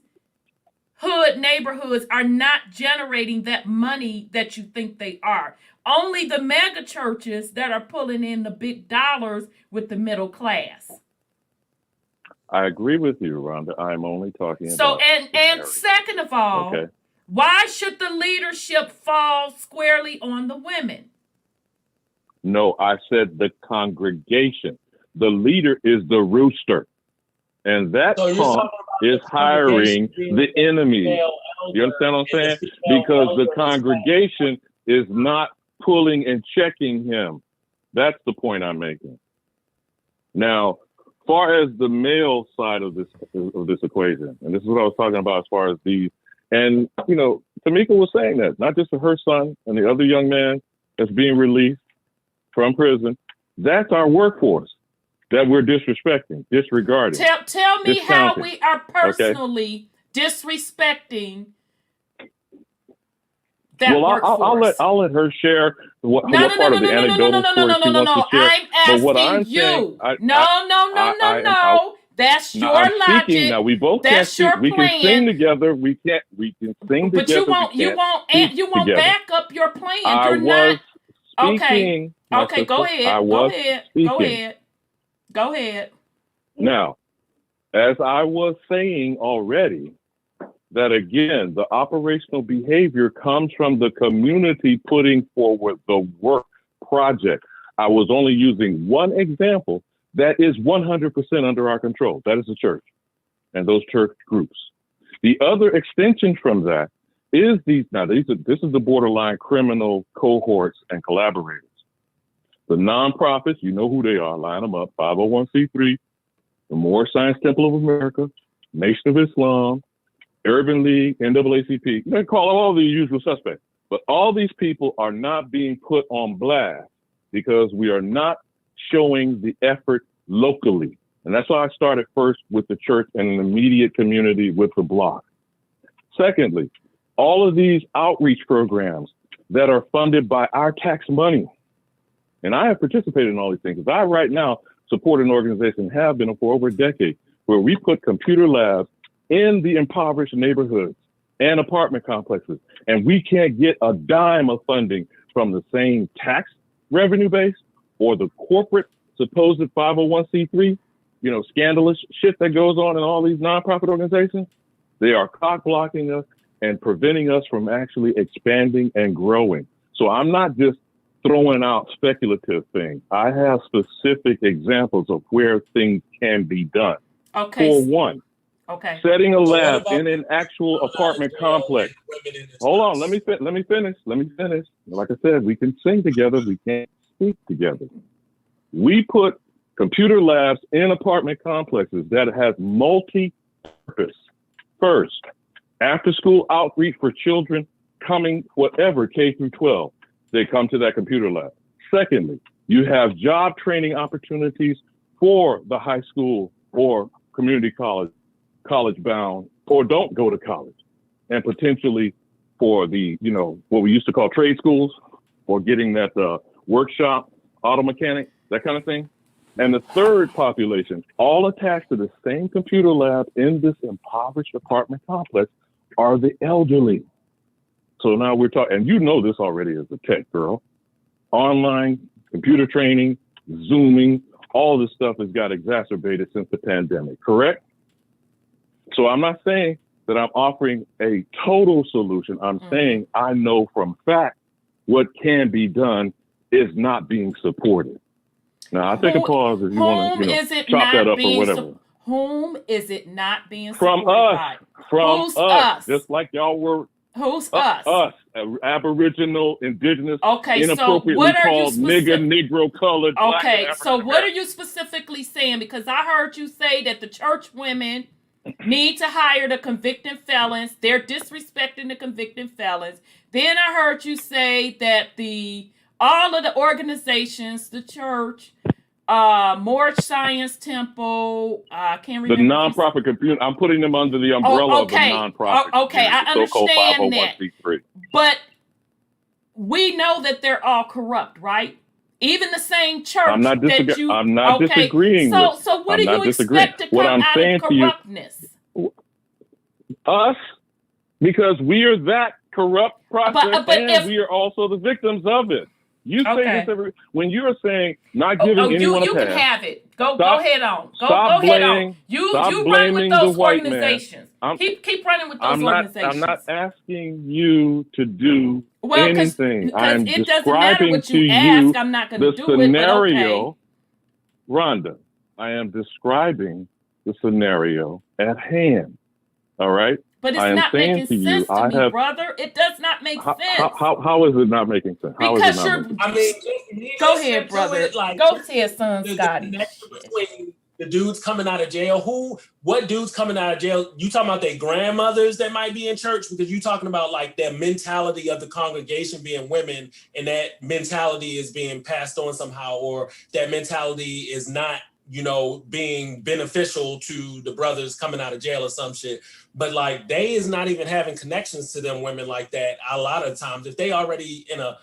hood neighborhoods are not generating that money that you think they are. Only the mega churches that are pulling in the big dollars with the middle class. I agree with you, Rhonda. I'm only talking about. So, and second of all, why should the leadership fall squarely on the women? No, I said the congregation. The leader is the rooster. And that pump is hiring the enemy. You understand what I'm saying? Because the congregation is not pulling and checking him. That's the point I'm making. Now, far as the male side of this equation, and this is what I was talking about as far as these, and you know, Tamika was saying that, not just for her son and the other young man that's being released from prison, that's our workforce that we're disrespecting, disregarding. Tell me how we are personally disrespecting that workforce. I'll let her share what part of the anecdotal story she wants to share. I'm asking you. No. That's Now, your I'm logic. speaking now. We both can't That's speak. your We can plan. sing together. We can sing But together. you won't together. back up your plan. I You're was not speaking. okay. Go sister. ahead. I was speaking. Go ahead. Now, as I was saying already, that again, the operational behavior comes from the community putting forward the work project. I was only using one example that is 100% under our control. That is the church and those church groups. The other extension from that is this is the borderline criminal cohorts and collaborators. The nonprofits, you know who they are, line them up, 501c3, the Moorish Science Temple of America, Nation of Islam, Urban League, NAACP. You can call all the usual suspects, but all these people are not being put on blast because we are not showing the effort locally. And that's why I started first with the church and an immediate community with the block. Secondly, all of these outreach programs that are funded by our tax money. And I have participated in all these things. I right now support an organization, have been for over a decade, where we put computer labs in the impoverished neighborhoods and apartment complexes. And we can't get a dime of funding from the same tax revenue base or the corporate supposed 501c3, scandalous shit that goes on in all these nonprofit organizations. They are cock blocking us and preventing us from actually expanding and growing. So I'm not just throwing out speculative things. I have specific examples of where things can be done. Okay. For one, setting a lab in an actual apartment complex. Hold on, let me finish. Like I said, we can sing together, we can't speak together. We put computer labs in apartment complexes that has multi-purpose. First, after school outreach for children coming, whatever, K through 12, they come to that computer lab. Secondly, you have job training opportunities for the high school or community college bound, or don't go to college, and potentially for the, what we used to call trade schools, or getting that workshop, auto mechanic, that kind of thing. And the third population, all attached to the same computer lab in this impoverished apartment complex, are the elderly. So now we're talking, and you know this already as a tech girl, online computer training, Zooming, all this stuff has got exacerbated since the pandemic, correct? So I'm not saying that I'm offering a total solution. I'm saying I know from fact what can be done is not being supported. Now, I'll take a pause if you want to chop that up or whatever. Whom is it not being from supported us? by? From Who's us? Just like y'all were. Who's us? Us, Aboriginal, indigenous, inappropriately so what are called nigger, negro, colored. Okay, black, so what are you specifically saying? Because I heard you say that the church women need to hire the convicted felons. They're disrespecting the convicted felons. Then I heard you say that all of the organizations, the church, Moorish Science Temple, I can't remember. The nonprofit community, I'm putting them under the umbrella of the nonprofit. Okay, I understand that. But we know that they're all corrupt, right? Even the same church I'm not disagreeing. So what do you expect to come out of corruptness? Us, because we are that corrupt process, and we are also the victims of it. You say this when you are saying not giving anyone a pass. You can have it. Go ahead on. Go ahead on. You run with those organizations. Keep running with those organizations. I'm not asking you to do anything. I'm describing to you I'm not going to do scenario. It, Rhonda, I am describing the scenario at hand. All right? But it's not making sense to me, brother. It does not make sense. How is it not making sense? Because go ahead, brother. Go ahead, son, Scotty. Between the dudes coming out of jail, what dudes coming out of jail? You talking about their grandmothers that might be in church? Because you talking about like that mentality of the congregation being women, and that mentality is being passed on somehow, or that mentality is not, being beneficial to the brothers coming out of jail or some shit. But like, they is not even having connections to them women like that. A lot of times, if they already in a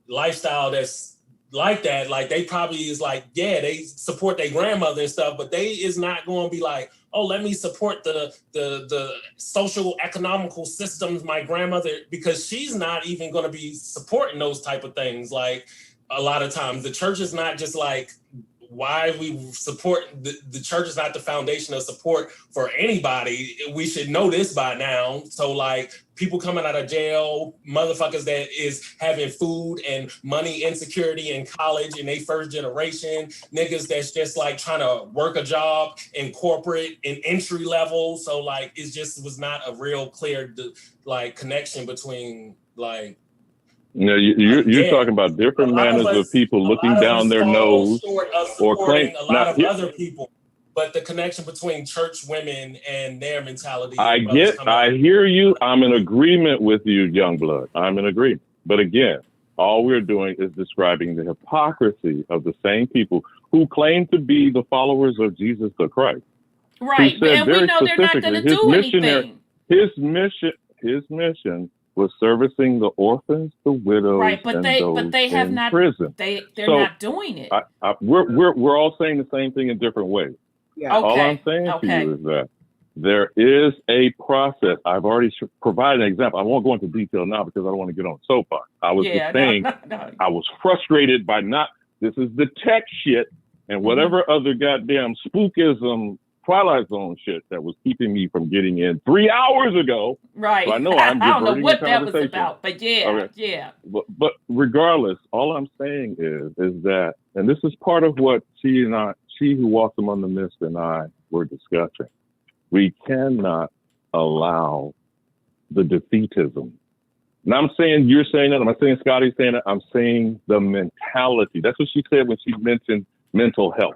lifestyle that's like that. Like they probably is like, yeah, they support their grandmother and stuff, but they is not going to be like, oh, let me support the social economical systems my grandmother, because she's not even going to be supporting those type of things. Like a lot of times the church is not just like, why we support the church is not the foundation of support for anybody. We should know this by now. So like people coming out of jail, motherfuckers that is having food and money insecurity in college and they first generation, niggas that's just like trying to work a job in corporate and entry level. So like it just was not a real clear like connection between like. You're talking about different manners of people looking down their nose or claim a lot of other people, but the connection between church women and their mentality. I hear you. I'm in agreement with you, young blood. I'm in agreement. But again, all we're doing is describing the hypocrisy of the same people who claim to be the followers of Jesus the Christ. Right, and we know they're not going to do anything. His mission was servicing the orphans, the widows, right? But and they have not. Prison. They're not doing it. We're all saying the same thing in different ways. Yeah. All I'm saying to you is that there is a process. I've already provided an example. I won't go into detail now because I don't want to get on soapbox. I was just saying I was frustrated by this is the tech shit and whatever other goddamn spookism Twilight Zone shit that was keeping me from getting in 3 hours ago. Right. So I know I'm I don't know what the that was about, but yeah. But regardless, all I'm saying is that, and this is part of what she who walks among the mist and I were discussing. We cannot allow the defeatism. And I'm saying you're saying that. I'm not saying Scotty's saying that. I'm saying the mentality. That's what she said when she mentioned mental health.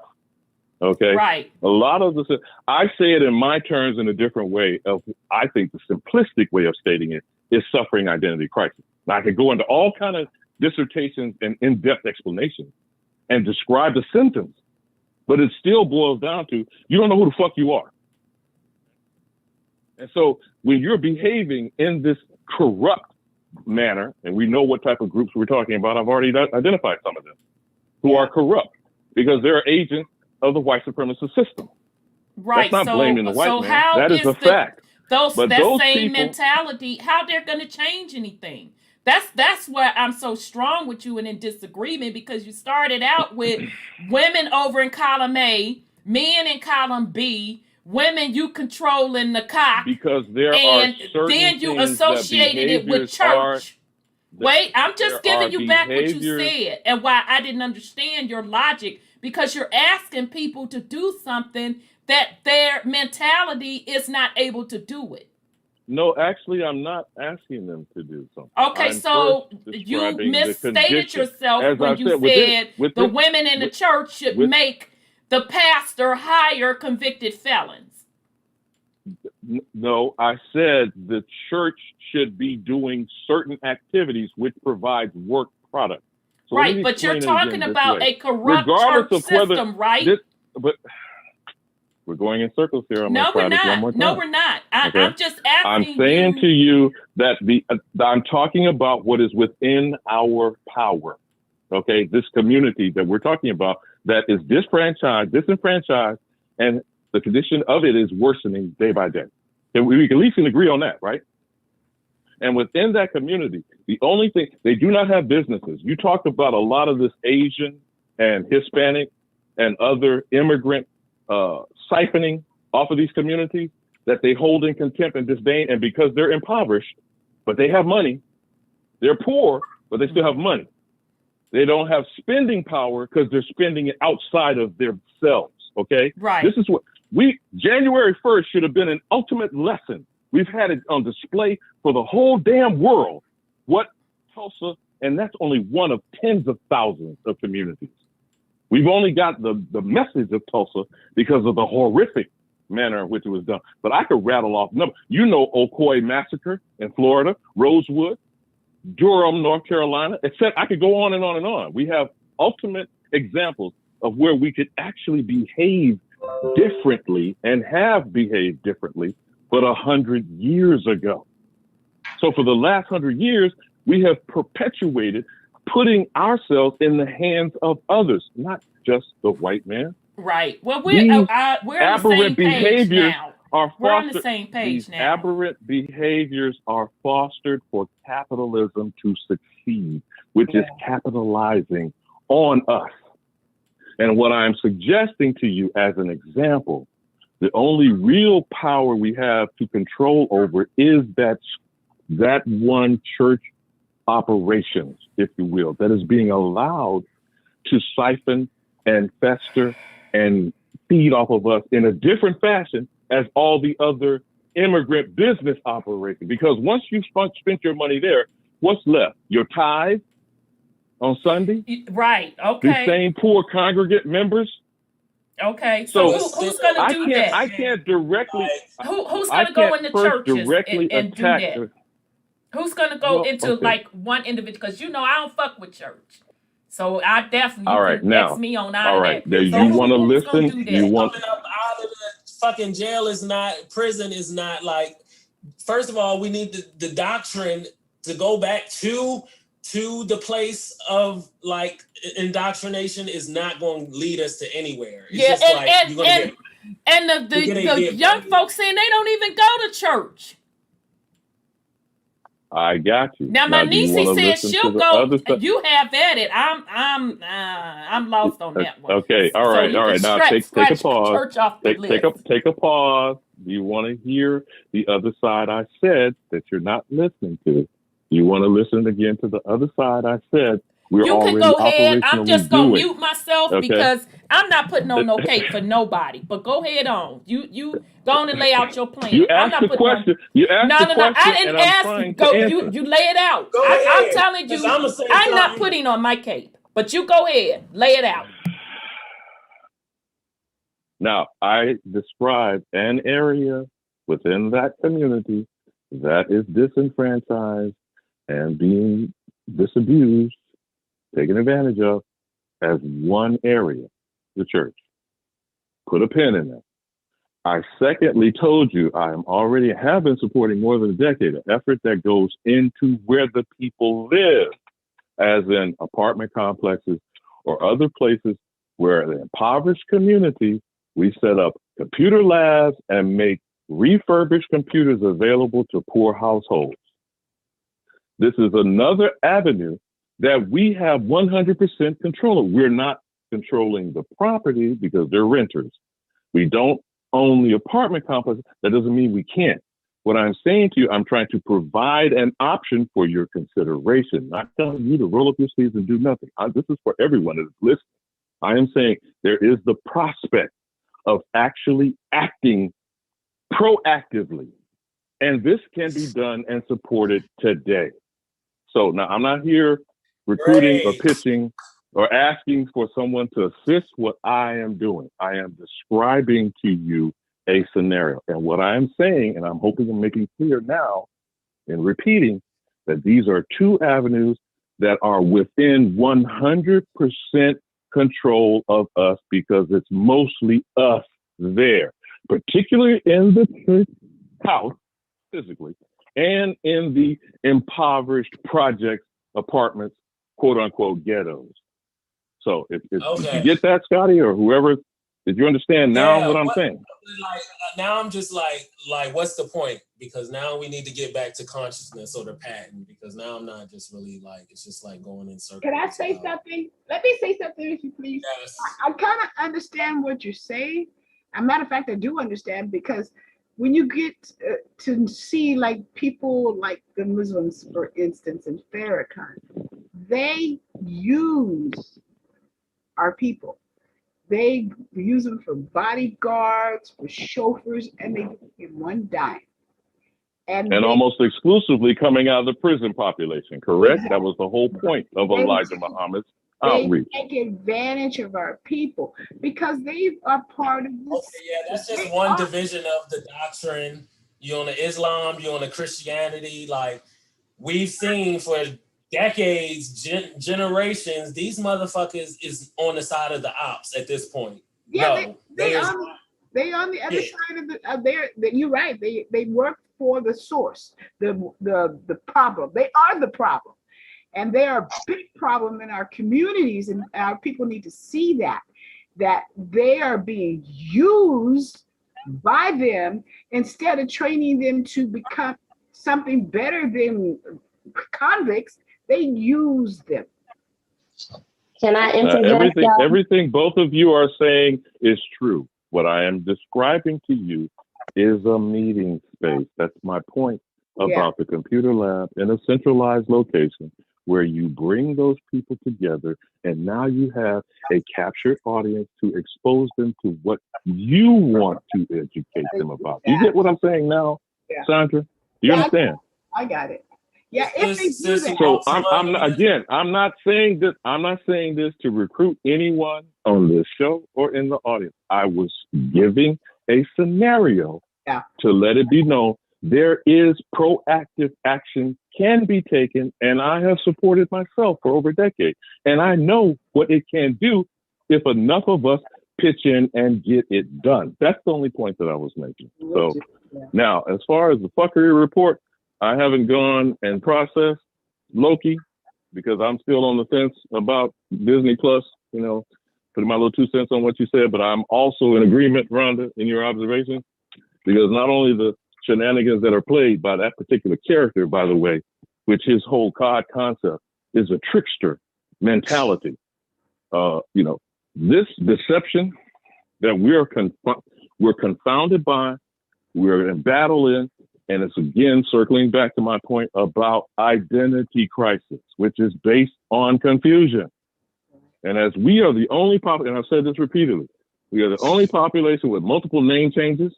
Okay. Right. A lot of this, I say it in my terms in a different way. I think the simplistic way of stating it is suffering identity crisis. Now I could go into all kind of dissertations and in-depth explanations and describe the symptoms, but it still boils down to you don't know who the fuck you are. And so when you're behaving in this corrupt manner, and we know what type of groups we're talking about, I've already identified some of them who are corrupt because they're agents of the white supremacist system. Right. That's not blaming the white man. How that is a fact. That same mentality, how they're going to change anything? That's why I'm so strong with you and in disagreement, because you started out with women over in column A, men in column B, women you controlling the cock. Because there are certain then you associated it with church. Wait, I'm just giving you back what you said and why I didn't understand your logic. Because you're asking people to do something that their mentality is not able to do it. No, actually, I'm not asking them to do something. Okay, so you misstated yourself when you said the women in the church should make the pastor hire convicted felons. No, I said the church should be doing certain activities which provides work product. So right, but you're talking about a corrupt church system, right? But we're going in circles here. No, we're not. No, we're not. I'm just asking. I'm saying to you that I'm talking about what is within our power. Okay, this community that we're talking about that is disenfranchised, and the condition of it is worsening day by day. And we can at least agree on that, right? And within that community, the only thing, they do not have businesses. You talked about a lot of this Asian and Hispanic and other immigrant siphoning off of these communities that they hold in contempt and disdain. And because they're impoverished, but they have money, they're poor, but they still have money. They don't have spending power because they're spending it outside of themselves. Okay. Right. This is what January 1st should have been an ultimate lesson. We've had it on display for the whole damn world. What Tulsa, and that's only one of tens of thousands of communities. We've only got the message of Tulsa because of the horrific manner in which it was done. But I could rattle off numbers. You know, Ocoee Massacre in Florida, Rosewood, Durham, North Carolina, except I could go on and on and on. We have ultimate examples of where we could actually behave differently and have behaved differently but 100 years ago. So for the last 100 years, we have perpetuated putting ourselves in the hands of others, not just the white man. Right. Well, These we're on the same aberrant page behaviors now. are We're on the fostered. same These page now. aberrant behaviors are fostered for capitalism to succeed, which is capitalizing on us. And what I'm suggesting to you as an example, the only real power we have to control over is that one church operations, if you will, that is being allowed to siphon and fester and feed off of us in a different fashion as all the other immigrant business operations. Because once you spent your money there, what's left? Your tithe on Sunday? Right. Okay. The same poor congregate members? Okay. So who's going to do that? I can't directly. Who's going to go into churches and do that? Who's going to go into like one individual? Because I don't fuck with church. So I definitely ask me on out all right. of that. So you want to listen? You want coming up out of the fucking jail is not, prison is not like, first of all, we need the doctrine to go back to the place of like indoctrination is not going to lead us to anywhere. It's just like you're going to get the young folks saying they don't even go to church. I got you. Now my niece said she'll go. You have at it. I'm lost on that one. Okay, all right. Now take a pause. Take a pause. Do you want to hear the other side I said that you're not listening to? You want to listen again to the other side I said? You can go ahead. I'm just gonna mute myself because I'm not putting on no cake for nobody. But go ahead on. You go on and lay out your plan. You asked the question. You asked the question. No. I didn't ask. Go. You lay it out. I'm telling you. I'm not putting on my cake. But you go ahead. Lay it out. Now I described an area within that community that is disenfranchised and being disabused, taken advantage of as one area, the church. Put a pin in that. I secondly told you I have been supporting more than a decade, an effort that goes into where the people live, as in apartment complexes or other places where the impoverished community, we set up computer labs and make refurbished computers available to poor households. This is another avenue that we have 100% control of. We're not controlling the property because they're renters. We don't own the apartment complex. That doesn't mean we can't. What I'm saying to you, I'm trying to provide an option for your consideration, not telling you to roll up your sleeves and do nothing. This is for everyone that is listening. I am saying there is the prospect of actually acting proactively. And this can be done and supported today. So now I'm not here recruiting or pitching or asking for someone to assist what I am doing. I am describing to you a scenario. And what I am saying, and I'm hoping I'm making clear now and repeating, that these are two avenues that are within 100% control of us because it's mostly us there, particularly in the church house, physically, and in the impoverished projects, apartments, quote unquote ghettos. So if you get that, Scotty, or whoever, did you understand now what I'm saying? Like now I'm just like what's the point? Because now we need to get back to consciousness or the pattern. Because now I'm not just really like it's just like going in circles. Can I say something? Let me say something, if you please. Yes. I kind of understand what you're saying. As a matter of fact, I do understand because when you get to see like people like the Muslims, for instance, in Farrakhan, they use our people. They use them for bodyguards, for chauffeurs, and they give them one dime. And almost exclusively coming out of the prison population, correct? Exactly. That was the whole point of Elijah Muhammad's outreach. They take advantage of our people because they are part of this. Okay, yeah, that's just one division of the doctrine. You're on the Islam, you're on the Christianity. Like we've seen for decades, generations, these motherfuckers is on the side of the ops at this point. Yeah, they on the other side of the. You're right. They work for the source, the problem. They are the problem, And they are a big problem in our communities, and our people need to see that they are being used by them instead of training them to become something better than convicts. They use them. Can I interject? Everything both of you are saying is true. What I am describing to you is a meeting space. That's my point about the computer lab in a centralized location where you bring those people together, and now you have a captured audience to expose them to what you want to educate them about. You get what I'm saying now, Sandra? Do you understand? I got it. Yeah, if they do that. So I'm not saying this. I'm not saying this to recruit anyone on this show or in the audience. I was giving a scenario to let it be known there is proactive action can be taken, and I have supported myself for over a decade, and I know what it can do if enough of us pitch in and get it done. That's the only point that I was making. So now, as far as the fuckery report, I haven't gone and processed Loki because I'm still on the fence about Disney Plus, you know, putting my little 2 cents on what you said, but I'm also in agreement, Rhonda, in your observation, because not only the shenanigans that are played by that particular character, by the way, which his whole COD concept is a trickster mentality. You know, this deception that we're confounded by, we're in battle in, and it's again circling back to my point about identity crisis, which is based on confusion. And as we are the only and I've said this repeatedly, we are the only population with multiple name changes.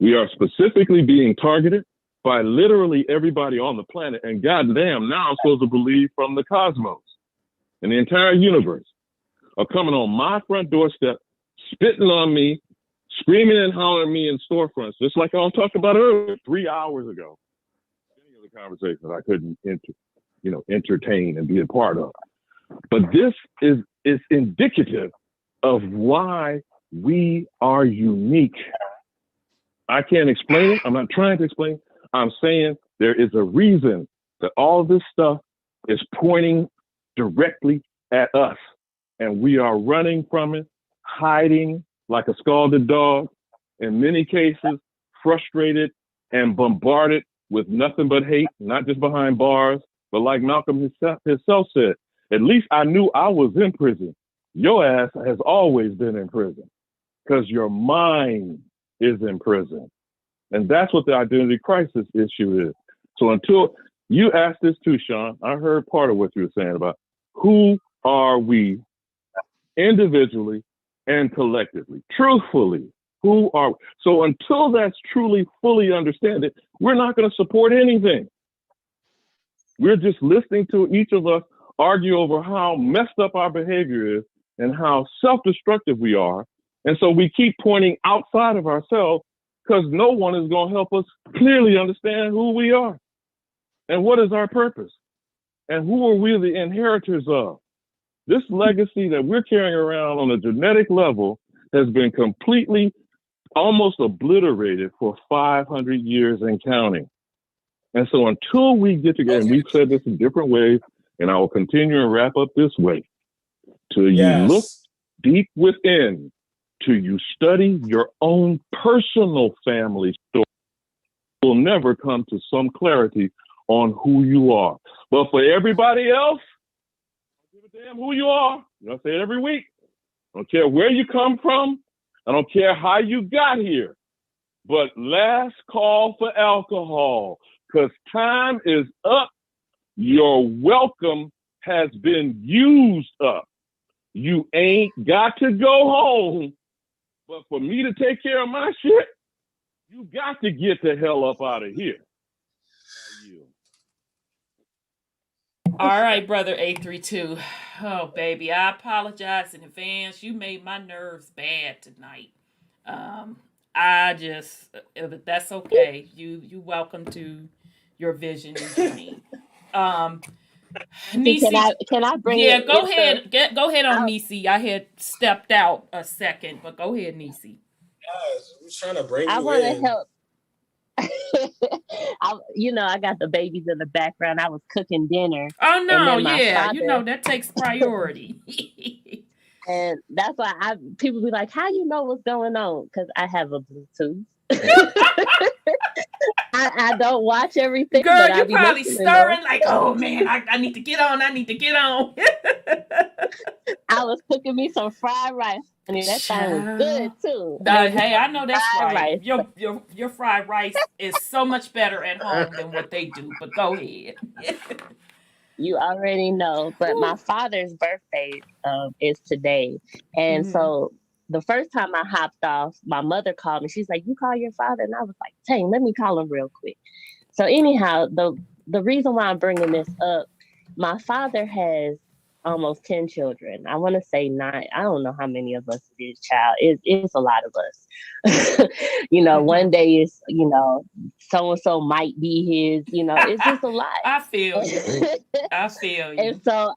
We are specifically being targeted by literally everybody on the planet. And goddamn, now I'm supposed to believe from the cosmos and the entire universe are coming on my front doorstep, spitting on me, screaming and hollering me in storefronts, just like I talked about earlier, 3 hours ago. Any other conversation I couldn't entertain and be a part of. But this is indicative of why we are unique. I can't explain it. I'm not trying to explain. I'm saying there is a reason that all this stuff is pointing directly at us. And we are running from it, hiding like a scalded dog, in many cases, frustrated and bombarded with nothing but hate, not just behind bars, but like Malcolm himself said, at least I knew I was in prison. Your ass has always been in prison because your mind is in prison. And that's what the identity crisis issue is. So until you asked this too, Sean, I heard part of what you were saying about who are we individually and collectively, truthfully, who are we? So until that's truly fully understood, we're not going to support anything. We're just listening to each of us argue over how messed up our behavior is and how self-destructive we are. And so we keep pointing outside of ourselves because no one is going to help us clearly understand who we are and what is our purpose and who are we the inheritors of. This legacy that we're carrying around on a genetic level has been completely almost obliterated for 500 years and counting. And so until we get together, and we've said this in different ways, and I will continue and wrap up this way, till you look deep within, till you study your own personal family story, you'll never come to some clarity on who you are. But for everybody else, don't give a damn who you are. You know, I say it every week. I don't care where you come from. I don't care how you got here. But last call for alcohol, because time is up. Your welcome has been used up. You ain't got to go home. But for me to take care of my shit, you got to get the hell up out of here. All right, brother 832. Oh, baby, I apologize in advance. You made my nerves bad tonight. If that's okay. You welcome to your vision and journey. Nisi, can I bring it? Go ahead. Go ahead on Nisi. I had stepped out a second, but go ahead, Nisi. Guys, we're trying to bring I want to help. I got the babies in the background. I was cooking dinner. Oh And no, then my yeah, father, that takes priority. and that's why people be like, "How you know what's going on?" Because I have a Bluetooth. I don't watch everything, Girl, but I you be probably listening though. stirring like, oh man, I need to get on. I need to get on. I was cooking me some fried rice. I mean, that thing was good too. Hey, I know that's Fried right. rice. Your fried rice is so much better at home than what they do. But go ahead. You already know. But my father's birthday is today. And so the first time I hopped off, my mother called me. She's like, "You call your father?" And I was like, "Dang, let me call him real quick." So anyhow, the reason why I'm bringing this up, my father has almost 10 children. I want to say 9. I don't know how many of us it is, child. It's a lot of us. One day it's, so-and-so might be his, it's just a lot. I feel you. I feel you. And so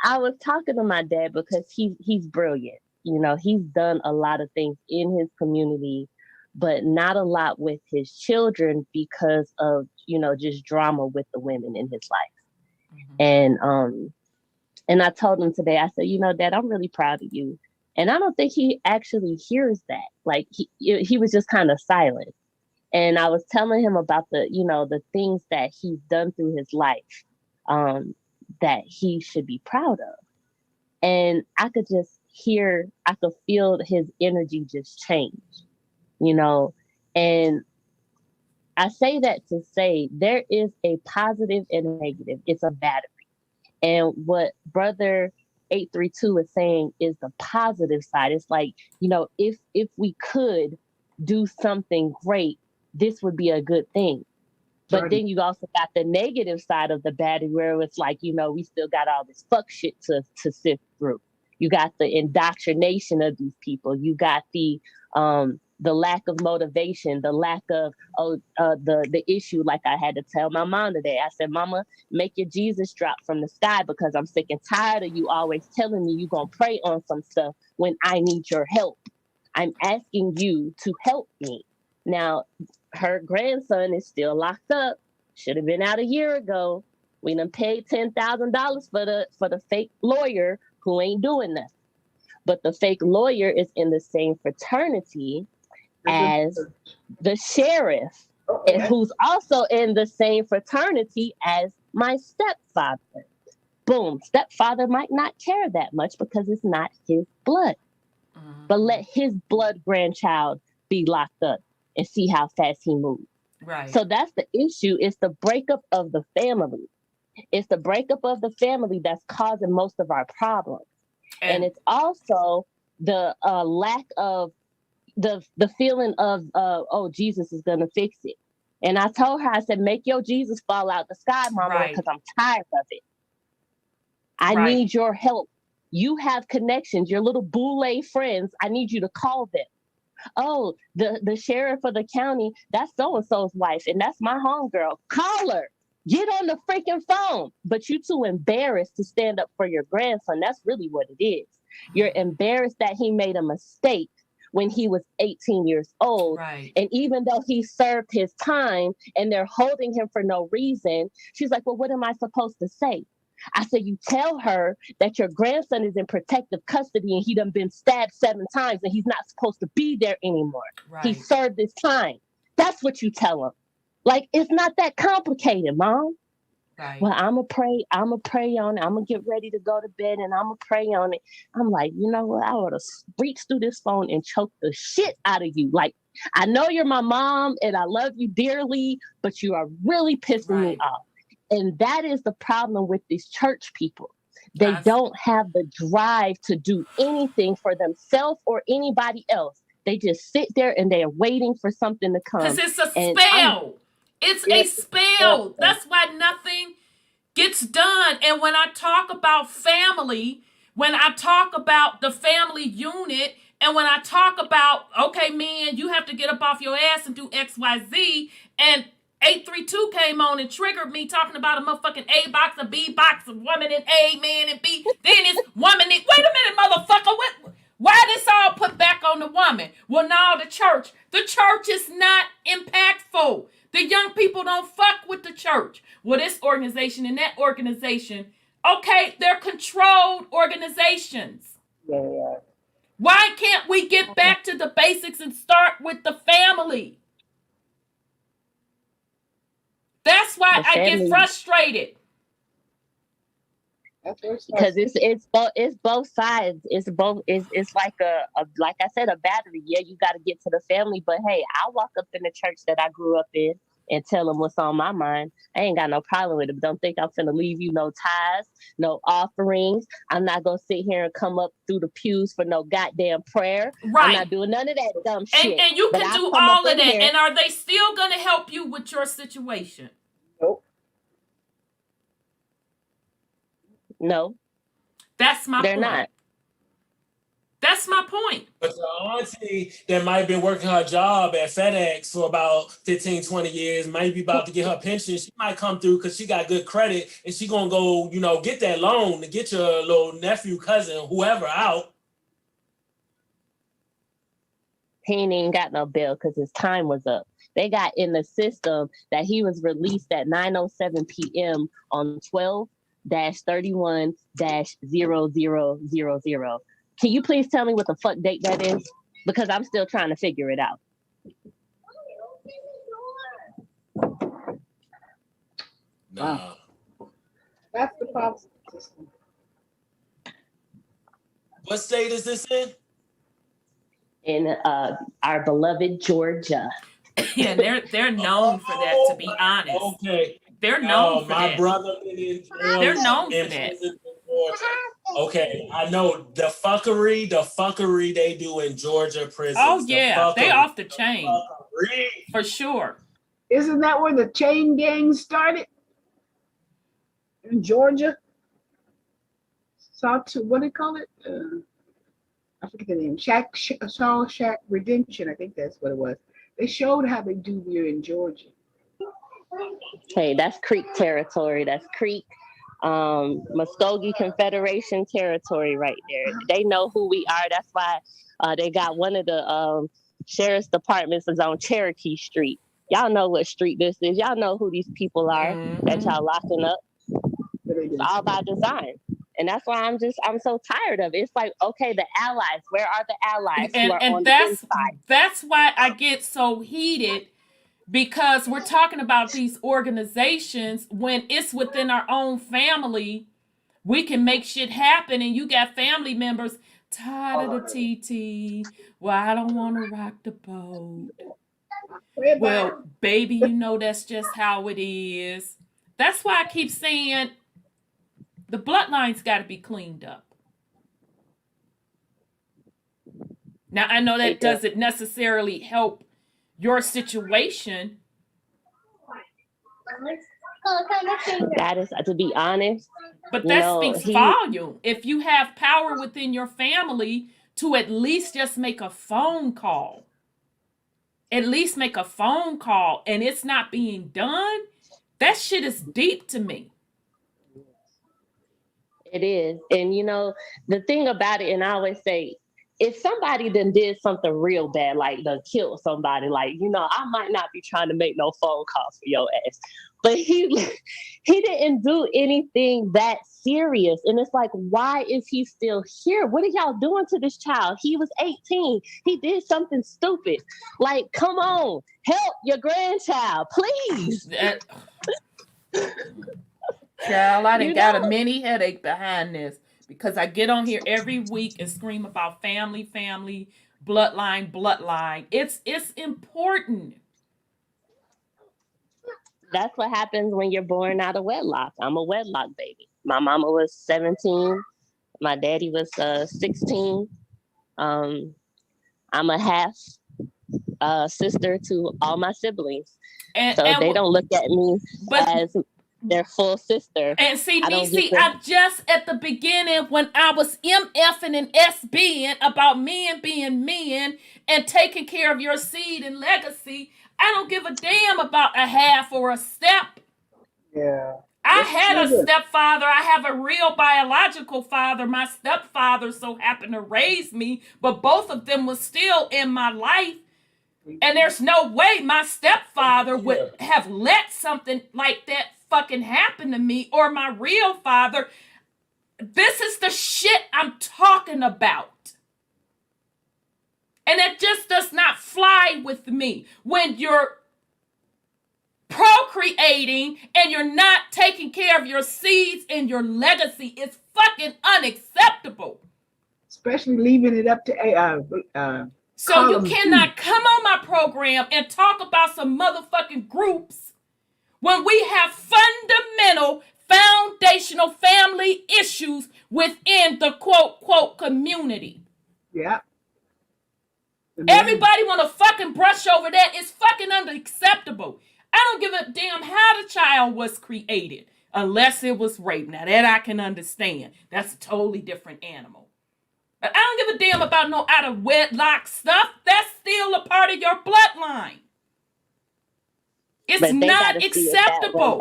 I was talking to my dad because he's brilliant. He's done a lot of things in his community, but not a lot with his children because of, just drama with the women in his life. And I told him today, I said, Dad, I'm really proud of you. And I don't think he actually hears that. Like he was just kind of silent. And I was telling him about the things that he's done through his life that he should be proud of. And I could just feel his energy just change, and I say that to say there is a positive and a negative. It's a battery. And what brother 832 is saying is the positive side. It's like, if we could do something great, this would be a good thing. But then you also got the negative side of the battery where it's like, we still got all this fuck shit to sift through. You got the indoctrination of these people. You got the lack of motivation, the lack of the issue. Like I had to tell my mom today. I said, "Mama, make your Jesus drop from the sky because I'm sick and tired of you always telling me you're going to pray on some stuff when I need your help. I'm asking you to help me." Now, her grandson is still locked up. Should have been out a year ago. We done paid $10,000 for the fake lawyer who ain't doing nothing. But the fake lawyer is in the same fraternity as the sheriff, who's also in the same fraternity as my stepfather. Boom. Stepfather might not care that much because it's not his blood. But let his blood grandchild be locked up and see how fast he moves. Right. So that's the issue. It's the breakup of the family. It's the breakup of the family that's causing most of our problems. And it's also the lack of the feeling of, Jesus is going to fix it. And I told her, I said, make your Jesus fall out the sky, Mama, because I'm tired of it. I need your help. You have connections, your little boule friends. I need you to call them. Oh, the sheriff of the county, that's so-and-so's wife, and that's my homegirl. Call her. Get on the freaking phone. But you're too embarrassed to stand up for your grandson. That's really what it is. You're embarrassed that he made a mistake when he was 18 years old. Right. And even though he served his time and they're holding him for no reason, she's like, well, what am I supposed to say? I said, you tell her that your grandson is in protective custody and he done been stabbed 7 times and he's not supposed to be there anymore. Right. He served his time. That's what you tell him. Like, it's not that complicated, Mom. Right. Well, I'm going to pray on it. I'm going to get ready to go to bed and I'm going to pray on it. I'm like, you know what? I would have reached through this phone and choked the shit out of you. Like, I know you're my mom and I love you dearly, but you are really pissing me off. And that is the problem with these church people. They don't have the drive to do anything for themselves or anybody else. They just sit there and they are waiting for something to come. Because it's a spell. It's a spell. That's why nothing gets done. And when I talk about family, when I talk about the family unit, and when I talk about, okay, man, you have to get up off your ass and do X, Y, Z, and 832 came on and triggered me talking about a motherfucking A box, a B box, a woman in A, man in B. Then it's woman in... Wait a minute, motherfucker. Why this all put back on the woman? Well, now the church is not impactful. well, this organization and that organization. Okay, they're controlled organizations. Yeah. Why can't we get back to the basics and start with the family? That's why I get frustrated. Because it's both sides. It's like like I said, a battery. Yeah, you got to get to the family, but hey, I walk up in the church that I grew up in and tell them what's on my mind. I ain't got no problem with it. But don't think I'm finna leave you no tithes, no offerings. I'm not gonna sit here and come up through the pews for no goddamn prayer. Right. I'm not doing none of that dumb shit. And you can do all of that. And are they still gonna help you with your situation? Nope. No. That's my point. They're not. That's my point. But your auntie that might have been working her job at FedEx for about 15, 20 years, might be about to get her pension. She might come through because she got good credit and she going to go, get that loan to get your little nephew, cousin, whoever out. He ain't even got no bill because his time was up. They got in the system that he was released at 9:07 p.m. on 12-31-0000. Can you please tell me what the fuck date that is? Because I'm still trying to figure it out. Nah. That's the problem system. What state is this in? In our beloved Georgia. Yeah, they're known for that, to be honest. Okay. They're known for my that. brother in They're known for that. Okay, I know the fuckery they do in Georgia prisons. Oh yeah, they off the chain. For sure. Isn't that where the chain gang started? In Georgia? What do they call it? I forget the name. Shack Redemption, I think that's what it was. They showed how they do here in Georgia. Hey, that's Creek territory. That's Creek, Muskogee Confederation territory right there. They know who we are. That's why they got one of the sheriff's departments is on Cherokee Street. Y'all know what street this is. Y'all know who these people are that y'all locking up. It's all by design. And that's why I'm so tired of it. It's like, okay, the allies, where are the allies who are on the inside? That's why I get so heated, because we're talking about these organizations when it's within our own family. We can make shit happen, and you got family members tired of the TT. Well, I don't want to rock the boat. Well, baby, that's just how it is. That's why I keep saying the bloodline's got to be cleaned up. Now, I know that doesn't necessarily help your situation. That is, to be honest. But that speaks volume. If you have power within your family to at least just make a phone call. At least make a phone call, and it's not being done. That shit is deep to me. It is. And the thing about it, and I always say, if somebody then did something real bad, like done killed somebody, like, I might not be trying to make no phone call for your ass. But he didn't do anything that serious. And it's like, why is he still here? What are y'all doing to this child? He was 18. He did something stupid. Like, come on, help your grandchild, please. Child, I done got a mini headache behind this, because I get on here every week and scream about family, bloodline. It's important. That's what happens when you're born out of wedlock. I'm a wedlock baby. My mama was 17. My daddy was 16. I'm a half sister to all my siblings. And they don't look at me as their full sister. And I just at the beginning, when I was MFing and SBing about men being men and taking care of your seed and legacy, I don't give a damn about a half or a step. Yeah. I had a stepfather. I have a real biological father. My stepfather so happened to raise me, but both of them was still in my life. And there's no way my stepfather would have let something like that fucking happen to me or my real father. This is the shit I'm talking about. And it just does not fly with me when you're procreating and you're not taking care of your seeds and your legacy. It's fucking unacceptable. Especially leaving it up to so you cannot come on my program and talk about some motherfucking groups when we have fundamental, foundational family issues within the quote community. Yeah. Everybody want to fucking brush over that. It's fucking unacceptable. I don't give a damn how the child was created unless it was rape. Now that I can understand. That's a totally different animal. But I don't give a damn about no out of wedlock stuff. That's still a part of your bloodline. It's not acceptable.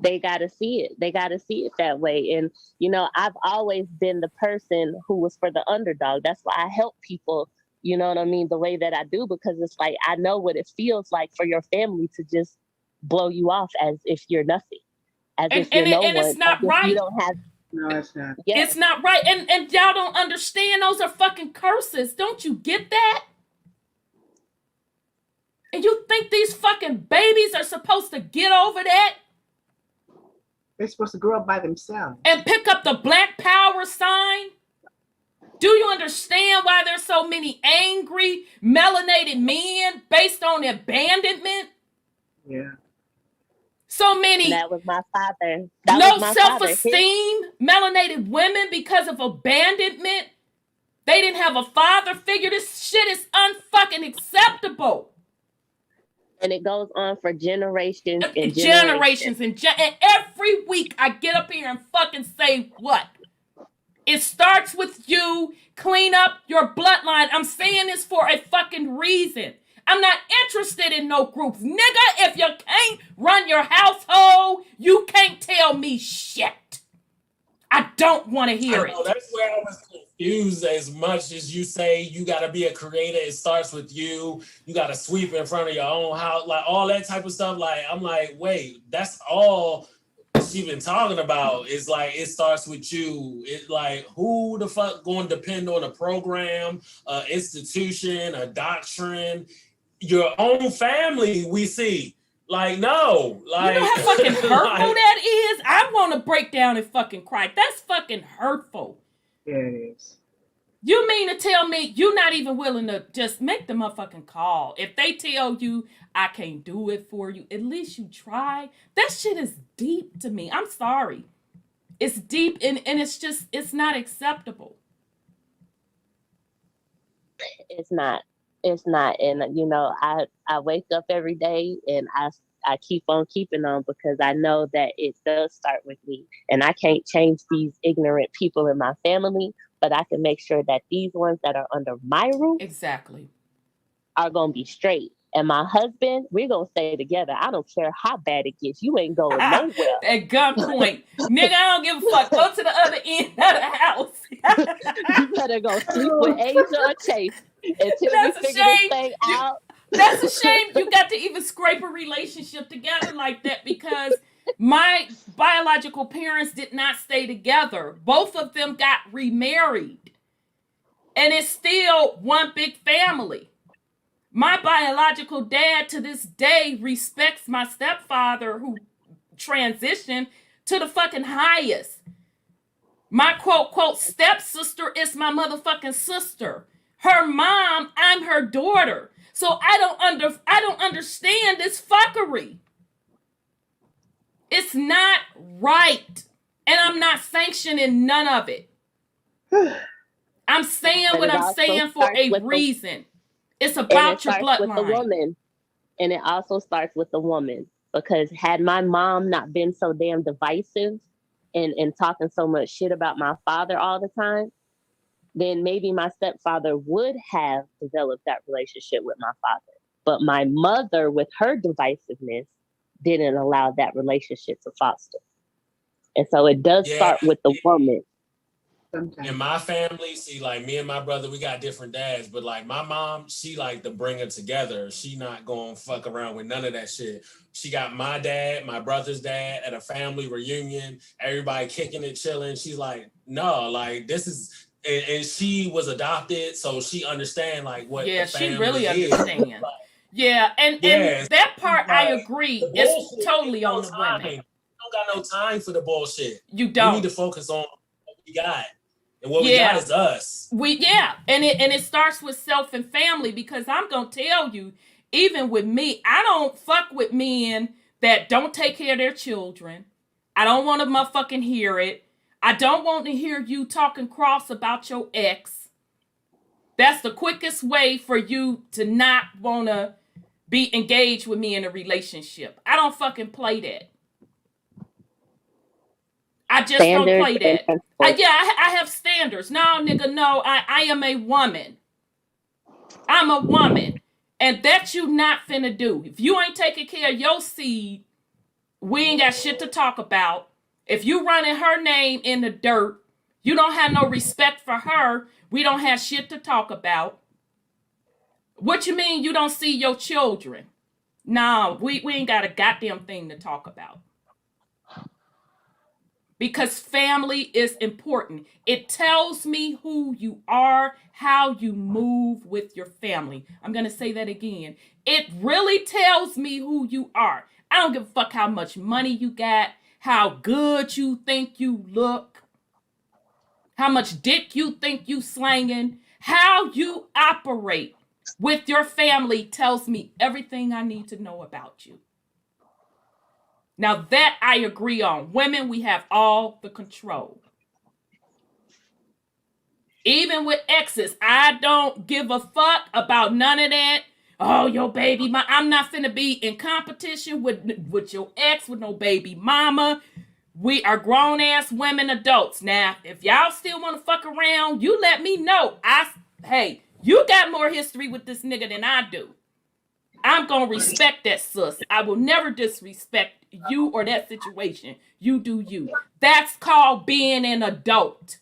They got to see it. They got to see it that way. And, you know, I've always been the person who was for the underdog. That's why I help people, you know what I mean, the way that I do, because it's like, I know what it feels like for your family to just blow you off as if you're nothing. As if you're no one. And it's not right. You don't have... No, it's not. Yeah. It's not right. And y'all don't understand. Those are fucking curses. Don't you get that? And you think these fucking babies are supposed to get over that? They're supposed to grow up by themselves. And pick up the Black Power sign? Do you understand why there's so many angry, melanated men based on abandonment? Yeah. So many. That was my father. No self-esteem, melanated women because of abandonment. They didn't have a father figure. This shit is unfucking acceptable. And it goes on for generations and generations. And every week I get up here and fucking say what? It starts with you. Clean up your bloodline. I'm saying this for a fucking reason. I'm not interested in no groups. Nigga, if you can't run your household, you can't tell me shit. I don't want to hear it. That's where I was confused. As much as you say you got to be a creator, it starts with you. You got to sweep in front of your own house, like all that type of stuff. Like, I'm like, wait, that's all she been talking about. Is like, it starts with you. It like, who the fuck going to depend on a program, institution, a doctrine? Your own family, we see. Like, no. Like, you know how fucking hurtful that is? I want to break down and fucking cry. That's fucking hurtful. Yeah, it is. You mean to tell me you're not even willing to just make the motherfucking call? If they tell you, I can't do it for you, at least you try. That shit is deep to me. I'm sorry. It's deep and it's just, it's not acceptable. It's not. It's not. And, you know, I wake up every day and I keep on keeping on because I know that it does start with me. And I can't change these ignorant people in my family, but I can make sure that these ones that are under my roof exactly are going to be straight. And my husband, we're going to stay together. I don't care how bad it gets. You ain't going nowhere. At gunpoint. Nigga, I don't give a fuck. Go to the other end of the house. You better go sleep with Asia or Chase until That's we figure this thing out. That's a shame you got to even scrape a relationship together like that because my biological parents did not stay together. Both of them got remarried. And it's still one big family. My biological dad to this day respects my stepfather who transitioned to the fucking highest. My quote stepsister is my motherfucking sister. Her mom, I'm her daughter. So I don't understand this fuckery. It's not right. And I'm not sanctioning none of it. I'm saying what I'm saying for a reason. It's about your bloodline. With the woman. And it also starts with the woman. Because had my mom not been so damn divisive and talking so much shit about my father all the time, then maybe my stepfather would have developed that relationship with my father. But my mother, with her divisiveness, didn't allow that relationship to foster. And so it does start with the woman. Sometimes. In my family, see, like me and my brother, we got different dads, but like my mom, she like to bring it together. She not gonna fuck around with none of that shit. She got my dad, my brother's dad at a family reunion, everybody kicking it, chilling. She's like, no, like this is, and she was adopted, so she understand like what the family she really is. understands. And that part I agree. It's totally on the women. You don't got no time for the bullshit. You don't. We need to focus on what we got. And what we got is us. And it starts with self and family, because I'm gonna tell you, even with me, I don't fuck with men that don't take care of their children. I don't want to motherfucking hear it. I don't want to hear you talking cross about your ex. That's the quickest way for you to not want to be engaged with me in a relationship. I don't fucking play that. I just don't play that. I have standards. No, nigga, no. I am a woman. I'm a woman. And that you not finna do. If you ain't taking care of your seed, we ain't got shit to talk about. If you running her name in the dirt, you don't have no respect for her, we don't have shit to talk about. What you mean you don't see your children? No, we ain't got a goddamn thing to talk about. Because family is important. It tells me who you are, how you move with your family. I'm going to say that again. It really tells me who you are. I don't give a fuck how much money you got, how good you think you look, how much dick you think you slanging. How you operate with your family tells me everything I need to know about you. Now that I agree on. Women, we have all the control. Even with exes, I don't give a fuck about none of that. Oh, your baby mama. I'm not finna be in competition with your ex, with no baby mama. We are grown-ass women, adults. Now, if y'all still want to fuck around, you let me know. Hey, you got more history with this nigga than I do. I'm going to respect that, sis. I will never disrespect you or that situation. You do you. That's called being an adult.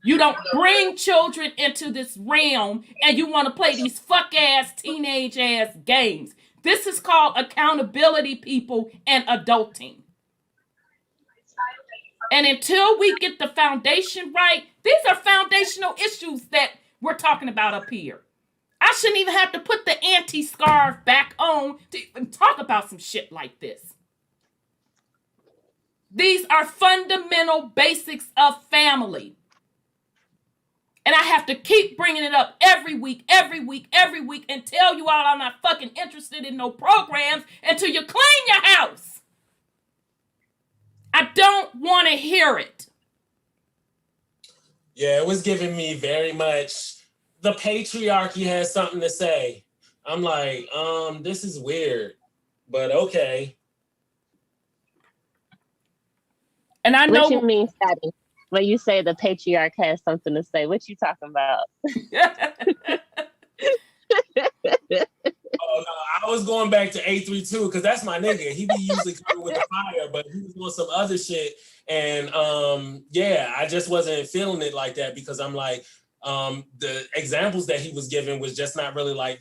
You don't bring children into this realm and you want to play these fuck-ass, teenage-ass games. This is called accountability, people, and adulting. And until we get the foundation right, these are foundational issues that we're talking about up here. I shouldn't even have to put the anti-scarf back on to even talk about some shit like this. These are fundamental basics of family. And I have to keep bringing it up every week, and tell you all I'm not fucking interested in no programs until you clean your house. I don't want to hear it. Yeah, it was giving me very much, the patriarchy has something to say. I'm like, this is weird, but okay. And I know what you mean, Fatty, when you say the patriarch has something to say. What you talking about? Oh no, I was going back to 832 because that's my nigga. He be usually coming with the fire, but he was doing some other shit. And yeah, I just wasn't feeling it like that because I'm like, the examples that he was giving was just not really like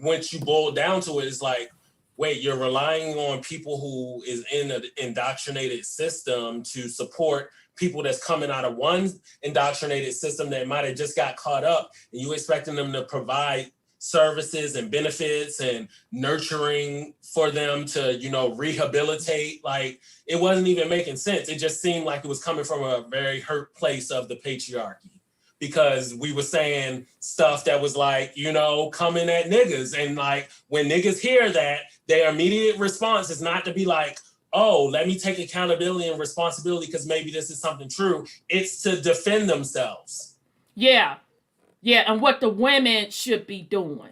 once you boil down to it, it's like, wait, you're relying on people who is in an indoctrinated system to support people that's coming out of one indoctrinated system that might have just got caught up, and you expecting them to provide services and benefits and nurturing for them to, rehabilitate. Like, it wasn't even making sense. It just seemed like it was coming from a very hurt place of the patriarchy, because we were saying stuff that was like, coming at niggas. And like, when niggas hear that, their immediate response is not to be like, oh, let me take accountability and responsibility because maybe this is something true. It's to defend themselves. Yeah. Yeah, and what the women should be doing.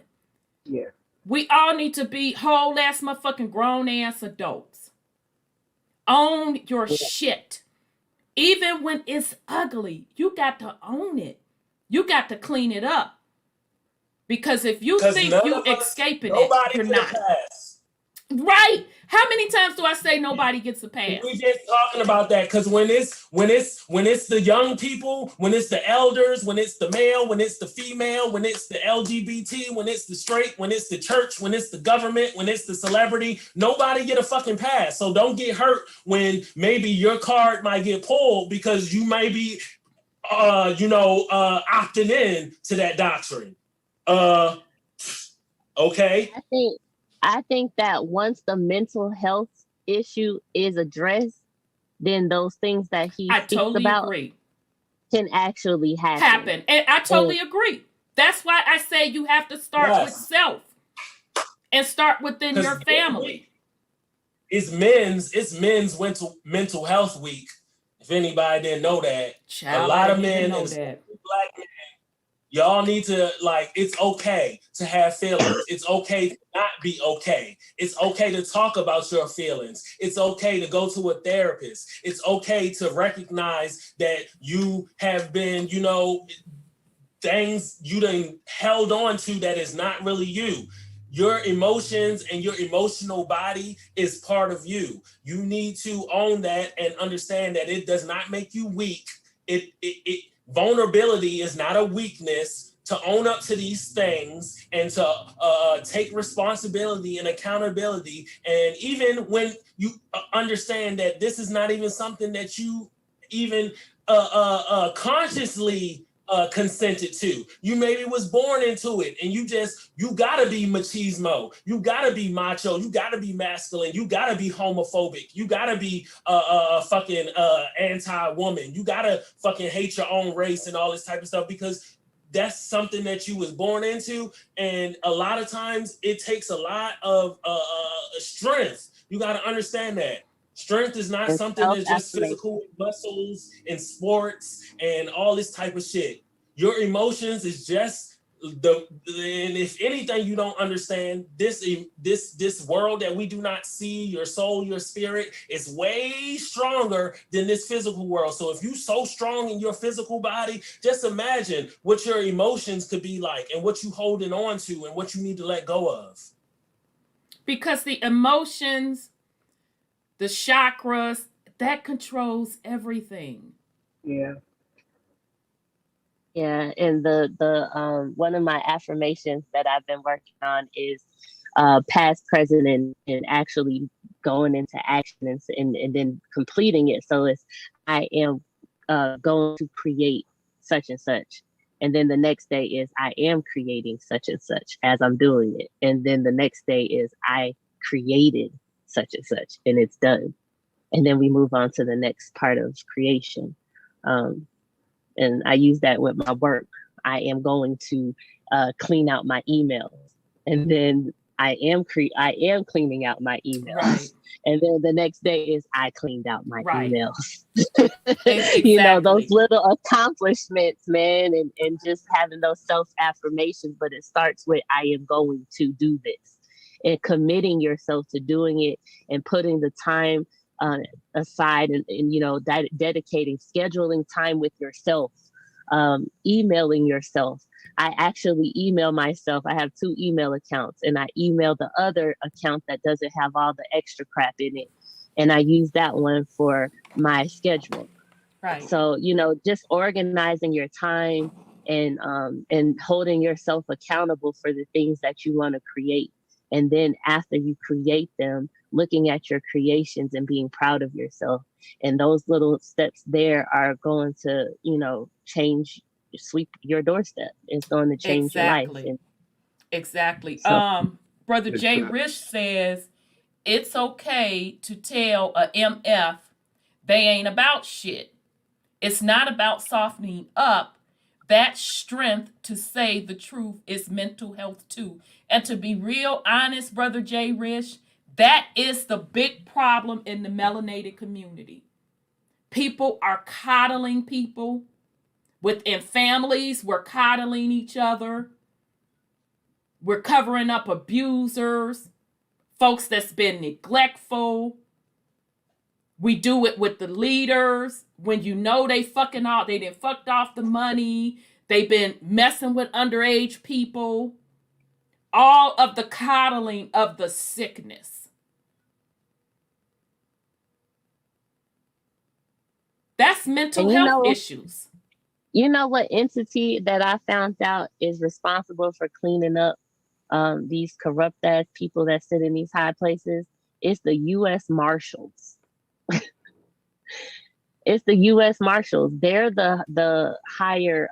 Yeah. We all need to be whole ass motherfucking grown ass adults. Own your shit. Even when it's ugly, you got to own it. You got to clean it up. Because if you think you escaping it, you're not. Right. How many times do I say nobody gets a pass? We just talking about that because when it's the young people, when it's the elders, when it's the male, when it's the female, when it's the LGBT, when it's the straight, when it's the church, when it's the government, when it's the celebrity, nobody get a fucking pass. So don't get hurt when maybe your card might get pulled because you may be opting in to that doctrine. Okay. I think that once the mental health issue is addressed, then those things that he speaks totally about agree. can actually happen. And I totally agree. That's why I say you have to start with self and start within your family. It's men's mental health week. If anybody didn't know that, a lot of men and black men, y'all need to, like, it's okay to have feelings. It's okay to not be okay. It's okay to talk about your feelings. It's okay to go to a therapist. It's okay to recognize that you have been, things you done held on to that is not really you. Your emotions and your emotional body is part of you. You need to own that and understand that it does not make you weak. Vulnerability is not a weakness. To own up to these things and to take responsibility and accountability. And even when you understand that this is not even something that you even consciously consented to. You maybe was born into it and you gotta be machismo. You gotta be macho. You gotta be masculine. You gotta be homophobic. You gotta be fucking anti-woman. You gotta fucking hate your own race and all this type of stuff because that's something that you was born into. And a lot of times it takes a lot of strength. You gotta understand that. Strength is not something that's just physical muscles and sports and all this type of shit. Your emotions is just and if anything you don't understand, this world that we do not see, your soul, your spirit, is way stronger than this physical world. So if you're so strong in your physical body, just imagine what your emotions could be like and what you holding on to and what you need to let go of. Because the emotions, the chakras, that controls everything. Yeah. Yeah, and the one of my affirmations that I've been working on is past, present, and actually going into action and then completing it. So it's I am going to create such and such, and then the next day is I am creating such and such as I'm doing it, and then the next day is I created such and such, and it's done, and then we move on to the next part of creation. And I use that with my work. I am going to clean out my emails, and then I am cleaning out my emails, right. And then the next day is I cleaned out my emails. Exactly. Those little accomplishments, man, and just having those self-affirmations. But it starts with I am going to do this, and committing yourself to doing it, and putting the time aside and dedicating, scheduling time with yourself, emailing yourself. I actually email myself. I have 2 email accounts, and I email the other account that doesn't have all the extra crap in it. And I use that one for my schedule. Right. So, just organizing your time and holding yourself accountable for the things that you want to create. And then after you create them, looking at your creations and being proud of yourself. And those little steps there are going to, sweep your doorstep. It's going to change your life. Exactly. So, Brother Jay Rich says, it's okay to tell a MF they ain't about shit. It's not about softening up. That strength to say the truth is mental health too. And to be real honest, Brother Jay Rich, that is the big problem in the melanated community. People are coddling people. Within families, we're coddling each other. We're covering up abusers, folks that's been neglectful. We do it with the leaders when they fucking off, they done fucked off the money. They've been messing with underage people. All of the coddling of the sickness. That's mental And health issues. you know what entity that I found out is responsible for cleaning up these corrupt ass people that sit in these high places? It's the U.S. Marshals. It's the U.S. Marshals. They're the higher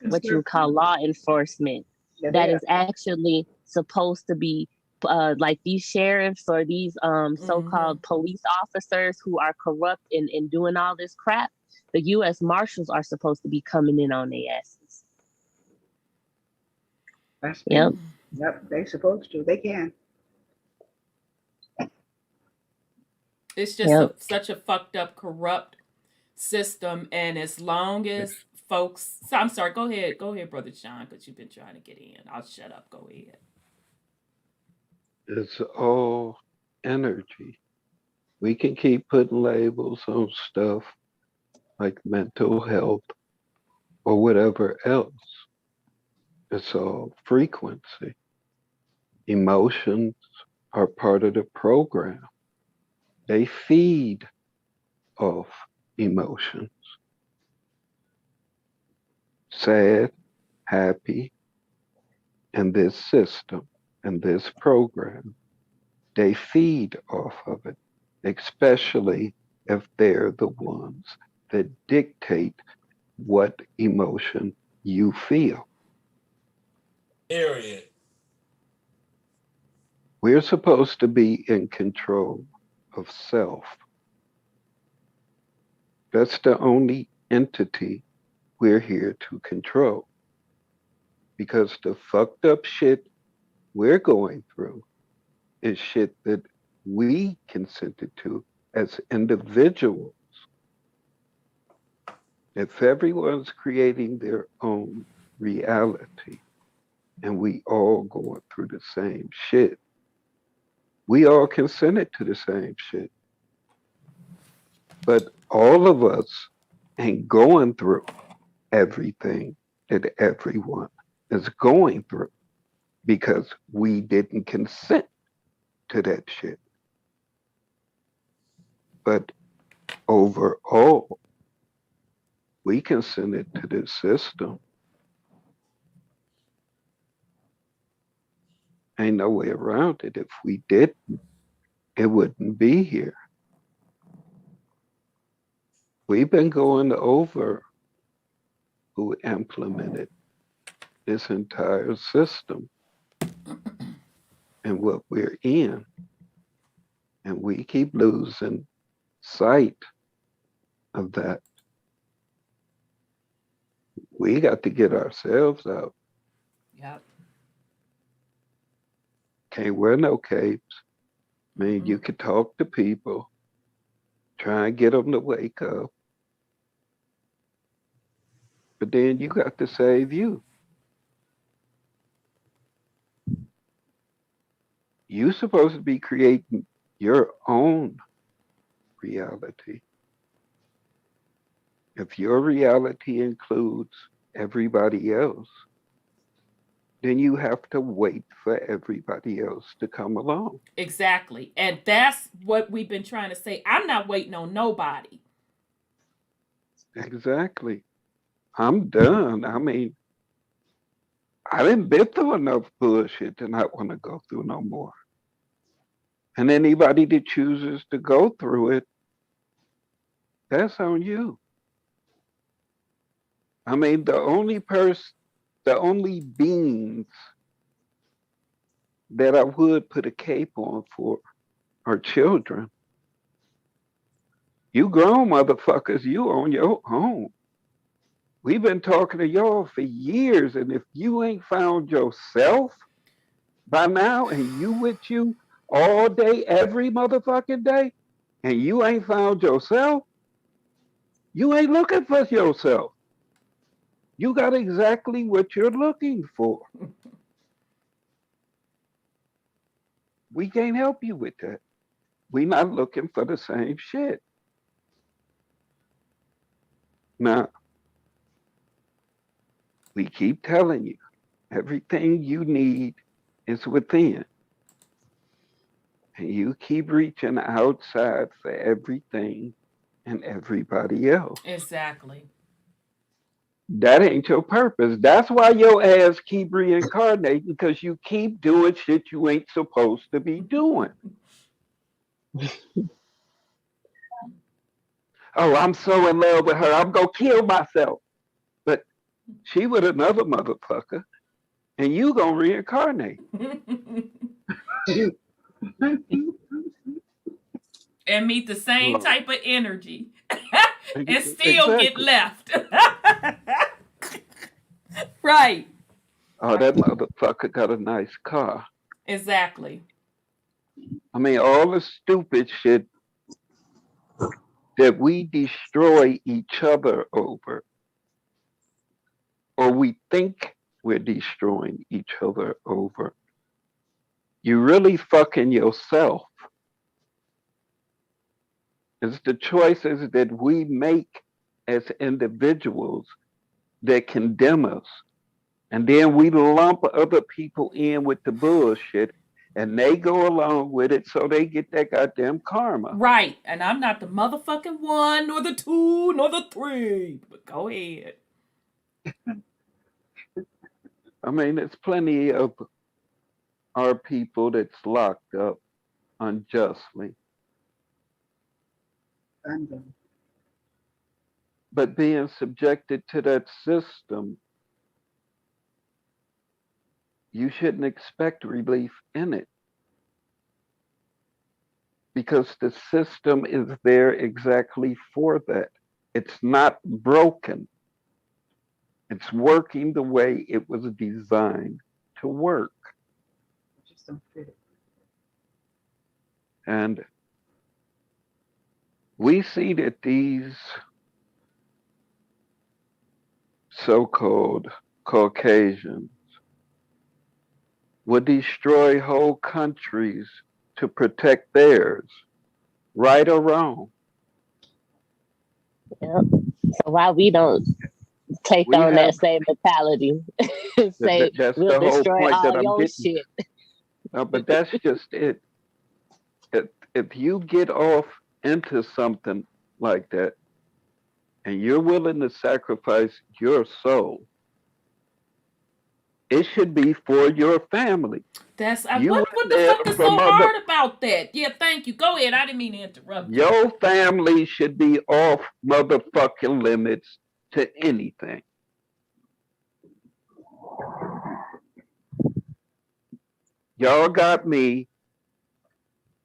what you would call law enforcement that is actually supposed to be like these sheriffs or these so-called police officers who are corrupt and doing all this crap. The U.S. Marshals are supposed to be coming in on their asses. That's yep. Yep, they supposed to. They can. It's just such a fucked up, corrupt system, and as long as folks, so I'm sorry, go ahead, Brother John, because you've been trying to get in. I'll shut up. Go ahead. It's all energy. We can keep putting labels on stuff like mental health or whatever else. It's all frequency. Emotions are part of the program. They feed off emotions. Sad, happy, and this system and this program, they feed off of it, especially if they're the ones that dictate what emotion you feel. Period. We're supposed to be in control of self. That's the only entity we're here to control. Because the fucked up shit we're going through is shit that we consented to as individuals. If everyone's creating their own reality and we all going through the same shit, we all consented to the same shit. But all of us ain't going through everything that everyone is going through because we didn't consent to that shit. But overall, we consented to this system. Ain't no way around it. If we didn't, it wouldn't be here. We've been going over who implemented this entire system and what we're in. And we keep losing sight of that. We got to get ourselves out. Yep. Can't wear no capes. I mean, you could talk to people, try and get them to wake up. But then you got to save you. You're supposed to be creating your own reality. If your reality includes everybody else, then you have to wait for everybody else to come along. Exactly. And that's what we've been trying to say. I'm not waiting on nobody. Exactly. I'm done. I mean, I didn't been through enough bullshit to not want to go through no more. And anybody that chooses to go through it, that's on you. I mean, the only beings that I would put a cape on for are children. You grown motherfuckers, you on your own. We've been talking to y'all for years, and if you ain't found yourself by now, and you with you all day, every motherfucking day, and you ain't found yourself, you ain't looking for yourself. You got exactly what you're looking for. We can't help you with that. We're not looking for the same shit. Now, we keep telling you, everything you need is within. And you keep reaching outside for everything and everybody else. Exactly. That ain't your purpose. That's why your ass keep reincarnating, because you keep doing shit you ain't supposed to be doing. Oh, I'm so in love with her, I'm gonna kill myself. But she with another motherfucker, and you gonna reincarnate. And meet the same Well, type of energy and still get exactly. left. Right. Oh, that motherfucker got a nice car. Exactly. I mean, all the stupid shit that we destroy each other over, or we think we're destroying each other over, you really fucking yourself. It's the choices that we make as individuals that condemn us. And then we lump other people in with the bullshit, and they go along with it so they get that goddamn karma. Right. And I'm not the motherfucking 1, nor the 2, nor the 3. But go ahead. I mean, there's plenty of our people that's locked up unjustly. But being subjected to that system, you shouldn't expect relief in it, because the system is there exactly for that. It's not broken. It's working the way it was designed to work. Just don't fit it. And we see that these so-called Caucasians would destroy whole countries to protect theirs, right or wrong. Yep. So why we don't take We on have- that same mentality? Say that's we'll the whole destroy point all that I'm your getting. shit. No, but that's just it. If you get off into something like that, and you're willing to sacrifice your soul, it should be for your family. That's You what went the there fuck is from so other- hard about that? Yeah, thank you. Go ahead. I didn't mean to interrupt you. Your family should be off motherfucking limits to anything. Y'all got me.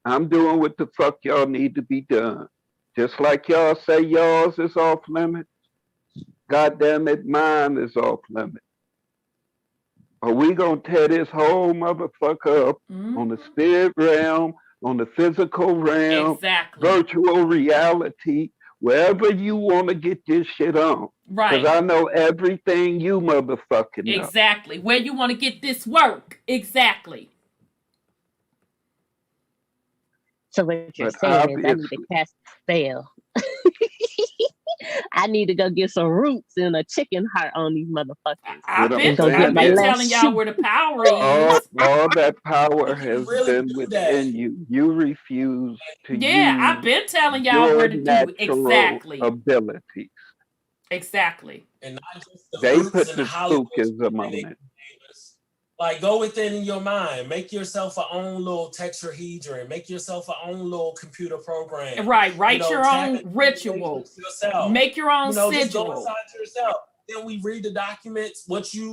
I'm doing what the fuck y'all need to be done. Just like y'all say yours is off limits, goddamn it, mine is off limits. Are we gonna tear this whole motherfucker up on the spirit realm, on the physical realm, Exactly. virtual reality, wherever you want to get this shit on? Right. Because I know everything you motherfucking know. Exactly. Where you want to get this work. Exactly. So what you're But saying is I need to obviously- cast a spell. I need to go get some roots and a chicken heart on these motherfuckers. I've What been, I'm saying I've been is- telling y'all where the power is. all that power has really been do within that. you. You refuse to Yeah, use I've been telling y'all your where to do natural exactly. abilities. Exactly. And not just the They fruits put and the Hollywood spookism on they it. gave us. Like, go within in your mind. Make yourself a own little tetrahedron. Make yourself a own little computer program. Right. Write You know, your tap own into the ritual. matrix yourself. Make your own You know, just go sigil. inside to yourself. Then we read the documents.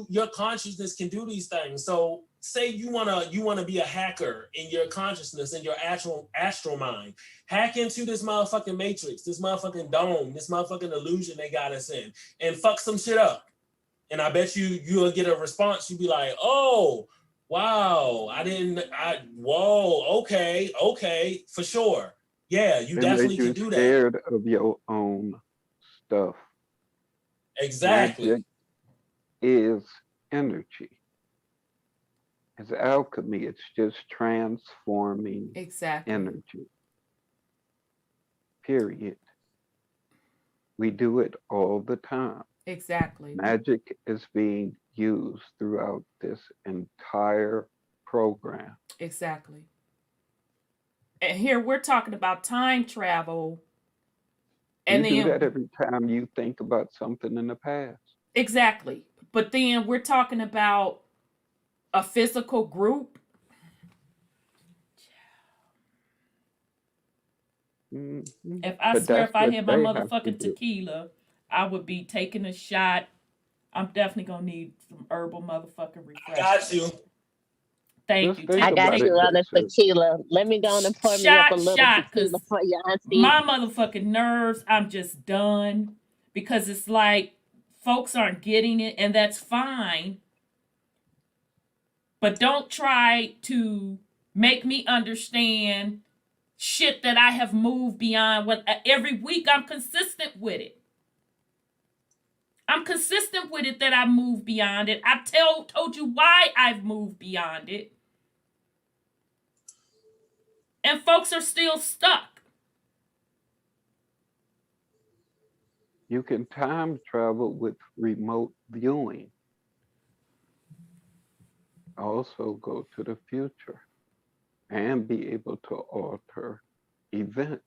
Your consciousness can do these things. So say you wanna be a hacker in your consciousness, in your astral mind. Hack into this motherfucking matrix, this motherfucking dome, this motherfucking illusion they got us in, and fuck some shit up. And I bet you'll get a response. You'll be like, oh, wow, whoa, okay, for sure. Yeah, you They definitely make you can do that. scared of your own stuff. Exactly. Magic is energy. It's alchemy. It's just transforming Exactly. energy. Period. We do it all the time. Exactly. Magic is being used throughout this entire program. Exactly. And here we're talking about time travel And You do then that every time you think about something in the past. exactly. But then we're talking about a physical group. Mm-hmm. If I But swear, that's if I what had my they have to motherfucking do. tequila, I would be taking a shot. I'm definitely gonna need some herbal motherfucking refreshment. Got you. Thank Just you. think I got about you it, on the Cashapp. tequila. Let me go on and pour me up a little Shot, tequila because for your auntie. my motherfucking nerves, I'm just done. Because it's like folks aren't getting it, and that's fine. But don't try to make me understand shit that I have moved beyond. What every week I'm consistent with it. I'm consistent with it that I moved beyond it. I told you why I've moved beyond it. And folks are still stuck. You can time travel with remote viewing. Also go to the future and be able to alter events.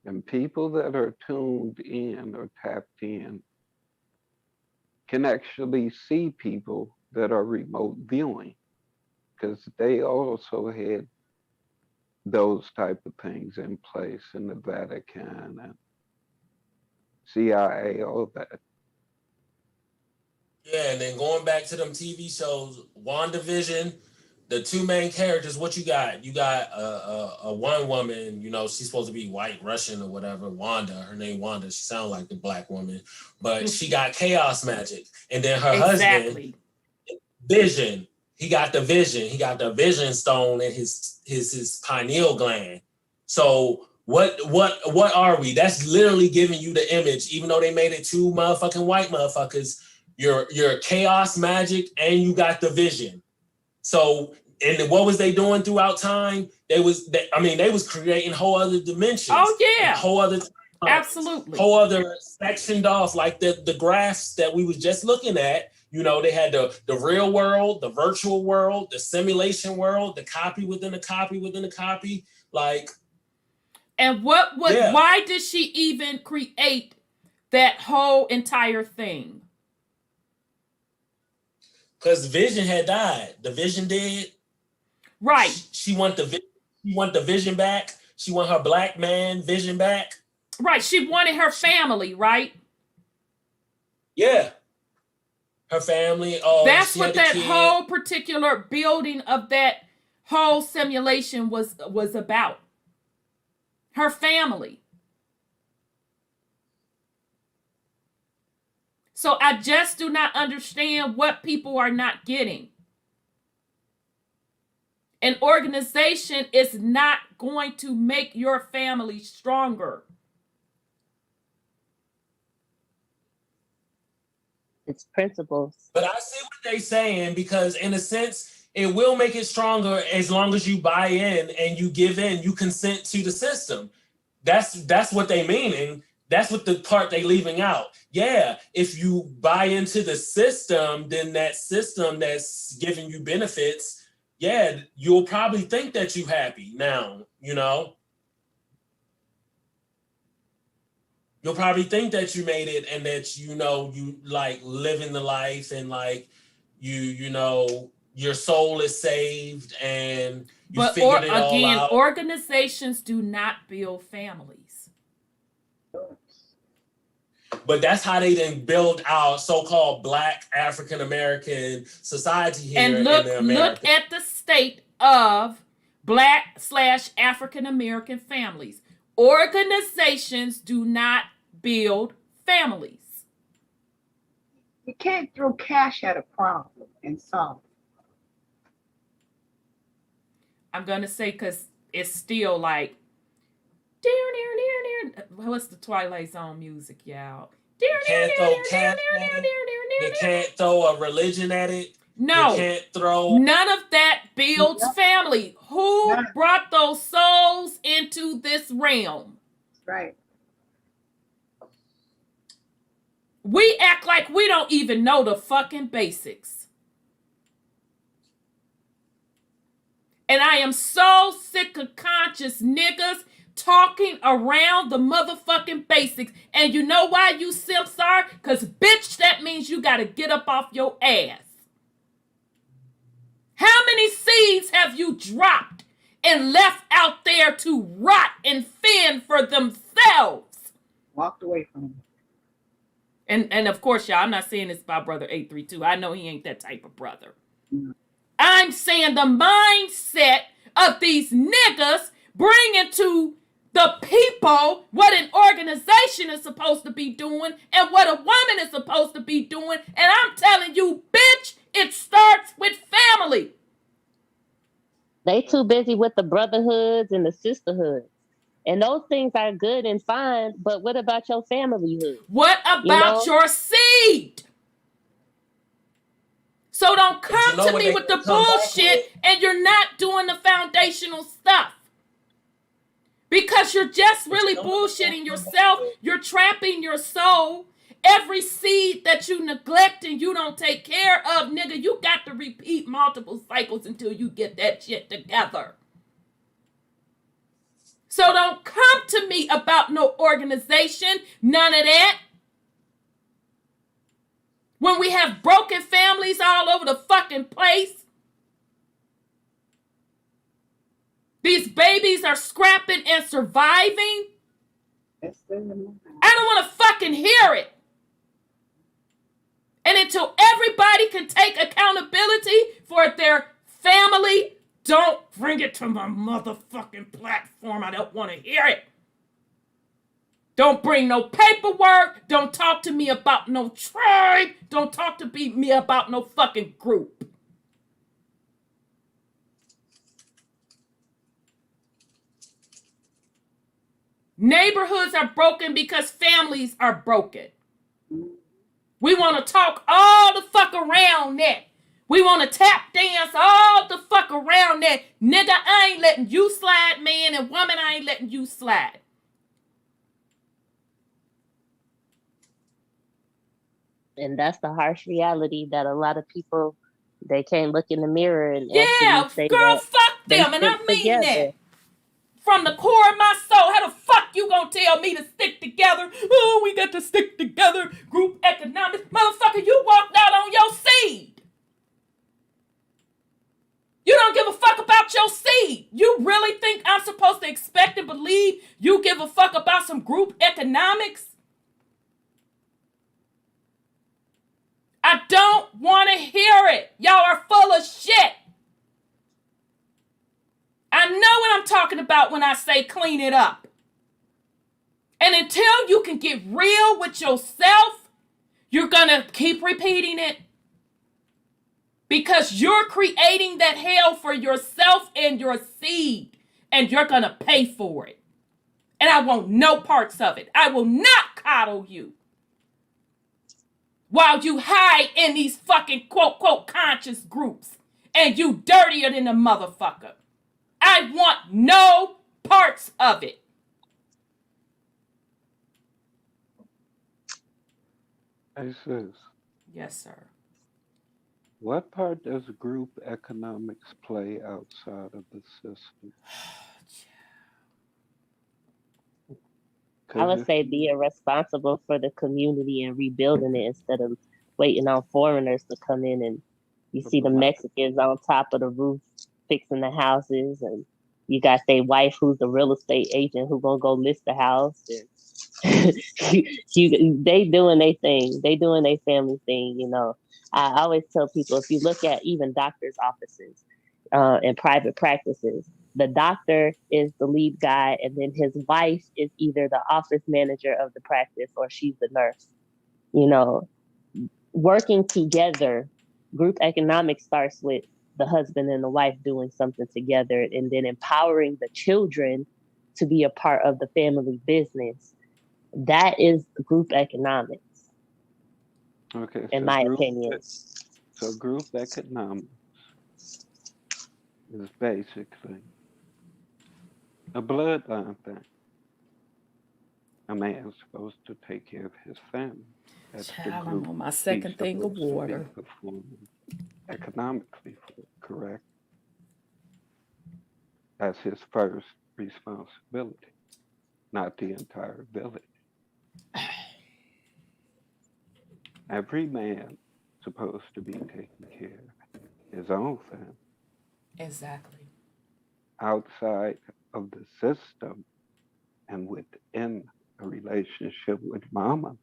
And people that are tuned in or tapped in can actually see people that are remote viewing, because they also had those type of things in place in the Vatican and CIA, all that. Yeah, and then going back to them TV shows, WandaVision, the two main characters, what you got? You got a one woman, you know, she's supposed to be white Russian or whatever, Wanda, her name Wanda, she sounds like the black woman, but she got chaos magic. And then her husband, Vision, he got the vision stone in his pineal gland. So what are we? That's literally giving you the image, even though they made it two motherfucking white motherfuckers. You're chaos magic and you got the vision. So, and what was they doing throughout time? They was creating whole other dimensions. Oh yeah, whole other absolutely, whole other sectioned off, like the graphs that we was just looking at. You know, they had the real world, the virtual world, the simulation world, the copy within the copy within the copy. Like, and what was why did she even create that whole entire thing? Because Vision had died. The Vision did. Right. She want the vision back. She want her black man vision back. Right. She wanted her family, right? Yeah. Her family. That's what that whole particular building of that whole simulation was about. Her family. So I just do not understand what people are not getting. An organization is not going to make your family stronger. It's principles. But I see what they're saying, because in a sense, it will make it stronger as long as you buy in and you give in, you consent to the system. That's what they meaning. That's what the part they leaving out. Yeah, if you buy into the system, then that system that's giving you benefits, yeah, you'll probably think that you happy now, you know. You'll probably think that you made it and that, you know, you like living the life and like you know, your soul is saved and you figured it all out. Organizations do not build families. But that's how they then build our so-called Black African American society here and in America. Look at the state of Black / African American families. Organizations do not build families. You can't throw cash at a problem and solve it. I'm gonna say, because it's still like, what's the Twilight Zone music, y'all? You can't throw a religion at it. No, you can't throw. None of that builds family. Who brought those souls into this realm? Right. We act like we don't even know the fucking basics. And I am so sick of conscious niggas talking around the motherfucking basics. And you know why you simps are? Because, bitch, that means you got to get up off your ass. How many seeds have you dropped and left out there to rot and fend for themselves? Walked away from him. And of course, y'all, I'm not saying this about brother 832. I know he ain't that type of brother. I'm saying the mindset of these niggas bringing to the people what an organization is supposed to be doing and what a woman is supposed to be doing. And I'm telling you, bitch, it starts with family. They too busy with the brotherhoods and the sisterhoods. And those things are good and fine, but what about your familyhood? What about your seed? So don't come to me with the bullshit and you're not doing the foundational stuff. Because you're just really bullshitting yourself. You're trapping your soul. Every seed that you neglect and you don't take care of, nigga, you got to repeat multiple cycles until you get that shit together. So don't come to me about no organization, none of that. When we have broken families all over the fucking place. These babies are scrapping and surviving. I don't want to fucking hear it. And until everybody can take accountability for their family, don't bring it to my motherfucking platform. I don't want to hear it. Don't bring no paperwork. Don't talk to me about no tribe. Don't talk to me about no fucking group. Neighborhoods are broken because families are broken. We want to talk all the fuck around that. We want to tap dance all the fuck around that. Nigga, I ain't letting you slide, man, and woman, I ain't letting you slide. And that's the harsh reality that a lot of people, they can't look in the mirror and yeah, say girl, fuck them, and I mean that. From the core of my soul, how the fuck you gonna tell me to stick together? Oh, we got to stick together. Group economics. Motherfucker, you walked out on your seed. You don't give a fuck about your seed. You really think I'm supposed to expect and believe you give a fuck about some group economics? I don't want to hear it. Y'all are full of shit. I know what I'm talking about when I say clean it up. And until you can get real with yourself, you're going to keep repeating it. Because you're creating that hell for yourself and your seed. And you're going to pay for it. And I want no parts of it. I will not coddle you. While you hide in these fucking quote conscious groups. And you dirtier than a motherfucker. I want no parts of it. Hey, sis. Yes, sir. What part does group economics play outside of the system? I would say being responsible for the community and rebuilding it instead of waiting on foreigners to come in. And you see the Mexicans on top of the roof fixing the houses, and you got their wife who's the real estate agent who gonna go list the house. And they doing their thing. They doing their family thing, you know. I always tell people, if you look at even doctors' offices and private practices, the doctor is the lead guy, and then his wife is either the office manager of the practice or she's the nurse. You know, working together, group economics starts with the husband and the wife doing something together, and then empowering the children to be a part of the family business. That is group economics. Okay, in my opinion. So group economics is basically a bloodline thing. A man's supposed to take care of his family. That's Child, I'm on my second thing of water. Economically, correct? That's his first responsibility. not the entire village. Every man supposed to be taking care of his own family. Exactly. Outside of the system and within a relationship with mama,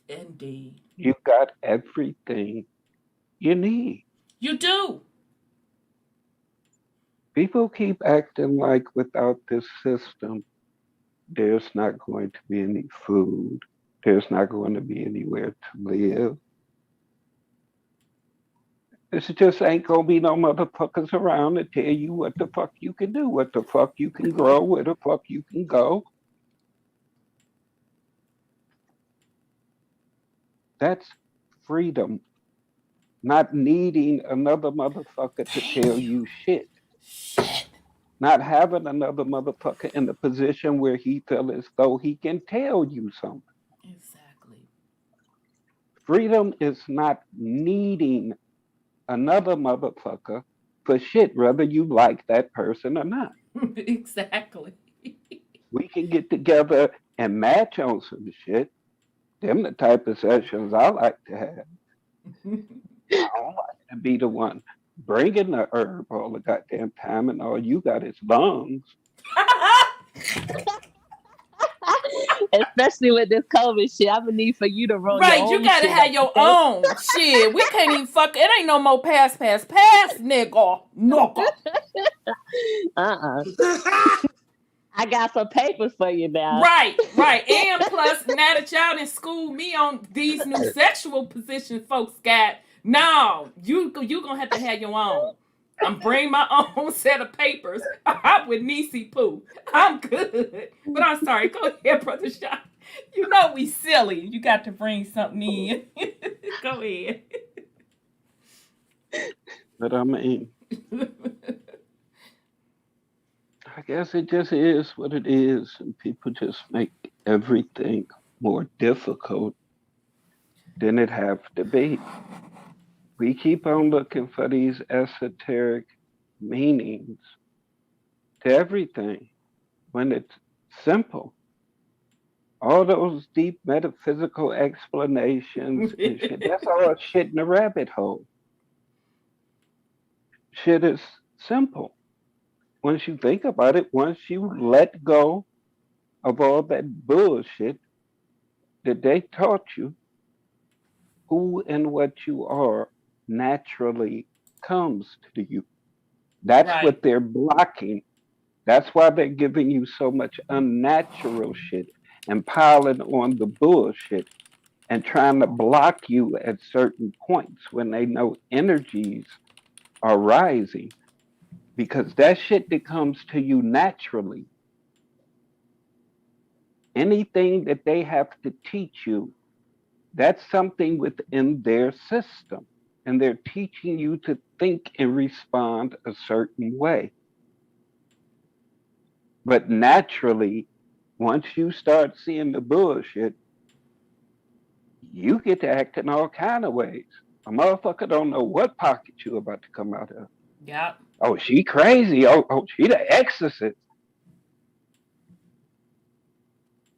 Indeed. you got everything you need. You do. People keep acting like without this system, there's not going to be any food, there's not going to be anywhere to live. This just ain't gonna be no motherfuckers around to tell you what the fuck you can do, what the fuck you can grow, where the fuck you can go. That's freedom, not needing another motherfucker to tell you shit. Shit. Not having another motherfucker in a position where he feel as though he can tell you something. Exactly. Freedom is not needing another motherfucker for shit, whether you like that person or not. Exactly. We can get together and match on some shit. Them the type of sessions I like to have. I don't like to be the one bringing the herb all the goddamn time, and all you got is lungs. Especially with this COVID shit, I'm gonna need for you to roll Right, your you own gotta shit have up, your okay? own shit. We can't even fuck. It ain't no more pass, nigga. I got some papers for you now. Right. And plus, now that y'all done schooled me on these new sexual positions folks got, no, you gonna have to have your own. I'm bringing my own set of papers. I'm with Niecy Pooh. I'm good. But I'm sorry. Go ahead, Brother Sean. You know we silly. You got to bring something in. Go ahead. But I mean, I guess it just is what it is, and people just make everything more difficult than it have to be. We keep on looking for these esoteric meanings to everything when it's simple. All those deep metaphysical explanations and shit, that's all shit in the rabbit hole. Shit is simple. Once you think about it, once you let go of all that bullshit that they taught you, who and what you are naturally comes to you. That's Right. what they're blocking. That's why they're giving you so much unnatural shit and piling on the bullshit and trying to block you at certain points when they know energies are rising. Because that shit that comes to you naturally, anything that they have to teach you, that's something within their system. And they're teaching you to think and respond a certain way. But naturally, once you start seeing the bullshit, you get to act in all kind of ways. A motherfucker don't know what pocket you about to come out of. Yep. Oh, she crazy. Oh, she the exorcist.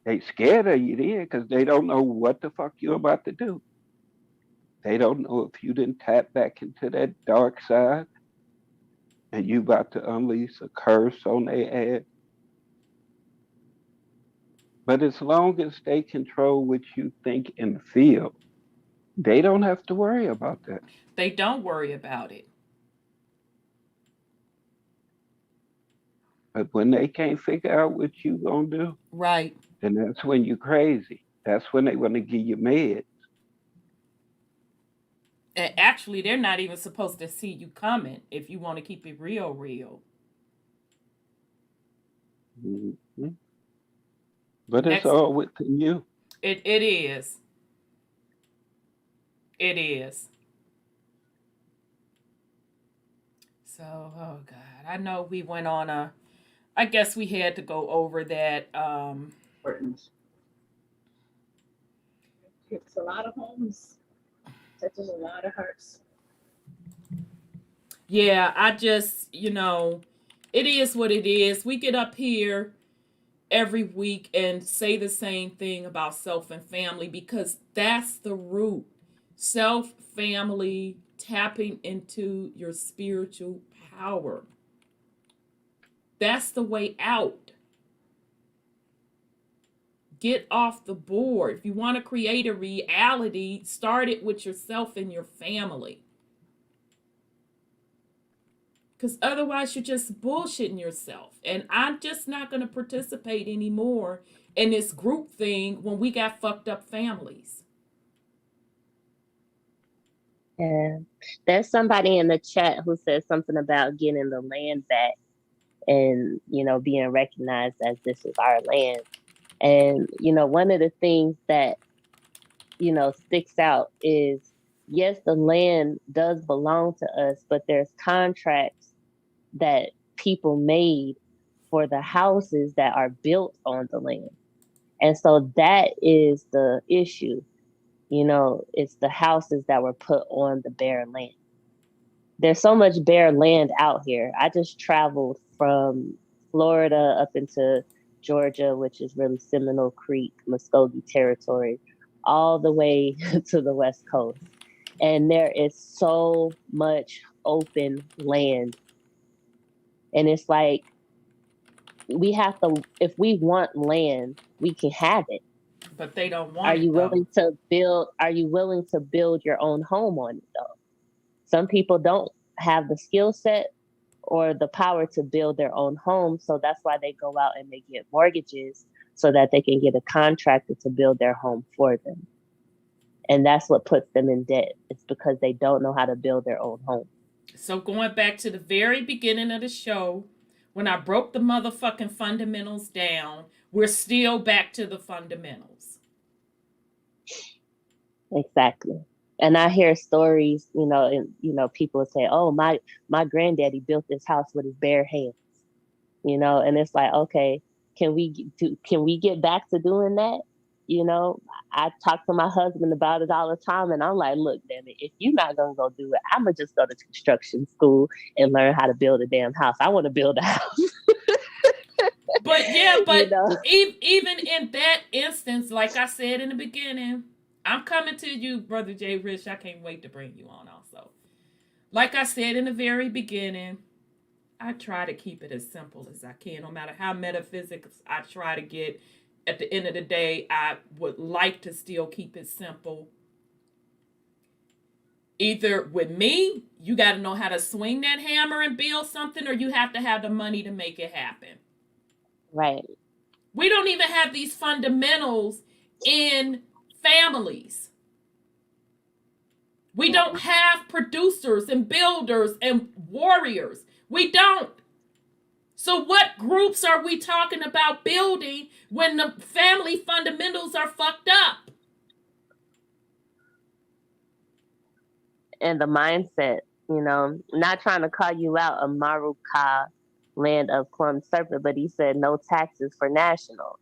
They scared of you there because they don't know what the fuck you about to do. They don't know if you didn't tap back into that dark side and you about to unleash a curse on their ass. But as long as they control what you think and feel, they don't have to worry about that. They don't worry about it. But when they can't figure out what you gonna do, Right. then that's when you crazy. That's when they want to give you meds. And actually, they're not even supposed to see you coming if you want to keep it real. Mm-hmm. But it's all within you. It is. It is. So, oh God, I know we went on I guess we had to go over that. It's a lot of homes. Touches a lot of hearts. Yeah, I just, it is what it is. We get up here every week and say the same thing about self and family, because that's the root. Self, family, tapping into your spiritual power. That's the way out. Get off the board. If you want to create a reality, start it with yourself and your family. Because otherwise you're just bullshitting yourself. And I'm just not going to participate anymore in this group thing when we got fucked up families. Yeah. There's somebody in the chat who said something about getting the land back and, being recognized as this is our land. And, one of the things that, sticks out is, yes, the land does belong to us, but there's contracts that people made for the houses that are built on the land. And so that is the issue. It's the houses that were put on the bare land. There's so much bare land out here. I just traveled from Florida up into Georgia, which is really Seminole Creek, Muskogee territory, all the way to the West Coast. And there is so much open land. And it's like, if we want land, we can have it. But they don't want Are you willing to build your own home on it though? Some people don't have the skill set or the power to build their own home. So that's why they go out and they get mortgages so that they can get a contractor to build their home for them. And that's what puts them in debt. It's because they don't know how to build their own home. So going back to the very beginning of the show, when I broke the motherfucking fundamentals down, we're still back to the fundamentals. Exactly. And I hear stories, and people say, "Oh, my granddaddy built this house with his bare hands," and it's like, okay, can we get back to doing that? I talk to my husband about it all the time, and I'm like, look, damn it, if you're not gonna go do it, I'm gonna just go to construction school and learn how to build a damn house. I want to build a house. But even in that instance, like I said in the beginning, I'm coming to you, Brother Jay Rich. I can't wait to bring you on also. Like I said in the very beginning, I try to keep it as simple as I can. No matter how metaphysics I try to get, at the end of the day, I would like to still keep it simple. Either with me, you got to know how to swing that hammer and build something, or you have to have the money to make it happen. Right. We don't even have these fundamentals in families. We don't have producers and builders and warriors. We don't. So what groups are we talking about building when the family fundamentals are fucked up? And the mindset, not trying to call you out, Amaruka, land of plum serpent, but he said no taxes for nationals.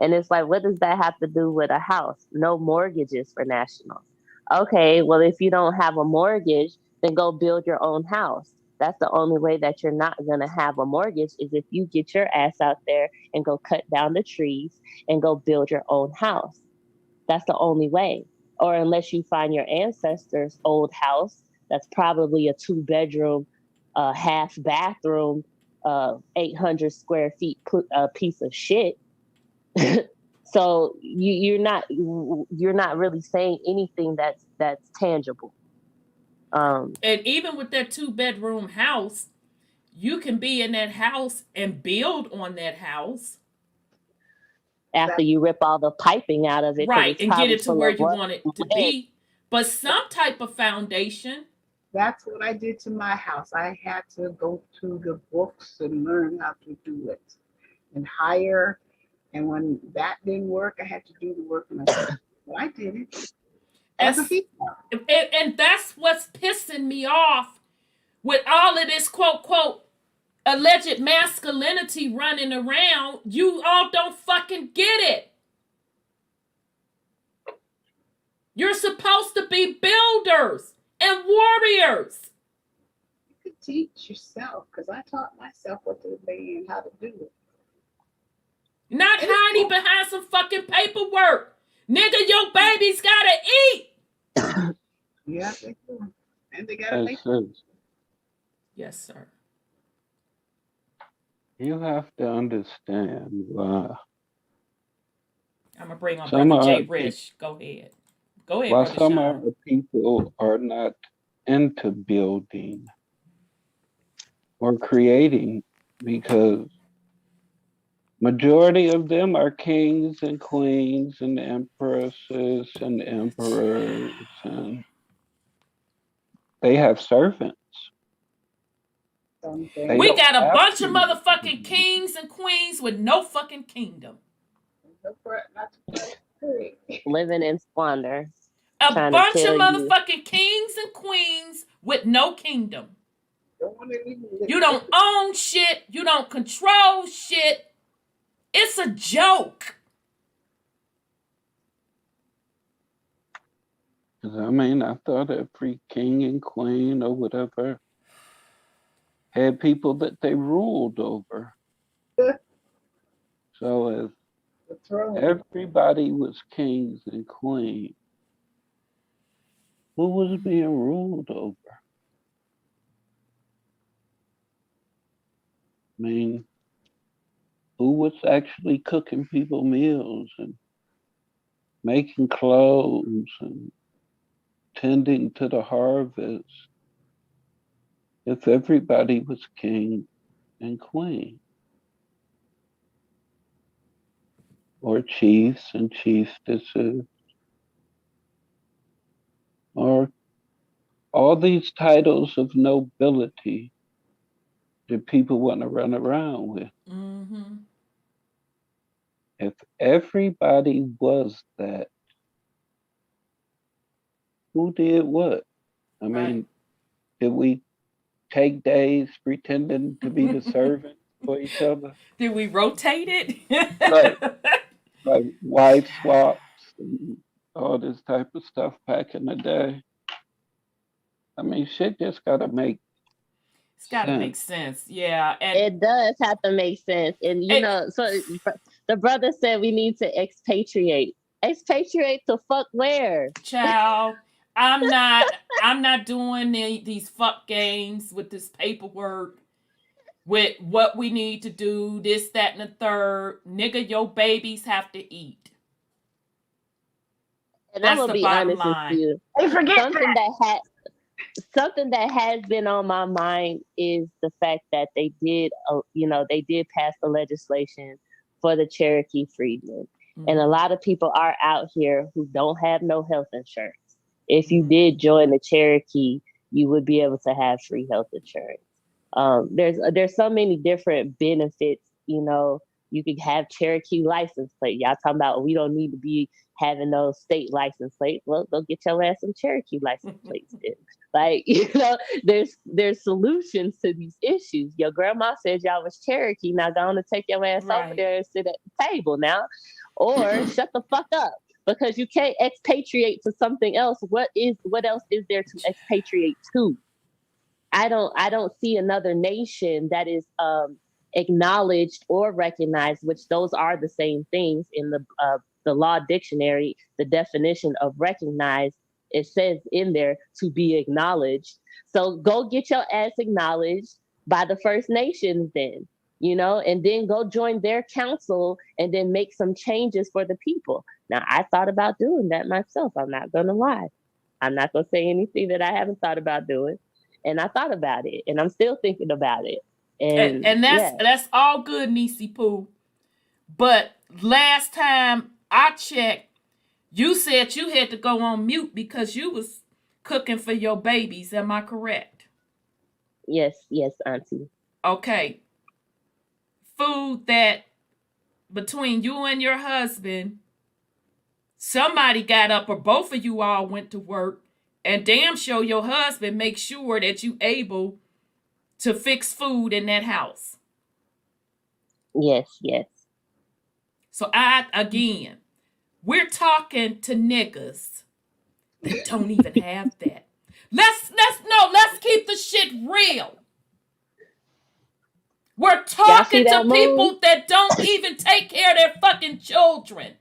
And it's like, what does that have to do with a house? No mortgages for nationals. Okay, well, if you don't have a mortgage, then go build your own house. That's the only way that you're not going to have a mortgage is if you get your ass out there and go cut down the trees and go build your own house. That's the only way. Or unless you find your ancestors' old house, that's probably a 2-bedroom, half bathroom, 800 square feet piece of shit. So you're not really saying anything that's tangible. And even with that 2-bedroom house, you can be in that house and build on that house after you rip all the piping out of it, right, and get it to where you want it to be. But some type of foundation. That's what I did to my house. I had to go to the books and learn how to do it and hire. And when that didn't work, I had to do the work myself. But I did it. And that's what's pissing me off with all of this quote, quote, alleged masculinity running around. You all don't fucking get it. You're supposed to be builders and warriors. You could teach yourself, because I taught myself what to be and how to do it. Not hiding behind some fucking paperwork. Nigga, your baby's gotta eat. Yeah, they do. And they gotta make Yes, sir. You have to understand why. I'm gonna bring on Some Brother Jay are Rich. Go ahead. Go ahead, why Brother some Sean. of people are not into building or creating because majority of them are kings and queens and empresses and emperors, and they have servants. They We don't got a have bunch of to. motherfucking kings and queens with no fucking kingdom. Living in squander. A Trying to bunch of tell you. motherfucking kings and queens with no kingdom. You don't own shit. You don't control shit. It's a joke. I mean, I thought every king and queen or whatever had people that they ruled over. So if everybody was kings and queens, who was being ruled over? I mean, who was actually cooking people meals and making clothes and tending to the harvest if everybody was king and queen? Or chiefs and chiefesses, or all these titles of nobility that people want to run around with. Mm-hmm. If everybody was that, who did what? I mean, did we take days pretending to be the servant for each other? Did we rotate it? like wife swaps and all this type of stuff back in the day. I mean, shit just gotta make It's gotta make sense. Yeah. And it does have to make sense. And you know, so the brother said we need to expatriate. Expatriate to fuck where? Child, I'm not doing these fuck games with this paperwork, with what we need to do, this, that, and the third. Nigga, your babies have to eat. And That's I'm gonna the be bottom honest line. with you. They forget Something that has been on my mind is the fact that they did pass the legislation for the Cherokee freedmen. Mm-hmm. And a lot of people are out here who don't have no health insurance. If you did join the Cherokee, you would be able to have free health insurance. There's so many different benefits. You know, you could have Cherokee license plate. Y'all talking about we don't need to be having those state license plates. Well, go get your ass some Cherokee license plates then. Like, you know, there's solutions to these issues. Your grandma said y'all was Cherokee. Now go on and take your ass over there and sit at the table now. Or shut the fuck up. Because you can't expatriate to something else. What else is there to expatriate to? I don't see another nation that is acknowledged or recognized, which those are the same things in the law dictionary. The definition of recognized, it says in there to be acknowledged. So go get your ass acknowledged by the First Nations then, you know, and then go join their council and then make some changes for the people. Now, I thought about doing that myself. I'm not going to lie. I'm not going to say anything that I haven't thought about doing. And I thought about it, and I'm still thinking about it. And that's all good, Nisi Poo. But last time I checked, you said you had to go on mute because you was cooking for your babies. Am I correct? Yes, Auntie. Okay. Food that between you and your husband, somebody got up or both of you all went to work, and damn sure your husband makes sure that you able to fix food in that house. Yes. So we're talking to niggas that don't even have that. Let's keep the shit real. We're talking to people that don't even take care of their fucking children.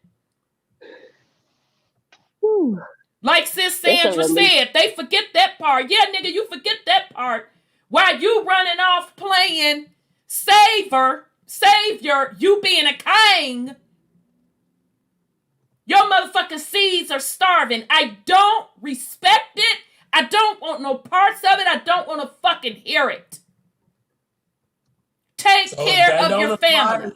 Whew. Like Sis Sandra said, they forget that part. Yeah, nigga, you forget that part. While you running off playing savior, you being a king, your motherfucking seeds are starving. I don't respect it. I don't want no parts of it. I don't want to fucking hear it. Take care of your family.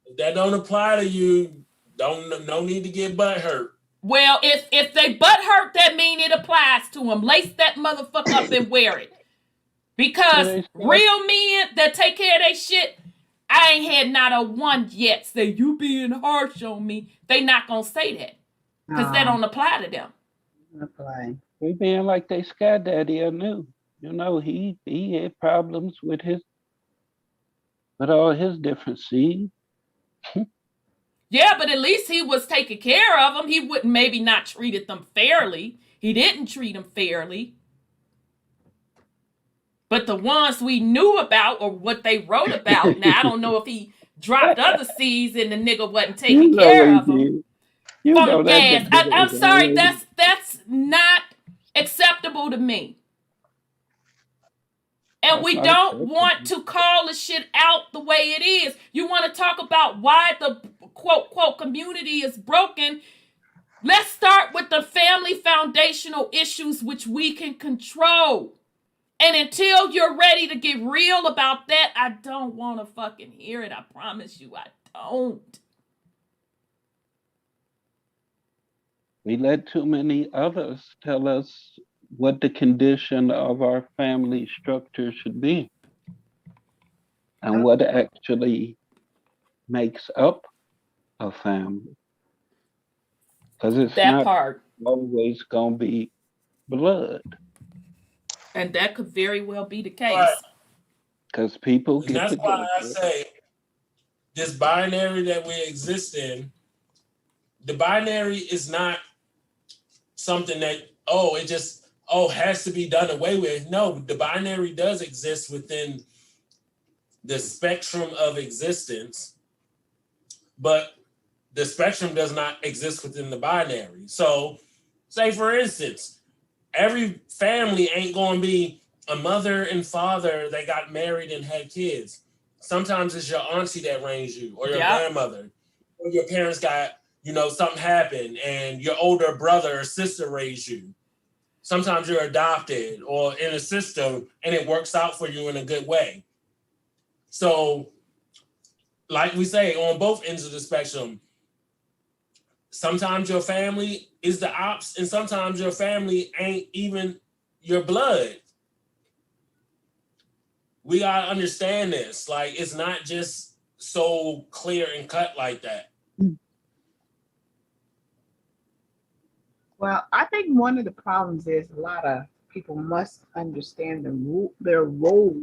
If that don't apply to you, no need to get butt hurt. Well, if they butt hurt, that mean it applies to them. Lace that motherfucker up and wear it. Because real men that take care of their shit, I ain't had not a one yet say, you being harsh on me. They not going to say that. Because that don't apply to them. Apply. They being like they sky daddy, I knew. You know, he had problems with all his different seeds. Yeah, but at least he was taking care of them. He wouldn't maybe not treated them fairly. He didn't treat them fairly. But the ones we knew about or what they wrote about, now I don't know if he dropped other seeds and the nigga wasn't taking care of them. From gas. I'm sorry, that's not acceptable to me. And we don't want to call the shit out the way it is. You want to talk about why the quote community is broken. Let's start with the family foundational issues which we can control. And until you're ready to get real about that, I don't want to fucking hear it. I promise you I don't. We let too many others tell us what the condition of our family structure should be and what actually makes up a family. Because it's not always going to be blood. And that could very well be the case. Because people get that's together. Why I say this binary that we exist in, the binary is not something that, has to be done away with. No, the binary does exist within the spectrum of existence, but the spectrum does not exist within the binary. So, say for instance, every family ain't going to be a mother and father that got married and had kids. Sometimes it's your auntie that raised you, or your grandmother, or your parents got, something happened and your older brother or sister raised you. Sometimes you're adopted or in a system and it works out for you in a good way. So, like we say, on both ends of the spectrum, sometimes your family is the ops and sometimes your family ain't even your blood. We gotta understand this. Like, it's not just so clear and cut like that. Well, I think one of the problems is a lot of people must understand their role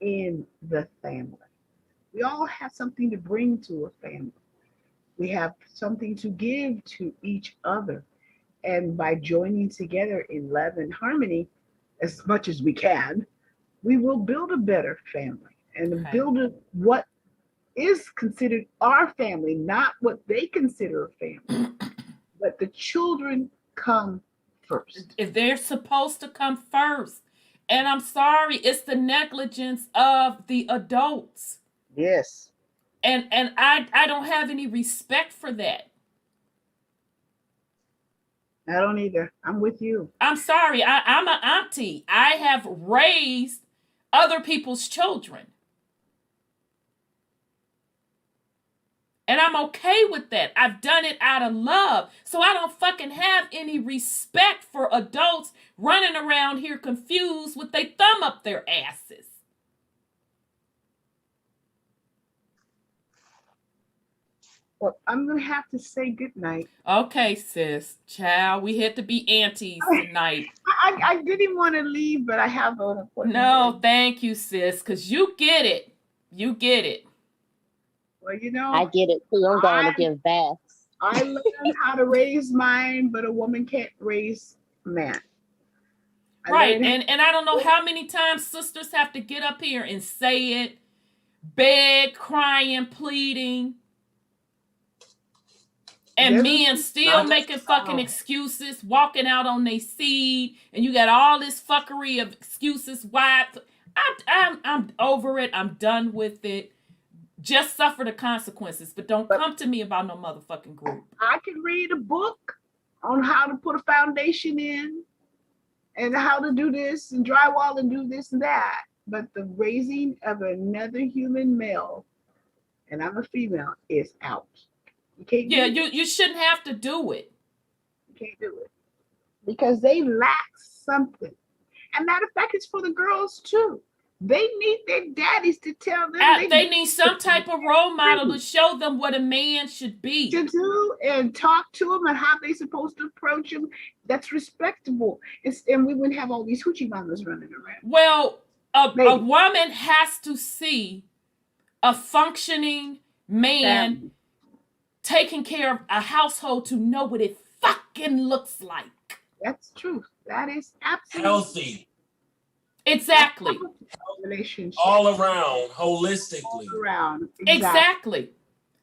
in the family. We all have something to bring to a family. We have something to give to each other. And by joining together in love and harmony, as much as we can, we will build a better family and build what is considered our family, not what they consider a family. But the children come first. If they're supposed to come first. And I'm sorry, it's the negligence of the adults. Yes. And I don't have any respect for that. I don't either. I'm with you. I'm sorry. I'm an auntie. I have raised other people's children. And I'm okay with that. I've done it out of love. So I don't fucking have any respect for adults running around here confused with their thumb up their asses. Well, I'm going to have to say goodnight. Okay, sis. Child, we had to be aunties tonight. I didn't want to leave, but I have an appointment. No, thank you, sis, because you get it. You get it. Well, I get it too. I'm going to give baths. I learned how to raise mine, but a woman can't raise a man. Right. And I don't know how many times sisters have to get up here and say it, beg, crying, pleading. And men still making fucking excuses, walking out on their seed, and you got all this fuckery of excuses. Why? I'm over it. I'm done with it. Just suffer the consequences, but don't come to me about no motherfucking group. I can read a book on how to put a foundation in and how to do this and drywall and do this and that. But the raising of another human male, and I'm a female, is out. You can't do it. You shouldn't have to do it. You can't do it. Because they lack something. And matter of fact, it's for the girls too. They need their daddies to tell them. They need some type of role model to show them what a man should be. To do and talk to them and how they're supposed to approach them. That's respectable. And we wouldn't have all these hoochie mamas running around. Well, a woman has to see a functioning man taking care of a household to know what it fucking looks like. That's true. That is absolutely healthy. Exactly. Relationship. All around, holistically. All around. Exactly.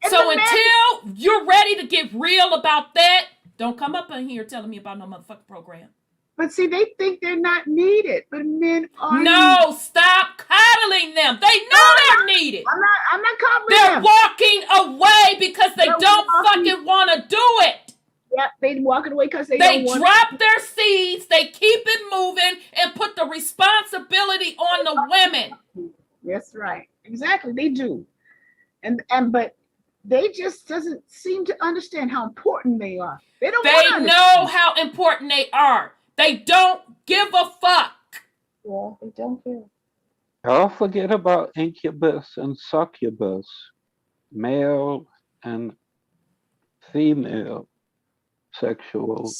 So until you're ready to get real about that, don't come up in here telling me about no motherfucking program. But see, they think they're not needed, but men are. No, stop coddling them. They know they're needed. I'm not coddling They're them. walking away because they don't fucking want to do it. Yep, they walking away because they don't want drop their seeds, they keep it moving, and put the responsibility on the women. That's right. Exactly, they do. But they just doesn't seem to understand how important they are. They know how important they are. They don't give a fuck. Yeah, they don't care. Don't forget about incubus and succubus, male and female sexual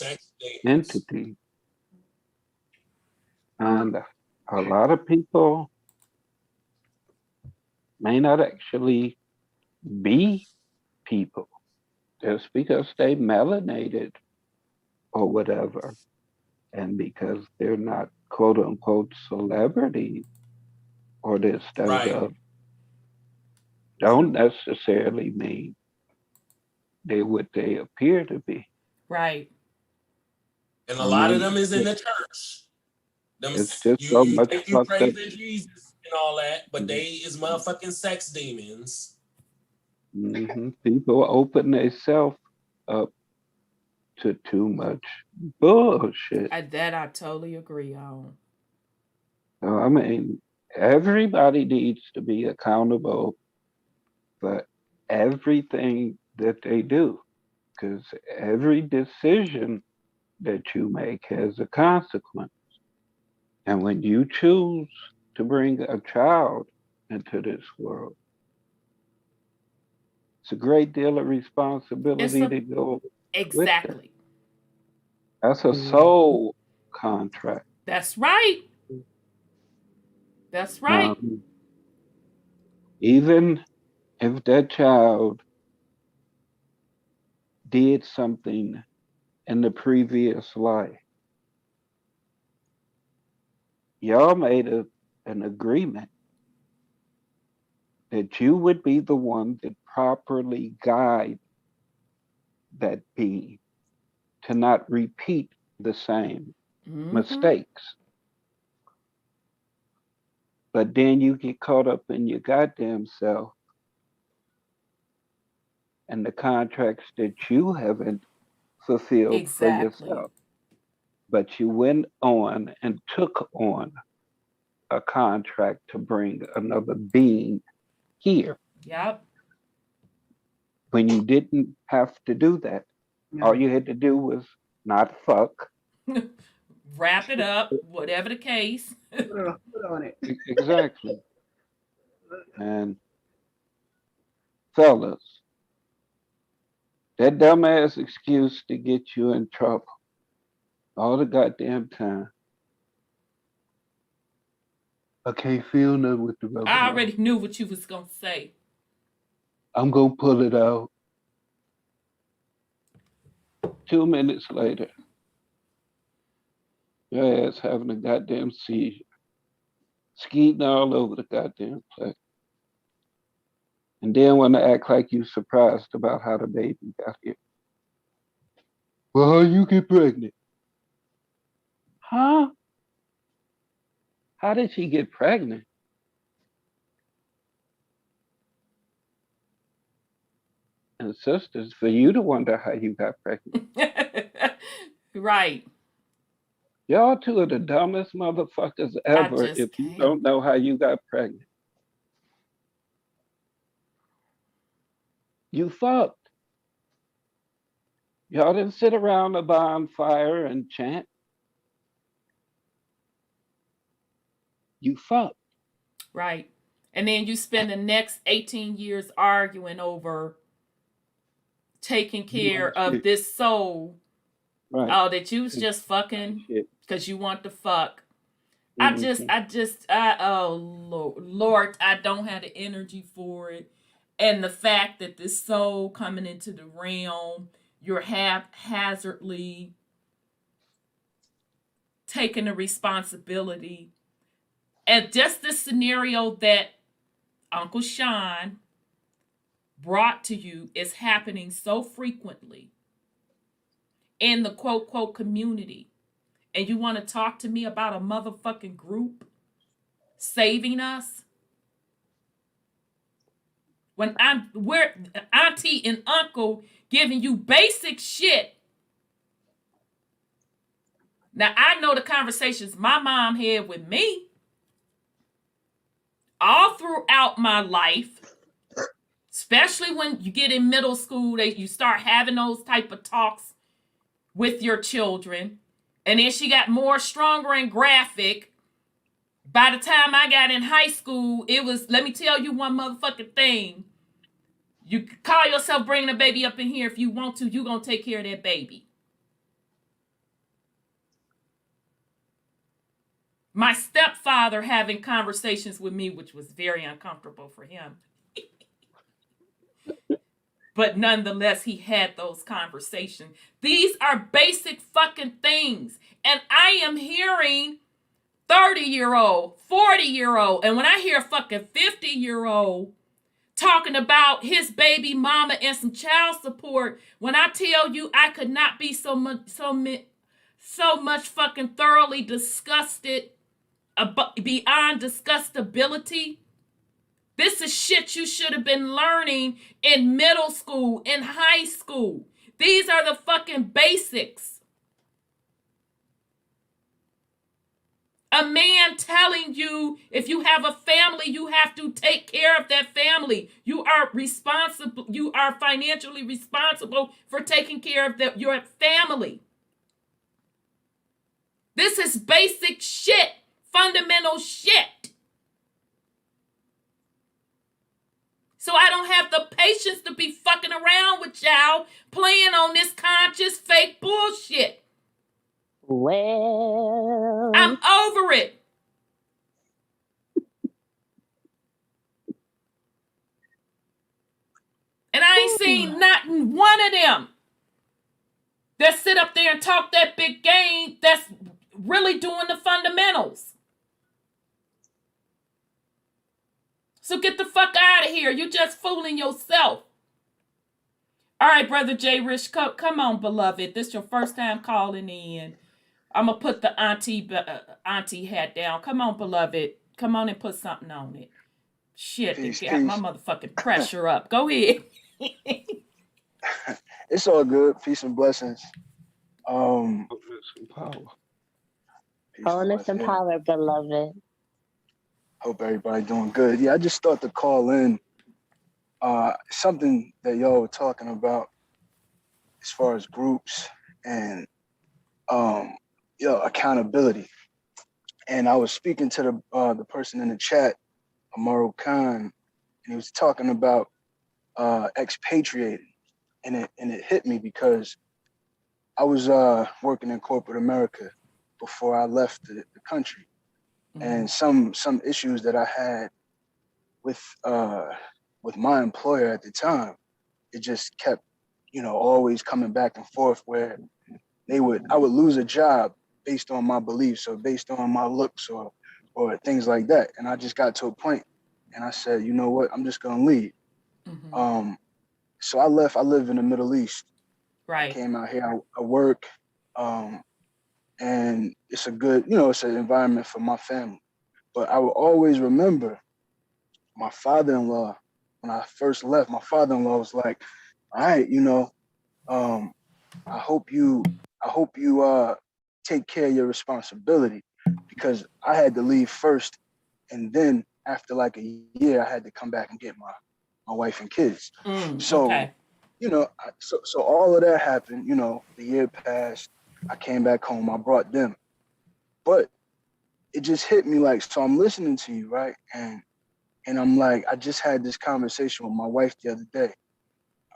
entity. And a lot of people may not actually be people just because they melanated or whatever, and because they're not quote unquote celebrities or this stuff, don't necessarily mean they're what they appear to be. Right. And a lot of them is in the church. It's just so much you praise Jesus and all that, but they is motherfucking sex demons. Mm-hmm. People open themselves up to too much bullshit. That I totally agree on. So, I mean, everybody needs to be accountable for everything that they do, because every decision that you make has a consequence. And when you choose to bring a child into this world, it's a great deal of responsibility to go. Exactly. That's a soul contract. That's right. That's right. Even if that child did something in the previous life, y'all made an agreement that you would be the one that properly guide that being to not repeat the same mistakes. But then you get caught up in your goddamn self and the contracts that you haven't fulfilled for yourself. But you went on and took on a contract to bring another being here. Yep. When you didn't have to do that. No. All you had to do was not fuck. Wrap it up, whatever the case. Put on it. Exactly. And fellas, that dumbass excuse to get you in trouble all the goddamn time. I can't feel nothing with the rubber. I already knew what you was going to say. I'm going to pull it out. 2 minutes later, Your ass having a goddamn seizure. Skeeting all over the goddamn place. And then want to act like you surprised about how the baby got here. Well, how you get pregnant? Huh? How did she get pregnant? And sisters, for you to wonder how you got pregnant. Right. Y'all two are the dumbest motherfuckers ever if you don't know how you got pregnant. You fucked. Y'all didn't sit around a bonfire and chant. You fucked. Right. And then you spend the next 18 years arguing over taking care of this soul. Right. Oh, that you was just fucking because you want to fuck. Oh Lord, I don't have the energy for it. And the fact that this soul coming into the realm, you're haphazardly taking the responsibility. And just the scenario that Uncle Sean brought to you is happening so frequently in the quote, quote, community. And you want to talk to me about a motherfucking group saving us? When we're auntie and uncle giving you basic shit. Now, I know the conversations my mom had with me all throughout my life, especially when you get in middle school, you start having those type of talks with your children. And then she got more stronger and graphic. By the time I got in high school, it was, let me tell you one motherfucking thing. You call yourself bringing a baby up in here if you want to. You're going to take care of that baby. My stepfather having conversations with me, which was very uncomfortable for him. But nonetheless, he had those conversations. These are basic fucking things. And I am hearing 30-year-old, 40-year-old, and when I hear fucking 50-year-old talking about his baby mama and some child support, when I tell you I could not be so much fucking thoroughly disgusted, beyond disgustability. This is shit you should have been learning in middle school, in high school. These are the fucking basics. A man telling you if you have a family, you have to take care of that family. You are responsible. You are financially responsible for taking care of your family. This is basic shit, fundamental shit. So I don't have the patience to be fucking around with y'all playing on this conscious fake bullshit. Well, I'm over it. And I ain't seen not one of them that sit up there and talk that big game that's really doing the fundamentals. So get the fuck out of here. You're just fooling yourself. All right, Brother J. Rich, come on, beloved. This your first time calling in. I'm going to put the auntie hat down. Come on, beloved. Come on and put something on it. Shit, they got my motherfucking pressure up. Go ahead. It's all good. Peace and blessings. Wholeness and power, beloved. Hope everybody doing good. Yeah, I just thought to call in something that y'all were talking about as far as groups and accountability. And I was speaking to the person in the chat, Amaru Khan, and he was talking about expatriating, and it hit me because I was working in corporate America before I left the country. And some issues that I had with my employer at the time, it just kept, always coming back and forth where I would lose a job based on my beliefs or based on my looks or things like that. And I just got to a point and I said, you know what, I'm just gonna leave. So I left. I live in the Middle East. Right. I came out here. I work, and it's a good, it's an environment for my family. But I will always remember my father-in-law. When I first left, my father-in-law was like, "All right, I hope you take care of your responsibility," because I had to leave first, and then after like a year, I had to come back and get my wife and kids. So, Okay. So all of that happened. The year passed. I came back home. I brought them, but it just hit me like, so I'm listening to you, right? And I'm like, I just had this conversation with my wife the other day.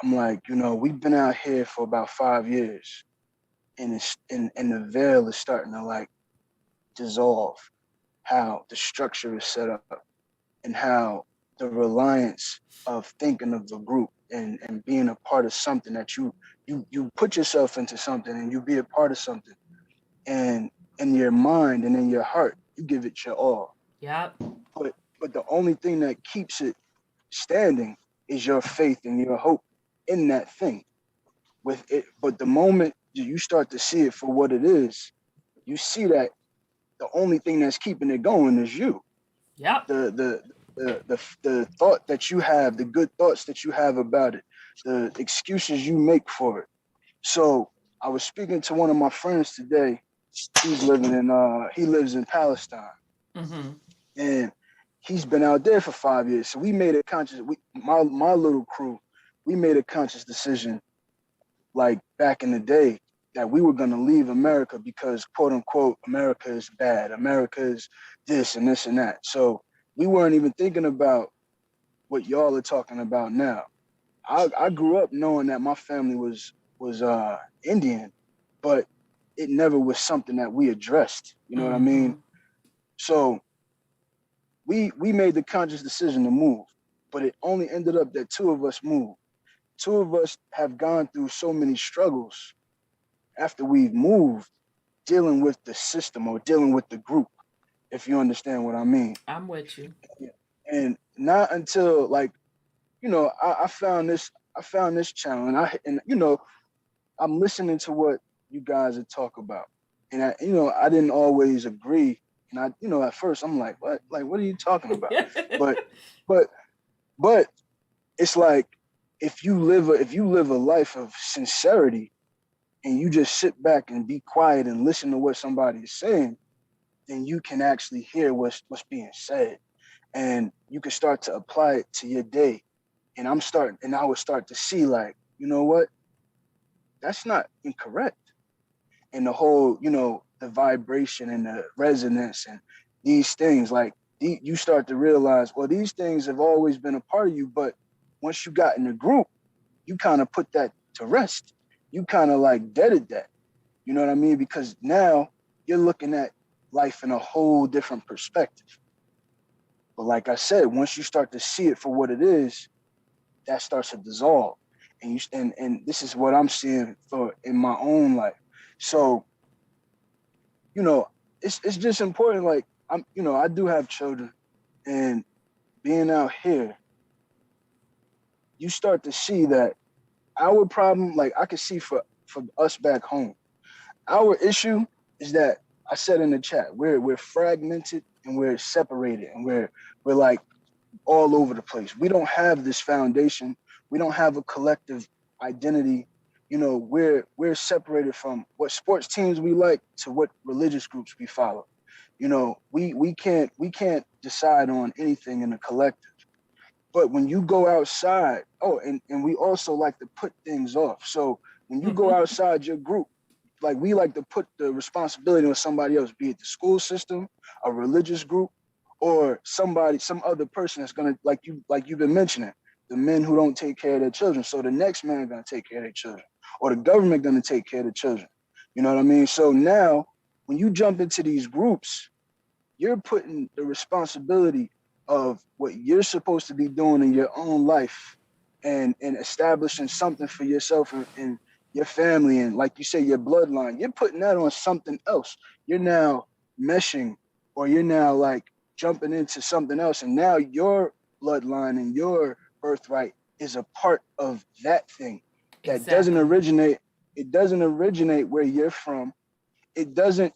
I'm like, we've been out here for about 5 years, and the veil is starting to like dissolve. How the structure is set up, and how the reliance of thinking of the group and being a part of something that you put yourself into something and you be a part of something, and in your mind and in your heart you give it your all. Yep. But the only thing that keeps it standing is your faith and your hope in that thing. With it, but the moment you start to see it for what it is, you see that the only thing that's keeping it going is you. Yep. The thought that you have, the good thoughts that you have about it, the excuses you make for it. So I was speaking to one of my friends today. He lives in Palestine, and he's been out there for 5 years. So we made a conscious, my little crew, we made a conscious decision, like back in the day, that we were going to leave America because, quote unquote, America is bad. America is this and this and that. So we weren't even thinking about what y'all are talking about now. I grew up knowing that my family was Indian, but it never was something that we addressed. You know what I mean? So we made the conscious decision to move, but it only ended up that 2 of us moved. 2 of us have gone through so many struggles after we've moved, dealing with the system or dealing with the group, if you understand what I mean. I'm with you. And not until like, I found this channel, and I'm listening to what you guys talk about, and I didn't always agree, and at first I'm like, what are you talking about? but it's like, if you live a life of sincerity, and you just sit back and be quiet and listen to what somebody is saying, then you can actually hear what's being said, and you can start to apply it to your day. And I would start to see, like, you know what? That's not incorrect. And the whole, the vibration and the resonance and these things, like, you start to realize, well, these things have always been a part of you, but once you got in the group, you kind of put that to rest. You kind of like deaded that. You know what I mean? Because now you're looking at life in a whole different perspective. But like I said, once you start to see it for what it is, that starts to dissolve. And this is what I'm seeing in my own life. So, it's just important. Like, I do have children, and being out here, you start to see that our problem, like I can see for us back home, our issue is that, I said in the chat, we're fragmented and we're separated and we're like all over the place. We don't have this foundation. We don't have a collective identity. We're separated from what sports teams we like to what religious groups we follow. We can't decide on anything in a collective. But when you go outside, and we also like to put things off. So when you go outside your group, like, we like to put the responsibility on somebody else, be it the school system, a religious group, or some other person that's gonna, like you've been mentioning, the men who don't take care of their children. So the next man gonna take care of their children, or the government gonna take care of the children. You know what I mean? So now when you jump into these groups, you're putting the responsibility of what you're supposed to be doing in your own life and establishing something for yourself and your family and, like you say, your bloodline, you're putting that on something else. You're now meshing, or you're now like jumping into something else, and now your bloodline and your birthright is a part of that thing that doesn't originate. It doesn't originate where you're from. It doesn't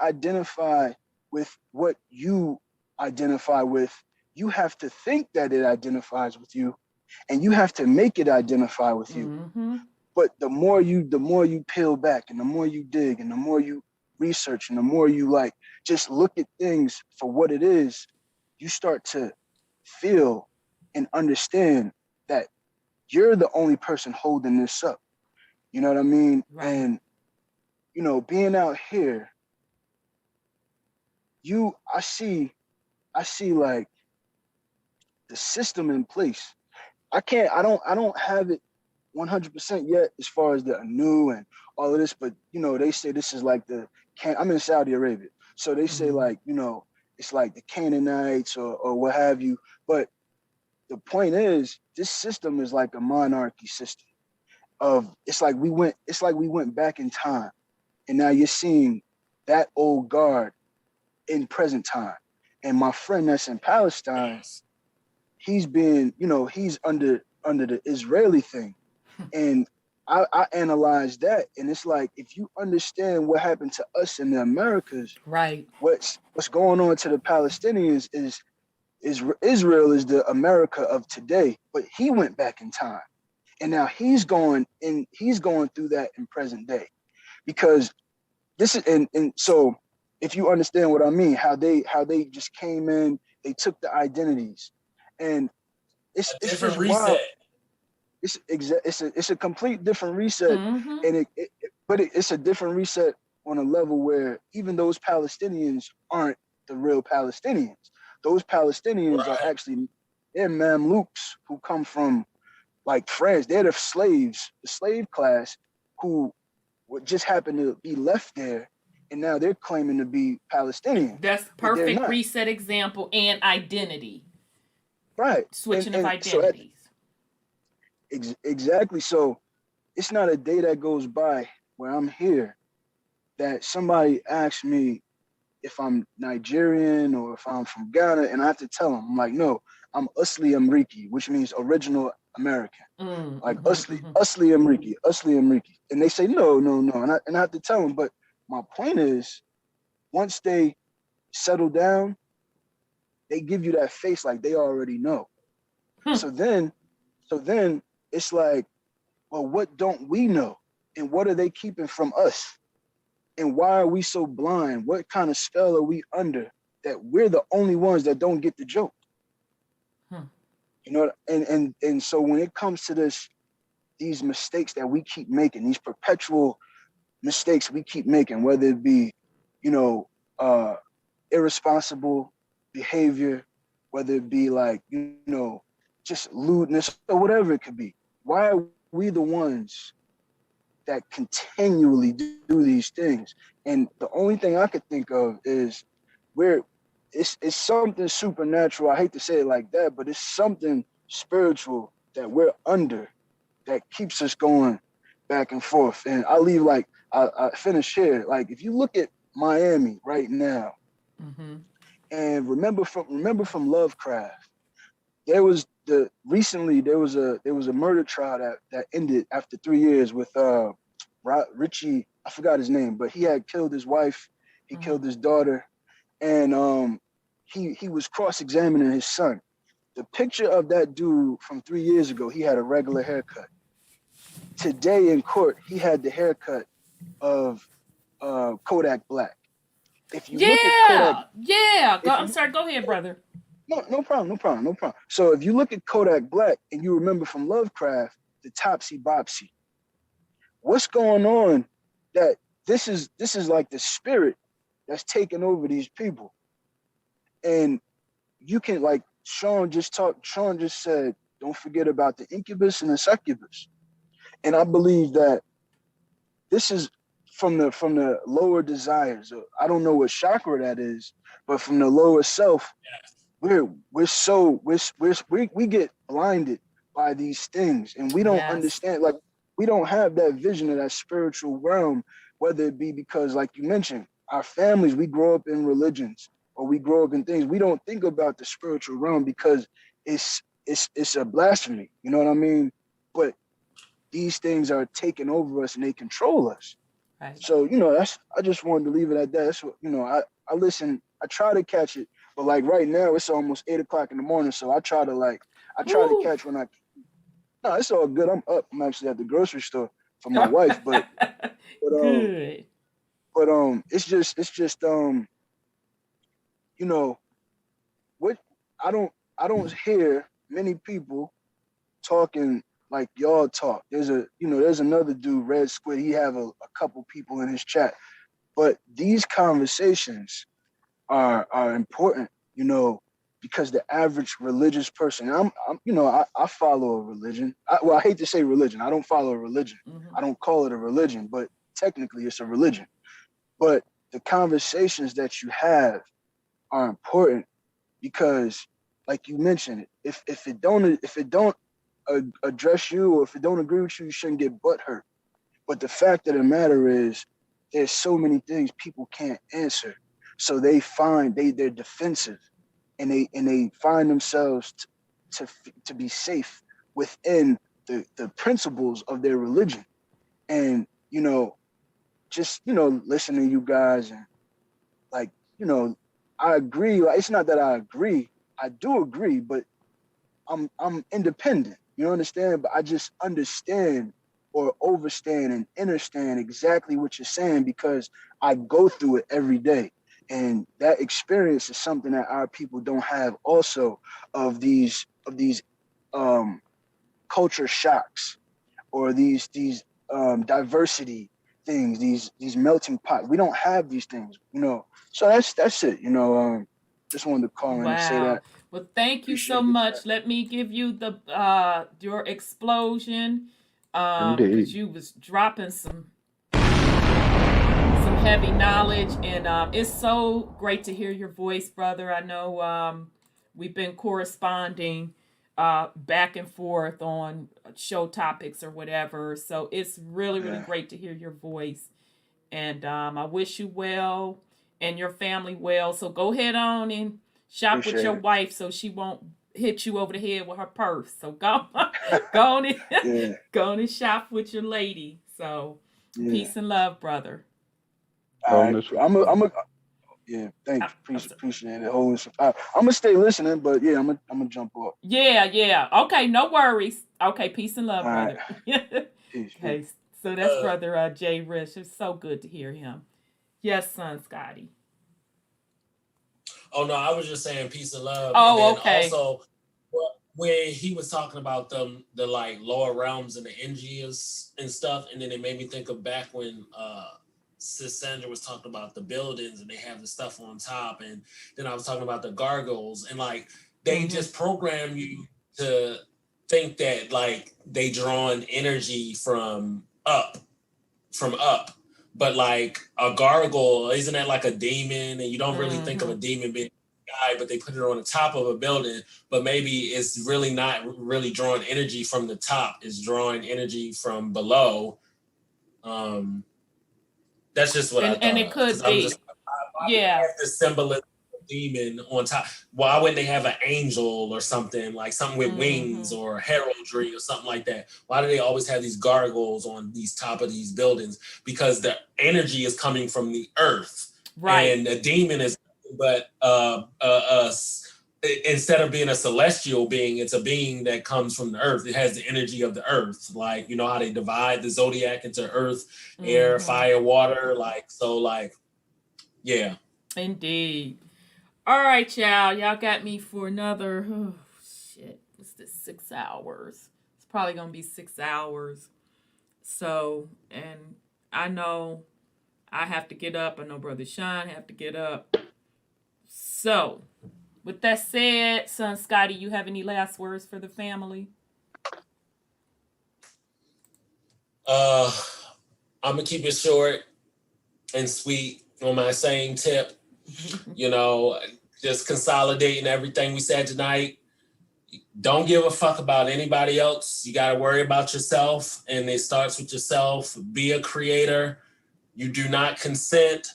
identify with what you identify with. You have to think that it identifies with you, and you have to make it identify with you. Mm-hmm. But the more you peel back, and the more you dig, and the more you research, and the more you like just look at things for what it is, you start to feel and understand that you're the only person holding this up. You know what I mean? Right. And, you know, being out here, I see like the system in place. I don't have it 100% yet as far as the new and all of this, but you know, they say this is like I'm in Saudi Arabia, so they say like, you know, it's like the Canaanites or what have you. But the point is, this system is like a monarchy system it's like we went back in time, and now you're seeing that old guard in present time. And my friend that's in Palestine, he's been, you know, he's under the Israeli thing. And I analyzed that, and it's like, if you understand what happened to us in the Americas, right, what's going on to the Palestinians is Israel is the America of today, but he went back in time, and now he's going through that in present day, because this is and so if you understand what I mean, how they just came in, they took the identities, and it's just wild. It's a complete different reset, and it's a different reset on a level where even those Palestinians aren't the real Palestinians. Those Palestinians are actually, they're Mamluks who come from like France. They're the slaves, the slave class, who just happened to be left there, and now they're claiming to be Palestinian. That's perfect reset example and identity. Right. Switching of identities. Exactly. So it's not a day that goes by where I'm here that somebody asks me if I'm Nigerian or if I'm from Ghana, and I have to tell them, I'm like, no, I'm Usli Amriki, which means original American. Like Usli Amriki. And they say, no. And I have to tell them, but my point is, once they settle down, they give you that face like they already know. So then it's like, well, what don't we know? And what are they keeping from us? And why are we so blind? What kind of spell are we under that we're the only ones that don't get the joke? You know, and so when it comes to these mistakes that we keep making, these perpetual mistakes we keep making, whether it be, you know, irresponsible behavior, whether it be like, you know, just lewdness or whatever it could be. Why are we the ones that continually do these things? And the only thing I could think of is it's something supernatural. I hate to say it like that, but it's something spiritual that we're under that keeps us going back and forth. And I leave like, I finish here. Like, if you look at Miami right now, and remember from Lovecraft, there was a murder trial that ended after 3 years with Richie, I forgot his name, but he had killed his wife, he killed his daughter, and he was cross-examining his son. The picture of that dude from 3 years ago, he had a regular haircut. Today in court, he had the haircut of Kodak Black. If you look at Kodak, I'm sorry, go ahead, brother. No problem. So if you look at Kodak Black and you remember from Lovecraft, the Topsy Bopsy, what's going on? That this is like the spirit that's taking over these people. And you can, like Sean just said, don't forget about the incubus and the succubus. And I believe that this is from the lower desires. I don't know what chakra that is, but from the lower self, we get blinded by these things, and we don't understand. Like we don't have that vision of that spiritual realm, whether it be because, like you mentioned, our families, we grow up in religions or we grow up in things. We don't think about the spiritual realm because it's a blasphemy. You know what I mean? But these things are taking over us and they control us. Right. So, I just wanted to leave it at that. That's what, I listen, I try to catch it, but like right now it's almost 8 o'clock in the morning. So I try to catch when I, no, it's all good. I'm up. I'm actually at the grocery store for my wife, but good. But it's just what I don't hear many people talking like y'all talk. There's another dude, Red Squid. He have a couple people in his chat, but these conversations are important, because the average religious person, I follow a religion. I hate to say religion. I don't follow a religion. Mm-hmm. I don't call it a religion, but technically it's a religion. But the conversations that you have are important because, like you mentioned, if it don't address you or if it don't agree with you, you shouldn't get butthurt. But the fact of the matter is, there's so many things people can't answer, so they're defensive, and they find themselves to be safe within the principles of their religion, and just listening to you guys and I agree. Like, it's not that I agree. I do agree, but I'm independent. You understand? But I just understand or overstand and understand exactly what you're saying because I go through it every day. And that experience is something that our people don't have also, of these culture shocks or these diversity things, these melting pot. We don't have these things, So that's it, Just wanted to call in and say that. Well, thank you so much. Let me give you the your explosion. Because you was dropping some heavy knowledge, and it's so great to hear your voice, brother. I know we've been corresponding back and forth on show topics or whatever, so it's really great to hear your voice, and I wish you well and your family well. So go ahead on and shop with your wife so she won't hit you over the head with her purse. So go on and shop with your lady. So peace and love, brother. All right. Thanks. Appreciate it. I'm gonna stay listening, but yeah, I'm gonna jump off. Yeah. Okay, no worries. Okay, peace and love, brother. Okay, so that's brother Jay Rich. It's so good to hear him. Yes, son Scotty. Oh no, I was just saying peace and love. Oh, and then okay. Also, when he was talking about the like lower realms and the energies and stuff, and then it made me think of back when Sis Sandra was talking about the buildings and they have the stuff on top, and then I was talking about the gargoyles, and like they just program you to think that like they drawing energy from up. But like a gargoyle, isn't that like a demon? And you don't really think of a demon being a guy, but they put it on the top of a building. But maybe it's really not really drawing energy from the top. It's drawing energy from below. That's just what I thought. And it could be. The symbolism of demon on top. Why wouldn't they have an angel or something, like something with wings or heraldry or something like that? Why do they always have these gargoyles on these top of these buildings? Because the energy is coming from the earth. Right. And the demon is, but instead of being a celestial being, it's a being that comes from the earth. It has the energy of the earth. Like, you know how they divide the zodiac into earth, air, fire, water. Like, so like, yeah. Indeed. All right, y'all. Y'all got me for another, what's this, 6 hours? It's probably going to be 6 hours. So, and I know I have to get up. I know Brother Sean have to get up. So, with that said, son Scotty, you have any last words for the family? I'm going to keep it short and sweet on my same tip. Just consolidating everything we said tonight. don't give a fuck about anybody else. You got to worry about yourself, and it starts with yourself. Be a creator. You do not consent.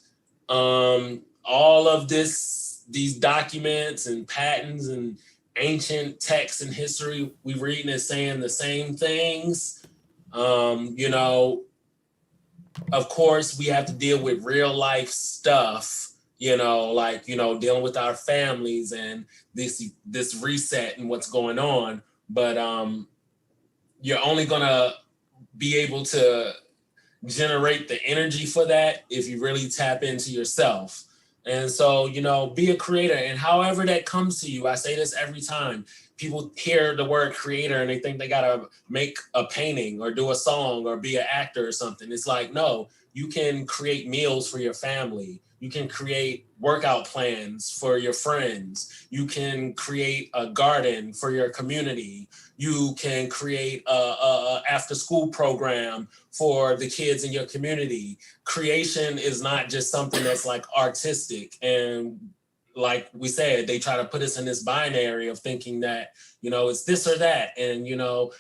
All of these documents and patents and ancient texts and history we reading is saying the same things. You know, of course, we have to deal with real life stuff, you know, like, you know, dealing with our families and this reset and what's going on. But you're only gonna be able to generate the energy for that if you really tap into yourself. And so, you know, be a creator. And however that comes to you, I say this every time. People hear the word creator and they think they gotta make a painting or do a song or be an actor or something. It's like, no, you can create meals for your family. You can create workout plans for your friends. You can create a garden for your community. You can create a after school program for the kids in your community. Creation is not just something that's like artistic. And like we said, they try to put us in this binary of thinking that, you know, it's this or that. And, you know,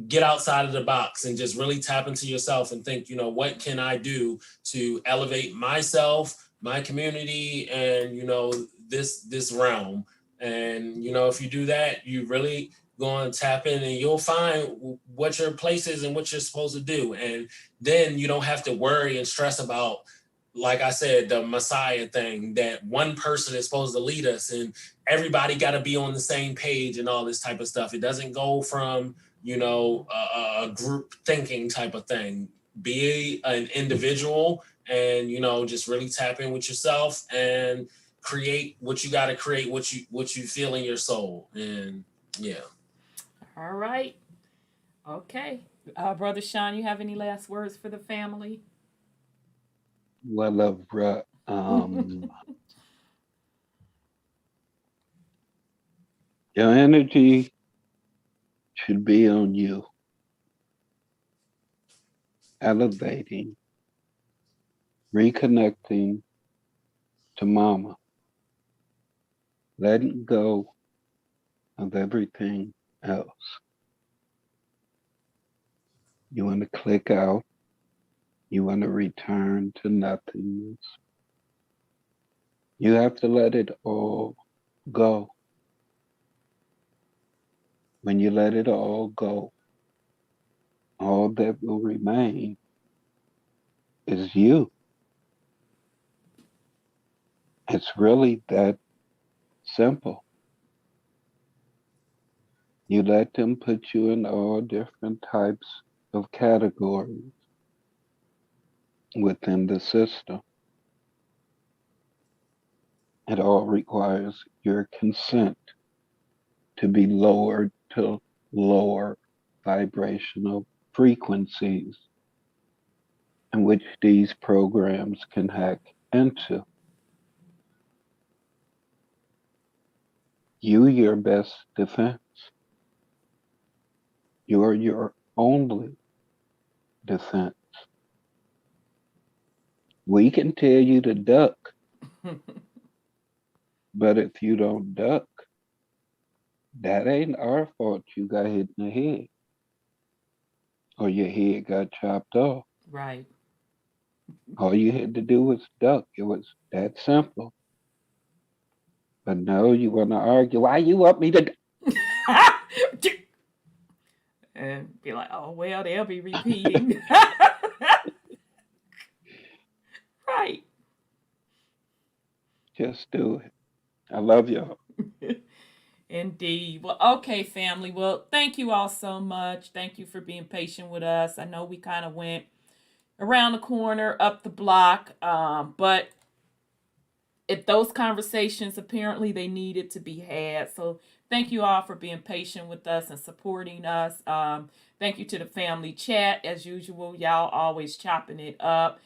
get outside of the box and just really tap into yourself and think, you know, what can I do to elevate myself, my community, and, you know, this realm. And, you know, if you do that, you really go and tap in and you'll find what your place is and what you're supposed to do. And then you don't have to worry and stress about, like I said, the Messiah thing, that one person is supposed to lead us and everybody got to be on the same page and all this type of stuff. It doesn't go from, you know, a group thinking type of thing. Be an individual and, you know, just really tap in with yourself and create what you got to create, what you feel in your soul. And yeah. All right. Okay. Brother Sean, you have any last words for the family? Well, your energy should be on you, elevating, reconnecting to mama, letting go of everything else. You want to click out, you want to return to nothingness. You have to let it all go. When you let it all go, all that will remain is you. It's really that simple. You let them put you in all different types of categories within the system. It all requires your consent to be lowered to lower vibrational frequencies in which these programs can hack into. You, your best defense. You are your only defense. We can tell you to duck, but if you don't duck, that ain't our fault you got hit in the head or your head got chopped off. Right. All you had to do was duck. It was that simple. But no, you want to argue. Why you want me to? And be like, oh, well, they'll be repeating. Right. Just do it. I love y'all. Indeed. Well, okay, family. Well, thank you all so much. Thank you for being patient with us. I know we kind of went around the corner, up the block, but if those conversations, apparently they needed to be had. So thank you all for being patient with us and supporting us. Thank you to the family chat. As usual, y'all always chopping it up.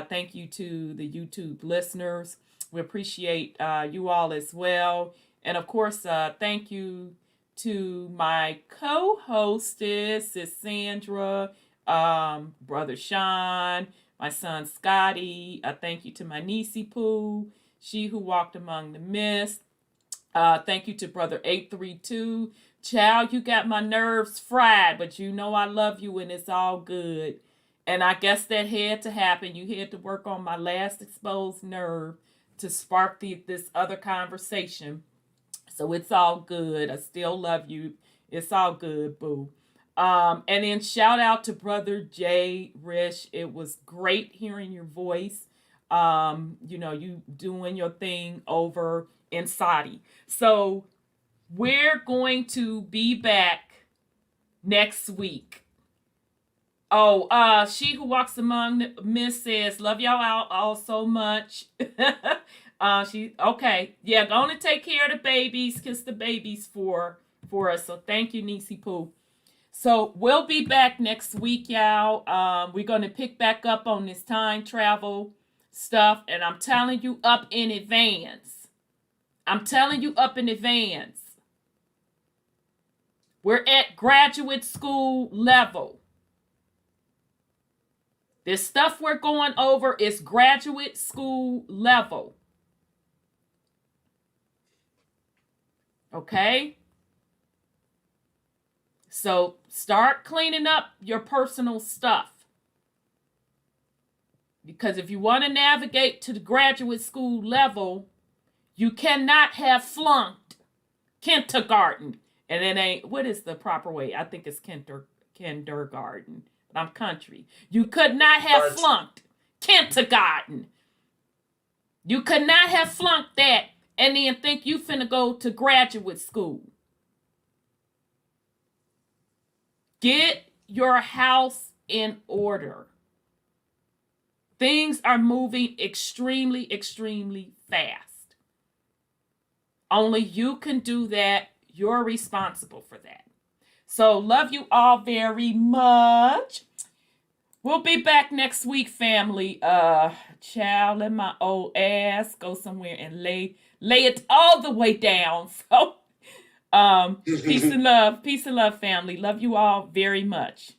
Thank you to the YouTube listeners. We appreciate you all as well. And of course, thank you to my co-hostess, Sis Sandra, Brother Sean, my son Scotty. Thank you to my niecey Pooh, she who walked among the mist. Thank you to brother 832. Child, you got my nerves fried, but you know I love you and it's all good. And I guess that had to happen. You had to work on my last exposed nerve to spark this other conversation. So it's all good. I still love you. It's all good, boo. And then shout out to brother Jay Rish. It was great hearing your voice. You doing your thing over in Saudi. So we're going to be back next week. Oh, she who walks among the Miss says, love y'all all so much. She okay. Yeah, gonna take care of the babies, kiss the babies for us. So thank you, Niecy Poo. So we'll be back next week, y'all. We're gonna pick back up on this time travel stuff, and I'm telling you up in advance. We're at graduate school level. This stuff we're going over is graduate school level. Okay? So start cleaning up your personal stuff. Because if you want to navigate to the graduate school level, you cannot have flunked kindergarten. And it ain't, what is the proper way? I think it's kindergarten. I'm country. You could not have flunked kindergarten. You could not have flunked that and then think you finna go to graduate school. Get your house in order. Things are moving extremely, extremely fast. Only you can do that. You're responsible for that. So love you all very much. We'll be back next week, family. Child, let my old ass go somewhere and lay it all the way down. So, peace and love, family. Love you all very much.